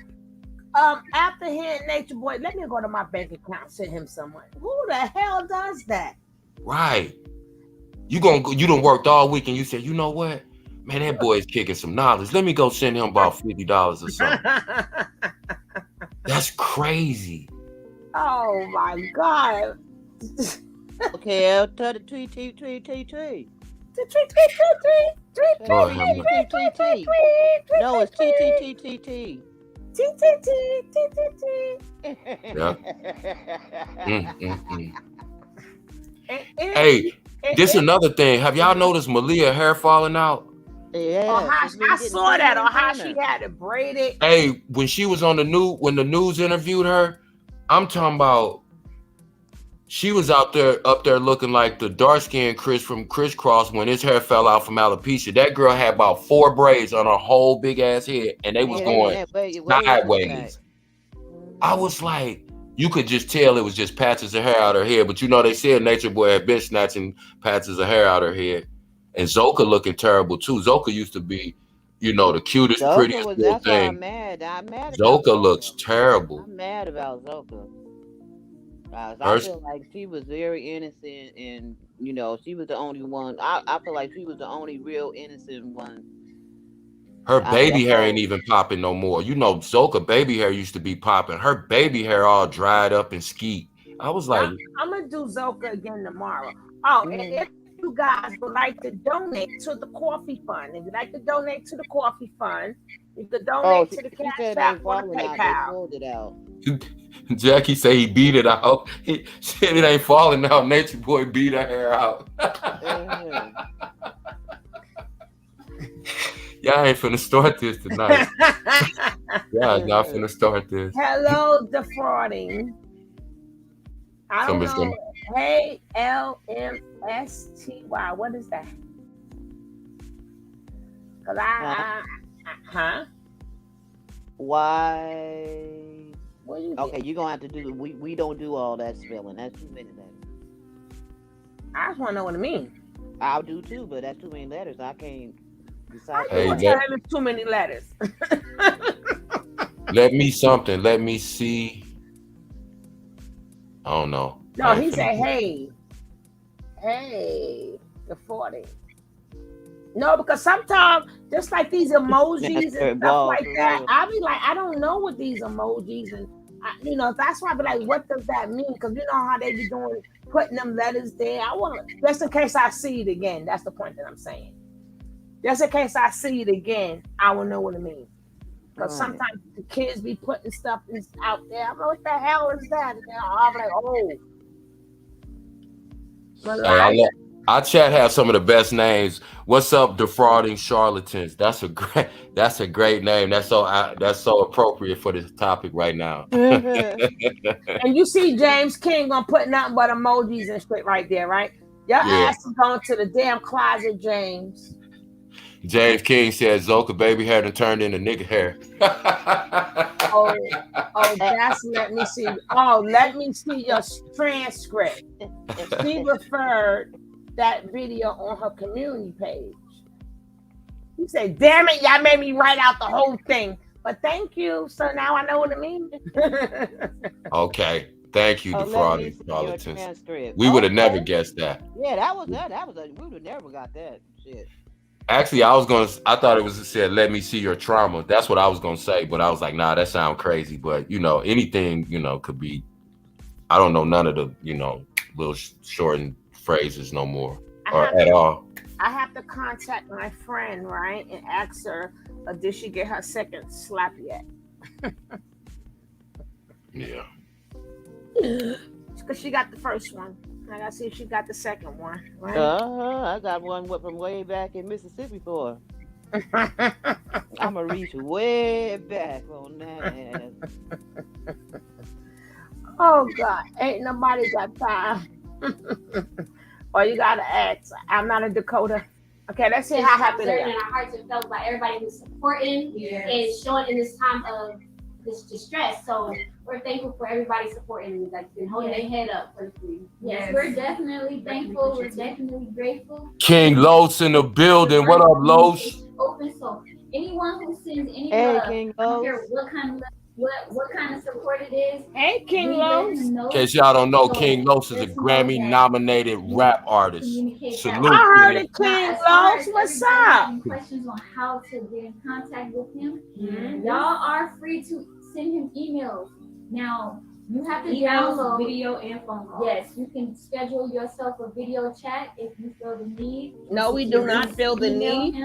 After hearing Natureboy, let me go to my bank account, send him some money. Who the hell does that? Right. You done worked all week and you said, you know what? Man, that boy is kicking some knowledge. Let me go send him about $50 or something. That's crazy. Oh my God. Okay, I'll tell the tweet. No, it's T. Hey, this another thing. Have y'all noticed Malia hair falling out? Yeah. I saw that on how she had it braided. Hey, when she was on the news, when the news interviewed her, I'm talking about she was up there looking like the dark-skinned Chris from Crisscross when his hair fell out from alopecia. That girl had about 4 braids on her whole big ass head, and they was going sideways. I was like, you could just tell it was just patches of hair out her head. But you know, they said Natureboy had been snatching patches of hair out her head. And Zoka looking terrible too. Zoka used to be, the cutest, prettiest little thing. I'm mad Zoka looks terrible. I'm mad about Zoka. I feel like she was very innocent, and she was the only one. I feel like she was the only real innocent one. Her baby hair ain't even popping no more. Zoka baby hair used to be popping. Her baby hair all dried up and skeet. I was like, I'm gonna do Zoka again tomorrow. Oh, and if you guys would like to donate to the coffee fund, you could donate to the Cash App or the PayPal. Jackie say he beat it out. He said it ain't falling out. Natureboy beat her hair out. Y'all ain't finna start this tonight. Y'all not finna start this. Hello, defrauding. I don't know. Hey, LMSTY. What is that? Cause Why? Okay, you're gonna have to do. We don't do all that spelling. That's too many letters. I just want to know what it means. I'll do too, but that's too many letters. I can't decide. I do tell him it's too many letters. Let me something. Let me see. I don't know. No, he said, hey, the 40. No, because sometimes, just like these emojis and stuff like that, I be like, I don't know what these emojis and, that's why I be like, what does that mean? Because you know how they be doing, putting them letters there. I want to, just in case I see it again. That's the point that I'm saying. Just in case I see it again, I will know what it means. Because sometimes the kids be putting stuff out there. I'm like, what the hell is that? And I'm like, oh. Our chat has some of the best names. What's up, defrauding charlatans? That's a great name. That's so appropriate for this topic right now. And you see James King gonna put nothing but emojis and shit right there, right? Your ass is going to the damn closet, James. James King says Zoka baby hair done turned into nigga hair. That's let me see. Oh, let me see your transcript. She referred that video on her community page. He said, damn it, y'all made me write out the whole thing. But thank you. So now I know what it means. Okay. Thank you, defrauding charlatans. We would have never guessed that. Yeah, that was we would have never got that shit. Actually, I thought it said, let me see your trauma. That's what I was gonna say, but I was like, nah, that sounds crazy. But anything, could be, I don't know none of the, little shortened phrases no more at all. I have to contact my friend, right, and ask her, did she get her second slap yet? Yeah. Because she got the first one. I gotta see if she got the second one, right? I got one from way back in Mississippi for her. I'm gonna reach way back on that. Oh God, ain't nobody got time. Or you gotta ask. I'm not a Dakota. Okay, let's see how happy they are. In our hearts and felt by everybody who's supporting and showing in this time of this distress. So we're thankful for everybody supporting, like been holding their head up for free. Yes, we're definitely thankful. We're definitely grateful. King Los in the building. What up, Los? Open, so anyone who sends any love, I don't care what kind of what kind of support it is. Hey, King Los. In case y'all don't know, King Los is a Grammy-nominated rap artist. Salute. I heard it, King Los. What's up? Questions on how to get in contact with him. Y'all are free to send him emails. Now you have to download video and phone calls. Yes, you can schedule yourself a video chat if you feel the need. No, we do not feel the need.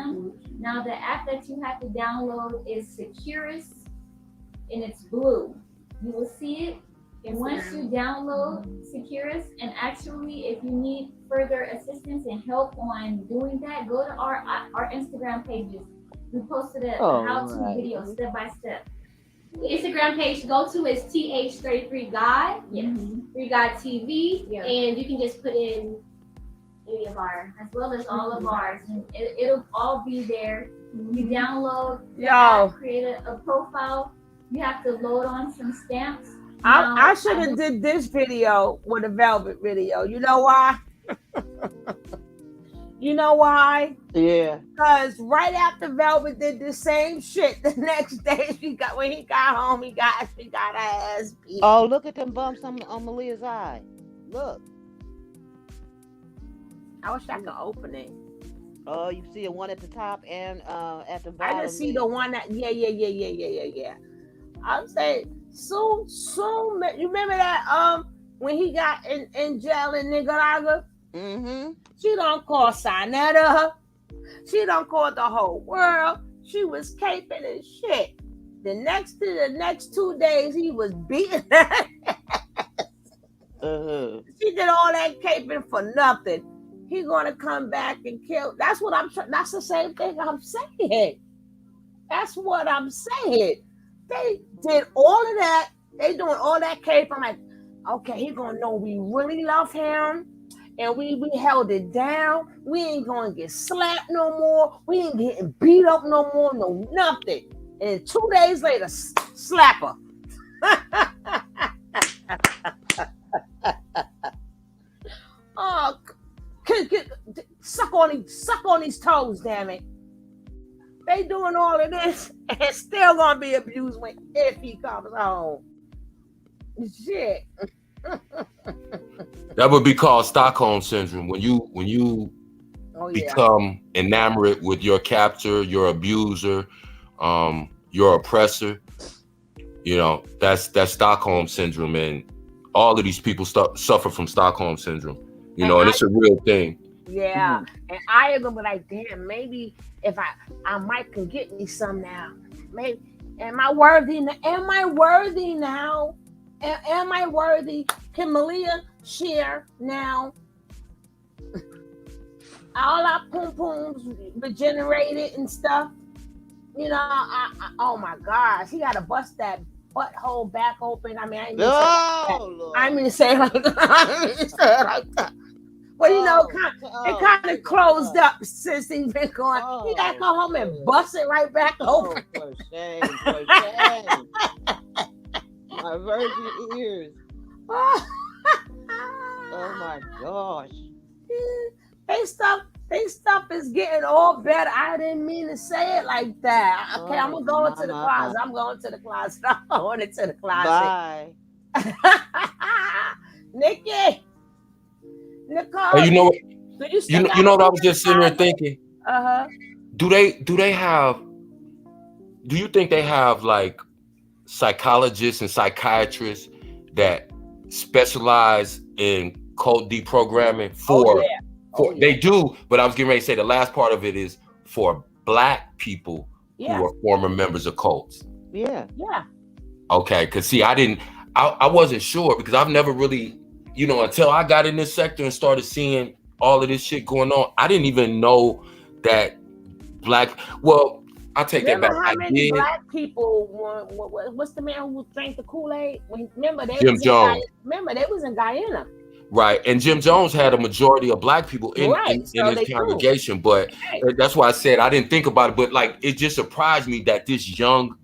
Now the app that you have to download is Securus. And it's blue. You will see it. And once you download Securus, and actually, if you need further assistance and help on doing that, go to our Instagram pages. We posted a how-to video step by step. The Instagram page to go to is TH33God. Yes. 3God TV. Yeah. And you can just put in any of our, as well as all of ours. And it'll all be there. You download, create a profile. You have to load on some stamps. I should have did this video with a Velvet video. You know why? You know why? Yeah. Because right after Velvet did the same shit, the next day when he got home, she got her ass beat. Oh, look at them bumps on Malia's eye. Look. I wish I could open it. Oh, you see the one at the top and at the bottom. I just see the one that yeah. I'm saying soon. You remember that when he got in jail in Nicaragua? Mm-hmm. She don't call Sinetta. She don't call the whole world. She was caping and shit. The next 2 days he was beating her. She did all that caping for nothing. He gonna come back and kill. That's the same thing I'm saying. That's what I'm saying. They did all of that. They doing all that cape. I'm like, okay, he gonna know we really love him, and we held it down. We ain't gonna get slapped no more. We ain't getting beat up no more. No nothing. And 2 days later, slap her. Oh, suck on these toes, damn it. They doing all of this and still gonna be abused if he comes home. Shit. That would be called Stockholm Syndrome. When you become enamored with your captor, your abuser, your oppressor, you know, that's Stockholm Syndrome, and all of these people suffer from Stockholm Syndrome. You know, and it's a real thing. Yeah, and I am gonna be like, damn, maybe if I might can get me some now. Maybe am I worthy now? Am I worthy now? Am I worthy? Can Malia share now? All our poom pooms regenerated and stuff. You know, oh my gosh, he gotta bust that butthole back open. I mean, I didn't say it like that. Well, you know, it kind of closed up since he's been going. He got to go home and bust it right back open. For shame. My virgin ears. Oh my gosh. They stuff is getting all better. I didn't mean to say it like that. Okay, I'm going to go into the closet. I'm going to the closet. I'm going into the closet. Bye. Nikki. Nicole, hey, you know what I was just sitting there thinking? Do you think they have like psychologists and psychiatrists that specialize in cult deprogramming they do, but I was getting ready to say the last part of it is for Black people who are former members of cults. Yeah. Okay, because see, I wasn't sure because I've never really, you know, until I got in this sector and started seeing all of this shit going on, I didn't even know that I take that back. How many Black people what's the man who drank the Kool-Aid? Remember, Jim Jones. They was in Guyana. Right, and Jim Jones had a majority of Black people in his congregation, but that's why I said I didn't think about it, but like it just surprised me that this young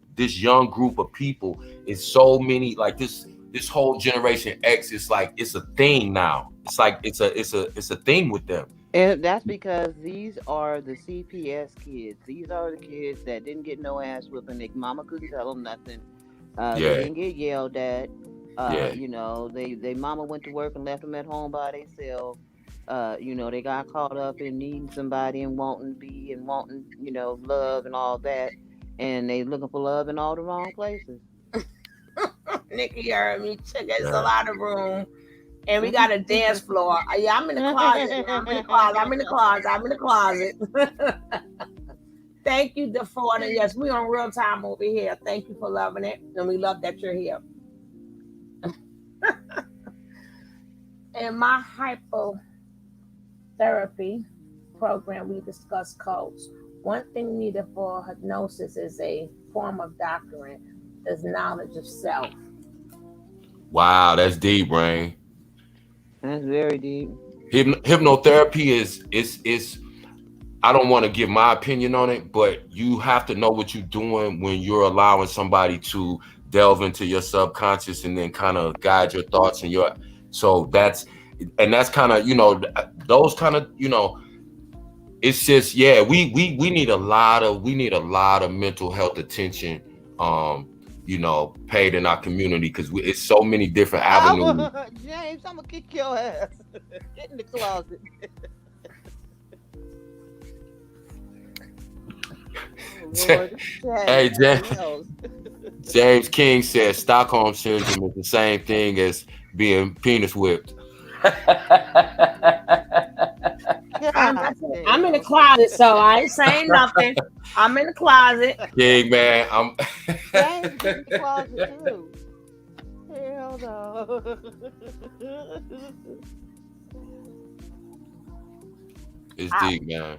group of people is so many, like this whole generation X is like it's a thing now. It's like it's a thing with them. And that's because these are the CPS kids. These are the kids that didn't get no ass whipping. Their mama couldn't tell them nothing. They didn't get yelled at. You know, they mama went to work and left them at home by themselves. You know, they got caught up in needing somebody and wanting, you know, love and all that. And they looking for love in all the wrong places. Nikki heard me. There's a lot of room. And we got a dance floor. Yeah, I'm in the closet. I'm in the closet. Thank you, DeForda. Yes, we're on real time over here. Thank you for loving it. And we love that you're here. In my hypotherapy program, we discuss cults. One thing needed for hypnosis is a form of doctrine, is knowledge of self. Wow, that's deep, Rain. That's very deep. Hypnotherapy is I don't want to give my opinion on it, but you have to know what you're doing when you're allowing somebody to delve into your subconscious and then kind of guide your thoughts and that's kind of, you know, those kind of, you know, it's just, we need a lot of mental health attention, you know, paid in our community because it's so many different avenues. James, I'm gonna kick your ass. Get in the closet. Hey, James King says Stockholm Syndrome is the same thing as being penis whipped. I'm in the closet, so I ain't saying nothing. I'm in the closet. King, man, I'm James in the closet too. Hell no. It's deep, man.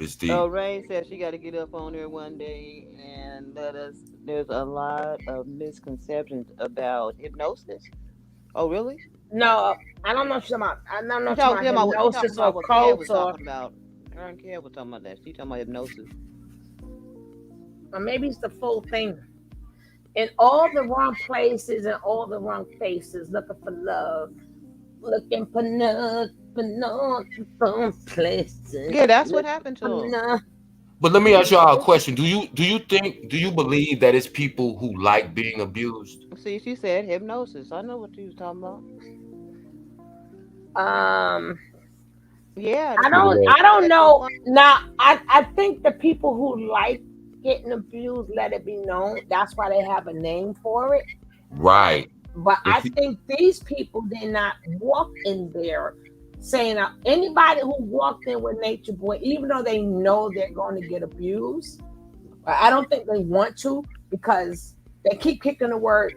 It's deep. So Ray said she got to get up on there one day and let us. There's a lot of misconceptions about hypnosis. Oh, really? No, I don't know if she's about. I don't know if she's about hypnosis or cults or. Aaron Care was talking about that. She talking about hypnosis. Or maybe it's the full thing. In all the wrong places and all the wrong faces, looking for love. looking for no places. Yeah, that's what happened to him. But let me ask y'all a question. Do you believe that it's people who like being abused? See, she said hypnosis. I know what you was talking about. Yeah. I don't know. Now, I think the people who like getting abused, let it be known. That's why they have a name for it. Right. But I think these people did not walk in there saying anybody who walked in with Nature Boy, even though they know they're going to get abused, I don't think they want to, because they keep kicking the word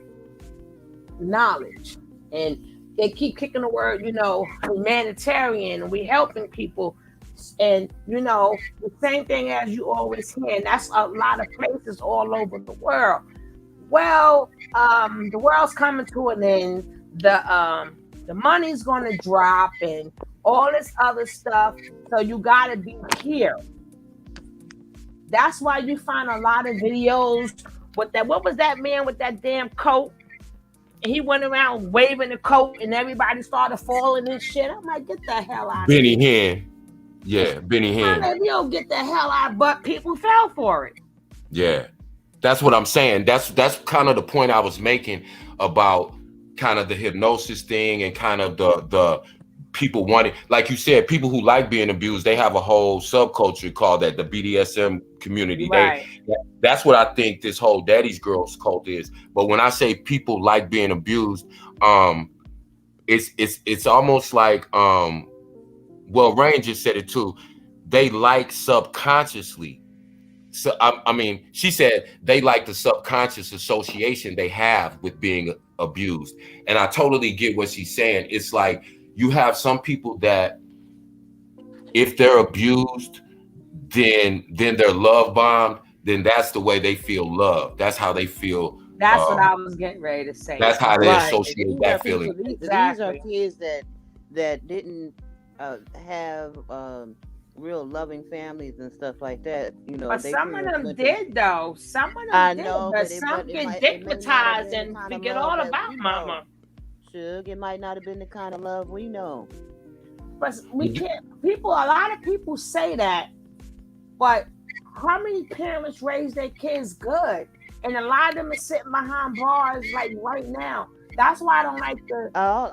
knowledge, and they keep kicking the word, humanitarian, and we helping people, and the same thing as you always hear, and that's a lot of places all over the world. Well, the world's coming to an end. The money's gonna drop and all this other stuff. So you gotta be here. That's why you find a lot of videos with that. What was that man with that damn coat? And he went around waving the coat, and everybody started falling and shit. I'm like, get the hell out of here. Benny Hinn. Yeah, Benny Hinn. You don't get the hell out, but people fell for it. Yeah. That's what I'm saying. That's kind of the point I was making about kind of the hypnosis thing, and kind of the people wanting, like you said, people who like being abused, they have a whole subculture called that, the BDSM community. Right. That's what I think this whole Daddy's Girls cult is. But when I say people like being abused, it's almost like Rain just said it too. They like subconsciously. So I mean, she said they like the subconscious association they have with being abused, and I totally get what she's saying. It's like you have some people that, if they're abused, then they're love bombed. Then that's the way they feel love. That's how they feel. That's what I was getting ready to say. That's how they associate that feeling. These are kids that didn't have real loving families and stuff like that, But some of them did, though. Some of them did, but some get dignitized and forget all about mama. Suge, it might not have been the kind of love we know. But we can't. A lot of people say that, but how many parents raise their kids good? And a lot of them are sitting behind bars like right now. That's why I don't like the. All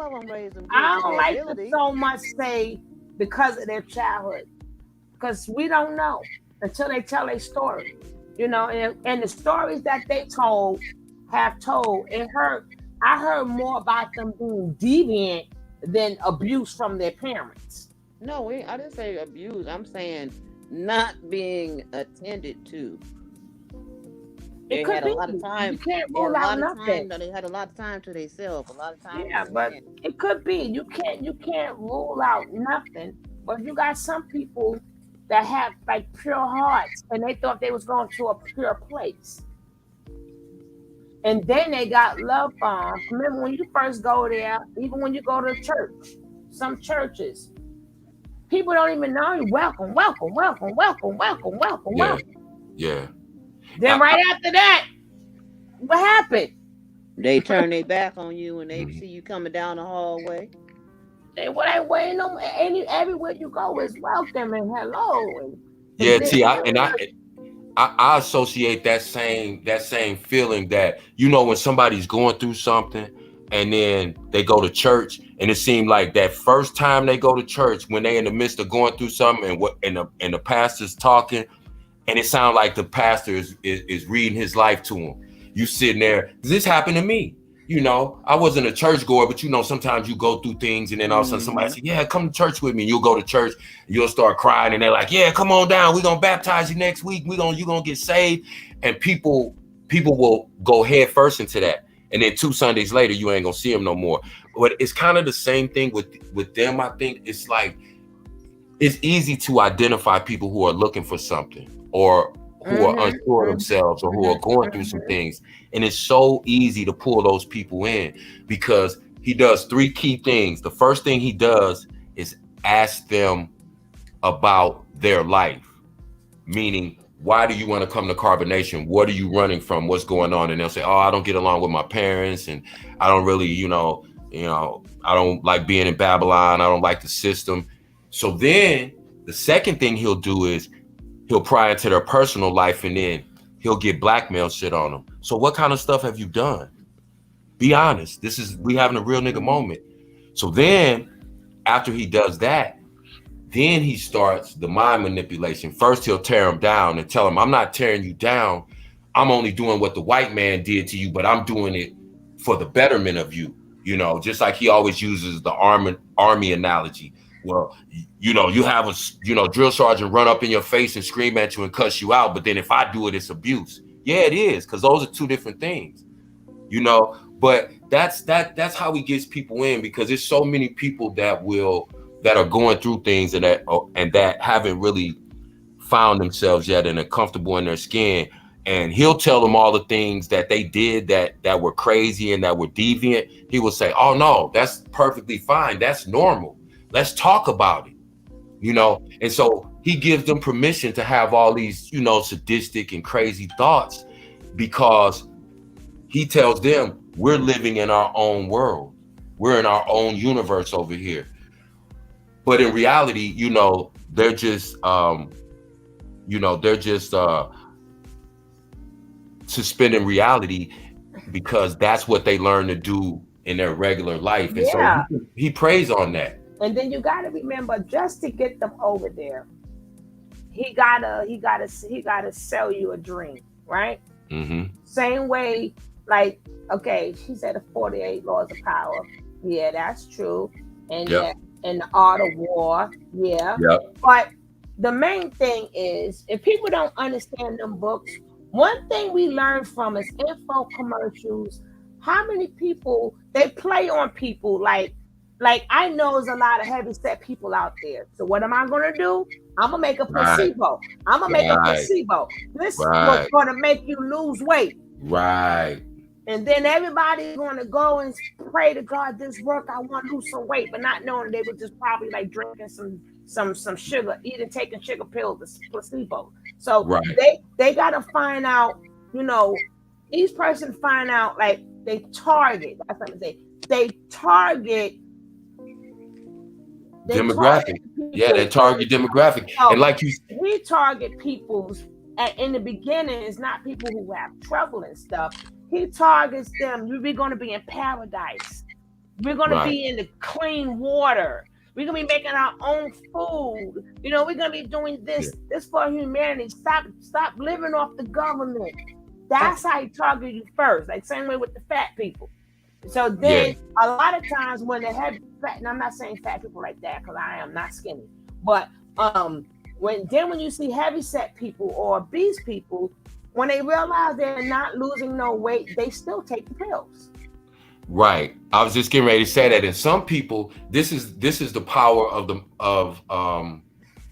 of them raise them good. I don't like to so much say because of their childhood, because we don't know until they tell a story, and the stories that they have told, I heard more about them being deviant than abuse from their parents. No, I didn't say abuse. I'm saying not being attended to. They had a lot of time. You can't rule out nothing. They had a lot of time to themselves. A lot of time. Yeah, but it could be. You can't rule out nothing. But you got some people that have like pure hearts, and they thought they was going to a pure place, and then they got love bombs. Remember when you first go there, even when you go to church, some churches, people don't even know you. Welcome. Yeah. Then right after that, what happened? They turn their back on you and they see you coming down the hallway. What I waiting on everywhere you go is welcome and hello. Yeah, T. I associate that same feeling that, when somebody's going through something and then they go to church, and it seemed like that first time they go to church, when they in the midst of going through something, and the pastor's talking, and it sounds like the pastor is reading his life to him. You sitting there, this happened to me. I wasn't a church goer, but sometimes you go through things, and then all of a sudden somebody says, yeah, come to church with me. And you'll go to church, and you'll start crying, and they're like, yeah, come on down. We're going to baptize you next week. You're going to get saved. And people will go head first into that. And then 2 Sundays later, you ain't going to see them no more. But it's kind of the same thing with them. I think it's like, it's easy to identify people who are looking for something, or who are unsure of themselves, or who are going through some things. And it's so easy to pull those people in, because he does 3 key things. The first thing he does is ask them about their life, meaning, why do you want to come to Carbonation? What are you running from? What's going on? And they'll say, oh, I don't get along with my parents, and I don't really, You know, I don't like being in Babylon. I don't like the system. So then the second thing he'll do is he'll pry into their personal life, and then he'll get blackmail shit on them. So what kind of stuff have you done? Be honest. We having a real nigga moment. So then after he does that, then he starts the mind manipulation. First, he'll tear him down and tell him, I'm not tearing you down. I'm only doing what the white man did to you, but I'm doing it for the betterment of you. You know, just like he always uses the army analogy. Well, you know, you have a drill sergeant run up in your face and scream at you and cuss you out, but then if I do it, it's abuse. Yeah, it is, because those are two different things. You know, but that's how he gets people in, because there's so many people that are going through things and that haven't really found themselves yet and are comfortable in their skin. And he'll tell them all the things that they did that were crazy and that were deviant. He will say, oh no, that's perfectly fine. That's normal. Let's talk about it. You know, and so he gives them permission to have all these, you know, sadistic and crazy thoughts, because he tells them we're living in our own world. We're in our own universe over here. But in reality, you know, they're just suspending reality, because that's what they learn to do in their regular life. And so he preys on that. And then you got to remember, just to get them over there, he gotta sell you a dream, right? Mm-hmm. Same way, like, okay, she said the 48 laws of power. Yeah, that's true. And and the art of war. Yeah. Yep. But the main thing is, if people don't understand them books, one thing we learn from is info commercials. How many people they play on people? Like I know there's a lot of heavy set people out there. So what am I gonna do? I'm gonna make a placebo. I'm gonna make a placebo. This was gonna make you lose weight. Right. And then everybody's gonna go and pray to God, this work, I want to lose some weight, but not knowing they were just probably like drinking some sugar, taking sugar pills, placebo. So they gotta find out, you know, each person find out, like they target. That's what I'm saying. They target demographic. They target demographic. So and like you, we target people's. In the beginning, it's not people who have trouble and stuff. He targets them. We're going to be in paradise. We're going to be in the clean water. We're going to be making our own food. You know, we're going to be doing this for humanity. Stop living off the government. That's how he target you first. Like same way with the fat people. So then a lot of times when they have fat, and I'm not saying fat people like that because I am not skinny, but when you see heavy set people or obese people, when they realize they're not losing no weight, they still take the pills. Right. I was just getting ready to say that. And some people, this is the power of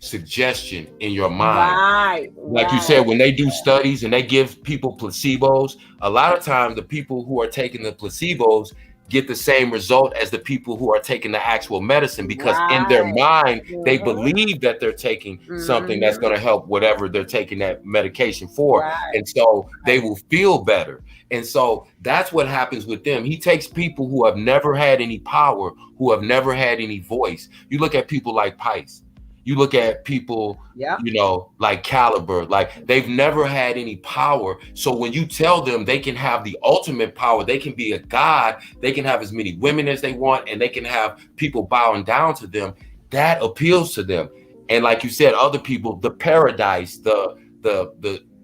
suggestion in your mind. Like you said, when they do studies and they give people placebos, a lot of times the people who are taking the placebos get the same result as the people who are taking the actual medicine, because in their mind they believe that they're taking something that's going to help whatever they're taking that medication for, and so they will feel better. And so that's what happens with them. He takes people who have never had any power, who have never had any voice. You look at people like Pice. You look at people, you know, like Caliber, like they've never had any power. So when you tell them they can have the ultimate power, they can be a god, they can have as many women as they want, and they can have people bowing down to them, that appeals to them. And like you said, other people, the paradise, the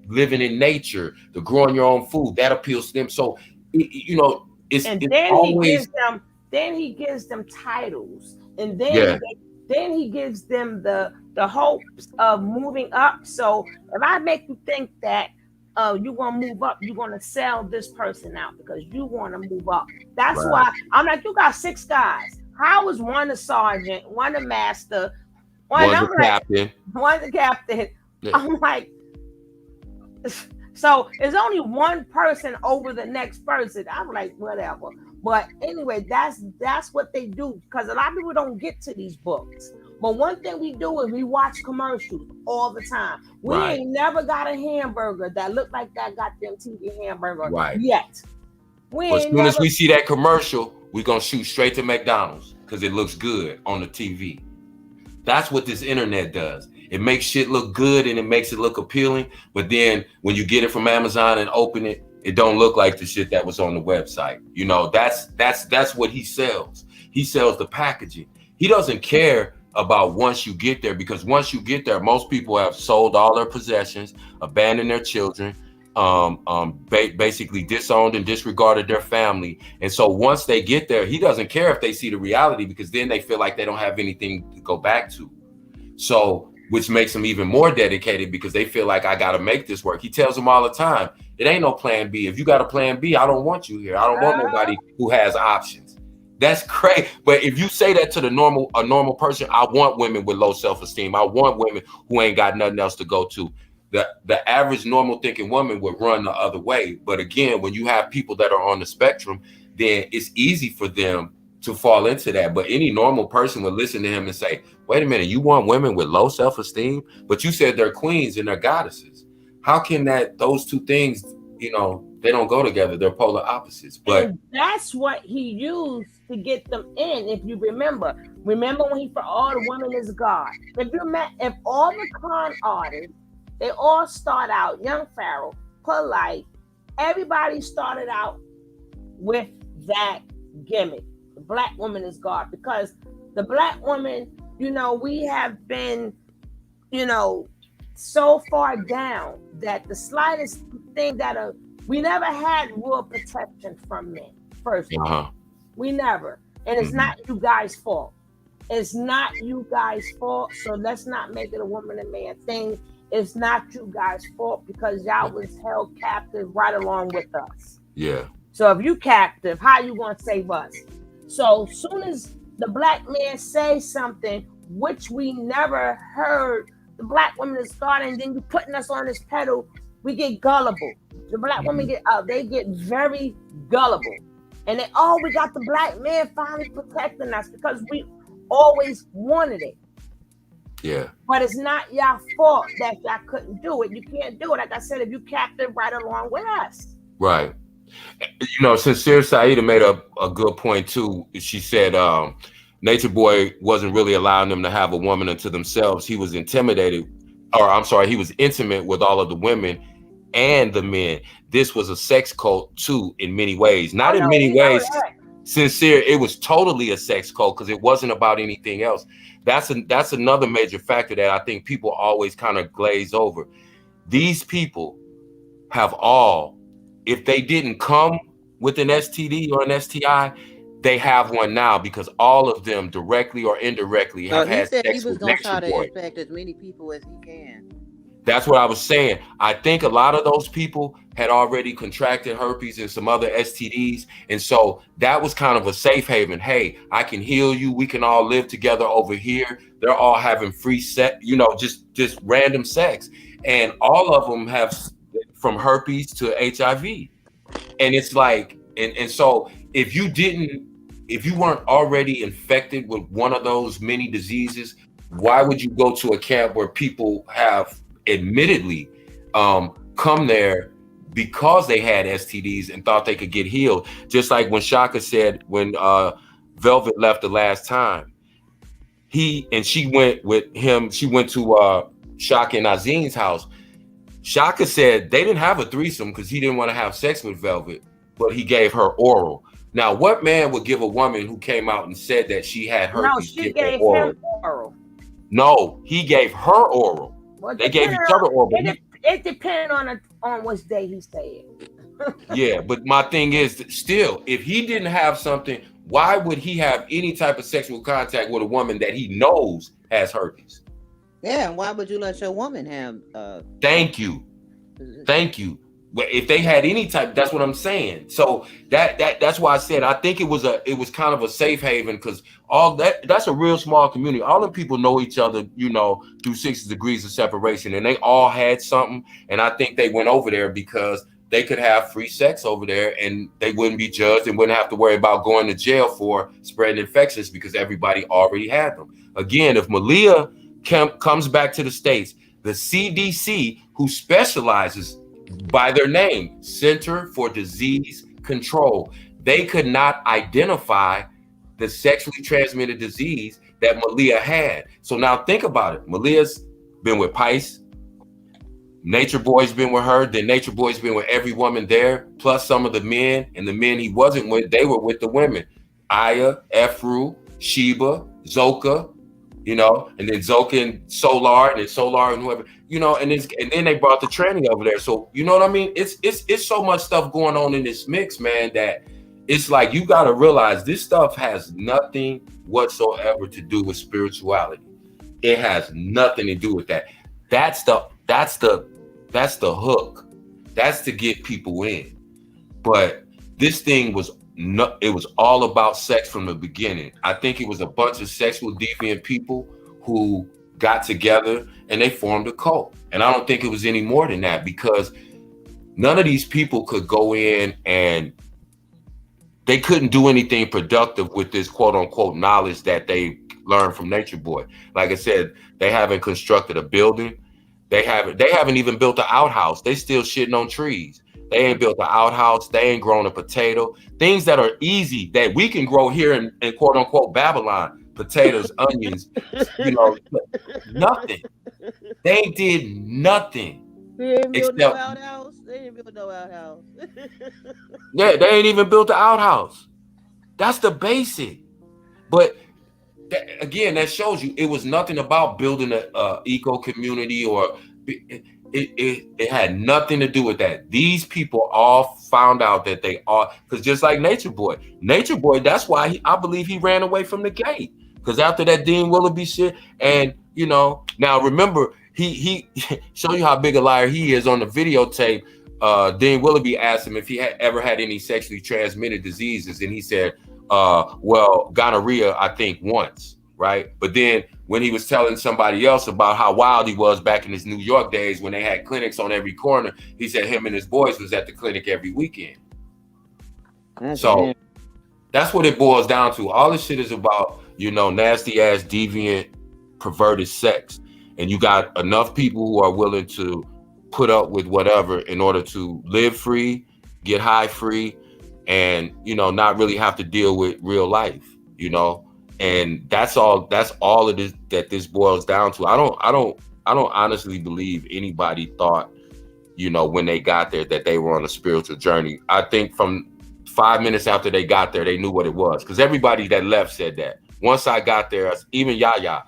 living in nature, the growing your own food, that appeals to them. So, you know, then he gives them titles, and then he gives them the hopes of moving up. So if I make you think that you want to move up, you're going to sell this person out because you want to move up. That's why I'm like, you got 6 guys. How is one a sergeant, one a master, one's a captain? One's a captain. Yeah. I'm like, so it's only one person over the next person. I'm like, whatever. But anyway, that's what they do, because a lot of people don't get to these books. But one thing we do is we watch commercials all the time. We ain't never got a hamburger that looked like that goddamn TV hamburger yet. As soon as we see that commercial, we're gonna shoot straight to McDonald's because it looks good on the TV. That's what this internet does. It makes shit look good and it makes it look appealing. But then when you get it from Amazon and open it, it don't look like the shit that was on the website. You know, that's what he sells. He sells the packaging. He doesn't care about once you get there, because once you get there, most people have sold all their possessions, abandoned their children, basically disowned and disregarded their family. And so once they get there, he doesn't care if they see the reality, because then they feel like they don't have anything to go back to. So, which makes them even more dedicated, because they feel like, I got to make this work. He tells them all the time, it ain't no plan B. If you got a plan B, I don't want you here. I don't want nobody who has options. That's crazy. But if you say that to a normal person, I want women with low self-esteem. I want women who ain't got nothing else to go to. The average normal thinking woman would run the other way. But again, when you have people that are on the spectrum, then it's easy for them to fall into that. But any normal person would listen to him and say, wait a minute, you want women with low self-esteem? But you said they're queens and they're goddesses. How can those two things, you know, they don't go together. They're polar opposites. But and that's what he used to get them in. If you remember when he for all the women is God. If all the con artists, they all start out young, Pharaoh, polite. Everybody started out with that gimmick. The black woman is God, because the black woman, you know, we have been, you know, so far down that the slightest thing that we never had real protection from men. First of all, we never, and it's not you guys' fault. It's not you guys' fault. So let's not make it a woman and man thing. It's not you guys' fault, because y'all was held captive right along with us. Yeah. So if you captive, how you gonna save us? So soon as the black man says something, which we never heard, the black woman is God, and then you putting us on this pedal, we get gullible. The black women get they get very gullible. And then, we got the black man finally protecting us, because we always wanted it. Yeah. But it's not your fault that y'all couldn't do it. You can't do it. Like I said, if you captive right along with us. Right. You know, Sincere Saida made a good point too. She said Natureboy wasn't really allowing them to have a woman unto themselves. He was intimidated, or I'm sorry, he was intimate with all of the women and the men. This was a sex cult too, in many ways. Not in many ways. Sincere, it was totally a sex cult, because it wasn't about anything else. That's another major factor that I think people always kind of glaze over. These people have all, if they didn't come with an STD or an STI, they have one now, because all of them, directly or indirectly, have had sex with Natureboy. He was going to try to infect as many people as he can. That's what I was saying. I think a lot of those people had already contracted herpes and some other STDs. And so that was kind of a safe haven. Hey, I can heal you. We can all live together over here. They're all having free sex, you know, just random sex. And all of them have from herpes to HIV. And it's like, and so if you weren't already infected with one of those many diseases, why would you go to a camp where people have admittedly come there because they had STDs and thought they could get healed? Just like when Shaka said, when Velvet left the last time, she went with him, she went to Shaka and Azeen's house. Shaka said they didn't have a threesome because he didn't want to have sex with Velvet, but he gave her oral. Now, what man would give a woman who came out and said that she had herpes? No, she gave him oral. No, he gave her oral. Well, they gave each other oral. It depended on which day he said. Yeah, but my thing is that still, if he didn't have something, why would he have any type of sexual contact with a woman that he knows has herpes? Yeah, and why would you let your woman have? Thank you. But if they had any type, that's what I'm saying. So that's why I said I think it was kind of a safe haven, because that's a real small community. All the people know each other, you know, through 6 degrees of separation, and they all had something. And I think they went over there because they could have free sex over there, and they wouldn't be judged and wouldn't have to worry about going to jail for spreading infections because everybody already had them. Again, if Malia comes back to the States, the CDC, who specializes by their name, Center for Disease Control, they could not identify the sexually transmitted disease that Malia had. So now think about it. Malia's been with Pice. Natureboy's been with her. Then Natureboy's been with every woman there, plus some of the men. And the men he wasn't with, they were with the women. Aya, Efru, Sheba, Zoka, you know, and then Zoka and Solar, and then Solar and whoever, you know, and then they brought the tranny over there. So you know what I mean? It's so much stuff going on in this mix, man, that it's like you got to realize this stuff has nothing whatsoever to do with spirituality. It has nothing to do with that. That's the hook. That's to get people in. But this thing was it was all about sex from the beginning. I think it was a bunch of sexual deviant people who got together and they formed a cult. And I don't think it was any more than that, because none of these people could go in and they couldn't do anything productive with this quote unquote knowledge that they learned from Natureboy. Like I said, they haven't constructed a building. They haven't even built an outhouse. They still shitting on trees. They ain't built an outhouse. They ain't grown a potato. Things that are easy that we can grow here in quote unquote Babylon. Potatoes, onions, you know, nothing. They did nothing. They ain't built no outhouse. They ain't built no outhouse. Yeah, they ain't even built the outhouse. That's the basic. But again, that shows you it was nothing about building a eco community, or it had nothing to do with that. These people all found out that they are, because just like Natureboy, that's why I believe he ran away from the gate. Because after that Dean Willoughby shit, and you know, now remember, he show you how big a liar he is on the videotape. Dean Willoughby asked him if he had ever had any sexually transmitted diseases, and he said, well, gonorrhea, I think once, right? But then when he was telling somebody else about how wild he was back in his New York days when they had clinics on every corner, he said him and his boys was at the clinic every weekend. So that's what it boils down to. All this shit is about, you know, nasty ass, deviant, perverted sex. And you got enough people who are willing to put up with whatever in order to live free, get high free, and, you know, not really have to deal with real life, you know. And that's all it is that this boils down to. I don't honestly believe anybody thought, you know, when they got there that they were on a spiritual journey. I think from 5 minutes after they got there, they knew what it was, because everybody that left said that. Once I got there, even Yaya,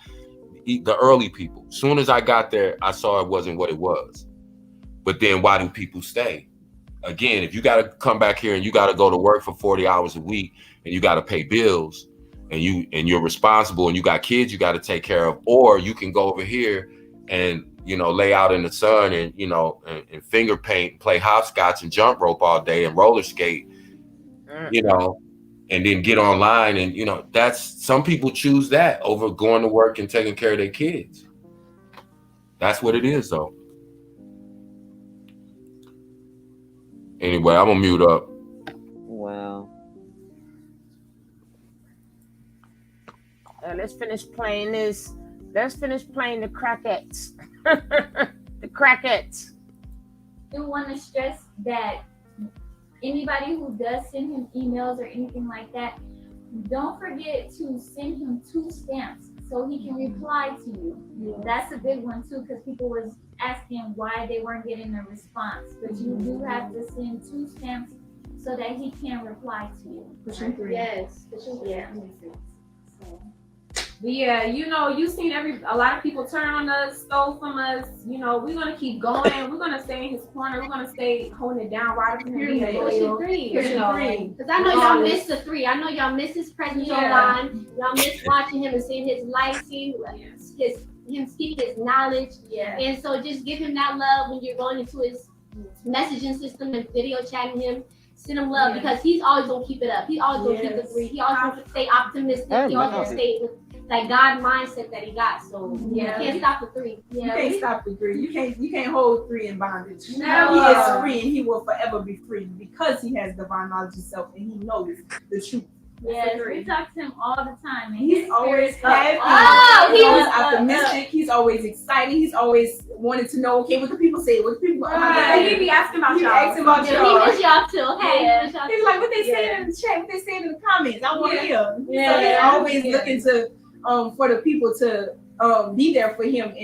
the early people, as soon as I got there, I saw it wasn't what it was. But then why do people stay? Again, if you got to come back here and you got to go to work for 40 hours a week and you got to pay bills and you're responsible and you got kids you got to take care of, or you can go over here and, you know, lay out in the sun and, you know, and finger paint, play hopscotch and jump rope all day and roller skate, you know, and then get online. And, you know, that's, some people choose that over going to work and taking care of their kids. That's what it is, though. Anyway, I'm gonna mute up. Wow. Let's finish playing this. Let's finish playing the crackheads. The crackheads. I want to stress that anybody who does send him emails or anything like that, don't forget to send him 2 stamps so he can reply to you. Yes. That's a big one too, because people was asking why they weren't getting a response. But you do have to send 2 stamps so that he can reply to you. Pushing 3. Yes. Pushing 3. Yeah. So. But yeah, you know, you've seen a lot of people turn on us, stole from us. You know, we're gonna keep going. We're gonna stay in his corner. We're gonna stay holding it down right up in here. Pushing 3. Because I know y'all miss the 3. I know y'all miss his presence online. Y'all miss watching him and seeing his life, seeing him speaking his knowledge. Yeah. And so just give him that love when you're going into his messaging system and video chatting him. Send him love because he's always gonna keep it up. He always gonna keep the 3. He always gonna stay optimistic. He always gonna stay with that God mindset that he got. So you can't stop the 3. You can't stop the 3. You can't hold 3 in bondage. No. He is free and he will forever be free because he has divine knowledge himself and he knows the truth. Yes, we talk to him all the time. And he's always happy. He's always optimistic. He's always excited. He's always wanting to know, okay, what do people say? What do people? He be asking about y'all. Asking about y'all. He miss y'all too. Hey, He's like, what they saying in the chat? What they saying in the comments? I want to hear. Yeah. So he's always looking to for the people to be there for him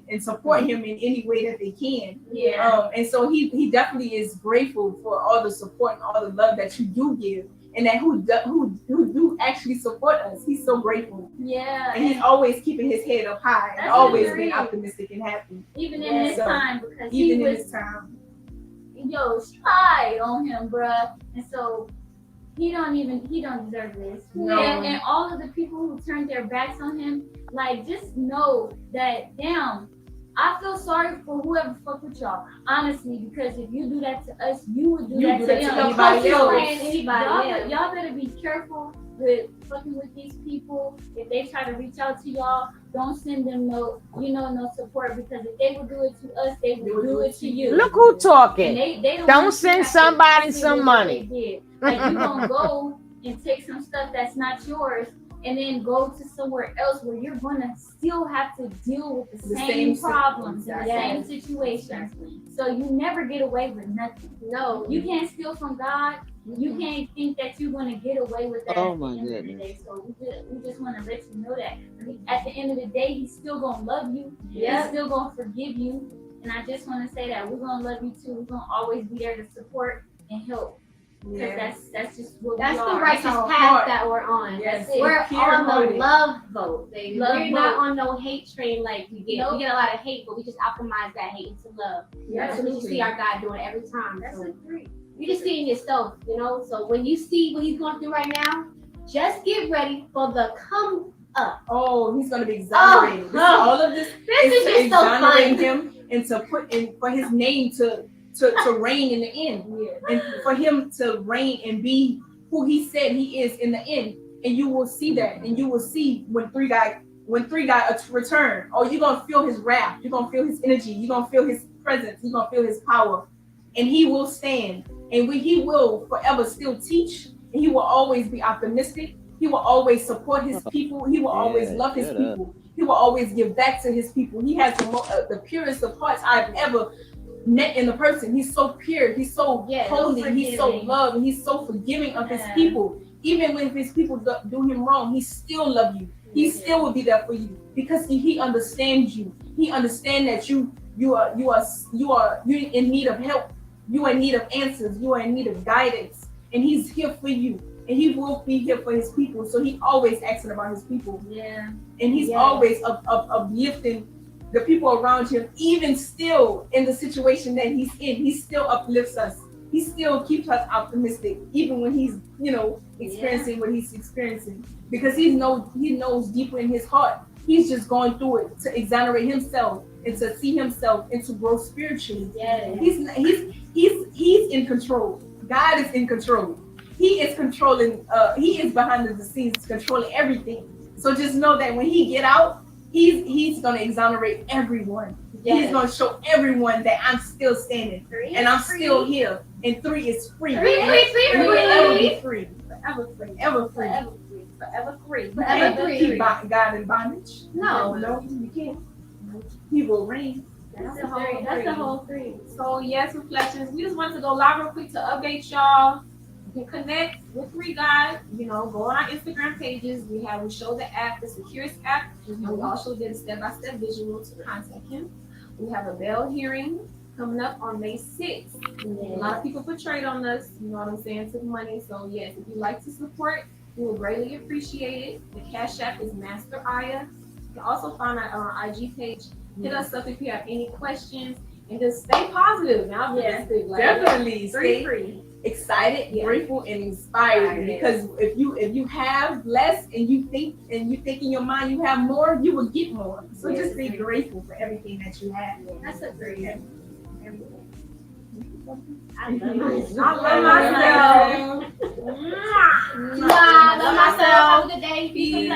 and support him in any way that they can. Yeah. And so he definitely is grateful for all the support and all the love that you do give, and that who do actually support us. He's so grateful. Yeah. And he's always keeping his head up high and always being optimistic and happy. Even in this time, because even he in was, this time. Shy on him, bruh. And so he don't deserve this. No. And all of the people who turned their backs on him, like, just know that, damn, I feel sorry for whoever fuck with y'all, honestly, because if you do that to us, you would do that to anybody else. Y'all better be careful with fucking with these people. If they try to reach out to y'all, don't send them no support, because if they would do it to us, they would do it to you. Look who talking. They don't send somebody some money. Like, you gonna go and take some stuff that's not yours, and then go to somewhere else where you're gonna still have to deal with the same problems and the same situations. So you never get away with nothing. No, you can't steal from God. You can't think that you're gonna get away with that. Oh my goodness. So we just want to let you know that at the end of the day, he's still gonna love you. Yeah. He's still gonna forgive you. And I just want to say that we're gonna love you too. We're gonna always be there to support and help. Because that's just what That's we the are. righteous path that we're on. Yes, We're on the pure-hearted. love vote, baby. Love We're vote. not on no hate train like we get. Nope. We get a lot of hate, but we just optimize that hate into love. Yeah, That's what you absolutely. see our God doing every time. That's So a great. you just see in yourself, So when you see what he's going through right now, just get ready for the come up. Oh, he's gonna be exonerated. All of this is to just so exonerate fun. him and to put in for his name to reign in the end, and for him to reign and be who he said he is in the end. And you will see that, and you will see when three guy return. Oh, you're gonna feel his wrath. You're gonna feel his energy. You're gonna feel his presence. You're gonna feel his power, and he will stand. And he will forever still teach. And he will always be optimistic. He will always support his people. He will always love his people. He will always give back to his people. He has the purest of hearts I've ever met in a person. He's so pure. He's so holy. He's so loved. He's so forgiving of his people. Even when his people do him wrong, he still loves you. He still will be there for you because he understands you. He understands that you are in need of help. You are in need of answers. You are in need of guidance, and he's here for you. And he will be here for his people. So he always asking about his people. Yeah. And he's always uplifting the people around him, even still in the situation that he's in. He still uplifts us. He still keeps us optimistic, even when he's, experiencing what he's experiencing. Because he knows deeper in his heart. He's just going through it to exonerate himself and to see himself and to grow spiritually. Yeah. He's in control. God is in control. He is controlling, he is behind the scenes controlling everything. So just know that when he get out, he's gonna exonerate everyone. Yes. He's gonna show everyone that I'm still standing and I'm still here. And 3 is free. Free. And we will ever be free. Forever free. Ever free. Forever free. Forever free. Keep God in bondage. No, you can't. He will reign. That's the whole three. So yes, reflections. We just wanted to go live real quick to update y'all. You can connect with Three Guys. Go on our Instagram pages. We show the app, the Securest app, and we also did a step-by-step visual to contact him. We have a bail hearing coming up on May 6th. A lot of people portrayed on us, you know what I'm saying, took money. So yes, if you'd like to support, we will greatly appreciate it. The Cash App is Master Aya. You can also find our on our IG page. Hit us up if you have any questions, and just stay positive. Now, Definitely stay free, excited, grateful, and inspired. Because if you have less and you think in your mind you have more, you will get more. So just be grateful for everything that you have. That's a great. I love myself. I love myself. Have a good day. Peace.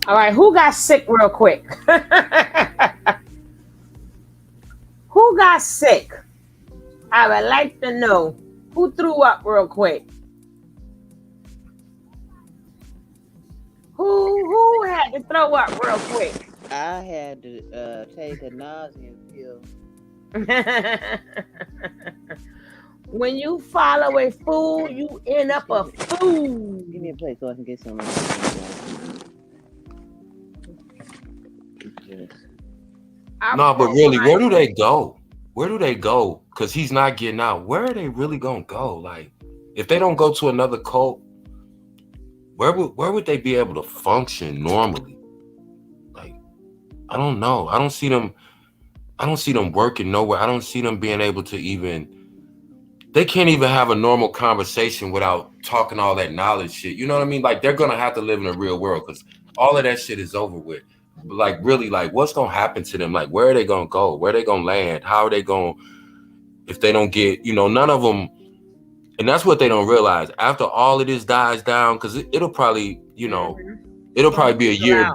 All right, who got sick real quick? Who got sick? I would like to know who threw up real quick. Who had to throw up real quick? I had to take a nausea pill. When you follow a fool, you end up a fool. Give me a plate so I can get some. No, but really, where do they go? Where do they go? Because he's not getting out. Where are they really gonna go? Like, if they don't go to another cult, where would they be able to function normally? Like, I don't know. I don't see them working nowhere. I don't see them being able to even. They can't even have a normal conversation without talking all that knowledge shit. You know what I mean? Like, they're gonna have to live in a real world because all of that shit is over with. Like, really, like, what's gonna happen to them? Like, where are they gonna go? Where are they gonna land? How are they gonna, if they don't get, none of them. And that's what they don't realize. After all of this dies down, because it'll probably, it'll probably be a year.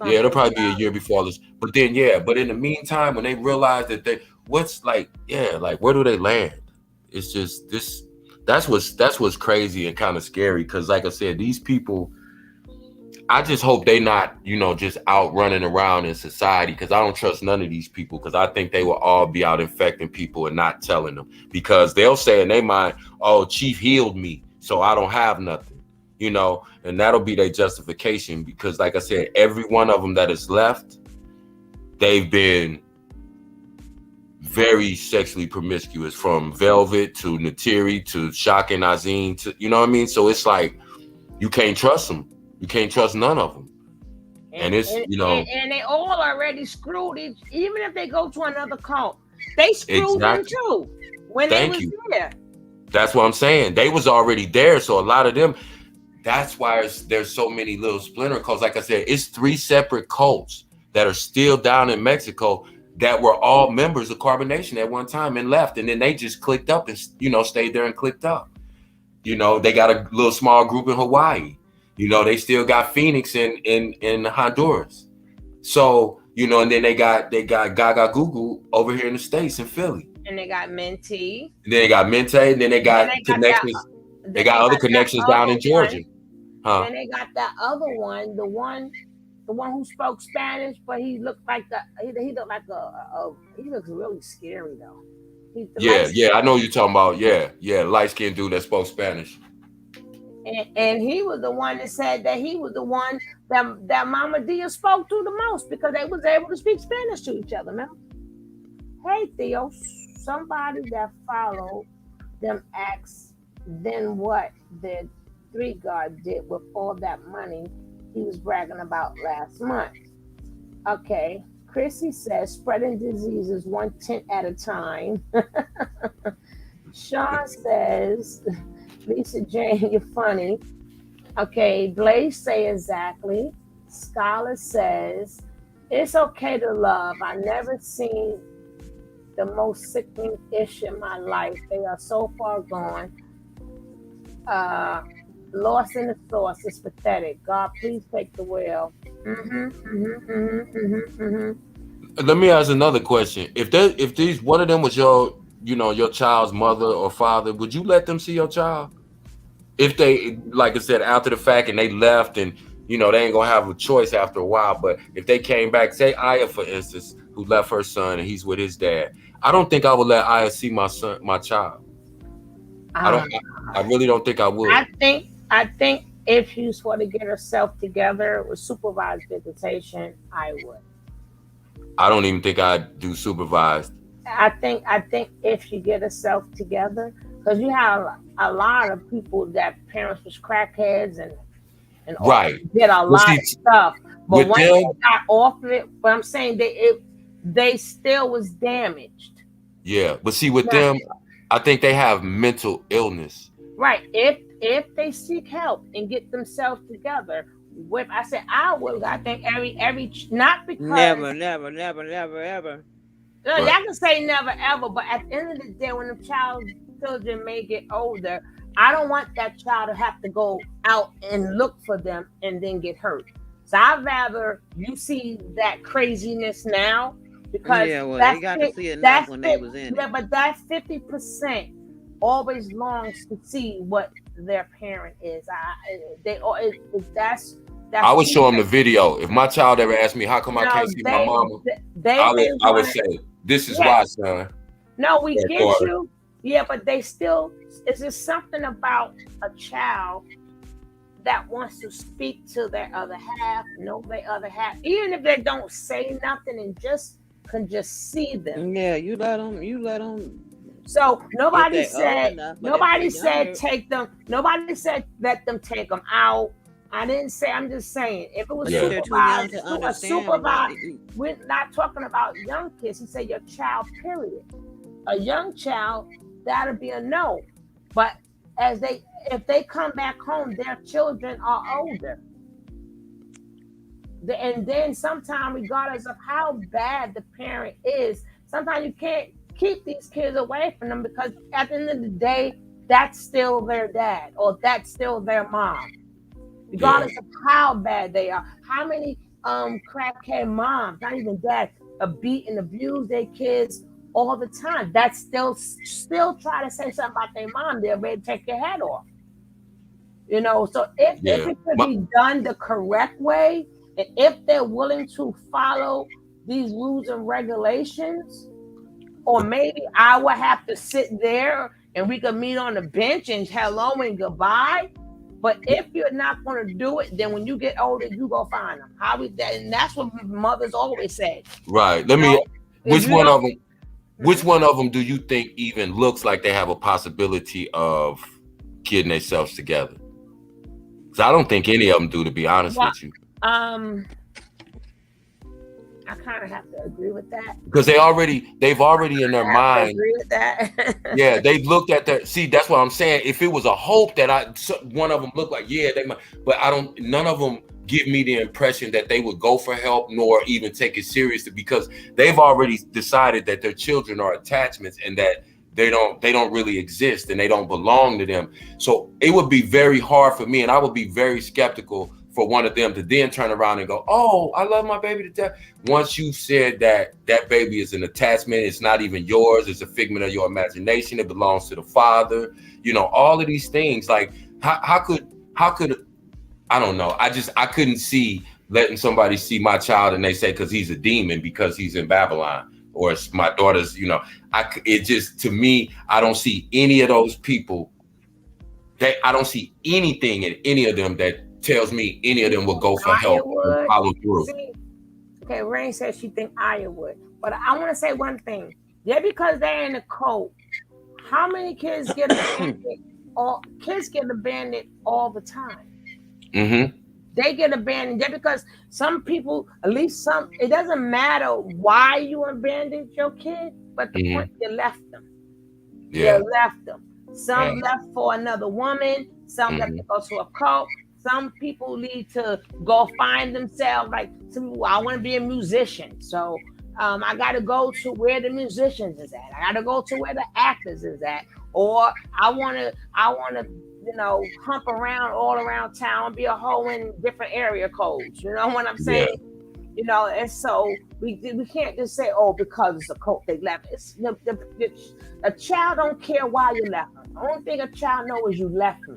Yeah, it'll probably be a year before all this. But then, but in the meantime, when they realize that where do they land? It's just this. That's what's crazy and kind of scary. Because, like I said, these people, I just hope they not, just out running around in society, because I don't trust none of these people, because I think they will all be out infecting people and not telling them, because they'll say in their mind, oh, Chief healed me, so I don't have nothing, and that'll be their justification, because like I said, every one of them that is left, they've been very sexually promiscuous, from Velvet to Nateri to Shock and Azine to, you know what I mean? So it's like, you can't trust them. You can't trust none of them. And it's, And they all already screwed it. Even if they go to another cult, they screwed them too. When they was there. That's what I'm saying. They was already there. So a lot of them, that's why there's so many little splinter cults. Like I said, it's 3 separate cults that are still down in Mexico that were all members of Carbonation at one time and left. And then they just clicked up and, stayed there and clicked up. They got a little small group in Hawaii. They still got Phoenix in Honduras. So, and then they got Gaga Goo over here in the States in Philly. And they got Mente. And then they got Mente, and then they got connections. They got other connections down in Georgia. And they got that other one, the one who spoke Spanish, but he looked like he looks really scary though. Yeah, I know what you're talking about. Yeah, light-skinned dude that spoke Spanish. And he was the one that said that he was the one that Mama Dia spoke to the most, because they was able to speak Spanish to each other, man. Hey, Theo, somebody that followed them asked then what the 3 God did with all that money he was bragging about last month. Okay, Chrissy says spreading diseases 1/10 at a time. Sean says, Lisa Jane, you're funny. Okay, Blaze say exactly. Scholar says, it's okay to love. I never seen the most sickening ish in my life. They are so far gone. Lost in the sauce is pathetic. God, please take the wheel. Let me ask another question. If these one of them was your child's mother or father, would you let them see your child? If they, like I said, after the fact and they left and, they ain't going to have a choice after a while. But if they came back, say Aya, for instance, who left her son and he's with his dad, I don't think I would let Aya see my child. I really don't think I would. I think if she was going to get herself together with supervised visitation, I would. I don't even think I'd do supervised. I think if she get herself together, because you have a lot of people that parents was crackheads and right, did a lot of stuff. But when they got off of it, but I'm saying they still was damaged. Yeah, but see, with them, I think they have mental illness. Right. If they seek help and get themselves together, I think every not because never ever. Y'all can say never ever, but at the end of the day, when the children may get older, I don't want that child to have to go out and look for them and then get hurt. So I'd rather you see that craziness now Because they got to see enough when they was in it. But that 50% always longs to see what their parent is. I would show them the video. If my child ever asked me, how come I can't see my mama? I would say, this is why, son. No, we get you. Yeah, but they still, it's just something about a child that wants to speak to their other half, know their other half, even if they don't say nothing and can just see them. Yeah, you let them. So nobody said take them. Nobody said let them take them out. I didn't say. I'm just saying if it was supervised, we're not talking about young kids. He said your child. Period. A young child, that'll be a no. But if they come back home, their children are older. And then sometimes, regardless of how bad the parent is, sometimes you can't keep these kids away from them because at the end of the day, that's still their dad or that's still their mom. Regardless of how bad they are. How many crackhead moms, not even dads, beat and abuse their kids all the time? That's still try to say something about their mom, they're ready to take your head off. You know, so if it could be done the correct way, and if they're willing to follow these rules and regulations, or maybe I would have to sit there and we could meet on the bench and hello and goodbye. But if you're not going to do it, then when you get older, you go find them. And that's what mothers always say. Right. Which one of them do you think even looks like they have a possibility of getting themselves together? Because I don't think any of them do, to be honest with you. I kind of have to agree with that. Because they've already in their mind. Agree with that. Yeah, they've looked at that. See, that's what I'm saying. If it was a hope that one of them looked like, yeah, they might, but none of them give me the impression that they would go for help nor even take it seriously because they've already decided that their children are attachments and that they don't really exist and they don't belong to them. So it would be very hard for me and I would be very skeptical for one of them to then turn around and go, oh, I love my baby to death. Once you said that baby is an attachment, it's not even yours, it's a figment of your imagination, it belongs to the father, you know, all of these things. Like how could I don't know. I couldn't see letting somebody see my child and they say because he's a demon because he's in Babylon or it's my daughter's, you know, to me, I don't see any of those people I don't see anything in any of them that tells me any of them will go for help and follow through. Okay, Rain says she think Aya would. But I want to say one thing. Yeah, because they're in the cult, how many kids get abandoned? Kids get abandoned all the time. Mm-hmm. They get abandoned just because some people, at least some, it doesn't matter why you abandoned your kid, but the point you left them. Yeah. You left them. Some left for another woman, some left to go to a cult. Some people need to go find themselves. Like some people, I want to be a musician, so I got to go to where the musicians is at. I got to go to where the actors is at, or I want to, you know, hump around all around town, be a hoe in different area codes. You know what I'm saying? Yeah. You know, and so we can't just say, oh, because it's a cult they left. It's a child don't care why you left them. The only thing a child knows is you left me.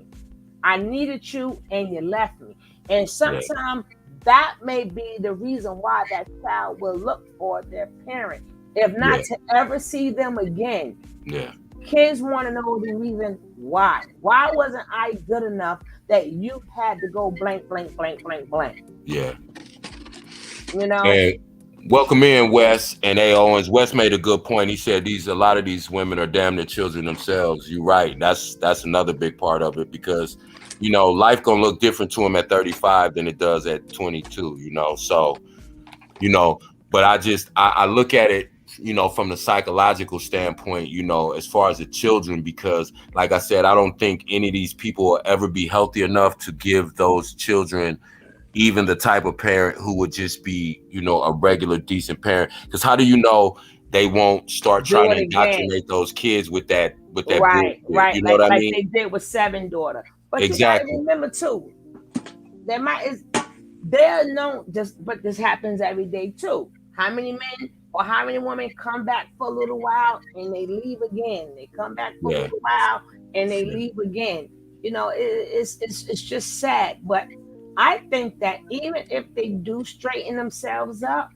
I needed you and you left me. And sometimes that may be the reason why that child will look for their parent, if not to ever see them again. Yeah. Kids want to know the reason why. Why wasn't I good enough that you had to go blank, blank, blank, blank, blank? Yeah. You know? And welcome in, Wes and A. Owens. Wes made a good point. He said a lot of these women are damn their children themselves. You're right. That's another big part of it because, you know, life gonna look different to them at 35 than it does at 22, you know? So, you know, but I look at it, you know, from the psychological standpoint, you know, as far as the children, because like I said, I don't think any of these people will ever be healthy enough to give those children even the type of parent who would just be, you know, a regular decent parent. Because how do you know they won't start trying to indoctrinate those kids with that right, you know what I mean? Like they did with 7 daughter. But exactly. You gotta remember too, but this happens every day too. How many men Or how many women come back for a little while and they leave again? They come back for a little while and they leave again. You know, it's just sad. But I think that even if they do straighten themselves up,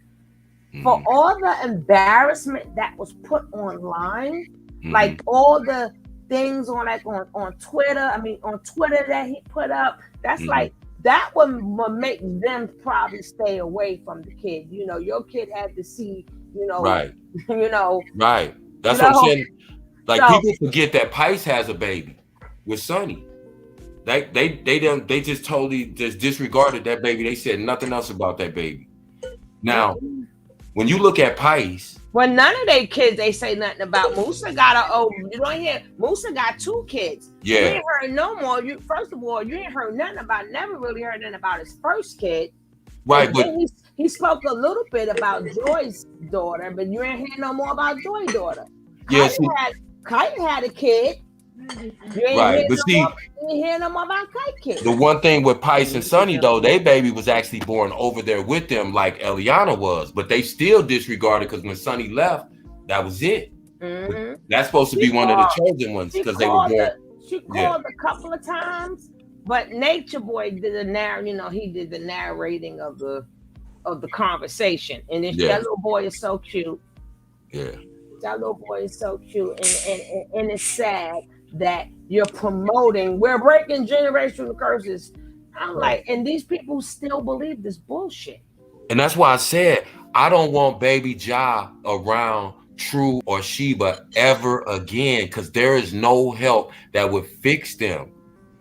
for all the embarrassment that was put online, like all the things on Twitter, on Twitter that he put up, that's like, that would make them probably stay away from the kid. You know, your kid had to see, Right. Right. That's what I'm saying. Like, people forget that Pice has a baby with Sonny. They just totally just disregarded that baby. They said nothing else about that baby. Now, when you look at Pice, well, none of their kids they say nothing about. Musa got you don't hear. Musa got 2 kids. Yeah. You ain't heard no more. First of all, you ain't heard nothing about. Never really heard nothing about his first kid. Right, but he spoke a little bit about Joy's daughter, but you ain't hear no more about Joy's daughter. Yes, Kite had a kid. You ain't hear no more about Kite kid. The one thing with Pice and Sonny though, their baby was actually born over there with them, like Eliana was, but they still disregarded because when Sonny left, that was it. That's supposed to be one of the chosen ones because they were born. She called a couple of times, but Natureboy did he did the narrating of the conversation, and then that little boy is so cute. Yeah, that little boy is so cute, and it's sad that you're promoting. We're breaking generational curses. I'm like, and these people still believe this bullshit. And that's why I said I don't want Baby Ja around True or Sheba ever again, because there is no help that would fix them.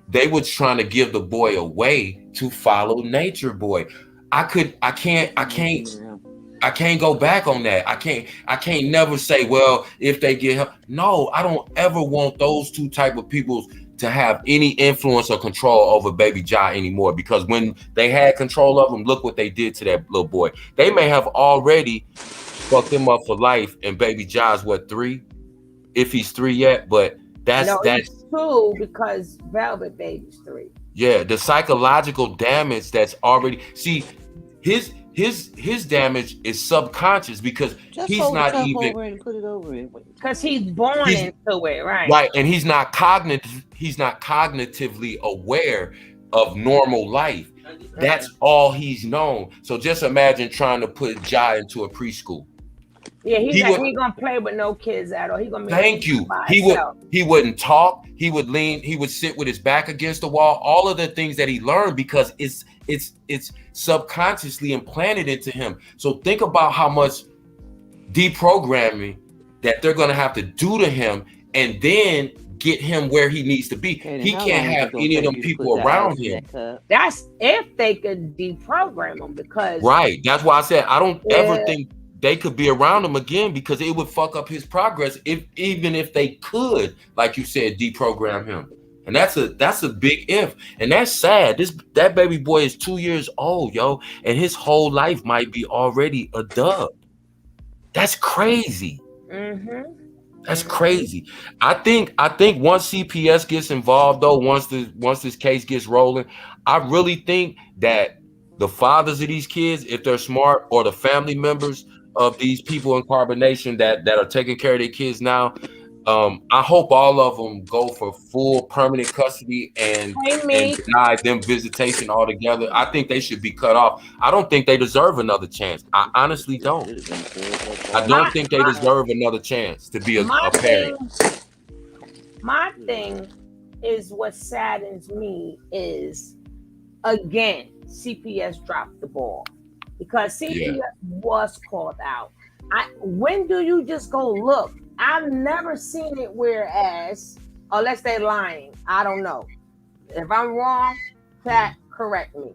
They were trying to give the boy away to follow Natureboy. I can't go back on that. I can't never say, well, if they get help. No, I don't ever want those two type of people to have any influence or control over Baby Ja anymore, because when they had control of him, look what they did to that little boy. They may have already fucked him up for life, and Baby Ja's what, 3? If he's 3 yet, but that's he's 2 because Velvet Baby's 3. Yeah, the psychological damage that's already his damage is subconscious because he's not even because he's born into it, right? Right, and he's not cognitively aware of normal life. That's all he's known. So just imagine trying to put Ja into a preschool. Yeah, he gonna play with no kids at all. He gonna thank you. He wouldn't talk. He would lean. He would sit with his back against the wall. All of the things that he learned because it's subconsciously implanted into him. So think about how much deprogramming that they're gonna have to do to him, and then get him where he needs to be. He can't have any of them people around him. That's if they could deprogram him, because right. That's why I said I don't ever think they could be around him again, because it would fuck up his progress even if they could, like you said, deprogram him. And that's a big if. And that's sad. That baby boy is 2 years old, yo, and his whole life might be already a dub. That's crazy. That's crazy. I think once CPS gets involved, though, once this case gets rolling, I really think that the fathers of these kids, if they're smart, or the family members of these people in Carbonation that are taking care of their kids now, I hope all of them go for full permanent custody and deny them visitation altogether. I think they should be cut off. I don't think they deserve another chance. I honestly don't. I don't think they deserve another chance to be a parent. My thing is, what saddens me is, again, CPS dropped the ball, because CPS was called out. When do you just go look? I've never seen it, whereas, unless they're lying, I don't know. If I'm wrong, Pat, correct me.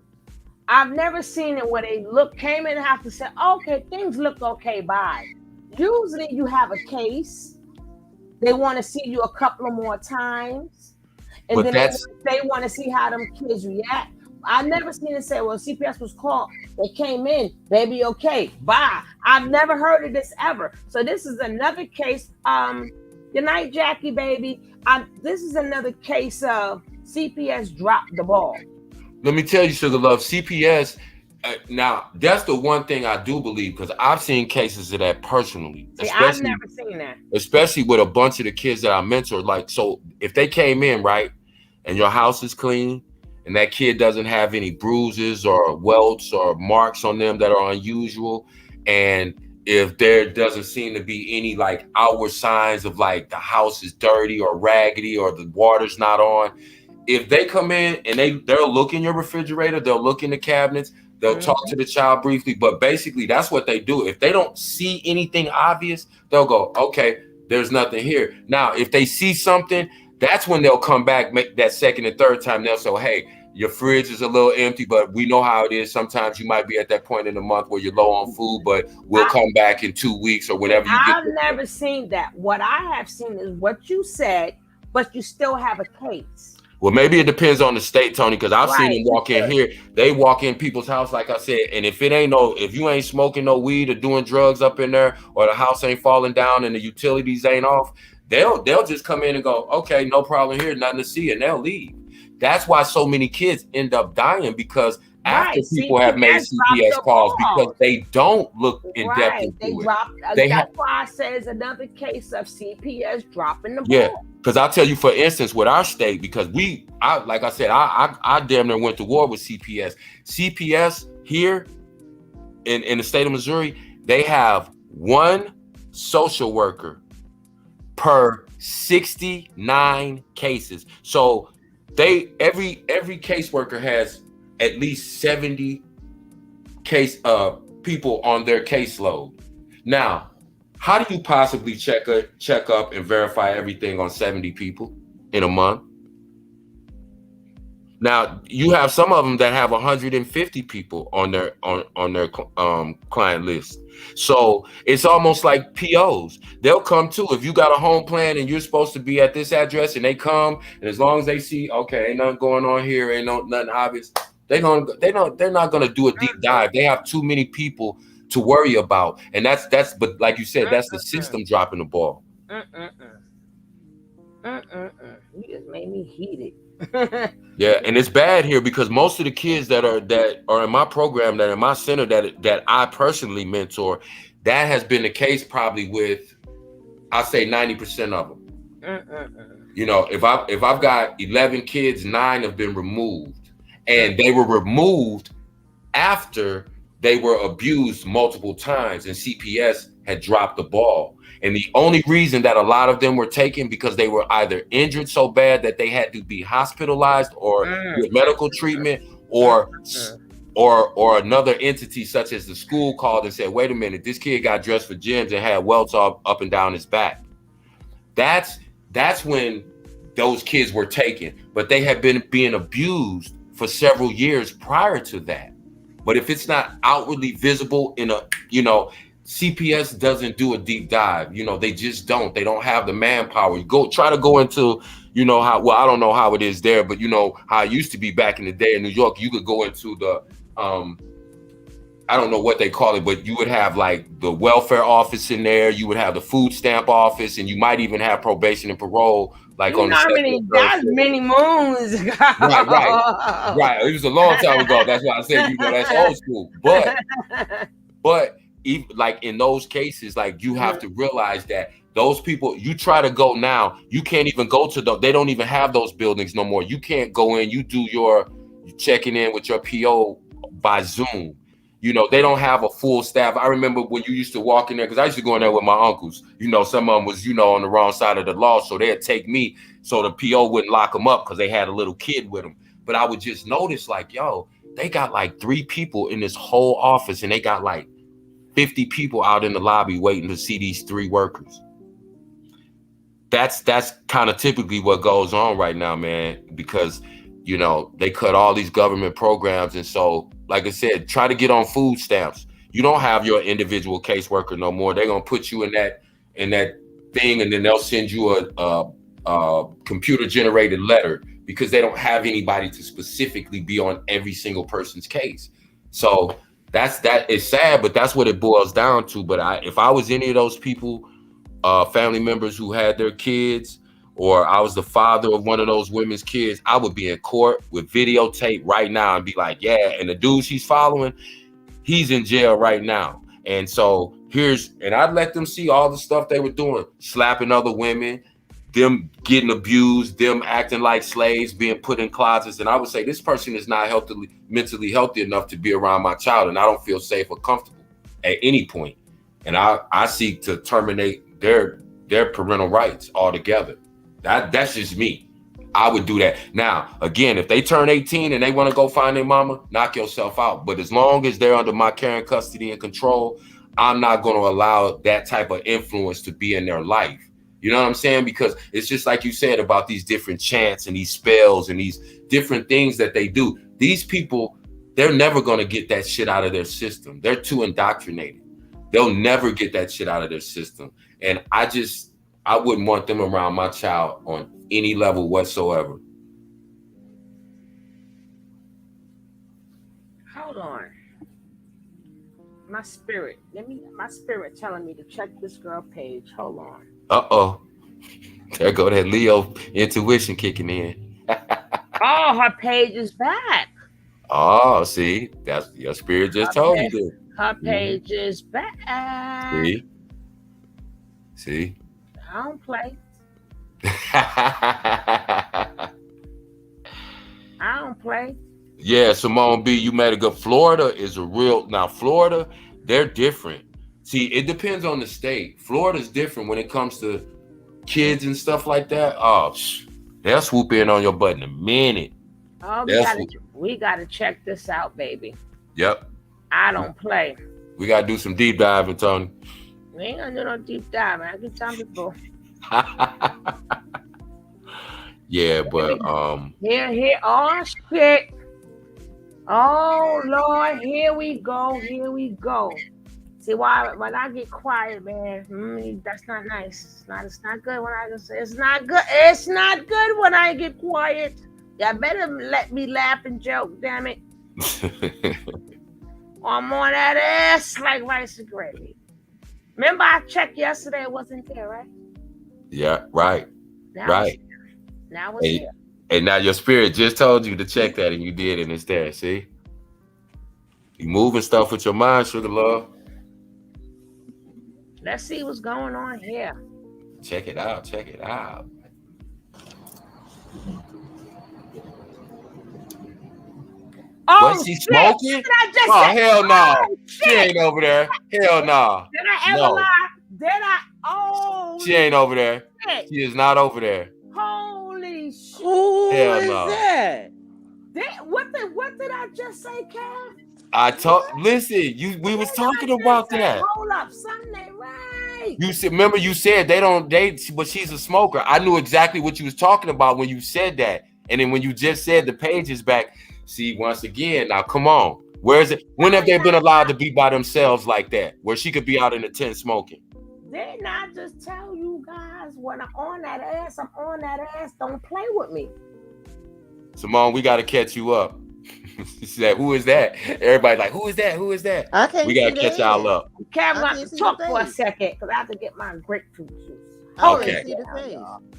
I've never seen it where they came in and have to say, okay, things look okay, bye. Usually you have a case, they want to see you a couple of more times, and then they want to see how them kids react. I've never seen it say, well, CPS was called, they came in, baby, okay, bye. I've never heard of this ever. So this is another case. Good night, Jackie, baby. This is another case of CPS dropped the ball. Let me tell you, Sugar Love, CPS Now, that's the one thing I do believe, because I've seen cases of that personally. See, I've never seen that. Especially with a bunch of the kids that I mentor. Like, so if they came in, right, and your house is clean, and that kid doesn't have any bruises or welts or marks on them that are unusual, and if there doesn't seem to be any like outward signs of like the house is dirty or raggedy or the water's not on, if they come in and they'll look in your refrigerator, they'll look in the cabinets, they'll talk to the child briefly, but basically that's what they do. If they don't see anything obvious, they'll go, okay, there's nothing here. Now, if they see something, that's when they'll come back, make that second and third time. They'll say, hey, your fridge is a little empty, but we know how it is. Sometimes you might be at that point in the month where you're low on food, but we'll come back in 2 weeks or whenever you get. I've never seen that. What I have seen is what you said, but you still have a case. Well, maybe it depends on the state, Tony, because I've seen them walk in here. They walk in people's house, like I said, and if you ain't smoking no weed or doing drugs up in there, or the house ain't falling down and the utilities ain't off, they'll just come in and go, okay, no problem here, nothing to see, and they'll leave. That's why so many kids end up dying, because after people have made CPS calls, because they don't look in depth into it. That's why I say it's another case of CPS dropping the ball. Yeah, because I'll tell you, for instance, with our state, because like I said, I damn near went to war with CPS. CPS here in the state of Missouri, they have one social worker per 69 cases. So every caseworker has at least 70 people on their caseload. Now, how do you possibly check up and verify everything on 70 people in a month? Now, you have some of them that have 150 people on their client list. So it's almost like POs. They'll come too. If you got a home plan and you're supposed to be at this address, and they come, and as long as they see, okay, ain't nothing going on here, ain't nothing obvious, they're not gonna do a deep dive. They have too many people to worry about, and that's. But like you said, that's the system dropping the ball. You just made me heated. Yeah, and it's bad here because most of the kids that are in my program, that are in my center, that I personally mentor, that has been the case probably with, I say 90% of them. You know, if I've got 11 kids, 9 have been removed, and they were removed after they were abused multiple times, and CPS had dropped the ball. And the only reason that a lot of them were taken because they were either injured so bad that they had to be hospitalized or with medical treatment, or another entity such as the school called and said, wait a minute, this kid got dressed for gyms and had welts all up and down his back. That's when those kids were taken. But they had been being abused for several years prior to that. But if it's not outwardly visible in a, CPS doesn't do a deep dive. They just don't. They don't have the manpower. You try to go into, how, well, I don't know how it is there, but how it used to be back in the day in New York, you could go into the, I don't know what they call it, but you would have like the welfare office in there. You would have the food stamp office, and you might even have probation and parole. Like on that's many moons ago. Right. It was a long time ago. That's why I said, that's old school. But even like in those cases, like you have to realize that those people, you try to go now, you can't even go to they don't even have those buildings no more. You can't go in, you do your checking in with your PO by Zoom. They don't have a full staff. I remember when you used to walk in there, because I used to go in there with my uncles. Some of them was, on the wrong side of the law. So they'd take me so the PO wouldn't lock them up because they had a little kid with them. But I would just notice like, they got like 3 people in this whole office, and they got like 50 people out in the lobby waiting to see these 3 workers. That's kind of typically what goes on right now, man, because, they cut all these government programs. And so, like I said, try to get on food stamps. You don't have your individual caseworker no more. They're going to put you in that thing, and then they'll send you a computer generated letter because they don't have anybody to specifically be on every single person's case. So that is sad, but that's what it boils down to. But if I was any of those people, family members who had their kids or I was the father of one of those women's kids, I would be in court with videotape right now and be like, yeah, and the dude she's following, he's in jail right now. And so and I'd let them see all the stuff they were doing, slapping other women, them getting abused, them acting like slaves, being put in closets. And I would say, this person is not mentally healthy enough to be around my child, and I don't feel safe or comfortable at any point. And I seek to terminate their parental rights altogether. That's just me. I would do that. Now, again, if they turn 18 and they want to go find their mama, knock yourself out. But as long as they're under my care and custody and control, I'm not going to allow that type of influence to be in their life. You know what I'm saying? Because it's just like you said about these different chants and these spells and these different things that they do. These people, they're never going to get that shit out of their system. They're too indoctrinated. They'll never get that shit out of their system. And I wouldn't want them around my child on any level whatsoever. Hold on. My spirit telling me to check this girl page. Hold on. Uh-oh. There go that Leo intuition kicking in. Oh, her page is back. Oh, see, that's your spirit just told you that. Her page is back. See? I don't play. I don't play. Yeah, Simone B, you made a good. Florida is now Florida, they're different. See, it depends on the state. Florida's different when it comes to kids and stuff like that. Oh, they'll swoop in on your butt in a minute. Oh, we gotta check this out, baby. Yep. I don't play. We gotta do some deep diving, Tony. We ain't gonna do no deep dive, man. I can tell people. Yeah, but Here, oh shit. Oh Lord, here we go. See why when I get quiet, man, that's not nice. It's not good when I just say it's not good. It's not good when I get quiet. Y'all better let me laugh and joke, damn it. I'm on that ass like rice and gravy. Remember I checked yesterday, it wasn't there, right? Yeah, right. Now right. Now it's here. And now your spirit just told you to check that and you did, and it's there. See? You moving stuff with your mind, sugar love. Let's see what's going on here. Check it out. Oh, was she smoking? Oh, hell no. She ain't over there. Hell no. Did I ever lie? Did I? Oh. She ain't over there. Shit. She is not over there. Holy shit. Who hell is no. that? What did I just say, Cal? Listen, we was talking about that. Hold up, Sunday, right? Remember you said they don't date, but she's a smoker. I knew exactly what you was talking about when you said that. And then when you just said the page is back, see, once again, now come on. Where is it? When have they been allowed to be by themselves like that? Where she could be out in the tent smoking? Didn't I just tell you guys when I'm on that ass, I'm on that ass. Don't play with me. Simone, we got to catch you up. She said, who is that? Everybody like, who is that? Who is that? I can't. We got to catch y'all up. Kevin, I have to talk for a second because I have to get my grapefruit juice. Okay.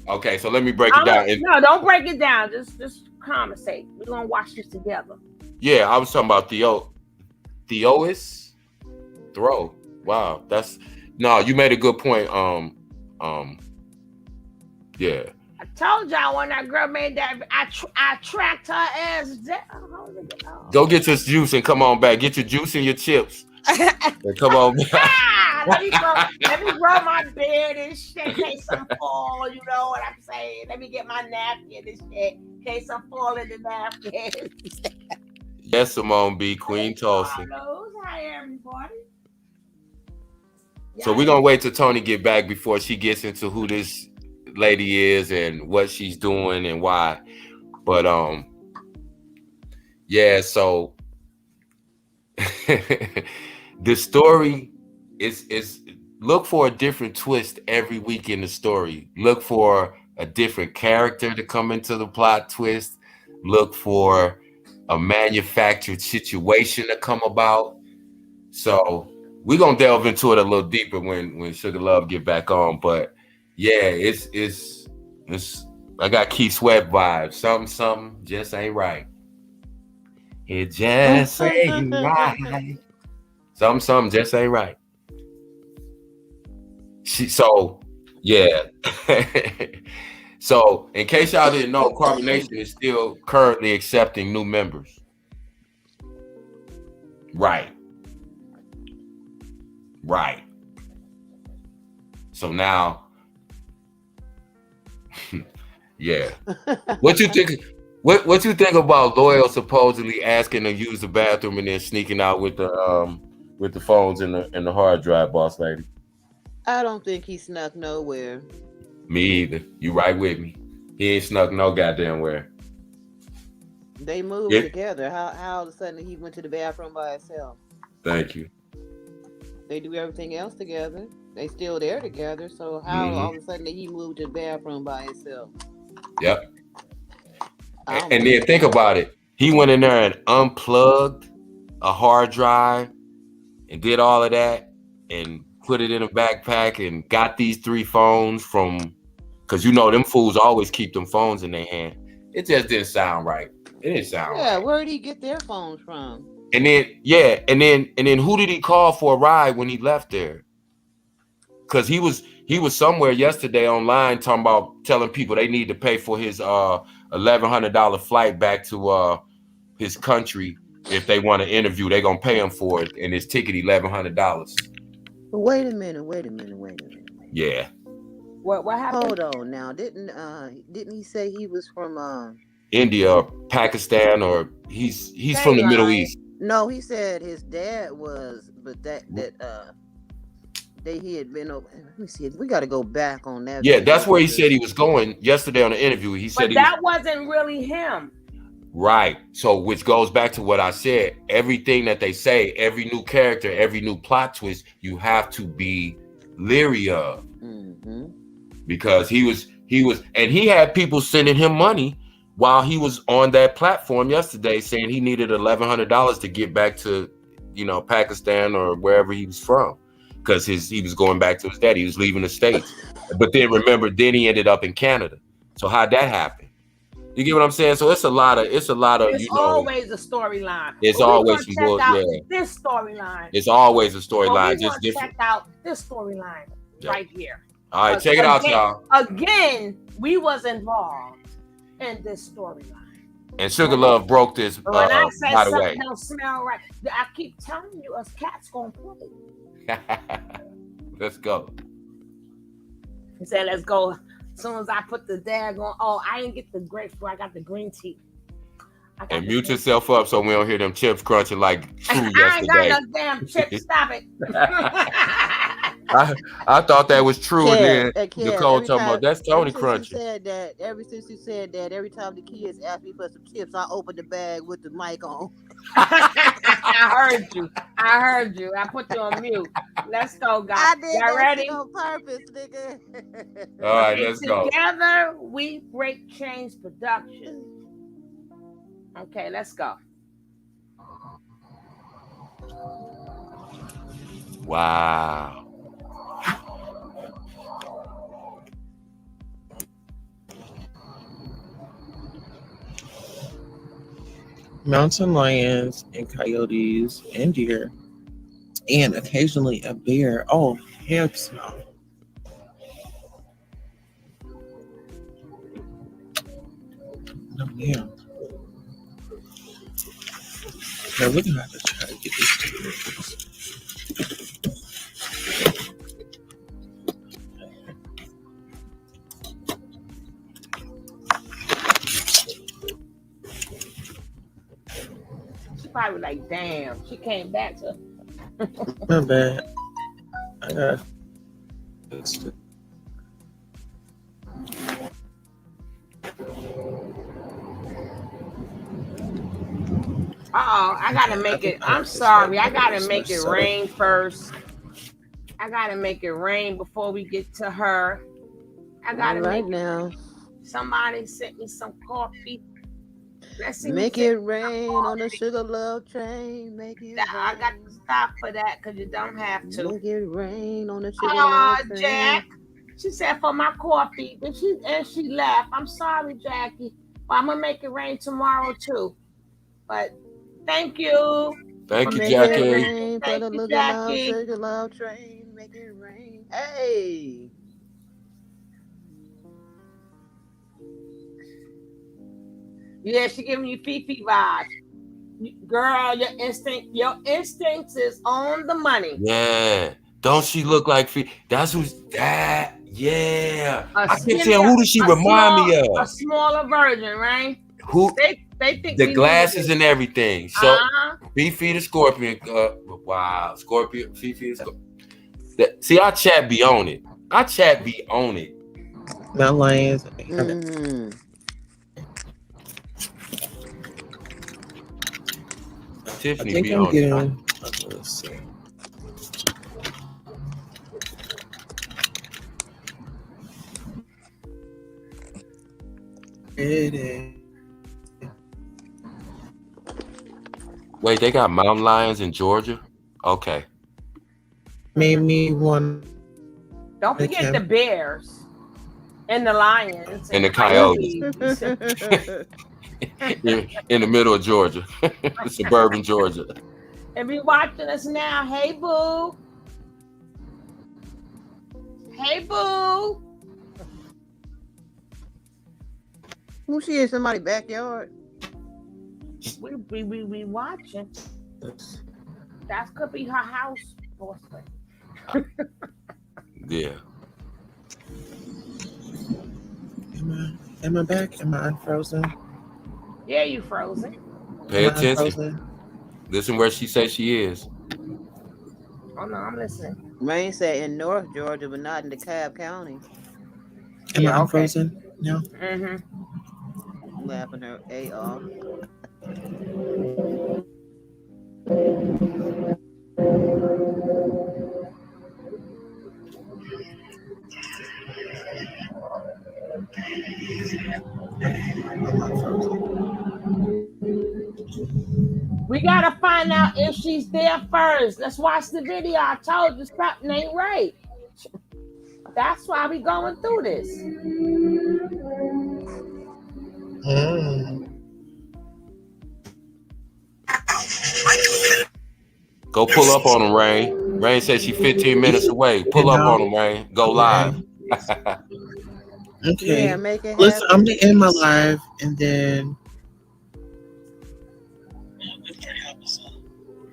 Okay, so let me break it down. No, don't break it down. Just conversate. We're going to watch this together. Yeah, I was talking about Theois. Throw. Wow, you made a good point. Yeah. I told y'all when that girl made that, I tracked her ass down. Go get your juice and come on back. Get your juice and your chips. And come on back. Let me grow my beard and shit in case I'm fall, you know what I'm saying? Let me get my napkin and shit in case I'm falling in the napkin. Yes, Simone B. Queen Tulsa. Hi, everybody. So we're going to wait till Tony get back before she gets into who this lady is and what she's doing and why. But yeah, so the story is look for a different twist every week in the story. Look for a different character to come into the plot twist. Look for a manufactured situation to come about. So we're gonna delve into it a little deeper when Sugar Love get back on. But yeah, it's I got Keith Sweat vibes. Something just ain't right. It just ain't right. Something just ain't right. So in case y'all didn't know, Carbonation is still currently accepting new members. Right. So now, yeah. What you think? What you think about Loyal supposedly asking to use the bathroom and then sneaking out with the phones and the hard drive, boss lady? I don't think he snuck nowhere. Me either. You right with me. He ain't snuck no goddamn where. They moved together. How all of a sudden he went to the bathroom by himself? Thank you. They do everything else together. They still there together. So how all of a sudden he moved to the bathroom by himself? Yep. And then think about it. He went in there and unplugged a hard drive and did all of that and put it in a backpack and got these 3 phones from, because you know them fools always keep them phones in their hand. It just didn't sound right. It didn't sound right. Yeah, where did he get their phones from? And then who did he call for a ride when he left there? Because he was somewhere yesterday online telling people they need to pay for his $1,100 flight back to his country. If they want to interview, they're gonna pay him for it, and his ticket $1,100. Wait a minute. Yeah. What happened? Hold on now. Didn't he say he was from India or Pakistan, or he's from the Middle East? No, he said his dad was, but he had been over. Let me see. We got to go back on that. Yeah, that's where he said he was going yesterday on the interview. He said that wasn't really him. Right. So, which goes back to what I said. Everything that they say, every new character, every new plot twist, you have to be leery of. Mm-hmm. Because he was, and he had people sending him money while he was on that platform yesterday, saying he needed $1,100 to get back to, Pakistan or wherever he was from, because he was going back to his dad. He was leaving the States, but then he ended up in Canada. So how'd that happen? You get what I'm saying? So it's a lot of. It's always a storyline. It's always this storyline. It's always a storyline. Just different. Check out this storyline right here. All right, check it out, y'all. Again, we was involved in this storyline. And Sugar Love broke this. When I say by the something way, don't smell right, I keep telling you, us cats gonna play. Let's go. He said, "Let's go." As soon as I put the daggone, I didn't get the grapefruit. I got the green tea. And mute yourself up so we don't hear them chips crunching like True yesterday. I ain't got no damn chips. Stop it. I thought that was True, and then Nicole talking about that's Tony crunching. Ever since you said that, every time the kids ask me for some chips, I open the bag with the mic on. I heard you. I put you on mute. Let's go, guys. I did Y'all ready? On purpose, nigga. All right, let's go. Together we break chains production. Okay, let's go. Wow. Mountain lions and coyotes and deer, and occasionally a bear. Oh, hell no. No, ma'am. Now we're gonna have to try to get this together. Probably like, damn, she came back to. My bad. I got. I gotta make it. I'm sorry. I gotta make it rain first. I gotta make it rain before we get to her. I gotta right make now. Somebody sent me some coffee. Let's see. Make it rain on the Sugar Love train. Make it. I got to stop for that because you don't have to. Make it rain on the Sugar Love train. Jack, She said for my coffee, but she left. I'm sorry, Jackie, but I'm gonna make it rain tomorrow too. But thank you. Thank you, Make Jackie. it rain for Thank the you, Look Love, Jackie. Sugar Love train. Make it rain. Hey. Yeah, she giving you Fifi vibes. Girl, your instincts is on the money. Yeah. Don't she look like that's who's that? Yeah. I kept saying, Skinnier, who does she remind me of? A smaller version, right? Who? They think The glasses and everything. So Fifi the Scorpion. Wow, Scorpion, Fifi the Scorpion. See, our chat be on it. Our chat be on it. Mount Lions. Tiffany I think be I'm on getting. it. Let's see. It is. Wait, they got mountain lions in Georgia? Okay. Made me want. Don't forget the bears and the lions and the coyotes. in the middle of Georgia, suburban Georgia. And be watching us now. Hey, boo. Hey, boo. Who she in somebody's backyard? We watching. That could be her house, Boston. Yeah. Am I back? Am I unfrozen? Yeah, you frozen. Pay attention. Listen where she says she is. Oh no, I'm listening. Rain said in North Georgia, but not in DeKalb County. Am I unfrozen now? Mm-hmm. Laughing her A off. We gotta find out if she's there first. Let's watch the video. I told you something ain't right. That's why we going through this. Go pull up on him, Rain. Rain says she's 15 minutes away. Pull up on him, Rain. Go live. Okay. Yeah, make it Listen, happen. I'm gonna end my live and then.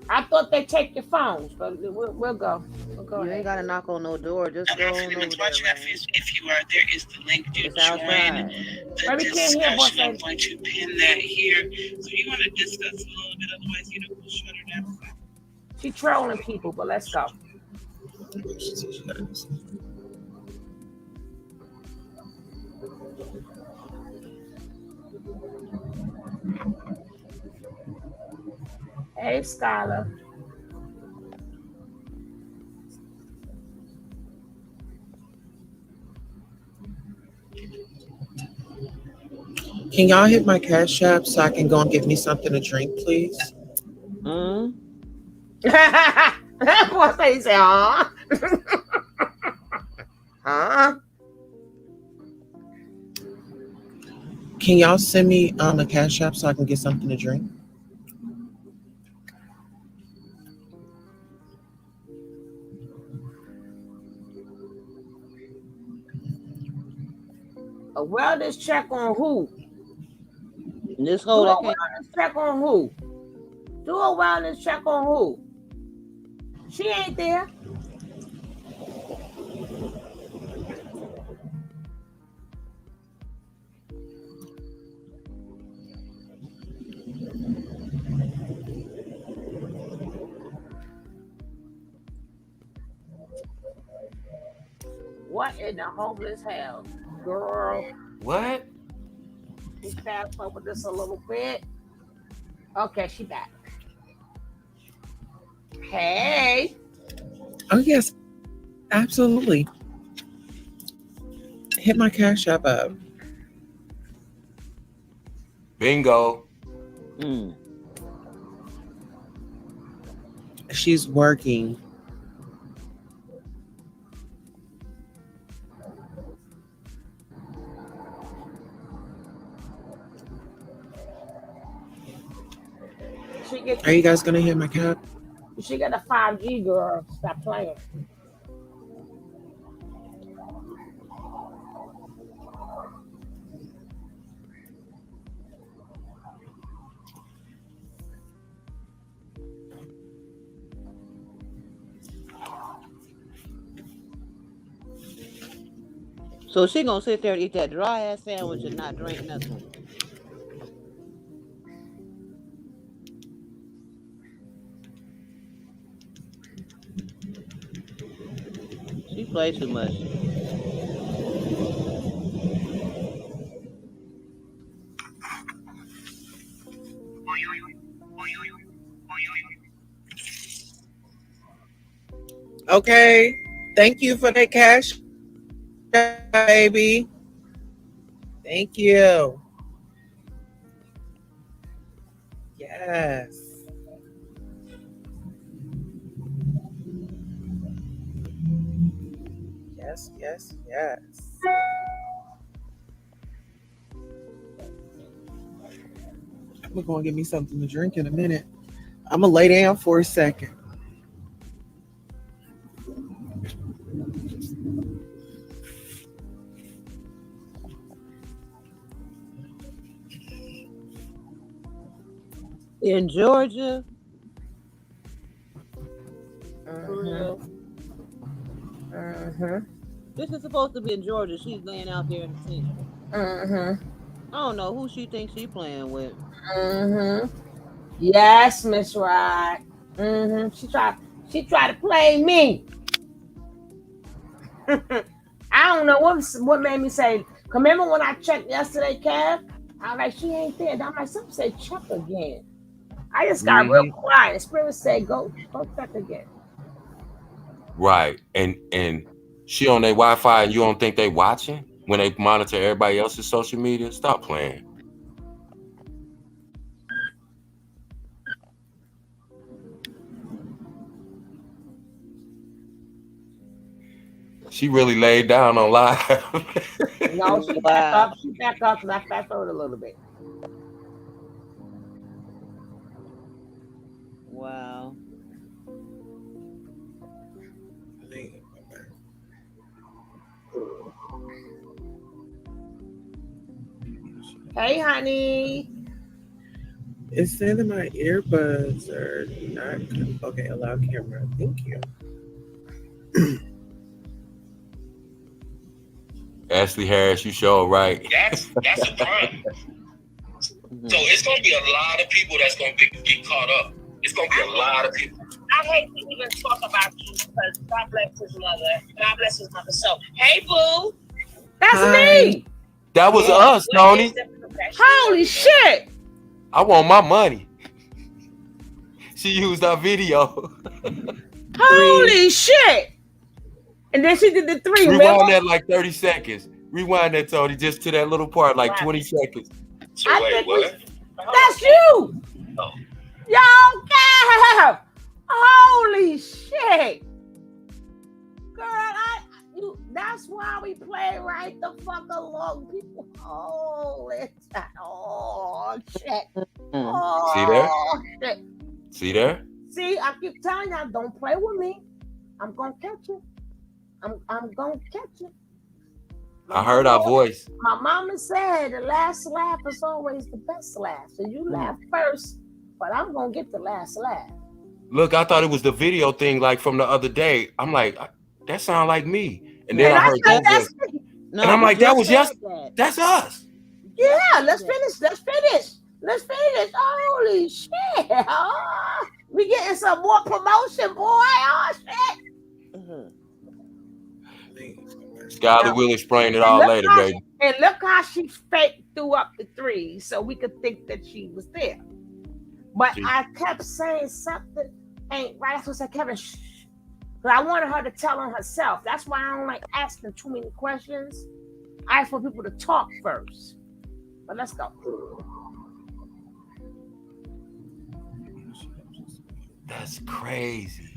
I thought they take your phones, but we'll go. You ain't gotta knock on no door. Just go on over there. If you are, there is the link to join the discussion. I'm going to pin that here. So you want to discuss a little bit, otherwise we'll shut her down. She trolling people, but let's go. Hey, Skylar. Can y'all hit my Cash App so I can go and get me something to drink, please? What's that? He said, huh? Huh? Can y'all send me a Cash App so I can get something to drink? A wellness check on who? This Do whole a wellness check on who? Do a wellness check on who? She ain't there. What in the homeless hell, girl? What? We fast over this a little bit. Okay, she back. Hey. Oh yes, absolutely. Hit my Cash App up. Bingo. She's working. Are you guys gonna hear my cat? You should get a 5G, girl. Stop playing. So she gonna sit there and eat that dry ass sandwich and not drink nothing. She plays too much. Okay. Thank you for the cash, baby. Thank you. Yes. Yes, yes, yes. I'm gonna get me something to drink in a minute. I'm gonna lay down for a second. In Georgia. This is supposed to be in Georgia. She's laying out there in the tent. I don't know who she thinks she's playing with. Yes, Miss Rod. She tried to play me. I don't know what made me say. Remember when I checked yesterday, Kev? I was like, she ain't there. I'm like, something said check again. I just got real quiet. Spirit said, go check again. Right. And she on their Wi-Fi and you don't think they watching when they monitor everybody else's social media? Stop playing. She really laid down on live. No, she back up. She back up because I fast forward a little bit. Wow. Hey, honey. It's saying that my earbuds are not okay. Allow camera. Thank you. Ashley Harris, you show right. That's a crime. So it's gonna be a lot of people that's gonna get caught up. It's gonna be a lot of people. I hate to even talk about you because God bless his mother. God bless his mother. So, hey, boo. That's me. That was us, Tony. Holy shit. I want my money. She used our video. Holy shit. And then she did the 3. Rewind that like 30 seconds. Rewind that, Tony, just to that little part, like 20 seconds. So wait, what? That's you. Oh. Yo, Kev. Holy shit. Girl, that's why we play right the fuck along. People, oh shit. Oh, see there? Shit. See there? See, I keep telling y'all, don't play with me. I'm gonna catch you. I'm gonna catch you. I heard our voice. My mama said the last laugh is always the best laugh. So you laugh first, but I'm gonna get the last laugh. Look, I thought it was the video thing like from the other day. I'm like, that sound like me. And then I heard that voice. And I'm like, that was that's us. Yeah, let's finish. Holy shit. Oh, we getting some more promotion, boy. Oh shit. Skylar will explain it all later, baby. And look how she fake threw up the 3 so we could think that she was there. But I kept saying something ain't right. So I said, Kevin, shh. But I wanted her to tell on herself. That's why I don't like asking too many questions. I ask for people to talk first. But let's go. That's crazy.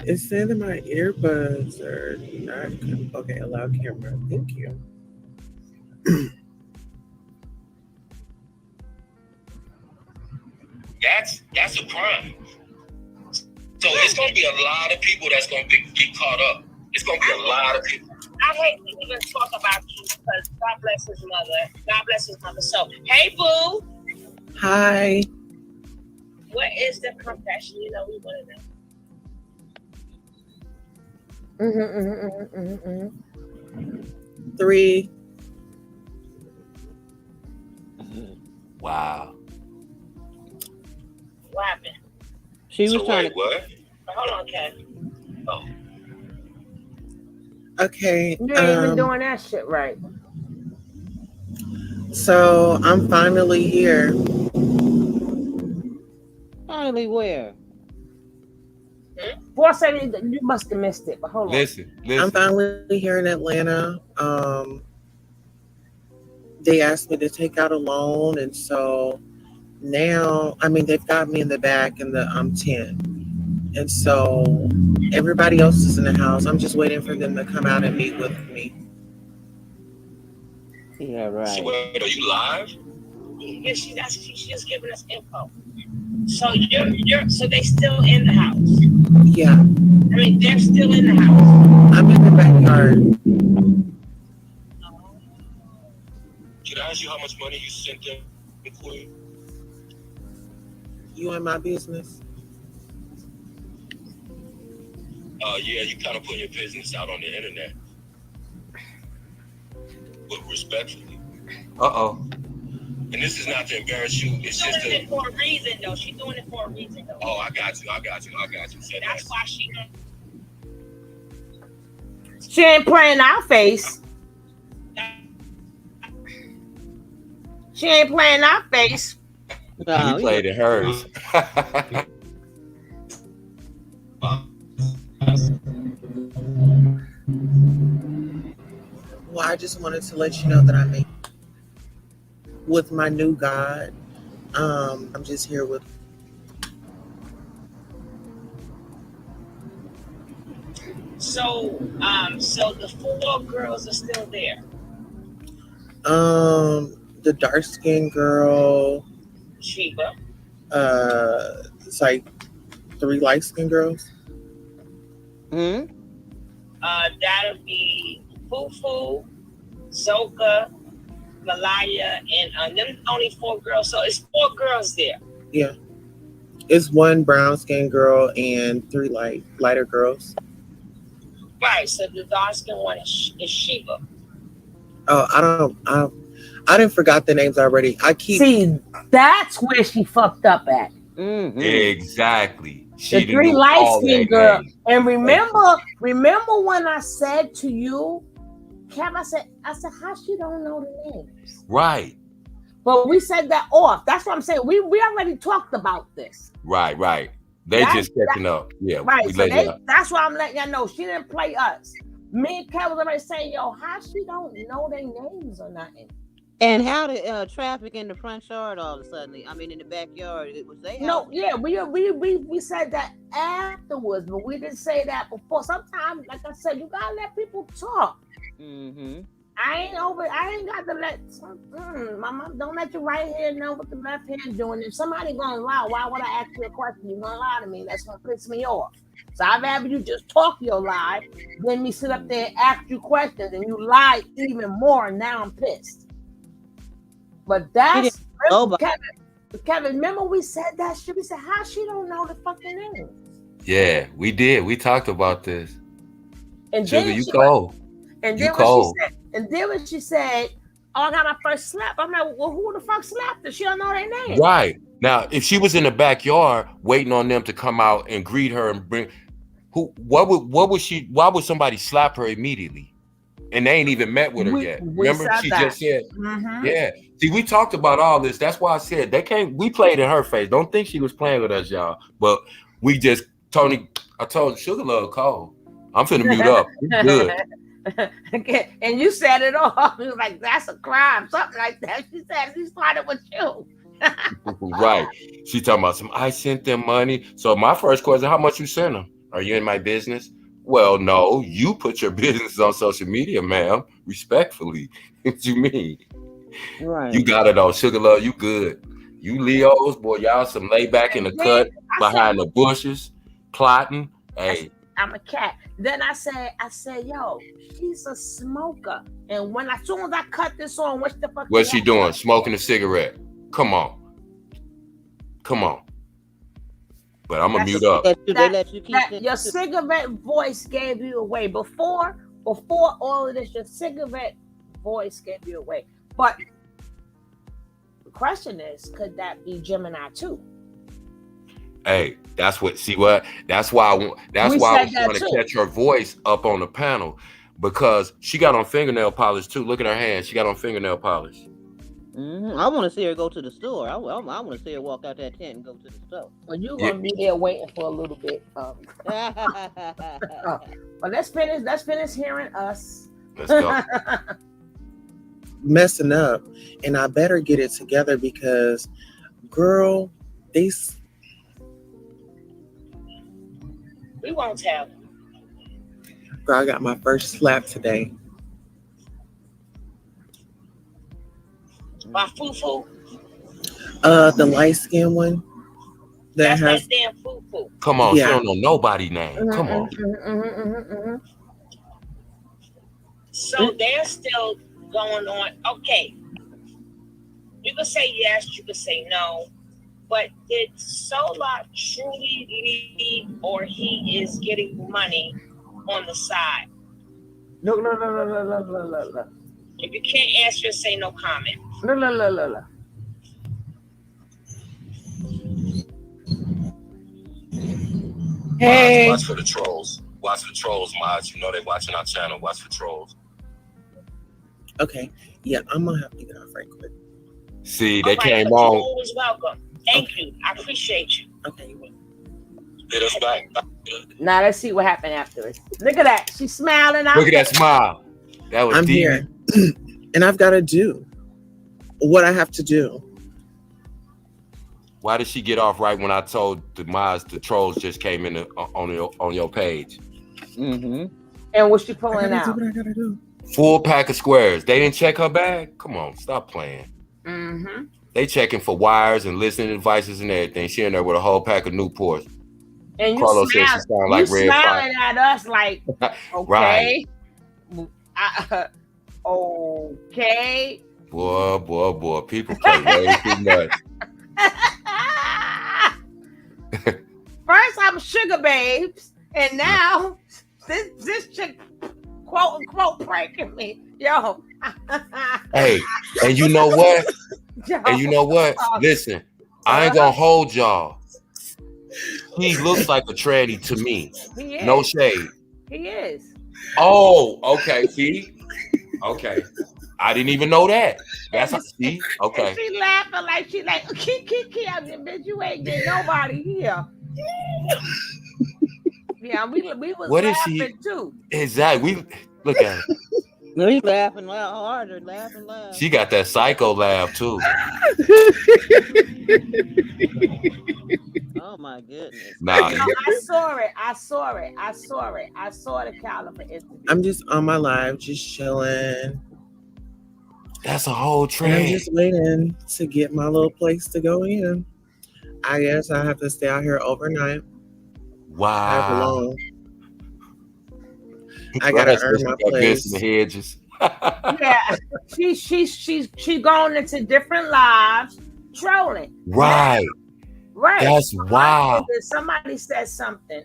It's saying that my earbuds are not okay. Allow camera. Thank you. that's a crime. So it's gonna be a lot of people that's gonna get caught up. It's gonna be a lot of people. I hate to even talk about you because God bless his mother. God bless his mother. So, hey, boo. Hi. What is the confession? You know, we want to know. 3. Wow. What happened? She was So trying wait, to. what? Hold on, Ken. Oh. Okay. You ain't even doing that shit right. So I'm finally here. Finally, where? Boy said you must have missed it, but hold on. Listen. I'm finally here in Atlanta. They asked me to take out a loan, and so now, I mean, they've got me in the back in the 10, and so everybody else is in the house. I'm just waiting for them to come out and meet with me. Yeah, right. So wait, are you live? Yeah, she's just giving us info. So so they still in the house? Yeah. I mean, they're still in the house. I'm in the backyard. Can I ask you how much money you sent them for? You in my business? Yeah, you kind of put your business out on the internet. But respectfully. Uh-oh. And this is not to embarrass you. It's She's just doing it for a reason, though. She's doing it for a reason, though. Oh, I got you. That's why she. She ain't playing our face. She ain't playing our face. You played in hers. Well, I just wanted to let you know that I'm with my new God. I'm just here with. So the 4 girls are still there. The dark skinned girl. Sheba. It's like 3 light skinned girls. That'll be Fufu, Zoka, Malaya, and them only 4 girls. So it's 4 girls there. Yeah. It's 1 brown skinned girl and 3 lighter girls. Right. So the dark skinned one is Sheba. Oh, I didn't forgot the names already. See, that's where she fucked up at. Mm-hmm. Exactly. She the 3 light skinned girl. And remember when I said to you, Kev, I said, how she don't know the names? Right. But we said that off. That's what I'm saying. We already talked about this. Right. They just catching up. Yeah. Right. So that's why I'm letting y'all know she didn't play us. Me and Kev was already saying, yo, how she don't know their names or nothing. And how did traffic in the front yard all of a sudden? I mean, in the backyard, was they? No, yeah, we said that afterwards, but we didn't say that before. Sometimes, like I said, you gotta let people talk. Mm-hmm. I ain't got to let my mom don't let your right hand know what the left hand doing. If somebody gonna lie, why would I ask you a question? You're gonna lie to me. That's gonna piss me off. So I'd rather you just talk your lie than me sit up there and ask you questions and you lie even more. And now I'm pissed. But that's Kevin. Remember we said that shit. We said how she don't know the fucking names. Yeah, we did. We talked about this. And Sugar, then you cold. And you then cold. when she said, "Oh, I got my first slap," I'm like, "Well, who the fuck slapped her? She don't know their name." Right now, if she was in the backyard waiting on them to come out and greet her and bring, what would she? Why would somebody slap her immediately? And they ain't even met with her yet. Remember, she just said, "Yeah." See, we talked about all this. That's why I said they can't. We played in her face. Don't think she was playing with us, y'all. But we just I told Sugar Love cold. I'm finna mute up. It's good. And you said it all. You was like, "That's a crime," something like that. She said she started with you. Right. She talking about I sent them money. So my first question: how much you sent them? Are you in my business? Well, no, you put your business on social media, ma'am. Respectfully. What you mean? Right. You got it all. Sugar Love, you good. You Leos, boy, y'all some lay back in the cut behind the bushes, plotting. Hey, I'm a cat. Then I said, yo, she's a smoker. And as soon as I cut this on, what the fuck? What's she doing? Smoking a cigarette. Come on. But I'm gonna mute up. Your cigarette voice gave you away. Before all of this, your cigarette voice gave you away. But the question is, could that be Gemini too? Hey, that's why I was trying to catch her voice up on the panel, because she got on fingernail polish too. Look at her hand. She got on fingernail polish. I want to see her go to the store. I want to see her walk out that tent and go to the store. Well, you're gonna be there waiting for a little bit. But let's finish hearing us. Let's go. Messing up, and I better get it together because, girl, we won't tell. Girl, I got my first slap today. My foo-foo. The light skin one. That's that damn foo-foo. Come on, yeah. She don't know nobody's name. Come on. So they're still going on. Okay. You can say yes, you can say no. But did Sola truly leave, or he is getting money on the side? No. If you can't answer, say no comment. No. Hey. Watch for the trolls. Watch for trolls, mods. You know they watching our channel. Watch for trolls. Okay. Yeah, I'm gonna have to get off right quick. See, they came on. Always welcome. Thank you. I appreciate you. Okay. Hit us back. Now let's see what happened afterwards. Look at that. She's smiling. Look at that smile. That was I'm deep. Here. And I've got to do what I have to do. Why did she get off right when I told the mods the trolls just came in on your page? And what's she pulling out? What I gotta do. Full pack of squares. They didn't check her bag? Come on, stop playing. They checking for wires and listening devices and everything. She in there with a whole pack of Newports. And Carlos said she sound like Red smiling at us like, okay. Right. Okay. Boy. People play way too much. First I'm sugar babes, and now this chick quote unquote pranking me. Yo. Hey, and you know what? Listen, I ain't gonna hold y'all. He looks like a tranny to me. He is. No shade. He is. Oh, okay. See? Okay. I didn't even know that. That's see? Okay. And she laughing like key. I mean, bitch, you ain't getting nobody here. Yeah, we was what laughing is she? Too. Exactly. Look at her. No, he's laughing harder, laughing loud. She got that psycho laugh too. Oh my goodness. Nah. I saw it. I saw the Caliber interview. I'm just on my live, just chilling. That's a whole train. And I'm just waiting to get my little place to go in. I guess I have to stay out here overnight. Wow. I gotta earn my place. In the hedges. Yeah, she's going into different lives, trolling. Right. Right. That's wild. Somebody said something.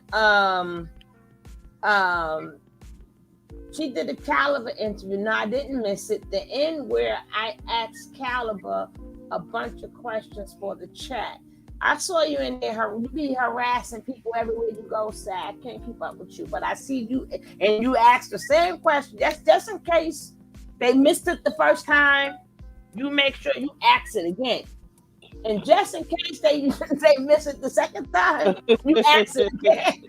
She did a Caliber interview. No, I didn't miss it. The end where I asked Caliber a bunch of questions for the chat. I saw you in there. You be harassing people everywhere you go. Sad, I can't keep up with you. But I see you, and you asked the same question. That's just in case they missed it the first time. You make sure you ask it again. And just in case they miss it the second time, you ask it again.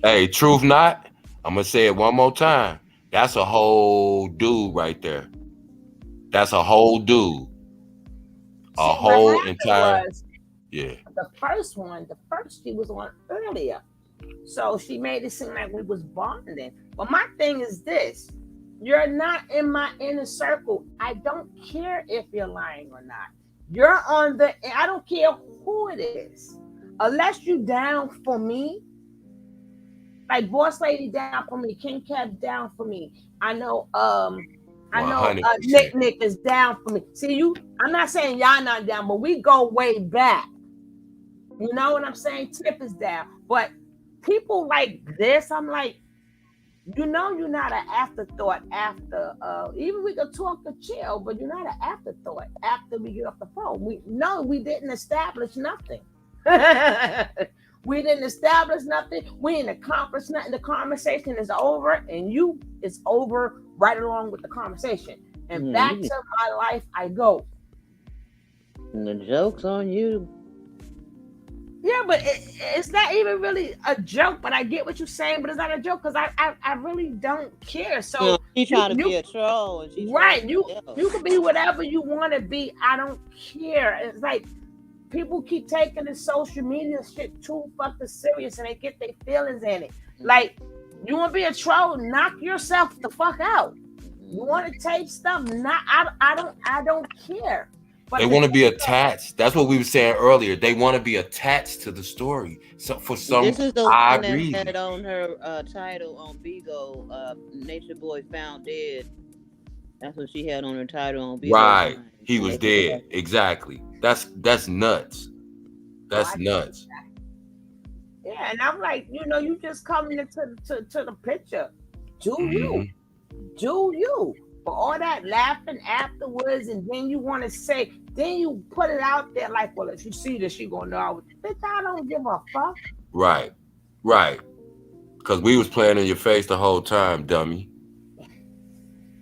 Hey, truth not, I'm gonna say it one more time. That's a whole dude right there. That's a whole dude. A whole entire. Yeah. The first she was on earlier. So she made it seem like we was bonding. But my thing is this. You're not in my inner circle. I don't care if you're lying or not. You're on the, I don't care who it is. Unless you down for me, like Boss Lady down for me, King Cat down for me. I know Nick is down for me. See, I'm not saying y'all not down, but we go way back. You know what I'm saying? Tip is down. But people like this, I'm like, you're not an afterthought after, even we could talk or chill, but you're not an afterthought after we get off the phone. We didn't establish nothing. We didn't establish nothing. We didn't accomplish nothing. The conversation is over, and it's over right along with the conversation. And back to my life I go. And the joke's on you. Yeah, but it's not even really a joke. But I get what you're saying, but it's not a joke because I really don't care. So she's trying to be a troll, and she's right. You can be whatever you want to be. I don't care. It's like people keep taking the social media shit too fucking serious, and they get their feelings in it. Like, you want to be a troll? Knock yourself the fuck out. You want to tape stuff? I don't care. But they want to be attached. That's what we were saying earlier. They want to be attached to the story. So for some this is the odd one that reason. had on her title on Beagle, Natureboy found dead. That's what she had on her title on Beagle. Right. He was dead. Exactly. That's nuts. That's nuts. Yeah, and I'm like, you just coming into the picture. Do you? For all that laughing afterwards, and then you want to say, then you put it out there like, well, if you see this, she gonna know. Bitch, I don't give a fuck. Right. Because we was playing in your face the whole time, dummy.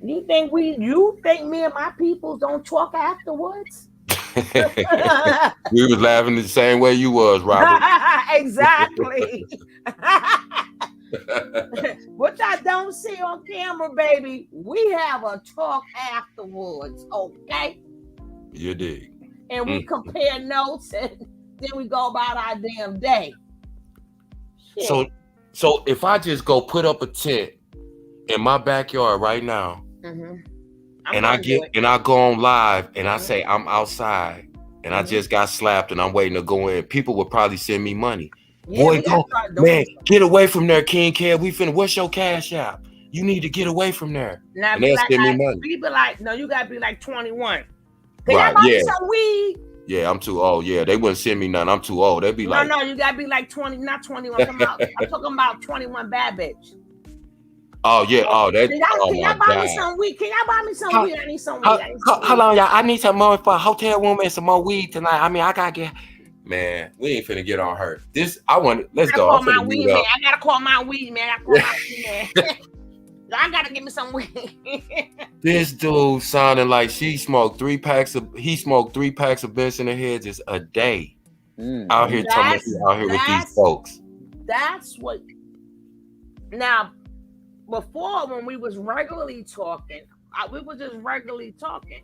You think me and my people don't talk afterwards? We was laughing the same way you was, Robert. Exactly. What I don't see on camera, baby, we have a talk afterwards, okay? You dig. And we compare notes, and then we go about our damn day. Shit. So if I just go put up a tent in my backyard right now, and I go on live and I say I'm outside and I just got slapped and I'm waiting to go in, people would probably send me money. Boy, man, get away from there, King Cat. What's your cash app? You need to get away from there. Now, and they'll send me money. People like, no, you gotta be like 21. Can I buy me some weed? Yeah, I'm too old. Yeah, they wouldn't send me none. I'm too old. They'd be like, no, you gotta be like 20, not 21. I'm talking about 21 bad bitch. Oh yeah, Can y'all buy me some weed? Can y'all buy me some weed? I need some weed. Hold on, y'all. I need some more for a hotel room and some more weed tonight. I mean, I gotta get. Man, we ain't finna get on her. Let's go. I gotta call my weed man. I gotta give me some weed. This dude sounding like he smoked 3 packs of Benson and Hedges a day. Out here with these folks. That's what. Now, before when we was regularly talking, we were just regularly talking.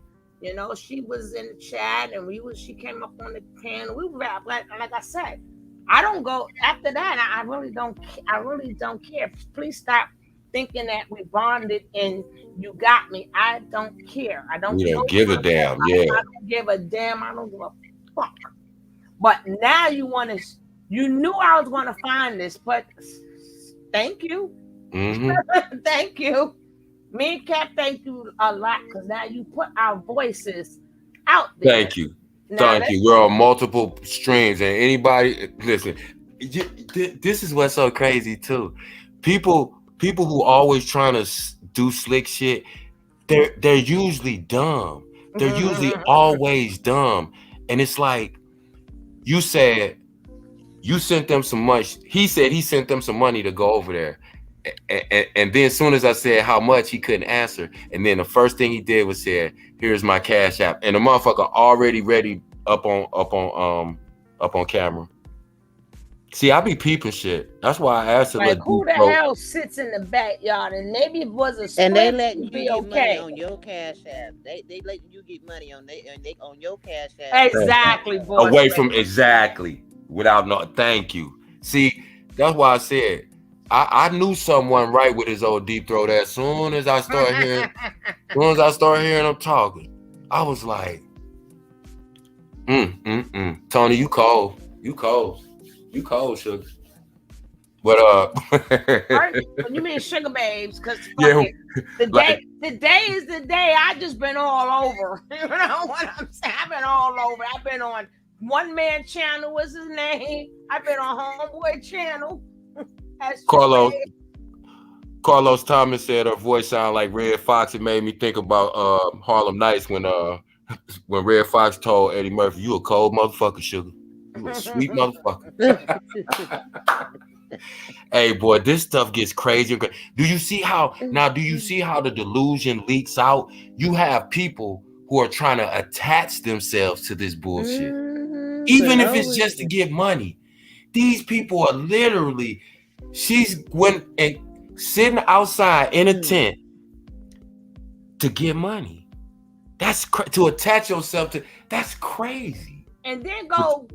She was in the chat, and she came up on the can. We were like I said, I don't go after that. I really don't care. Please stop thinking that we bonded and you got me. I don't care. We don't give a damn. Yeah. I don't give a damn. I don't give a fuck. But now you knew I was going to find this, but thank you. Thank you. Me and Kat, thank you a lot, because now you put our voices out there. Thank you. Thank you. We're on multiple streams, and anybody listen. This is what's so crazy too. People who always trying to do slick shit, they're usually dumb. They're usually always dumb, and it's like you said you sent them some money. He said he sent them some money to go over there. And then as soon as I said how much, he couldn't answer. And then the first thing he did was say, "Here's my cash app." And the motherfucker already ready up on camera. See, I be peeping shit. That's why I asked her. Like, who the hell sits in the backyard? And maybe it was a split, and they letting you be get okay. money on your cash app. They letting you get money on your cash app. Exactly, boy. Away from exactly without no. Thank you. See, that's why I said I knew someone right with his old deep throat as soon as I started hearing him talking. I was like, Tony, you cold. You cold, sugar. But you mean sugar babes? Because yeah, today is the day. I just been all over. You know what I'm saying? I've been all over. I've been on One Man Channel. What's his name? I've been on Homeboy Channel. Carlos Thomas said her voice sounded like Red Fox. It made me think about Harlem Nights when Red Fox told Eddie Murphy, "You a cold motherfucker, sugar. You a sweet motherfucker." Hey, boy, this stuff gets crazy. Do you see how the delusion leaks out? You have people who are trying to attach themselves to this bullshit, even if it's just to get money. These people are literally. She's sitting outside in a tent to get money. That's to attach yourself to. That's crazy. And then go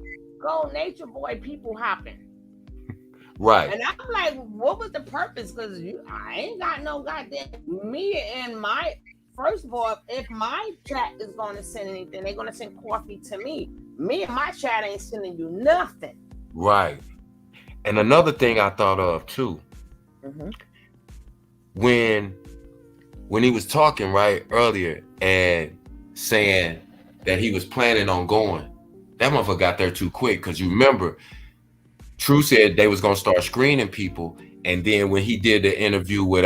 Nature Boy people hopping. Right. And I'm like, what was the purpose? Because I ain't got no goddamn me and my. First of all, if my chat is going to send anything, they're going to send coffee to me. Me and my chat ain't sending you nothing. Right. And another thing I thought of too, when he was talking right earlier and saying that he was planning on going, that motherfucker got there too quick. Because you remember, True said they was gonna start screening people, and then when he did the interview with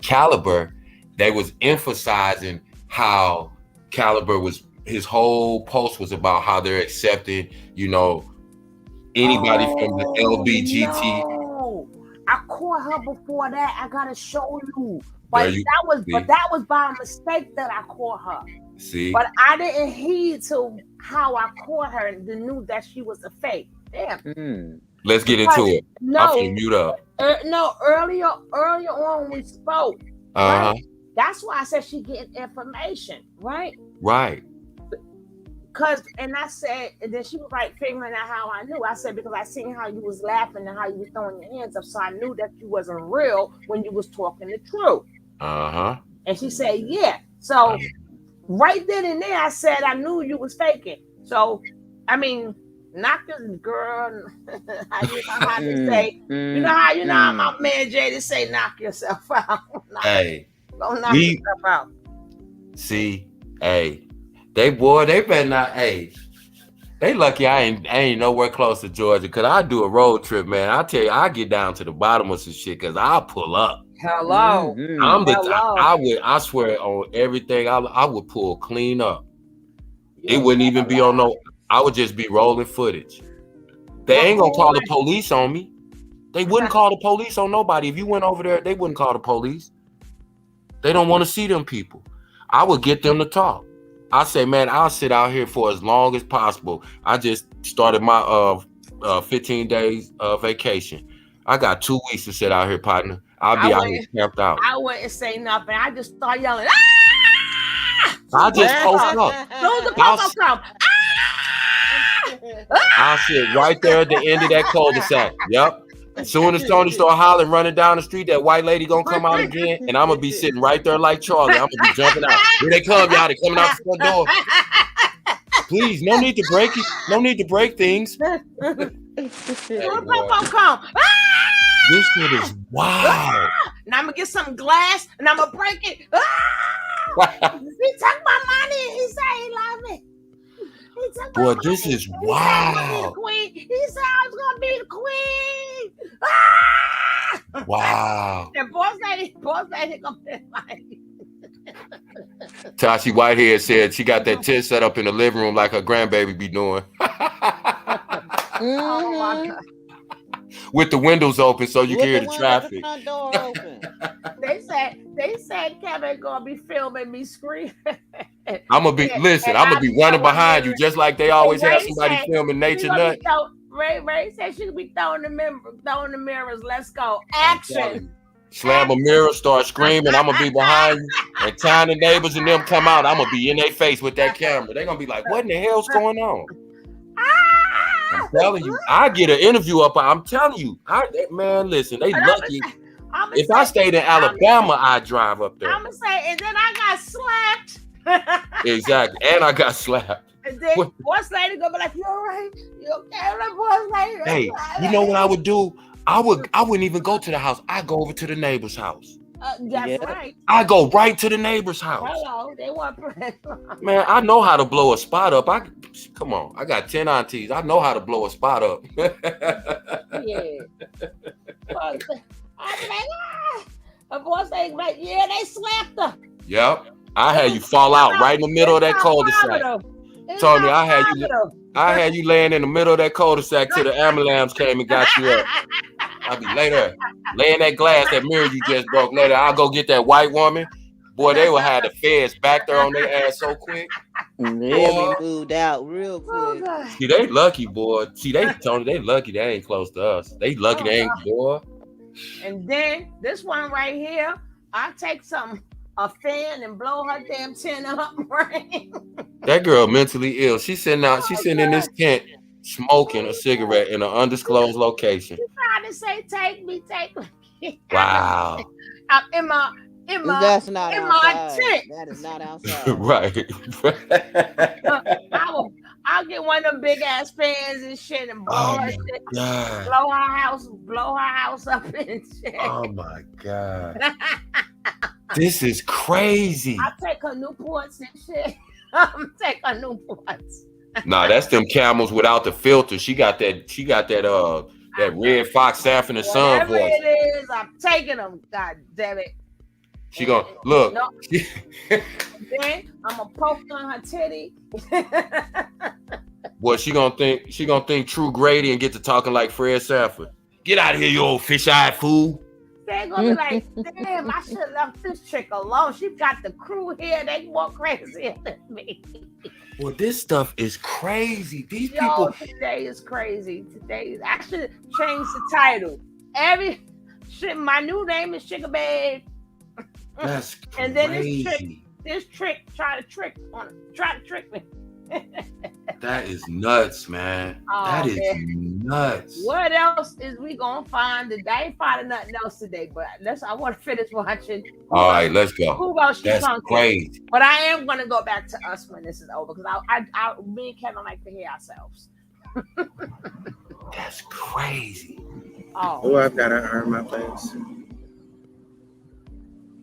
Caliber, they was emphasizing how Caliber was. His whole post was about how they're accepting, anybody from the LBGT. No. I caught her before that. I gotta show you. But that was by mistake that I caught her. See. But I didn't heed to how I caught her and knew that she was a fake. Damn. Let's get into it. No, I'm finna mute up. Earlier on when we spoke. Right? That's why I said she getting information, right? Right. And I said, and then she was like figuring out how I knew. I said, because I seen how you was laughing and how you was throwing your hands up, so I knew that you wasn't real when you was talking the truth. And she said, yeah. So right then and there, I said I knew you was faking. So, I mean, knock this girl. How to say? You know how my man Jay to say, knock yourself out. Hey, don't knock yourself out. See, hey. They better not. Hey, they lucky I ain't nowhere close to Georgia, because I do a road trip, man. I tell you, I get down to the bottom of some shit because I pull up. Hello. I swear on everything, I would pull clean up. It wouldn't even be on no. I would just be rolling footage. They ain't gonna call the police on me. They wouldn't call the police on nobody. If you went over there, they wouldn't call the police. They don't want to see them people. I would get them to talk. I say, man, I'll sit out here for as long as possible. I just started my 15 days vacation. I got 2 weeks to sit out here, partner. I'll be out here camped out. I wouldn't say nothing. I just start yelling. I just post up. Those the pop come. I'll sit right there at the end of that cul-de-sac. Yep. As soon as Tony start hollering, running down the street, that white lady gonna come out again, and I'm gonna be sitting right there like Charlie. I'm gonna be jumping out. Here they come, y'all. They coming out the front door. Please, no need to break it. No need to break things. Hey, come. This shit is wild. And I'm gonna get some glass, and I'm gonna break it. He took my money. He said he loved me. Boy, this is wild. He said I was gonna be the queen. Wow. And boss lady gonna be like. Tashi Whitehead said she got that tent set up in the living room like her grandbaby be doing. Oh my God. With the windows open so you can hear the traffic. They said Kevin gonna be filming me screaming. I'm gonna be running behind you just like they always have somebody filming Nature Nut. Ray said she could be throwing the mirrors. Let's go. Action. Slam a mirror, start screaming. I'm gonna be behind you, and time the neighbors and them come out. I'm gonna be in their face with that camera. They're gonna be like, "What in the hell's going on?" I'm telling you, I get an interview up. I'm telling you, man, listen, they lucky. If I stayed in Alabama, I'd drive up there. I'm gonna say, and then I got slapped. Exactly, and I got slapped. And then boss lady gonna be like, "You all right? You okay?" I'm like, boss lady. Hey, you know what I would do? I wouldn't even go to the house. I go over to the neighbor's house. That's right. I go right to the neighbor's house. Hello, they want Man, I know how to blow a spot up. Come on, I got 10 aunties. I know how to blow a spot up. Yeah. I'm like, a boss lady like, yeah, they slapped her. Yep, I had you fall out right in the middle of that cul-de-sac. Tony, I had you laying in the middle of that cul-de-sac till the ambulance came and got you up. I'll be later, laying that glass, that mirror you just broke. Later, I'll go get that white woman. Boy, they will have the feds back there on their ass so quick. They'll be moved out real quick. See, they lucky, boy. See, Tony, they lucky they ain't close to us. They lucky they ain't, boy. And then this one right here, I take a fan and blow her damn tin up, right? That girl mentally ill. She's sitting in this tent smoking a cigarette in an undisclosed location. She's trying to say, take me. Wow. In my That's not in outside. my tent. That is not outside. Right. I'll get one of them big ass fans and shit and blow her shit. God. Blow her house up and shit. Oh my God. This is crazy. I take her Newports and shit. I'm take her Newports. Nah, that's them Camels without the filter. She got that Red Fox Sanford and Son Whatever voice. it is, I'm taking them. God damn it. She gonna look. No. Then I'm gonna poke on her titty. Boy, she gonna think True Grady and get to talking like Fred Sanford. Get out of here, you old fish-eyed fool. They're gonna be like, damn, I should have left this chick alone. She got the crew here. They more crazier than me. Well, this stuff is crazy. These Yo, people. today is crazy. I should change the title. My new name is Sugar Babe. That's crazy. And then this trick try to trick me. That is nuts, man. Oh, that is man. nuts. What else is we gonna find today? I ain't finding nothing else today, but I want to finish watching. All right, let's go. Who else That's crazy. But I am gonna go back to us when this is over because me and Kevin like to hear ourselves. That's crazy. Oh, I've got to earn my place.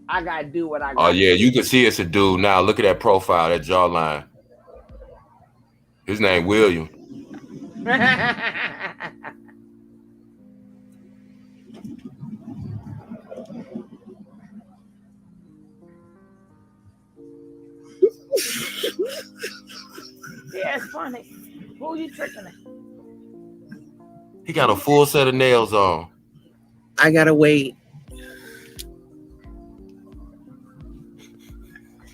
I gotta do what I gotta Oh yeah, you can see it's a dude now. Look at that profile, that jawline. His name William. Yeah, it's funny. Who you tricking at? He got a full set of nails on. I gotta wait.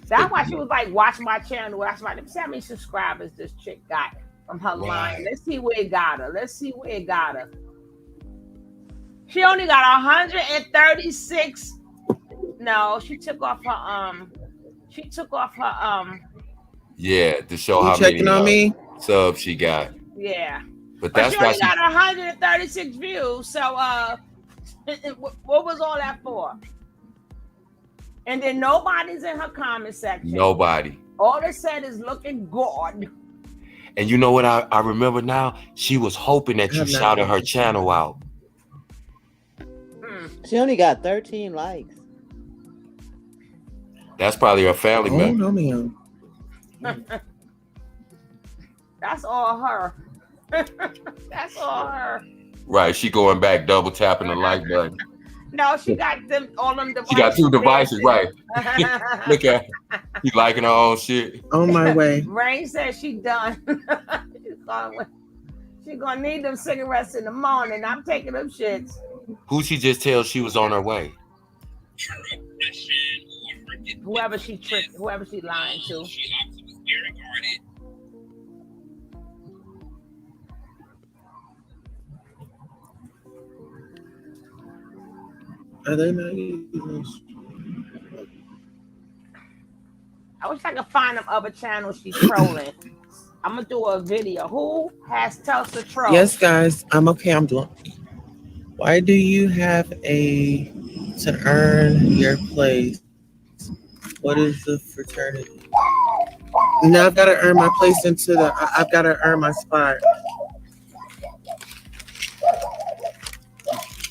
That's why she was like, watch my channel. Watch let me see how many subscribers this chick got from her line. Let's see where it got her. She only got 136. No, she took off her Yeah, to show You how checking many on me? subs she got. yeah. But But that's she why only got 136 views. So what was all that for? And then nobody's in her comment section. Nobody. All they said is looking good. And you know what I remember now? She was hoping that you shouted her channel out. She only got 13 likes. That's probably her family member. No, ma'am. That's all her. That's all her. Right, she going back double tapping the like button. No, she got all them devices. She got 2 devices, right? Look at her. She liking her own shit. On my way. Rain says she done. She gonna need them cigarettes in the morning. I'm taking them shits. Who she just tell she was on her way? Whoever she tricked, whoever she lying to. Are they not using? I wish I could find them other channels she's trolling. I'm gonna do a video. Who has tells the truth? Yes, guys. I'm okay. I'm doing. Why do you have to earn your place? What is the fraternity? Now I've got to earn my place into the. I've got to earn my spot.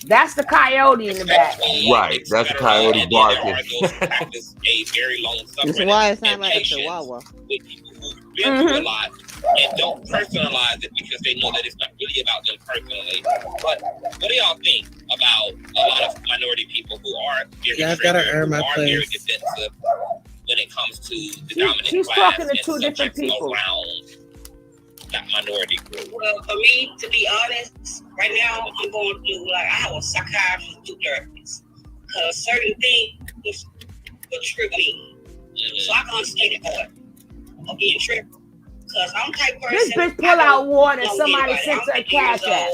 That's the coyote in the back. Right, that's the coyote barking. Practice a very long This is why it sounds like a chihuahua. With people who've been through a lot and don't personalize it because they know that it's not really about them personally. But what do y'all think about a lot of minority people who are very I've got to earn my very place. defensive when it comes to the dominant She's class talking to two different people. around that minority group? Well, for me, to be honest, right now I'm going through I have a psychiatrist to therapist because certain things will trigger me. So I can understand it more of being triggered. Because I'm the type person. This bitch pull out water. Somebody sent her a cash app.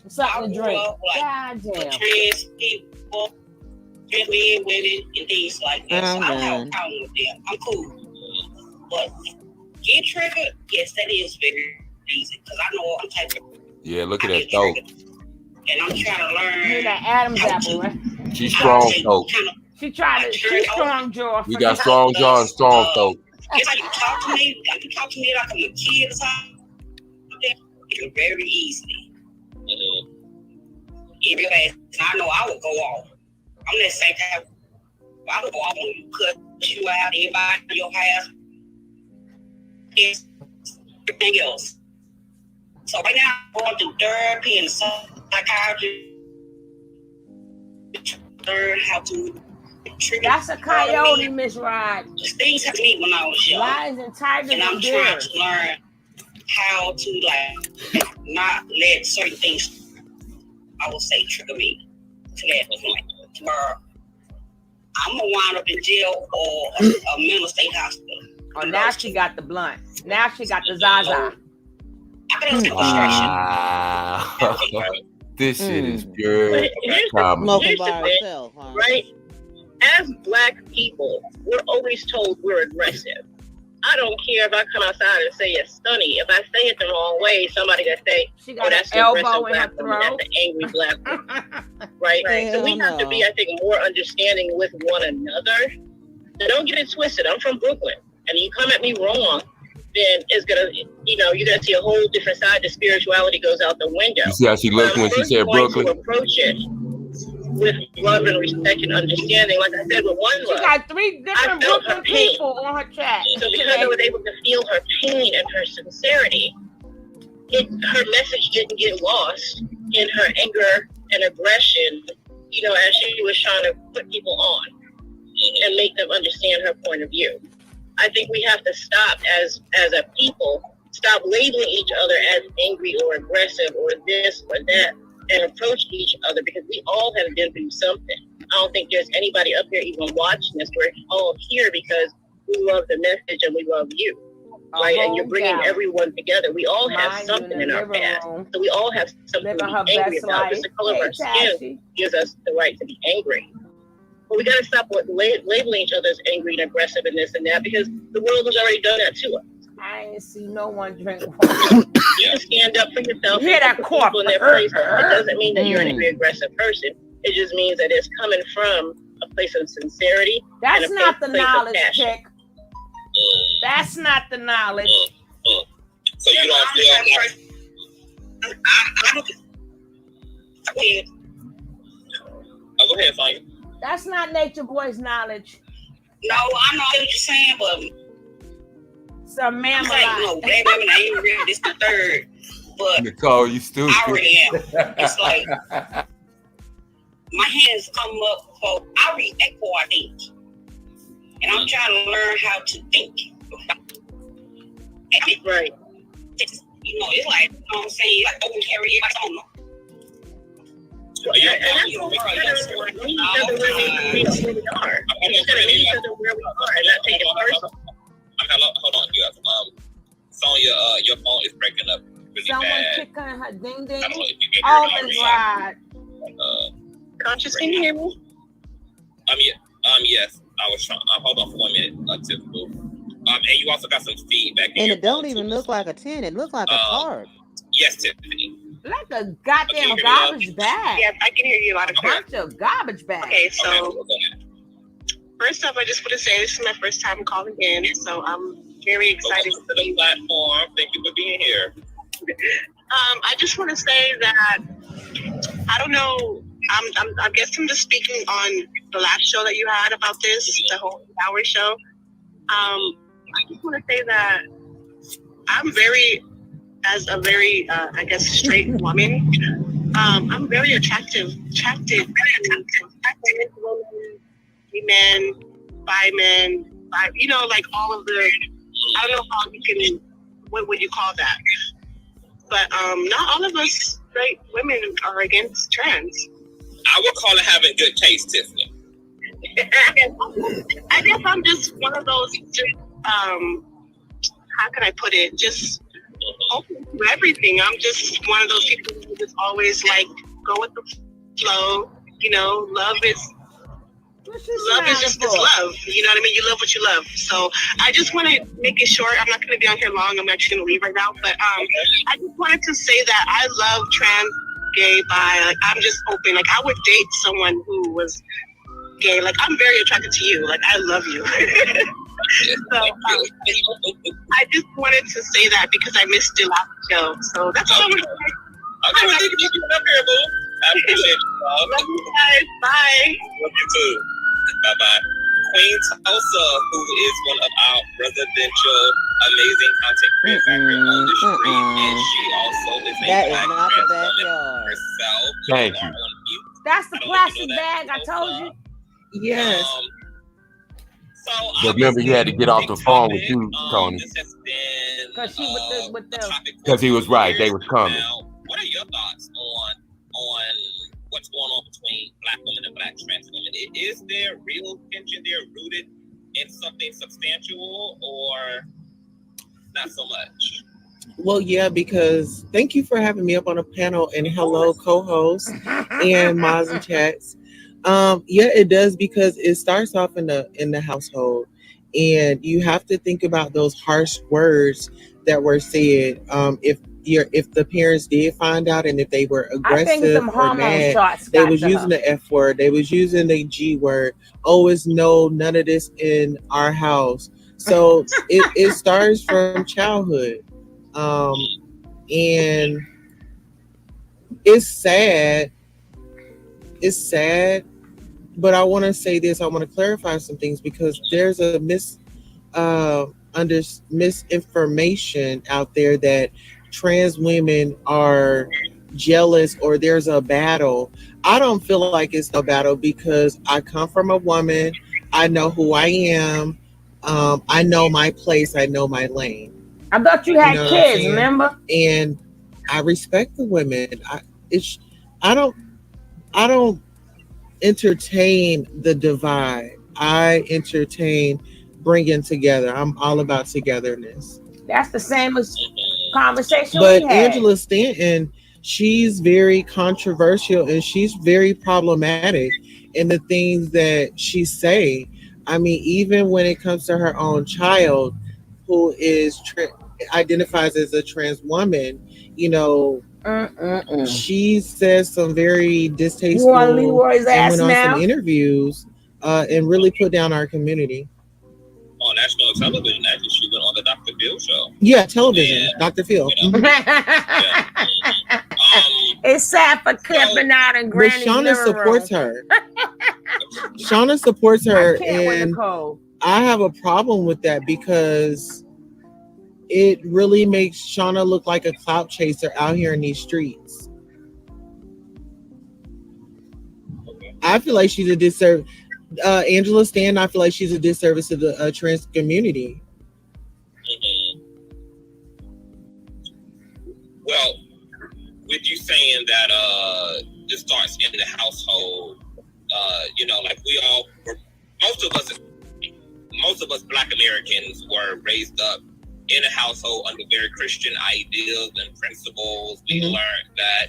Something to drink. God damn. Trans people, trans men, women, and things like that. So I don't have a problem with them. I'm cool. But get triggered, yes, that is very easy. Because I know I'm type of. Yeah, look at that throat. And I'm trying to learn. You're that Adam's apple, right? She's strong throat. She's strong jaw. We got strong jaw and strong throat. It's like you talk to me like I'm a kid or something. It's very easily. I know I would go off. I'm that same type. I would go off on you, cut you out, everybody in your house. It's everything else. So right now I'm going through therapy and psychiatry. Learn how to. That's a coyote, Miss Rod. Things have to meet when I was young. Lions and tigers and I'm trying to learn how to not let certain things, I will say, trigger me to that point where I'm gonna wind up in jail or a mental state hospital. Oh, now she got the blunt. Now she got the Zaza. Wow. This shit is pure Here's comedy. the thing, right? As Black people, we're always told we're aggressive. I don't care if I come outside and say it's stunny. If I say it the wrong way, somebody gonna say, "Oh, that's an aggressive Black woman. That's an angry Black woman." Right? So we have to be, I think, more understanding with one another. So don't get it twisted. I'm from Brooklyn, and you come at me wrong, then it's gonna, you're gonna see a whole different side. The spirituality goes out the window. You see how she looked when she said Brooklyn? To approach it with love and respect and understanding, like I said, with one love. She got 3 different Brooklyn people on her chat. So because I was able to feel her pain and her sincerity, her message didn't get lost in her anger and aggression, as she was trying to put people on and make them understand her point of view. I think we have to stop as a people, stop labeling each other as angry or aggressive or this or that, and approach each other because we all have been through something. I don't think there's anybody up here even watching this. We're all here because we love the message and we love you, right? And you're bringing everyone together. We all have something in our past. So we all have something to be angry about. Just the color of our skin gives us the right to be angry. But we got to stop labeling each other as angry and aggressive and this and that because the world has already done that to us. I ain't see no one drink water. You stand up for yourself. You hear that cough? In their place. It doesn't mean that you're an angry, aggressive person. It just means that it's coming from a place of sincerity. That's not the knowledge, chick. That's not the knowledge. So you don't feel go ahead, Sonya. That's not Nature Boy's knowledge. No, I know what you're saying, but some man no, Black women ain't real. This the third, but Nicole, you stupid. I already am. It's like my hands come up, so I react before I think, and I'm trying to learn how to think. Right. It's like what I'm saying, like open carry everybody don't know. So and that's what we're trying to meet each other where we are. And we're going to meet each other where we are and not take it personal. Hold on, you guys. Sonya, your phone is breaking up really Someone bad. kicking her ding ding. I don't know if you can Oh hear me. my God. Conscious, can you hear me? Yes. I was trying. Hold on for 1 minute. Typical. And you also got some feedback. And it don't even look like a 10. It looks like a card. Yes, Tiffany. Like a goddamn garbage bag. Yeah, I can hear you a lot of bunch of garbage bags. Okay, so first off, I just want to say this is my first time calling in, so I'm very excited to the platform. Thank you for being here. I just want to say that I don't know. I guess I'm just speaking on the last show that you had about this, the whole hour show. I just want to say that I'm as a very, I guess, straight woman, I'm very attracted to women, men, bi men, like all of the, I don't know how you can, what would you call that? But not all of us straight women are against trans. I would call it having good taste, Tiffany. I guess I'm just one of those, how can I put it? Just open to everything. I'm just one of those people who just always like go with the flow. Love is just love. You know what I mean? You love what you love. So I just want to make it short. I'm not going to be on here long. I'm actually going to leave right now. But I just wanted to say that I love trans, gay, bi. Like, I'm just open. Like, I would date someone who was gay. Like, I'm very attracted to you. Like, I love you. So I just wanted to say that because I missed your last show. So that's all I want to say. Okay, well, thank you for coming up here, boo. I appreciate you. Love you guys. Bye. Love you too. Bye-bye. Queen Tulsa, who is one of our residential amazing content creators on the street, and she also is a That is black not the trans woman backyard. herself. Thank you. That's the plastic bag I told you. Yes. So Remember, you had to get off the phone with you, Tony, this has been Because she with the because he was right. They was coming. What are your thoughts on what's going on between black women and black trans women? Is there real tension there rooted in something substantial or not so much? Well, yeah, because thank you for having me up on a panel, and hello, co-host and Maz and Chats. Yeah, it does, because it starts off in the household, and you have to think about those harsh words that were said. If the parents did find out, and if they were aggressive or mad, they was using the F word, they was using the G word. Always no, none of this in our house. So it starts from childhood, and it's sad. It's sad, but I want to say this. I want to clarify some things, because there's a misinformation out there that trans women are jealous or there's a battle. I don't feel like it's a battle, because I come from a woman. I know who I am. I know my place. I know my lane. I thought you had kids, remember? And I respect the women. I don't entertain the divide. I entertain bringing together. I'm all about togetherness. That's the same as conversation But we had. Angela Stanton, she's very controversial, and she's very problematic in the things that she say. I mean, even when it comes to her own child, who is identifies as a trans woman, she says some very distasteful You want Leroy's ass and went on now? some interviews and really put down our community. On national television, actually, she went on the Dr. Phil show. Yeah, television, Dr. Phil. It's sad for camping out in But Granny's Shauna living supports room. her. Shauna supports her, I can't with and Nicole. I have a problem with that, because it really makes Shauna look like a clout chaser out here in these streets. I feel like she's a disservice. Angela Stanton, I feel like she's a disservice to the trans community. Well, with you saying that it starts in the household, like most of us Black Americans were raised up in a household under very Christian ideals and principles. We learned that,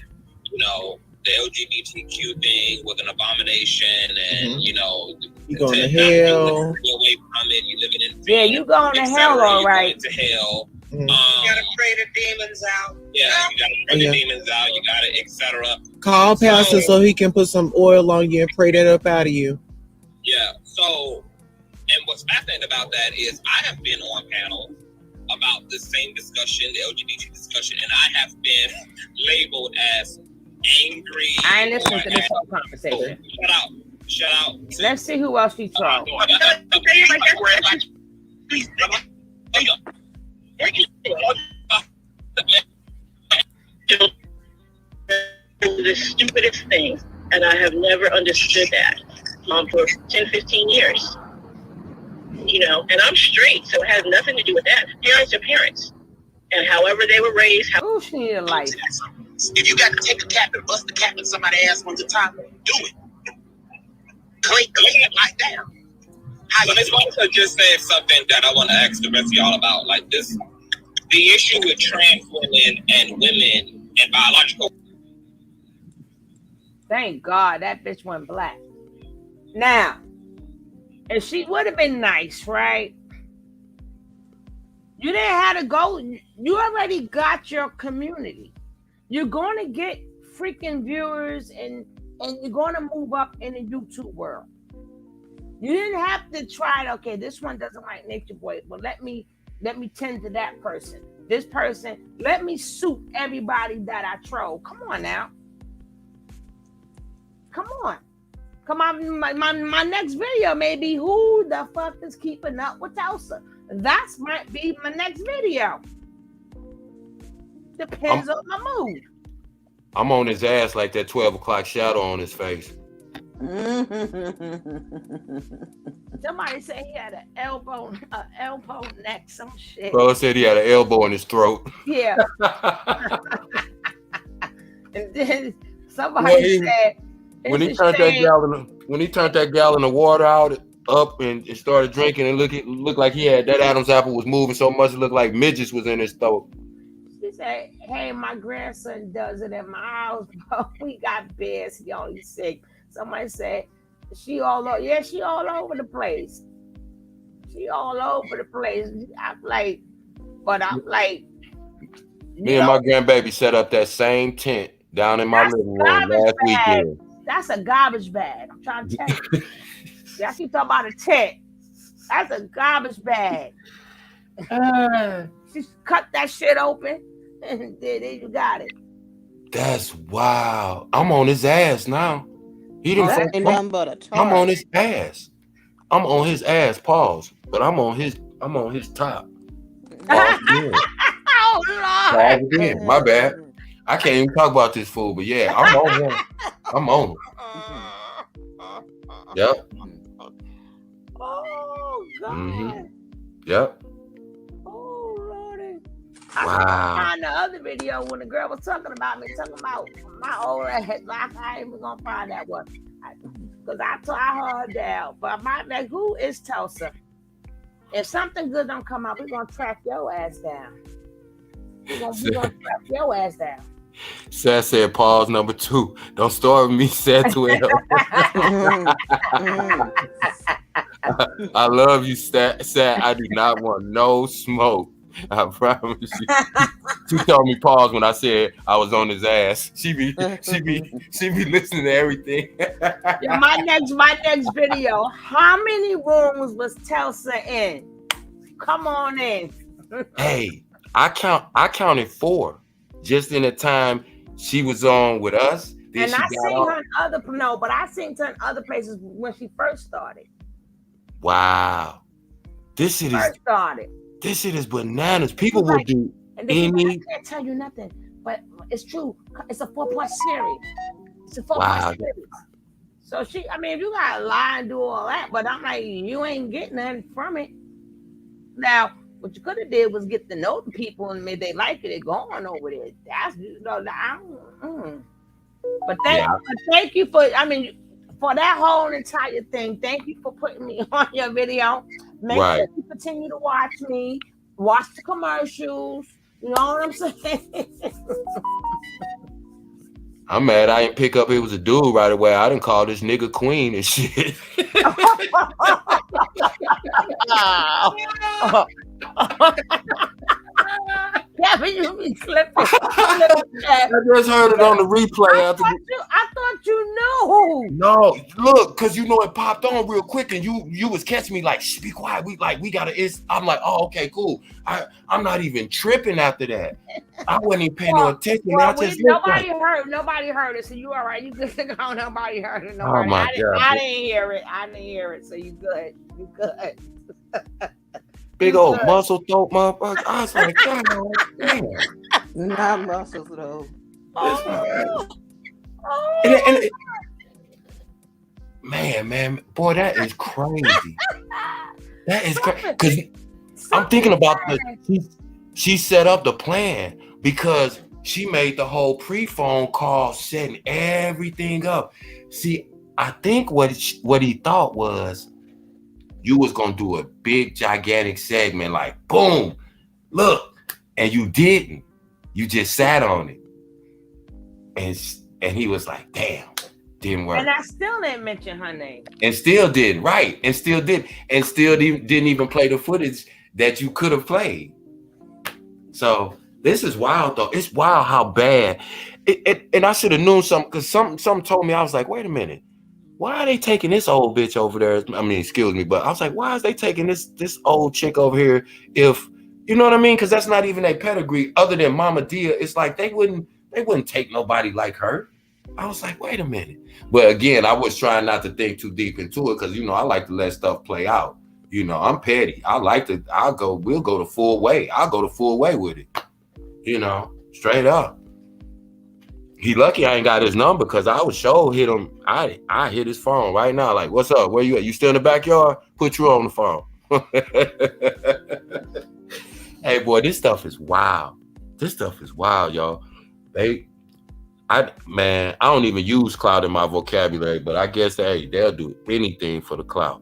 the LGBTQ thing was an abomination, and you know, you going to hell. Away from it, you living in fear, you going to hell, all right. You hell. You gotta pray the demons out. Yeah, you gotta pray the demons out. You gotta, etc. Call pastor so he can put some oil on you and pray that up out of you. Yeah. So, and what's fascinating about that is I have been on panels about the same discussion, the LGBT discussion, and I have been labeled as angry. I ain't listening to this whole conversation. Shut out. Let's see who else she trolled. The stupidest thing, and I have never understood that for 10, 15 years. You know, and I'm straight, so it has nothing to do with that. Parents are parents, and however they were raised. Who she need a life? If you got to take a cap and bust the cap in somebody's ass one time, do it. Clean it like that. So Ms. Monica just said something that I want to ask the rest of y'all about, like this, the issue with trans women and women and biological. Thank God that bitch went black. Now, if she would have been nice, right? You didn't have to go. You already got your community. You're going to get freaking viewers, and you're going to move up in the YouTube world. You didn't have to try to, okay, this one doesn't like Natureboy, but let me tend to that person. This person, let me suit everybody that I troll. Come on now. Come on. Come on, my next video may be who the fuck is keeping up with Tulsa. That might be my next video. Depends on my mood. I'm on his ass like that 12 o'clock shadow on his face. Somebody said he had an elbow neck, some shit. Bro said he had an elbow in his throat. Yeah. And then somebody said when he turned that gallon of water up and started drinking, and looked like he had that Adam's apple was moving so much it looked like midgets was in his throat. She said, hey, my grandson does it at my house, but we got bears, he only sick. Somebody said, she all over the place. She all over the place. I'm like, me and my grandbaby set up that same tent down in my living room last weekend. That's a garbage bag. I'm trying to tell you. Y'all keep talking about a tent. That's a garbage bag. She cut that shit open, and then you got it. That's wild. I'm on his ass now. He didn't. I'm on his ass. I'm on his ass. Pause. But I'm on his top. Oh Lord. My bad. I can't even talk about this fool, but yeah, I'm on him. I'm on him. Yep. Oh God. Mm-hmm. Yep. Oh Lordy. Wow. I found the other video when the girl was talking about my old ass. I ain't even gonna find that one. Because I heard that. But who is Tulsa? If something good don't come out, we're gonna track your ass down. We're gonna track your ass down. Sad said pause number 2. Don't start with me, sad 12. I love you, sad. I do not want no smoke. I promise you. She told me pause when I said I was on his ass. She be listening to everything. Yeah, my next video. How many rooms was Tulsa in? Come on in. Hey, I counted 4 just in the time she was on with us. And I seen her I seen her in other places when she first started. Wow. This shit is bananas. People will do any. I can't tell you nothing, but it's true. It's a 4-part series. It's a 4-part series. So if you gotta lie and do all that, but I'm like, you ain't getting nothing from it. Now, what you could have did was get to know the people, and maybe they like it, they're going over there. That's But thank you for that whole entire thing. Thank you for putting me on your video. Make sure you continue to watch me, watch the commercials. You know what I'm saying? I'm mad I didn't pick up it was a dude right away. I didn't call this nigga queen and shit. Kevin, you be clipping. I just heard it on the replay. I thought you knew. No, look, cause you know it popped on real quick, and you was catching me like, shh, be quiet. We gotta. I'm like, oh, okay, cool. I'm not even tripping after that. I wasn't even paying no attention. Nobody heard it, so you all right. You good to go. Nobody heard it. Nobody. Oh my God. I didn't hear it. I didn't hear it. So you good. You good. Big old muscle throat motherfucker. I was like, God damn. Not muscles though. Man, boy, that is crazy. That is crazy. Because I'm thinking about she set up the plan because she made the whole pre-phone call, setting everything up. See, I think what he thought was you was gonna do a big gigantic segment like boom, look, and you didn't. You just sat on it, and he was like, damn, didn't work. And I still didn't mention her name. And still didn't, right? And still didn't even play the footage that you could have played. So this is wild, though. It's wild how bad. And I should have known something because something told me. I was like, wait a minute. Why are they taking this old bitch over there? I mean, excuse me, but I was like, why is they taking this old chick over here? If you know what I mean? Because that's not even a pedigree other than Mama Dia. It's like they wouldn't take nobody like her. I was like, wait a minute. But again, I was trying not to think too deep into it because I like to let stuff play out. I'm petty. We'll go the full way. I'll go the full way with it. Straight up. He lucky I ain't got his number because I would sure hit him. I hit his phone right now. Like, what's up? Where you at? You still in the backyard? Put you on the phone. Hey, boy, this stuff is wild. This stuff is wild, y'all. I don't even use clout in my vocabulary, but I guess, they'll do anything for the clout.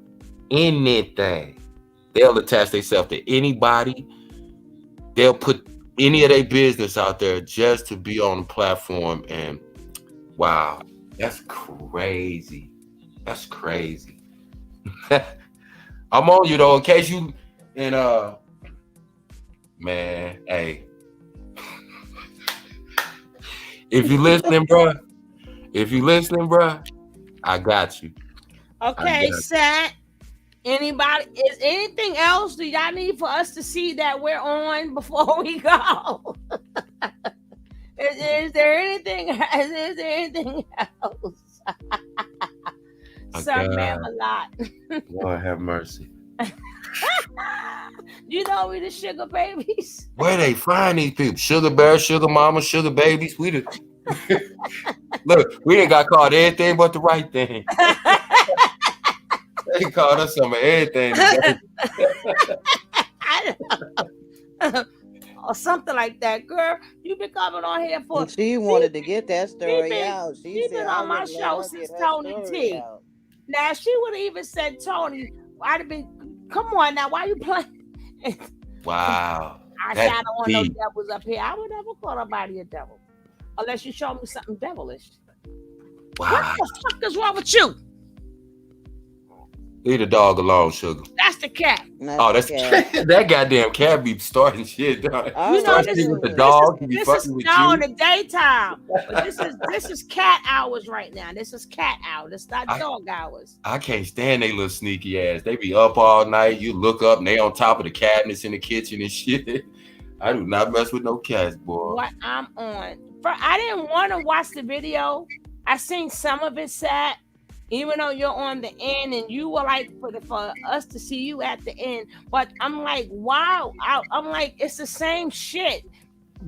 Anything. They'll attach themselves to anybody. They'll put any of their business out there just to be on the platform. And wow, that's crazy. That's crazy. I'm on you though, in case you man, hey. If you listening, bro, I got you. Okay, Sat. Anybody? Is anything else do y'all need for us to see that we're on before we go? Is there anything? Is there anything else? Sir, ma'am, a lot. Lord have mercy. You know we the sugar babies. Where they find these people? Sugar bear, sugar mama, sugar babies. Look, we ain't got called anything but the right thing. They called us some of everything. Or something like that. Girl, you've been coming on here for... She wanted to get that story out. She's been on my show since Tony T. Now, she would have even said, Tony, I'd have been... Come on now, why you playing? Wow. I said, I don't want no devils up here. I would never call nobody a devil. Unless you show me something devilish. Wow. What the fuck is wrong with you? Leave the dog alone, sugar. That's the cat. That's that goddamn cat be starting shit. You know, this is the dog. This is now in the daytime. But this is cat hours right now. This is cat hours. It's not dog hours. I can't stand they little sneaky ass. They be up all night. You look up and they on top of the cabinets in the kitchen and shit. I do not mess with no cats, boy. What I'm on. I didn't want to watch the video. I seen some of it, Sat. Even though you're on the end and you were like for us to see you at the end, but I'm like, wow, I'm like, it's the same shit.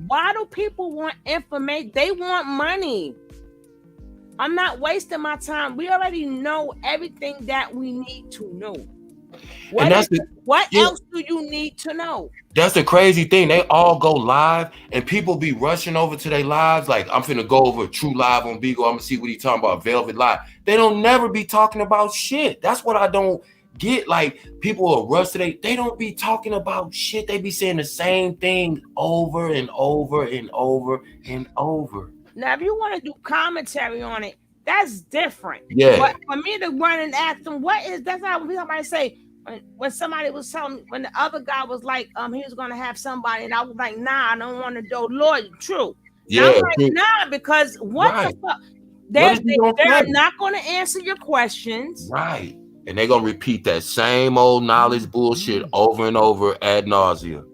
Why do people want information? They want money. I'm not wasting my time. We already know everything that we need to know. What else do you need to know? That's the crazy thing. They all go live and people be rushing over to their lives. Like, I'm finna go over True Live on Beagle. I'm gonna see what he talking about, Velvet Live. They don't never be talking about shit. That's what I don't get. Like, people are rushed today. They don't be talking about shit. They be saying the same thing over and over and over and over. Now, if you want to do commentary on it, that's different. Yeah. But for me to run and ask them, what is that's how somebody say when somebody was telling me, when the other guy was like, he was gonna have somebody, and I was like, nah, I don't want to do lawyer. True. Yeah. Now I'm like, nah, because what the fuck? They're not gonna answer your questions. Right. And they're gonna repeat that same old knowledge bullshit over and over ad nauseum.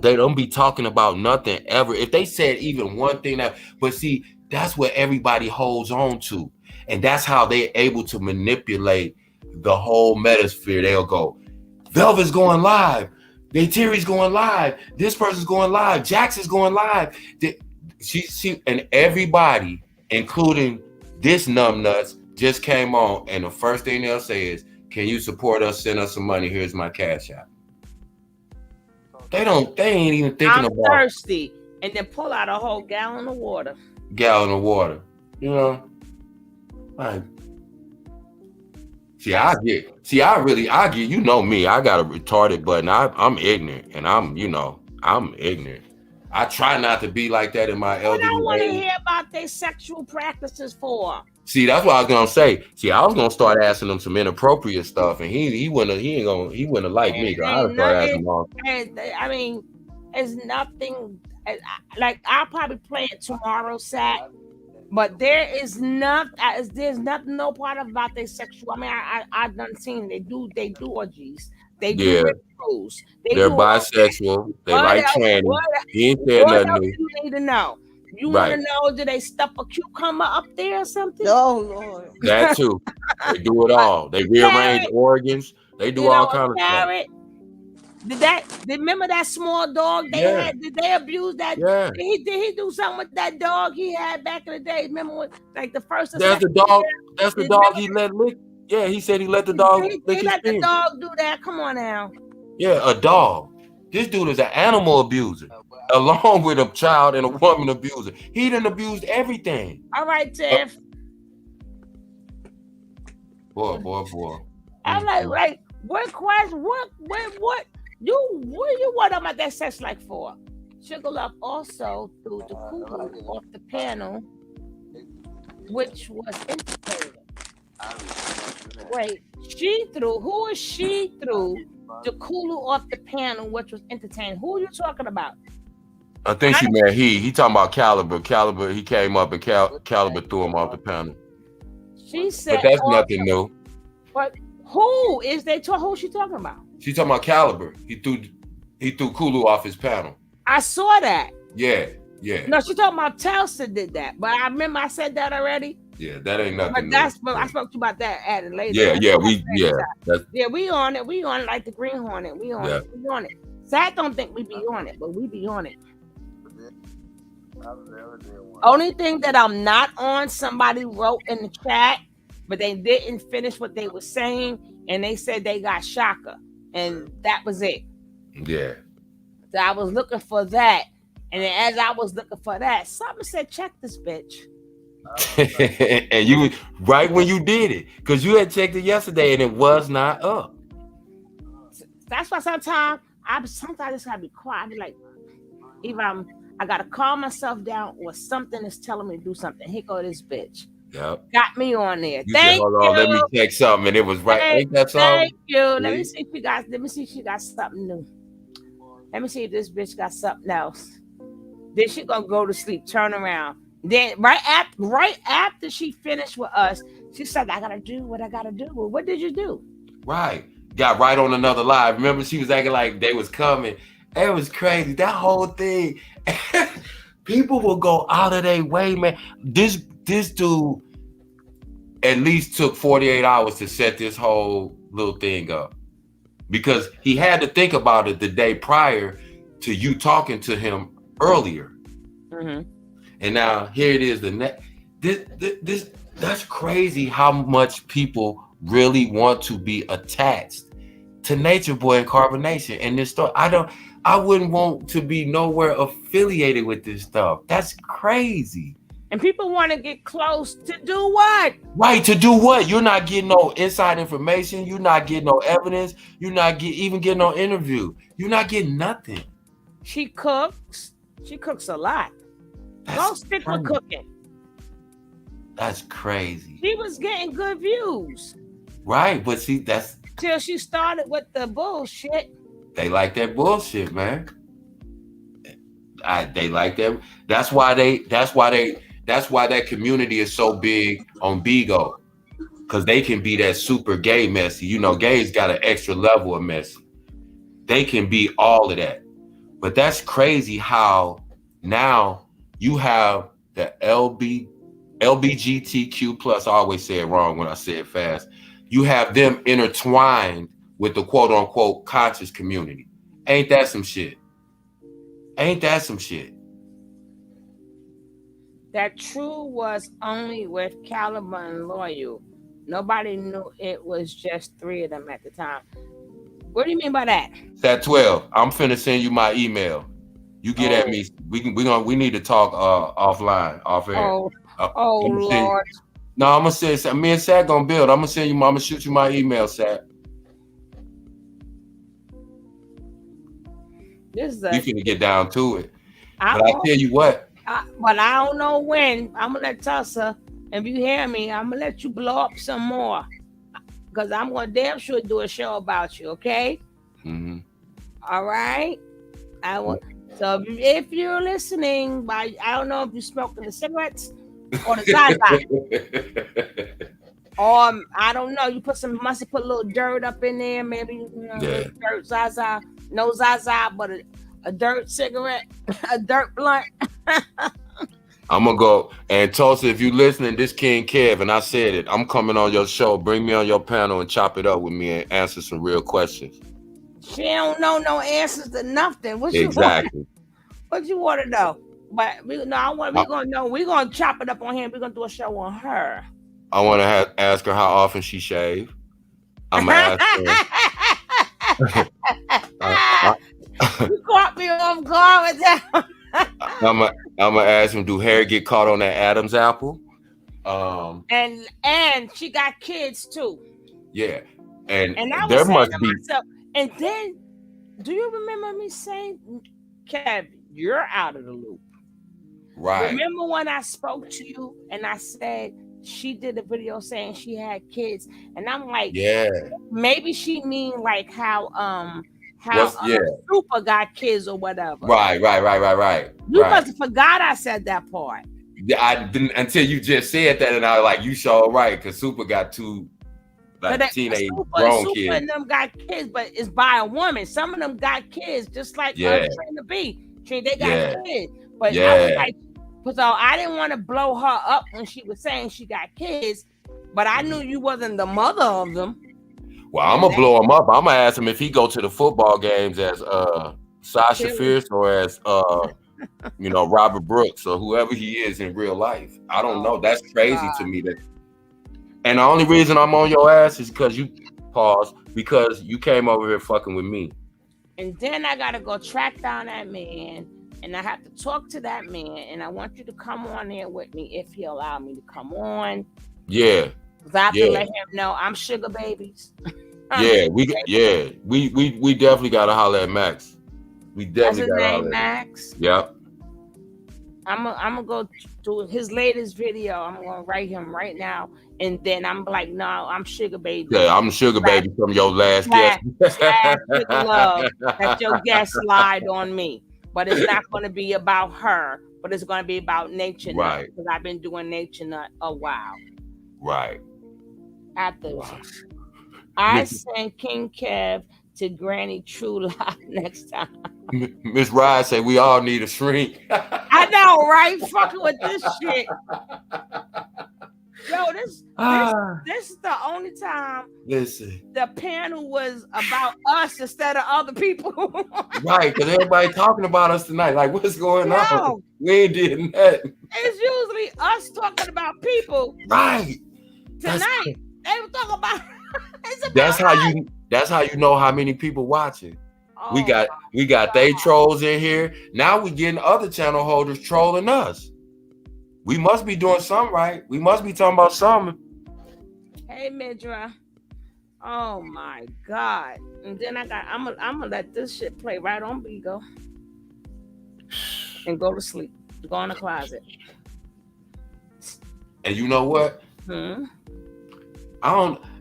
They don't be talking about nothing ever. If they said even one thing but see, that's what everybody holds on to. And that's how they're able to manipulate the whole metasphere. They'll go, Velvet's going live. Terry's going live. This person's going live. Jackson's going live. She and everybody, including this numbnuts, just came on. And the first thing they'll say is, can you support us? Send us some money. Here's my cash app. They ain't even thinking about thirsty, and then pull out a whole gallon of water. You know, like, I get, you know me, I got a retarded button. I'm ignorant, and I'm ignorant. I try not to be like that in my elderly I don't want to age. hear about their sexual practices for. See, that's what I was gonna say. See, I was gonna start asking them some inappropriate stuff, and he wouldn't have liked me. I would start asking him. I mean, it's nothing. Like I'll probably play it tomorrow, Sat. But there's nothing, no part about their sexual. I mean, I've done seen they do orgies. They do rituals. They're bisexual. They like trannies. He ain't said nothing new. You need to know. You want to know, do they stuff a cucumber up there or something? Oh, Lord. That too. They do it all. They rearrange organs. They do all kinds of stuff. Remember that small dog they had? Did they abuse that? Yeah. Did he do something with that dog he had back in the day? Remember when, like the first? That's the dog. That's the dog he let lick. Yeah, he said he let the dog lick his let the finger. dog do that. Come on now. Yeah, a dog. This dude is an animal abuser, along with a child and a woman abuser. He done abused everything. All right, Tiff. Boy. I'm like, what question? What you want about that sex like for? Sugar Love also threw the Kulu off the panel, which was entertaining. Wait, who is she threw the Kulu off the panel, which was entertaining? Who are you talking about? I think she meant he talking about Caliber. Caliber, he came up and Caliber threw him off the panel. She said, but that's nothing new. But who is who she talking about? She talking about Caliber. He threw Kulu off his panel. I saw that. Yeah. No, she talking about Telstra did that, but I remember I said that already. Yeah, that ain't nothing. But I spoke to you about that added later. We on it. We on it like the Green Hornet. We on it. We on it. Zach don't think we be on it, but we be on it. Only thing that I'm not on, somebody wrote in the chat, but they didn't finish what they were saying, and they said they got Shaka, and that was it. Yeah. So I was looking for that, and then as I was looking for that, something said, "Check this bitch." And you right when you did it, because you had checked it yesterday and it was not up. That's why sometimes I just gotta be quiet. I be like, either I gotta calm myself down, or something is telling me to do something. Here go this bitch. Yep. Got me on there. You said, hold on, let me check something, and it was right. Ain't that something? Thank you. Let me see if she got something new. Let me see if this bitch got something else. Then she gonna go to sleep, turn around. Then right after she finished with us, she said, "I gotta do what I gotta do." Well, what did you do? Right. Got right on another live. Remember, she was acting like they was coming. It was crazy. That whole thing. People will go out of their way, man. This dude at least took 48 hours to set this whole little thing up, because he had to think about it the day prior to you talking to him earlier. Mm-hmm. And now here it is. That's crazy how much people really want to be attached to Natureboy and Carbonation. And this stuff, I wouldn't want to be nowhere affiliated with this stuff. That's crazy. And people want to get close to do what? Right, to do what? You're not getting no inside information. You're not getting no evidence. You're not even getting no interview. You're not getting nothing. She cooks. She cooks a lot. That's don't stick with cooking. That's crazy. She was getting good views. Right, but see, that's till she started with the bullshit. They like that bullshit, man. They like that. That's why that community is so big on Bigo. Because they can be that super gay messy. You know, gays got an extra level of messy. They can be all of that. But that's crazy how now you have the LBGTQ plus. I always say it wrong when I say it fast. You have them intertwined with the quote unquote conscious community. Ain't that some shit? Ain't that some shit? That True was only with Caliber and Loyal. Nobody knew it was just 3 of them at the time. What do you mean by that? It's at 12. I'm finna send you my email. You get at me. We need to talk offline, off air. Lord. No, I'm gonna say me and Sat gonna build. I'm gonna shoot you my email, Sat. You finna get down to it. But I tell you what. But I don't know when. I'm gonna let Tussa, if you hear me, I'm gonna let you blow up some more. Because I'm gonna damn sure do a show about you, okay? Mm-hmm. All right. So if you're listening, I don't know if you're smoking the cigarettes or the Zaza. Or I don't know, you must have put a little dirt up in there, maybe dirt Zaza, no Zaza, but a dirt cigarette, a dirt blunt. I'm gonna go and Tulsa, if you listening, this King Kev, and I said it, I'm coming on your show. Bring me on your panel and chop it up with me and answer some real questions. She don't know no answers to nothing. What you want to know? But we're gonna chop it up on here. We're gonna do a show on her. I want to ask her how often she shave. I'm gonna ask her. You caught me off guard with that. I'm gonna ask him, do hair get caught on that Adam's apple? And she got kids too. Yeah, and I there was must saying be. to myself, and then, do you remember me saying, Kev, you're out of the loop? Right. Remember when I spoke to you and I said she did a video saying she had kids, and I'm like, yeah, maybe she mean like how Super got kids or whatever. Right. You must have forgot I said that part. I didn't until you just said that, and I was like, you sure right, because Super got 2 teenage grown Super kids. and them got kids, but it's by a woman. Some of them got kids, just like Trina B. They got kids. But I was like, so I didn't want to blow her up when she was saying she got kids, but I knew you wasn't the mother of them. Well, I'm gonna blow him up. I'm gonna ask him if he go to the football games as Sasha Fierce or as Robert Brooks or whoever he is in real life. I don't know. That's crazy to me. And the only reason I'm on your ass is because you came over here fucking with me. And then I gotta go track down that man, and I have to talk to that man, and I want you to come on there with me if he allow me to come on. Yeah. I have to let him know I'm sugar babies. We definitely gotta holler at Max. We definitely gotta holler at Max. Yep. I'm gonna go to his latest video. I'm gonna write him right now, and then I'm like, no, I'm sugar baby. Yeah, I'm sugar baby from your last guest. Love that your guest lied on me, but it's not gonna be about her, but it's gonna be about Nature Nut, because I've been doing Nature Nut a while. Right. I send King Kev to Granny True Live next time. Miss Ryan say we all need a shrink. I know, right? Fucking with this shit. Yo, this is the only time the panel was about us instead of other people. Right, because everybody talking about us tonight. Like, what's going on? We ain't did nothing. It's usually us talking about people. Right. Tonight, they were talking about that's how you know how many people watching. We got they trolls in here. Now we getting other channel holders trolling us. We must be doing something right. We must be talking about something. Hey Midra. Oh my God. And then I'm gonna let this shit play right on Bigo and go to sleep. Go in the closet. And you know what?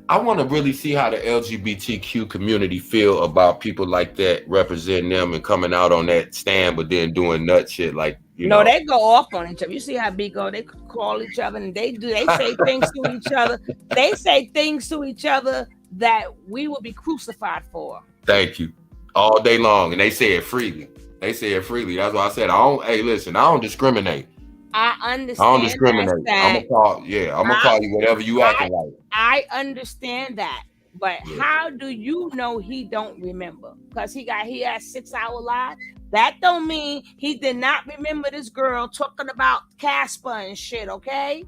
I want to really see how the LGBTQ community feel about people like that representing them and coming out on that stand, but then doing nut shit like, you know. They go off on each other. You see how B go? They call each other and they say things to each other. They say things to each other that we will be crucified for. Thank you. All day long. And they say it freely. That's why I said, I don't discriminate. I understand. I don't discriminate. I'm gonna call you whatever you acting like. I understand that, but how do you know he don't remember? Because he had 6 hour live. That don't mean he did not remember this girl talking about Casper and shit. Okay,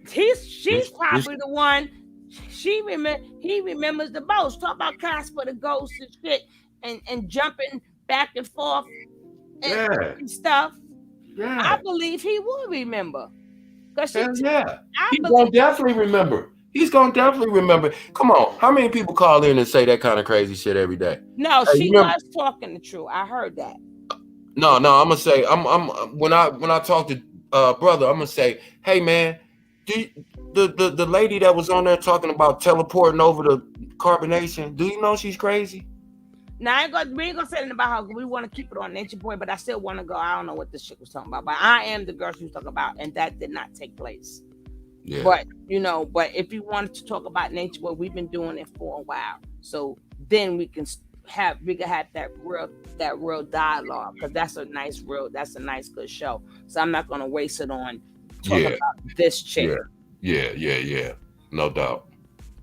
she's probably the one. He remembers the most. Talk about Casper the ghost and shit, and jumping back and forth. And stuff. Yeah. I believe he will remember. He's gonna definitely remember. He's gonna definitely remember. Come on, how many people call in and say that kind of crazy shit every day? No, she was talking the truth. I heard that. No, I'm gonna say when I talk to brother, I'm gonna say, hey man, the lady that was on there talking about teleporting over the carbonation, do you know she's crazy? Now we ain't gonna say anything about her. We want to keep it on Natureboy, but I still want to go. I don't know what this shit was talking about, but I am the girl she was talking about, and that did not take place. Yeah. But if you wanted to talk about Natureboy, we've been doing it for a while, so then we can have that real dialogue, because that's a nice good show. So I'm not gonna waste it on talking about this chick. Yeah, no doubt.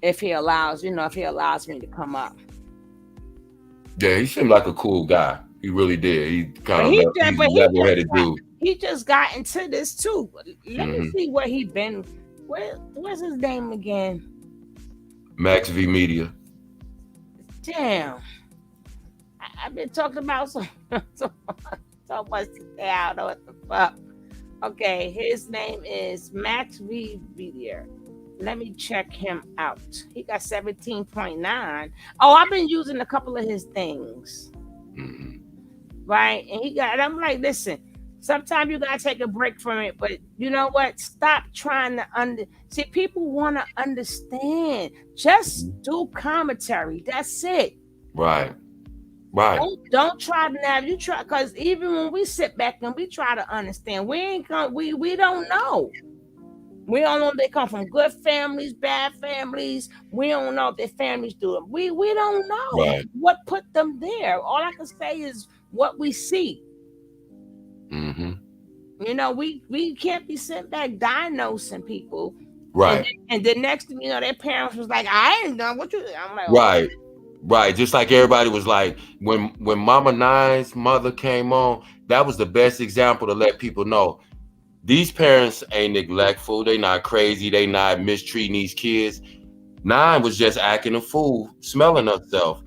If he allows me to come up. Yeah, he seemed like a cool guy. He really did. He's a level-headed dude. He just got into this too. Let me see where he been. Where's his name again? Max V Media. Damn. I've been talking about so much today. I don't know what the fuck. Okay, his name is Max V Media. Let me check him out. He got 17.9. Oh, I've been using a couple of his things. Right? And I'm like, listen, sometimes you gotta take a break from it, but you know what? Stop trying to see, people want to understand. Just do commentary. That's it. Right. Don't try to navigate. You try, because even when we sit back and we try to understand, we don't know. We don't know if they come from good families, bad families. We don't know if their families do it. We don't know what put them there. All I can say is what we see. We can't be sent back diagnosing people. Right. And the next thing you know, their parents was like, I ain't done what you did. I'm like, Right. Just like everybody was like, when Mama Nine's mother came on, that was the best example to let people know. These parents ain't neglectful. They not crazy. They not mistreating these kids. Nine was just acting a fool, smelling herself.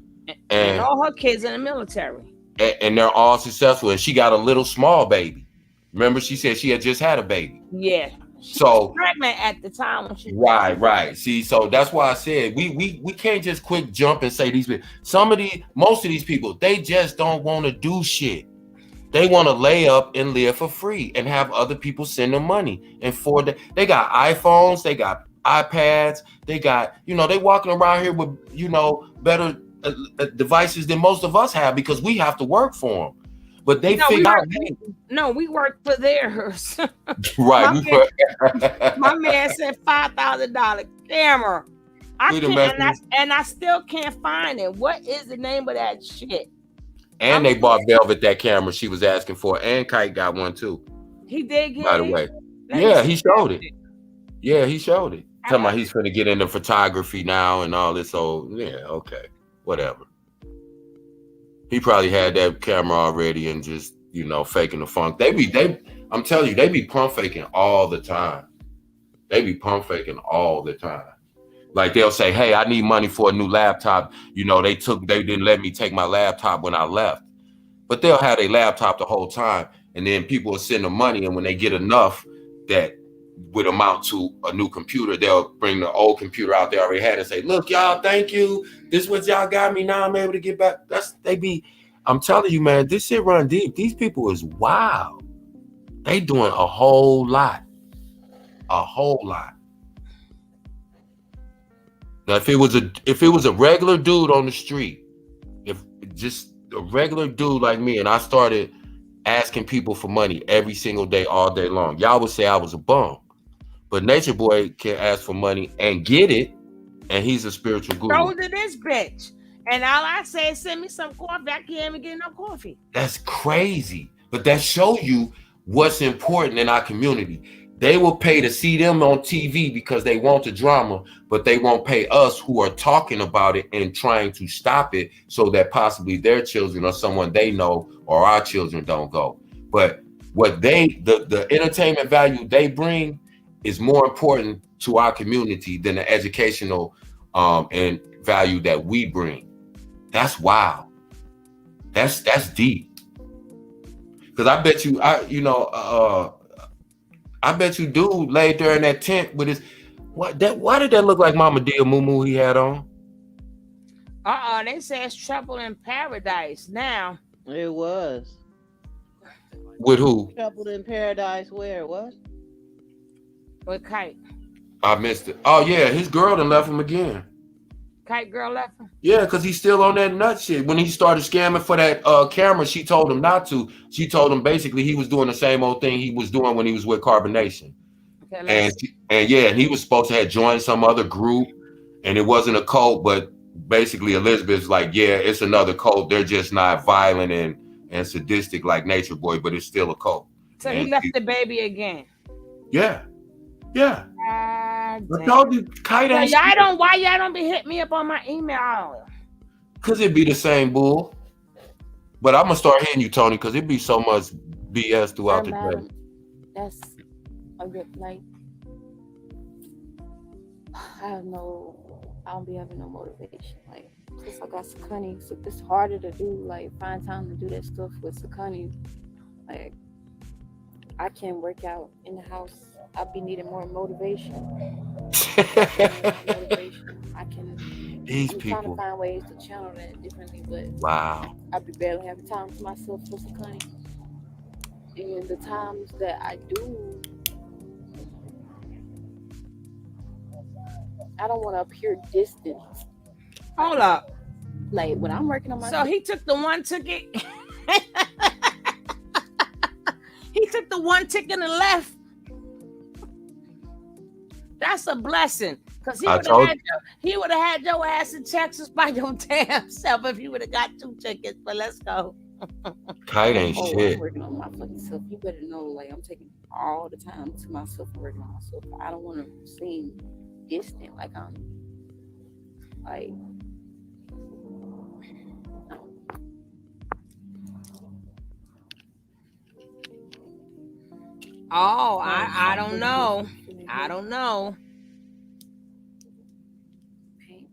And all her kids in the military. And they're all successful. And she got a little small baby. Remember, she said she had just had a baby. Yeah. She was pregnant at the time when she Right. See, so that's why I said we can't just quick jump and say these people. Most of these people, they just don't want to do shit. They want to lay up and live for free and have other people send them money. And they got iPhones, they got iPads, they got, they walking around here with, better devices than most of us have because we have to work for them. But they figure out. We work for theirs. Right. My man said $5,000 camera. I still can't find it. What is the name of that shit? And they bought Velvet that camera she was asking for, and Kite got one too. He did get by the way. Yeah, he showed it. Yeah, he showed it. Talking about he's gonna get into photography now and all this. So yeah, okay, whatever. He probably had that camera already and just faking the funk. I'm telling you, they be pump faking all the time. Like they'll say, hey, I need money for a new laptop. They didn't let me take my laptop when I left. But they'll have a laptop the whole time. And then people will send them money. And when they get enough that would amount to a new computer, they'll bring the old computer out they already had and say, look, y'all, thank you. This is what y'all got me. Now I'm able to get back. I'm telling you, man, this shit run deep. These people is wild. They doing a whole lot. A whole lot. Now, if it was a regular dude on the street, if just a regular dude like me, and I started asking people for money every single day, all day long, y'all would say I was a bum. But Natureboy can ask for money and get it, and he's a spiritual guru. So to this bitch. And all I say is send me some coffee. I can't even get no coffee. That's crazy. But that show you what's important in our community. They will pay to see them on TV because they want the drama, but they won't pay us who are talking about it and trying to stop it so that possibly their children or someone they know or our children don't go. But what the entertainment value they bring is more important to our community than the educational and value that we bring. That's wild. That's deep. Because I bet you, I bet you dude laid there in that tent with his why did that look like Mama Dia Moo he had on? They say it's Trouble in Paradise now. It was. With who? Trouble in Paradise where? What? With Kite. I missed it. Oh yeah, his girl done left him again. Kite girl left him? Yeah, because he's still on that nut shit. When he started scamming for that camera, she told him not to. She told him basically he was doing the same old thing he was doing when he was with Carbonation. Okay, and he was supposed to have joined some other group, and it wasn't a cult, but basically Elizabeth's like, yeah, it's another cult. They're just not violent and sadistic like Natureboy, but it's still a cult. So he left the baby again. Yeah. Yeah. I told you, Kite ain't why y'all don't be hitting me up on my email? Cause it be the same bull. But I'm gonna start hitting you, Tony, because it be so much BS throughout the day. That's a good like I don't be having no motivation. Like since I got Sakani, so it's harder to do, like find time to do that stuff with Sakani. Like I can't work out in the house. I'll be needing more motivation. I can. These I'm people. trying to find ways to channel that differently, but wow. I be barely having time for myself for Sakani. And the times that I do, I don't want to appear distant. Hold up. Like when I'm working on my. So he took the one ticket. He took the one ticket and left. That's a blessing, because he would have had your ass in Texas by your damn self if you would have got 2 tickets. But let's go. Kite ain't shit. I'm working on my fucking self. You better know, like I'm taking all the time to myself and working on myself. I don't want to seem distant, like I'm like. Oh, I don't know. I don't know.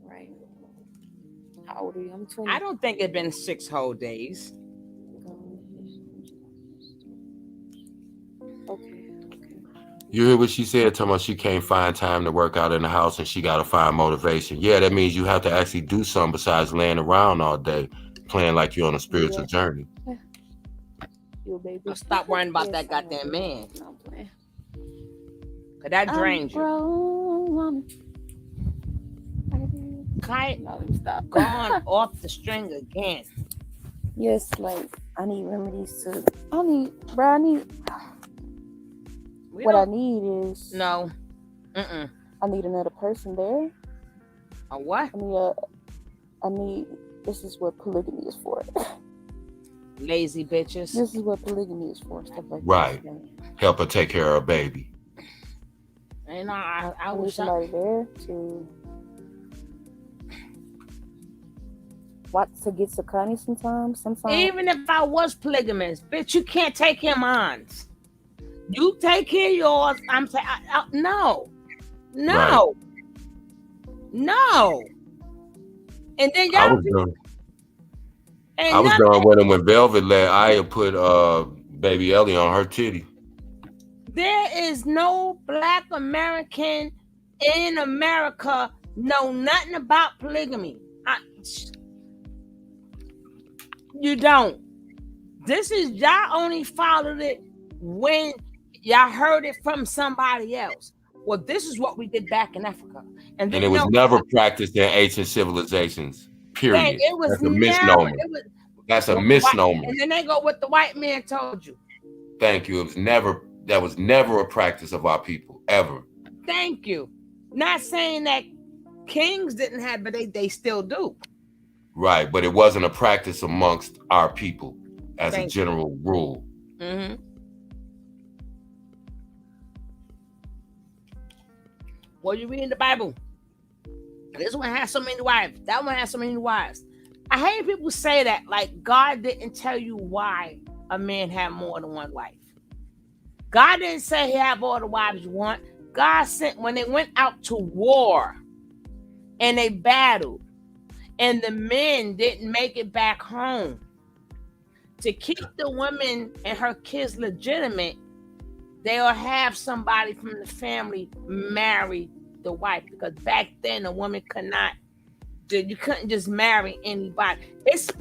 Right. How old are you? I'm 20. I don't think it's been 6 whole days. Okay. You hear what she said? Talking about she can't find time to work out in the house and she got to find motivation. Yeah, that means you have to actually do something besides laying around all day, playing like you're on a spiritual journey. Stop worrying about that goddamn man. Cause that drains you. Kite, stop going off the string again. Yes, like I need remedies to. I need. What I need is no. I need another person there. A what? I need. This is what polygamy is for. Lazy bitches. This is what polygamy is for. Stuff like right. That. Help her take care of her baby. And I need somebody there to get Sakani sometimes. Even if I was polygamous, bitch, you can't take him on. You take care of yours. I'm saying no. Right. No. And then y'all. I was done with him when Velvet let Aya put baby Ellie on her titty. There is no Black American in America know nothing about polygamy. You don't. This is y'all only followed it when y'all heard it from somebody else. Well, this is what we did back in Africa, and it was never practiced in ancient civilizations. Period. It was That's a never, misnomer. That's a misnomer. And then they go what the white man told you. Thank you. It was never. That was never a practice of our people ever. Thank you. Not saying that kings didn't have, but they still do. Right, but it wasn't a practice amongst our people as a general rule. Mm-hmm. Well, you read in the Bible. This one has so many wives. That one has so many wives. I hate people say that, like God didn't tell you why a man had more than one wife. God didn't say he have all the wives you want. God sent when they went out to war and they battled and the men didn't make it back home. To keep the woman and her kids legitimate, they'll have somebody from the family marry the wife, because back then a woman could not. You couldn't just marry anybody. It's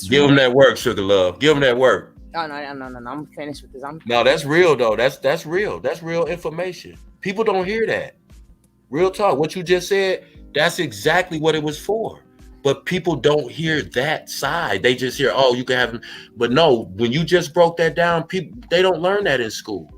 give them that work, Sugar Love. Give them that work. Oh no! I'm finished with this. No, that's real though. That's real. That's real information. People don't hear that. Real talk. What you just said, that's exactly what it was for. But people don't hear that side. They just hear, oh, you can have them. But no, when you just broke that down, people, they don't learn that in school.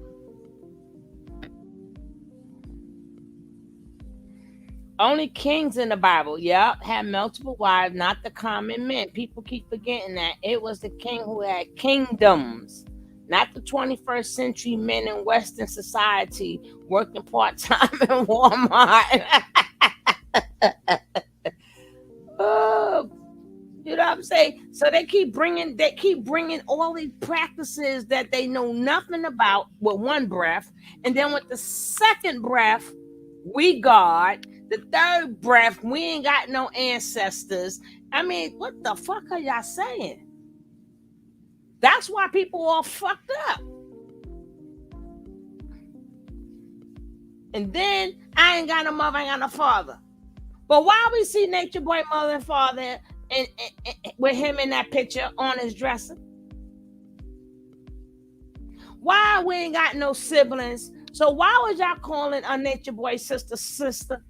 Only kings in the Bible, had multiple wives, not the common men. People keep forgetting that. It was the king who had kingdoms, not the 21st century men in Western society working part-time in Walmart. Oh, you know what I'm saying? So they keep bringing all these practices that they know nothing about with one breath, and then with the second breath, we God. The third breath, we ain't got no ancestors. I mean, what the fuck are y'all saying? That's why people all fucked up. And then I ain't got no mother, I ain't got no father. But why we see Natureboy mother and father and with him in that picture on his dresser? Why we ain't got no siblings? So why was y'all calling a Natureboy sister?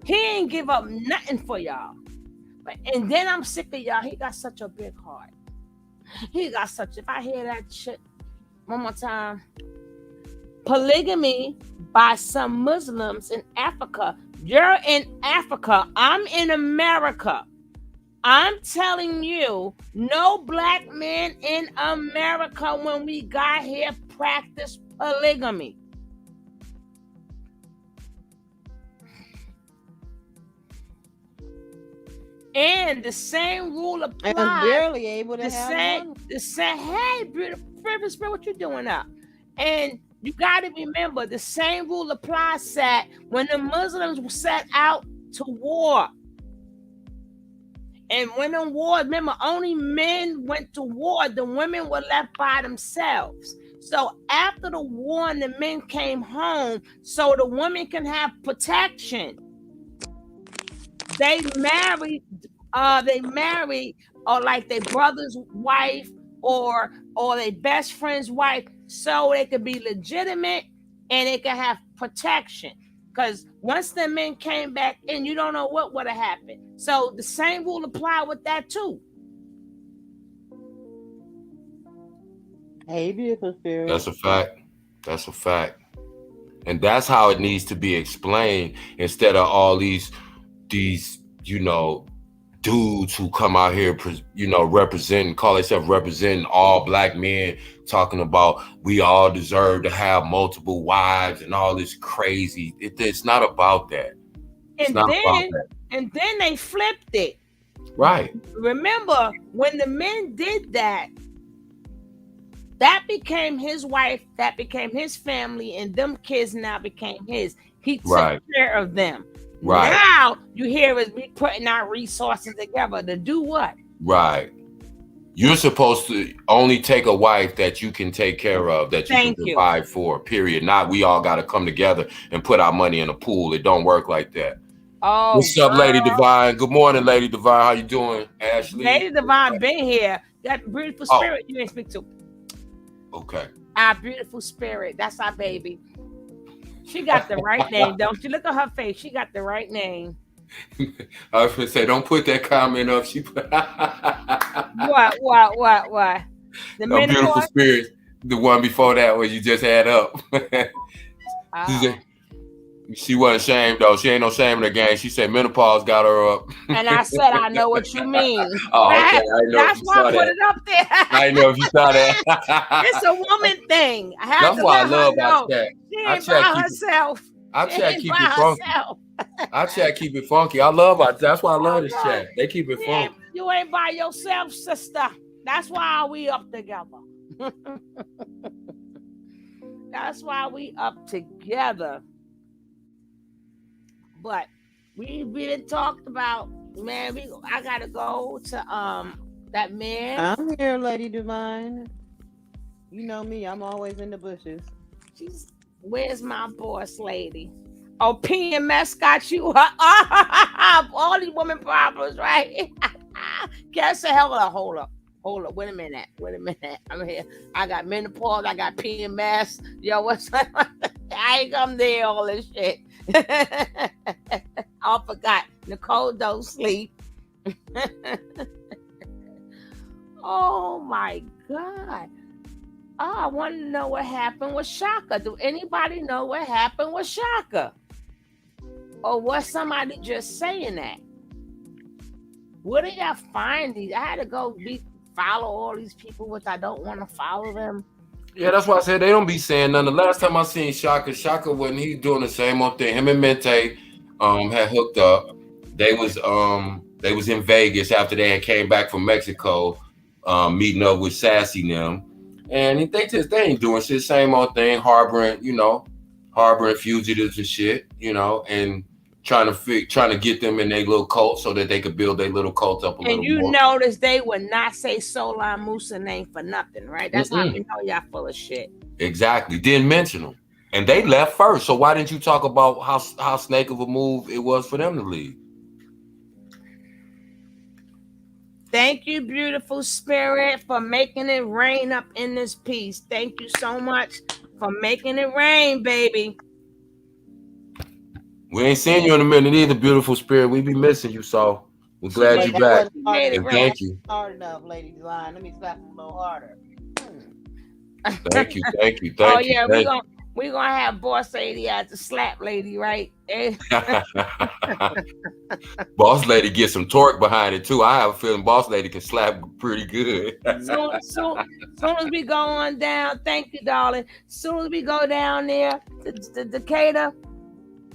He ain't give up nothing for y'all. And then I'm sick of y'all. He got such a big heart. If I hear that shit one more time. Polygamy by some Muslims in Africa. You're in Africa. I'm in America. I'm telling you, no black men in America when we got here practiced polygamy. And the same rule applies. I'm barely able to have one. Hey, beautiful spirit, what you doing up? And you got to remember, the same rule applies, Sat, when the Muslims set out to war. And when in war, remember, only men went to war. The women were left by themselves. So after the war and the men came home, so the women can have protection, they married or like their brother's wife or their best friend's wife, so they could be legitimate and they could have protection. Because once the men came back in, you don't know what would have happened. So the same rule apply with that too. Hey, beautiful spirit. That's a fact. That's a fact. And that's how it needs to be explained, instead of all these dudes who come out here, call themselves representing all black men, talking about we all deserve to have multiple wives and all this crazy. It's not about that. And then they flipped it. Right. Remember, when the men did that, that became his wife, that became his family, and them kids now became his. He took care of them. Right. Now you hear us be putting our resources together to do what? Right. You're supposed to only take a wife that you can take care of, that you can provide for, period. Not we all got to come together and put our money in a pool. It don't work like that. Oh, what's up, Lady Divine? Good morning, Lady Divine. How you doing, Ashley? Lady Divine been here. That beautiful spirit you didn't speak to. Okay. Our beautiful spirit. That's our baby. She got the right name, don't you? Look at her face. She got the right name. I was gonna say, don't put that comment up. She put What? The beautiful spirit. The one before that where you just had up. She wasn't ashamed though. She ain't no shame in the game. She said menopause got her up. And I said, I know what you mean. Oh, okay. I know That's why I put it up there. I didn't know if you saw that. It's a woman thing. That's why I love our chat. She ain't by herself. Our chat keep it funky. Our chat keep it funky. I love our. That's why I love this chat. They keep it funky. You ain't by yourself, sister. That's why we up together. That's why we up together. But we been talked about, man. I gotta go to that man. I'm here, Lady Divine. You know me, I'm always in the bushes. Where's my boss lady? Oh, PMS got you all these women problems, right? Guess the hell up. Hold up. Wait a minute. I'm here. I got menopause. I got PMS. Yo, what's up? I ain't come there, all this shit. I forgot. Nicole don't sleep. Oh my God. Oh, I want to know what happened with Shaka. Do anybody know what happened with Shaka? Or was somebody just saying that? Where did y'all find these? I had to go follow all these people, which I don't want to follow them. Yeah, that's why I said they don't be saying nothing. The last time I seen Shaka when he doing the same old thing. Him and Mente had hooked up. They was in Vegas after they had came back from Mexico, meeting up with Sassy and them. And they ain't doing shit, same old thing, harboring fugitives and shit, and trying to get them in their little cult so that they could build their little cult up a little more. And you notice they would not say Solon Musa name for nothing, right? That's how we know y'all full of shit. Exactly. Didn't mention them. And they left first. So why didn't you talk about how snake of a move it was for them to leave? Thank you, beautiful spirit, for making it rain up in this piece. Thank you so much for making it rain, baby. We ain't seen you in a minute either, beautiful spirit. We be missing you, so we're glad you're back. And thank you. Hard enough, Lady Divine. Let me slap a little harder. Thank you. We're gonna have boss lady as the slap lady, right? Boss lady get some torque behind it too. I have a feeling boss lady can slap pretty good. Soon as we go on down, thank you, darling. Soon as we go down there to Decatur,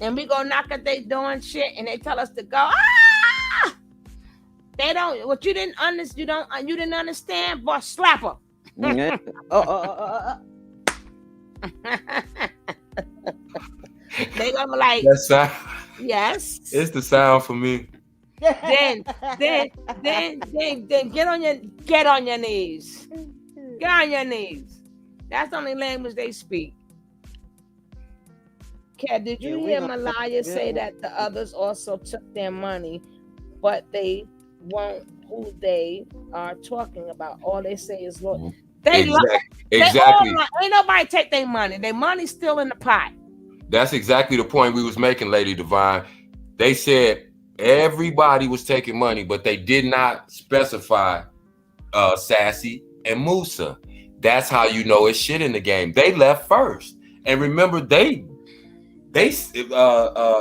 and we go knock at they doing shit, and they tell us to go. They don't. What you didn't understand? You didn't understand, boss. Slap her. They gonna be like, yes. It's the sound for me. Then get on your knees. Get on your knees. That's the only language they speak. Kat, did you hear Malaya say that the others also took their money, but they won't who they are talking about? All they say is, Lord. Exactly. Ain't nobody take their money. Their money's still in the pot. That's exactly the point we was making, Lady Divine. They said everybody was taking money, but they did not specify Sassy and Musa. That's how you know it's shit in the game. They left first. And remember,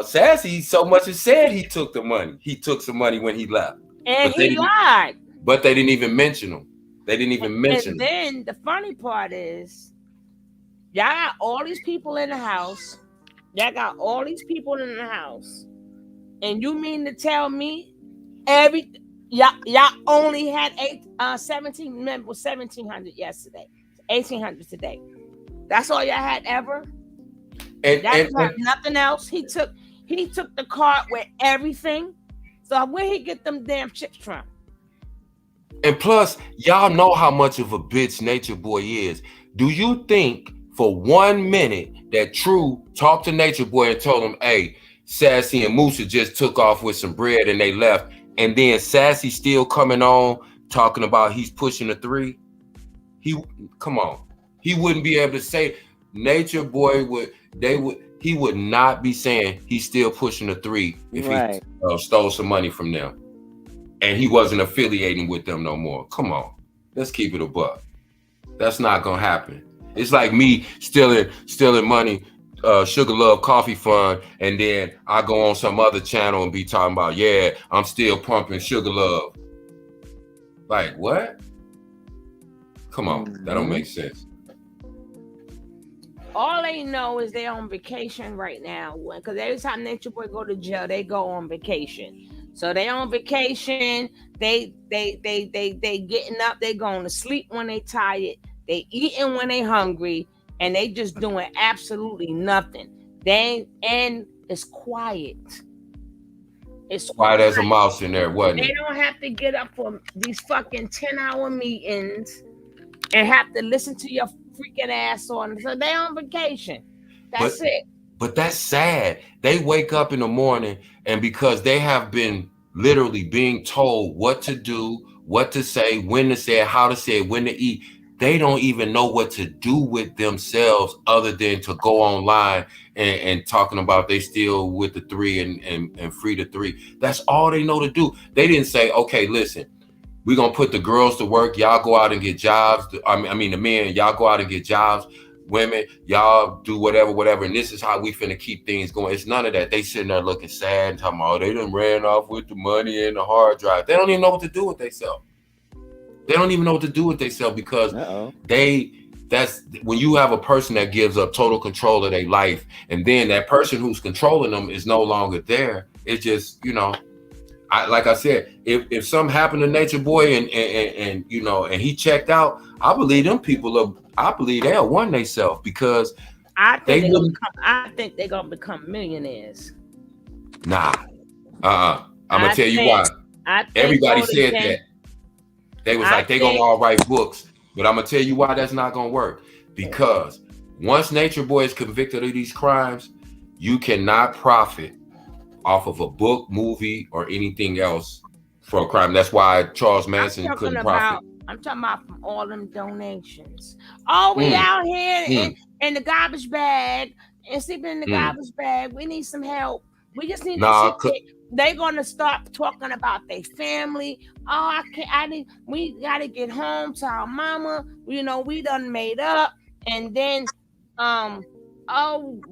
Sassy so much as said he took the money. He took some money when he left. And he lied. But they didn't even mention him. They didn't even mention him. And then the funny part is, y'all got all these people in the house. And you mean to tell me y'all only had 1,700 yesterday, 1,800 today. That's all y'all had ever? And nothing else. He took the cart with everything. So where he get them damn chips from? And plus, y'all know how much of a bitch Natureboy is. Do you think for 1 minute that True talked to Natureboy and told him, hey, Sassy and Musa just took off with some bread and they left. And then Sassy still coming on talking about he's pushing a 3. Come on. He wouldn't be able to say Nature Boy he would not be saying he's still pushing a 3 if he stole some money from them. And he wasn't affiliating with them no more. Come on. Let's keep it a buck. That's not gonna happen. It's like me stealing money, Sugar Love Coffee Fund, and then I go on some other channel and be talking about, yeah, I'm still pumping Sugar Love. Like, what? Come on, that don't make sense. All they know is they're on vacation right now. Because every time Nature Boy go to jail, they go on vacation. So they on vacation. They getting up. They going to sleep when they tired. They eating when they hungry, and they just doing absolutely nothing. And it's quiet. It's quiet as a mouse in there, wasn't it? They don't have to get up for these fucking 10-hour meetings and have to listen to your freaking ass on. So they on vacation. That's it. But that's sad. They wake up in the morning, and because they have been literally being told what to do, what to say, when to say it, how to say it, when to eat, they don't even know what to do with themselves other than to go online and talking about they still with the 3 and free the 3. That's all they know to do. They didn't say, okay, listen, we're going to put the girls to work. Y'all go out and get jobs. I mean, the men, y'all go out and get jobs. Women, y'all do whatever. And this is how we finna keep things going. It's none of that. They sitting there looking sad and talking about, they done ran off with the money and the hard drive. They don't even know what to do with themselves. They don't even know what to do with themselves because that's when you have a person that gives up total control of their life, and then that person who's controlling them is no longer there. It's just, like I said, if something happened to Nature Boy and he checked out, I believe them people they'll won themselves because I think they're gonna become millionaires. Nah. I'm gonna tell you why. Everybody said that. They was like, they gonna all write books. But I'm gonna tell you why that's not gonna work. Because once Nature Boy is convicted of these crimes, you cannot profit off of a book, movie, or anything else for a crime. That's why Charles Manson couldn't profit. I'm talking about from all them donations. Oh, we out here in the garbage bag and sleeping in the garbage bag. We need some help. We just need they're gonna start talking about their family. Oh, we gotta get home to our mama. We done made up, and then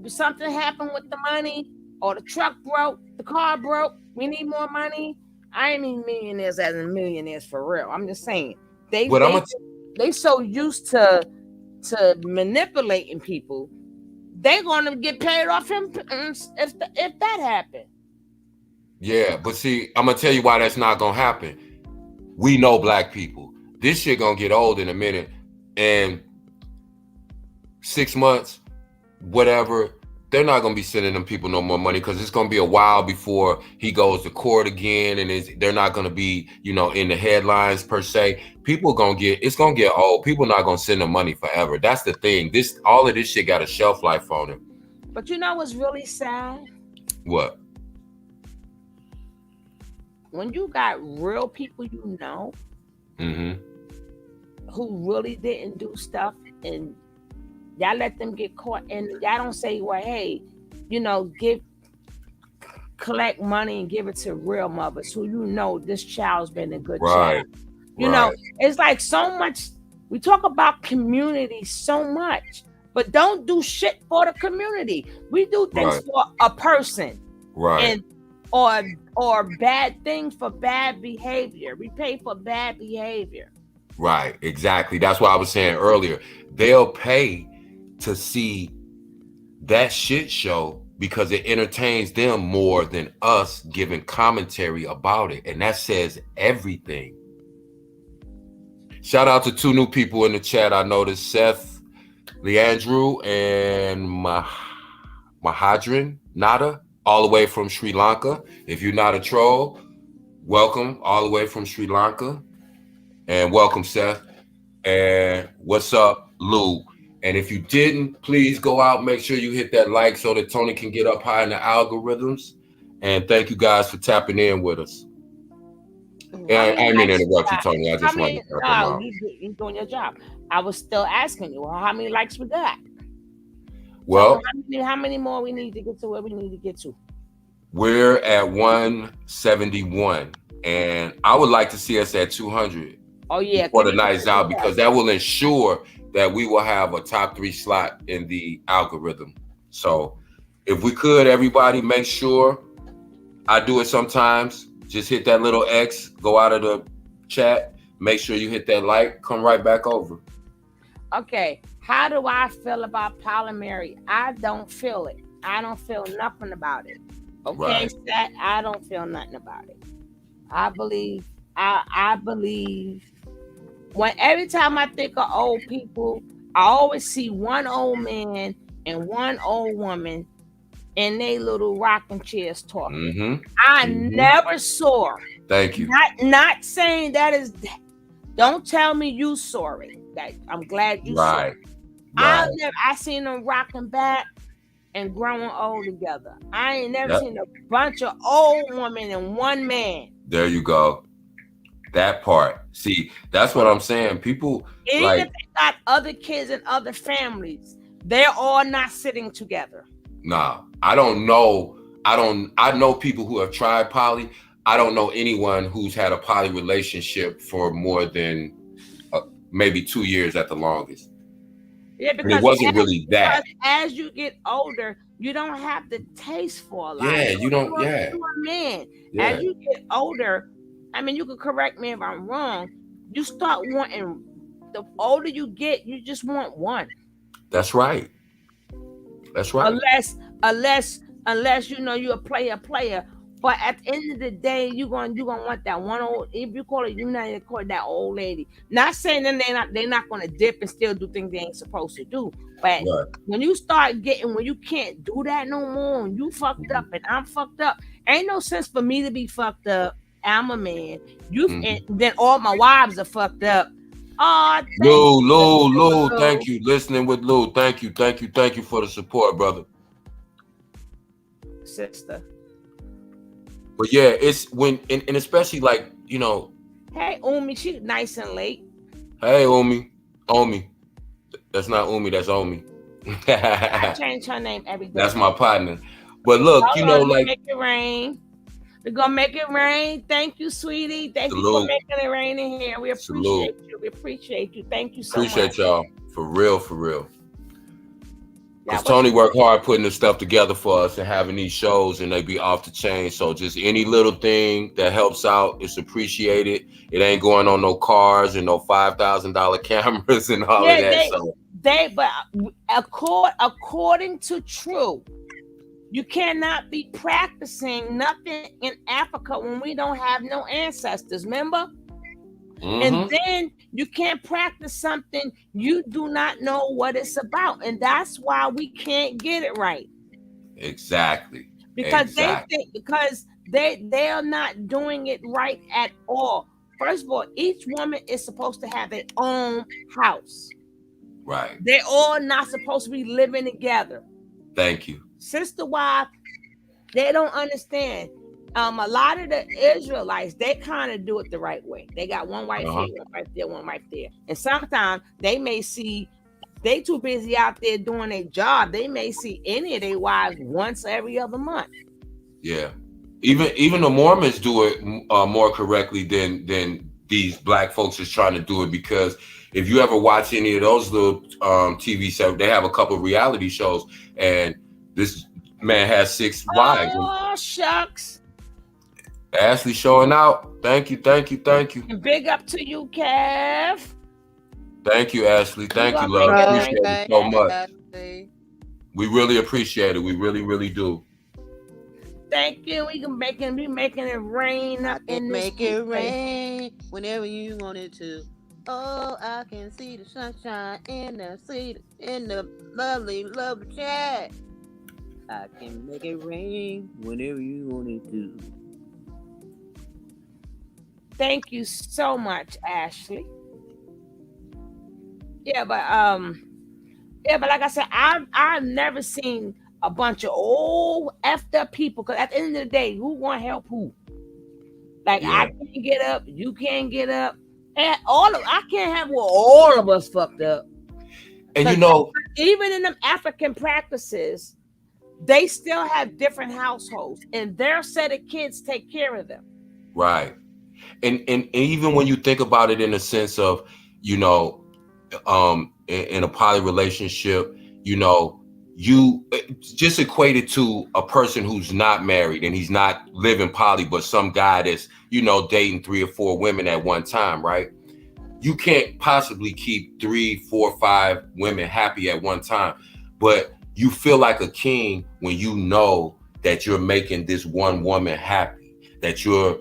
something happened with the money, or the truck broke, the car broke. We need more money. I ain't mean millionaires as in millionaires for real. I'm just saying they so used to manipulating people. They're gonna get paid off him if that happened. Yeah, but see, I'm gonna tell you why that's not gonna happen. We know black people. This shit gonna get old in a minute, and 6 months, whatever, they're not gonna be sending them people no more money because it's gonna be a while before he goes to court again, and they're not gonna be, in the headlines per se. It's gonna get old. People not gonna send them money forever. That's the thing. All of this shit got a shelf life on it. But you know what's really sad? What? When you got real people who really didn't do stuff, and y'all let them get caught, and y'all don't say, well, hey, collect money and give it to real mothers who this child's been a good child. It's like so much. We talk about community so much, but don't do shit for the community. We do things for a person. Right. Or bad things for bad behavior. We pay for bad behavior. Right, exactly. That's what I was saying earlier. They'll pay to see that shit show because it entertains them more than us giving commentary about it. And that says everything. Shout out to 2 new people in the chat. I noticed Seth Leandrew and Mahadran Nada, all the way from Sri Lanka. If you're not a troll, welcome all the way from Sri Lanka. And welcome, Seth. And what's up, Lou? And if you didn't, please go out, make sure you hit that like so that Tony can get up high in the algorithms. And thank you guys for tapping in with us. And I didn't mean to interrupt you, Tony. I just wanted to cut them out. You're doing your job. I was still asking you, how many likes we got? Well, so how many more we need to get to where we need to get to? We're at 171, and I would like to see us at 200. Oh yeah, before the night's out, because that will ensure that we will have a top 3 slot in the algorithm. So if we could, everybody make sure, I do it sometimes, just hit that little X, go out of the chat, make sure you hit that like, come right back over. Okay, how do I feel about polyamory? I don't feel it. I don't feel nothing about it. Okay, right. I don't feel nothing about it. I believe when every time I think of old people, I always see one old man and one old woman in their little rocking chairs talking. I never saw. Thank you. Not saying that is. Don't tell me you saw it. That I'm glad you saw it. I seen them rocking back and growing old together. I ain't never seen a bunch of old women and one man. There you go. That part. See, that's what I'm saying. People, even if they got other kids and other families, they're all not sitting together. Nah, I don't know. I know people who have tried poly. I don't know anyone who's had a poly relationship for more than maybe 2 years at the longest. Yeah, because it wasn't really that. As you get older, you don't have the taste for a lot. Yeah, you don't. You're a man. Yeah. As you get older, I mean, you can correct me if I'm wrong. You start wanting. The older you get, you just want one. That's right. That's right. Unless you know you're a player. But at the end of the day, you're gonna want that one old. If you call it, you know, you call it that old lady. Not saying that they're not gonna dip and still do things they ain't supposed to do. But when you start getting when you can't do that no more, and you fucked up and I'm fucked up, ain't no sense for me to be fucked up. I'm a man. And then all my wives are fucked up. Lou, thank you. Listening with Lou, thank you for the support, brother. Sister. But yeah, it's when and especially like, you know. Hey, Umi, she's nice and late. Hey, Umi. That's not Umi, that's Omi. I change her name every day. That's my partner. But look, you know, like make it rain. We're gonna make it rain. Thank you, sweetie. Thank you for making it rain in here. We appreciate you. We appreciate you. Thank you so much. Appreciate y'all. For real. Because Tony worked hard putting this stuff together for us and having these shows, and they be off the chain. So just any little thing that helps out, it's appreciated. It ain't going on no cars and no $5,000 cameras and all of that. But according to True, you cannot be practicing nothing in Africa when we don't have no ancestors. Remember? And then you can't practice something you do not know what it's about, and that's why we can't get it right. Exactly. Because they are not doing it right at all. First of all, each woman is supposed to have their own house. Right. They're all not supposed to be living together. Thank you. Sister wife, they don't understand. A lot of the Israelites, they kind of do it the right way. They got one wife here, one wife there, one wife there. And sometimes they may see, they too busy out there doing their job. They may see any of their wives once every other month. Yeah. Even the Mormons do it more correctly than these black folks is trying to do it, because if you ever watch any of those little TV shows, they have a couple of reality shows, and this man has 6 wives. Oh, shucks. Ashley showing out. Thank you. And big up to you, Kev. Thank you, Ashley. Thank you, love. Appreciate it so much. We really appreciate it. We really, really do. Thank you. We can be making it rain up in this Make it rain whenever you want it to. Oh, I can see the sunshine in the lovely chat. I can make it rain whenever you want it to. Thank you so much, Ashley. Yeah, but Yeah, but like I said, I've never seen a bunch of old effed up people. Because at the end of the day, who want to help who? Like I can't get up, you can't get up, and I can't have all of us fucked up. And you know, even in them African practices, they still have different households, and their set of kids take care of them. Right. And even when you think about it in a sense of, you know, in a poly relationship, you know, you just equate it to a person who's not married and he's not living poly, but some guy that's, you know, dating 3 or 4 women at one time, right? You can't possibly keep 3, 4, 5 women happy at one time, but you feel like a king when you know that you're making this one woman happy, that you're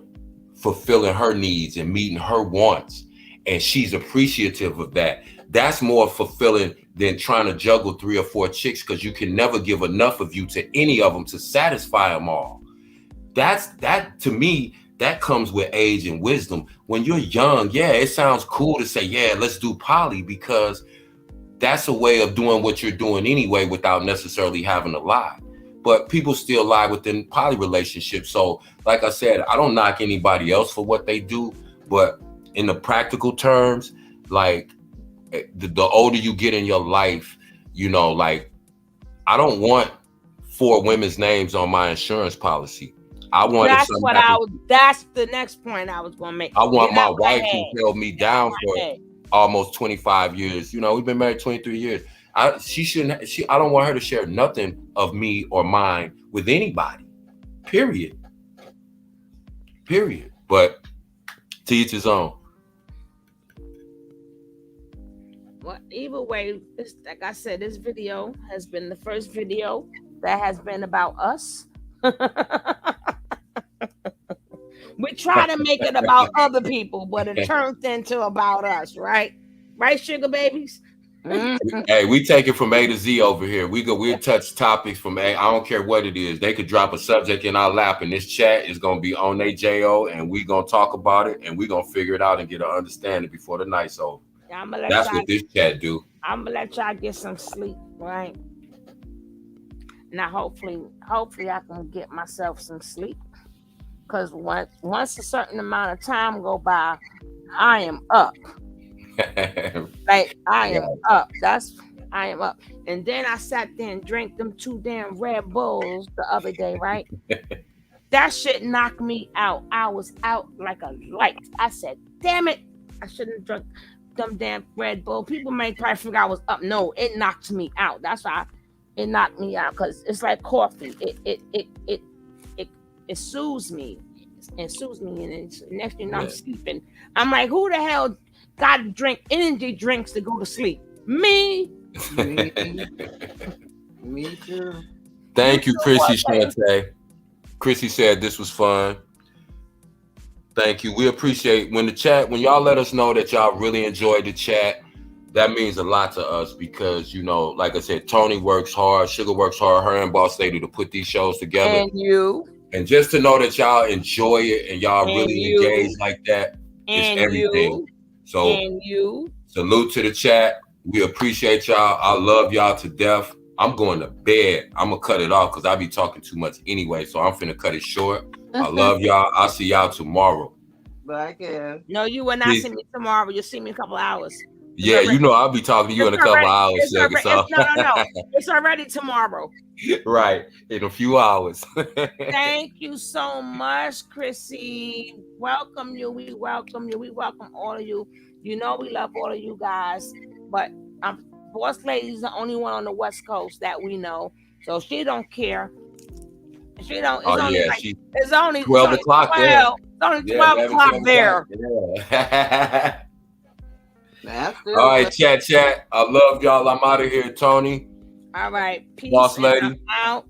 fulfilling her needs and meeting her wants, and she's appreciative of that. That's more fulfilling than trying to juggle 3 or 4 chicks, because you can never give enough of you to any of them to satisfy them all. That to me, that comes with age and wisdom. When you're young, yeah, it sounds cool to say, yeah, let's do poly, because that's a way of doing what you're doing anyway without necessarily having to lie. But people still lie within poly relationships. So like I said, I don't knock anybody else for what they do, but in the practical terms, like the older you get in your life, you know, like I don't want 4 women's names on my insurance policy. I want that's the next point I was gonna make. I want my wife who held me down for almost 25 years. You know, we've been married 23 years. I don't want her to share nothing of me or mine with anybody. Period. But to each his own. Well, either way, like I said, this video has been the first video that has been about us. We try to make it about other people, but it turns into about us, right? Right, sugar babies? Hey, we take it from A to Z over here. We'll touch topics from A. I don't care what it is. They could drop a subject in our lap, and this chat is gonna be on their JO, and we gonna talk about it, and we gonna figure it out and get an understanding before the night's over. That's what this chat do. I'm gonna let y'all get some sleep, right? Now, hopefully I can get myself some sleep, because once a certain amount of time go by, I am up. Like I am up. I am up. And then I sat there and drank them 2 damn Red Bulls the other day, right? That shit knocked me out. I was out like a light. I said, damn it, I shouldn't have drunk them damn Red Bull. People may probably figure I was up. No, it knocked me out. That's why it knocked me out, because it's like coffee. It soothes me. It soothes me, and next thing I'm sleeping. I'm like, who the hell got to drink energy drinks to go to sleep? Me. Me too. Thank you, Chrissy Shante. Chrissy said this was fun. Thank you. We appreciate when y'all let us know that y'all really enjoyed the chat. That means a lot to us, because, you know, like I said, Tony works hard, Sugar works hard, her and Boss Lady to put these shows together. And just to know that y'all enjoy it and y'all really engage like that is everything. So salute to the chat. We appreciate y'all. I love y'all to death. I'm going to bed. I'm going to cut it off because I be talking too much anyway. So I'm finna cut it short. I love y'all. I'll see y'all tomorrow. Bye, Kev. No, you will not see me tomorrow. You'll see me in a couple hours. Yeah, you know I'll be talking to you in a couple hours. No. It's already tomorrow. Right, in a few hours. Thank you so much, Chrissy. Welcome you. We welcome you. We welcome all of you. You know we love all of you guys. But Boss Lady's the only one on the West Coast that we know. So she don't care. She don't. It's only 12 o'clock there. It's only 12 o'clock there. Yeah. All right, chat. I love y'all. I'm out of here, Tony. All right. Peace. Boss Lady. Out.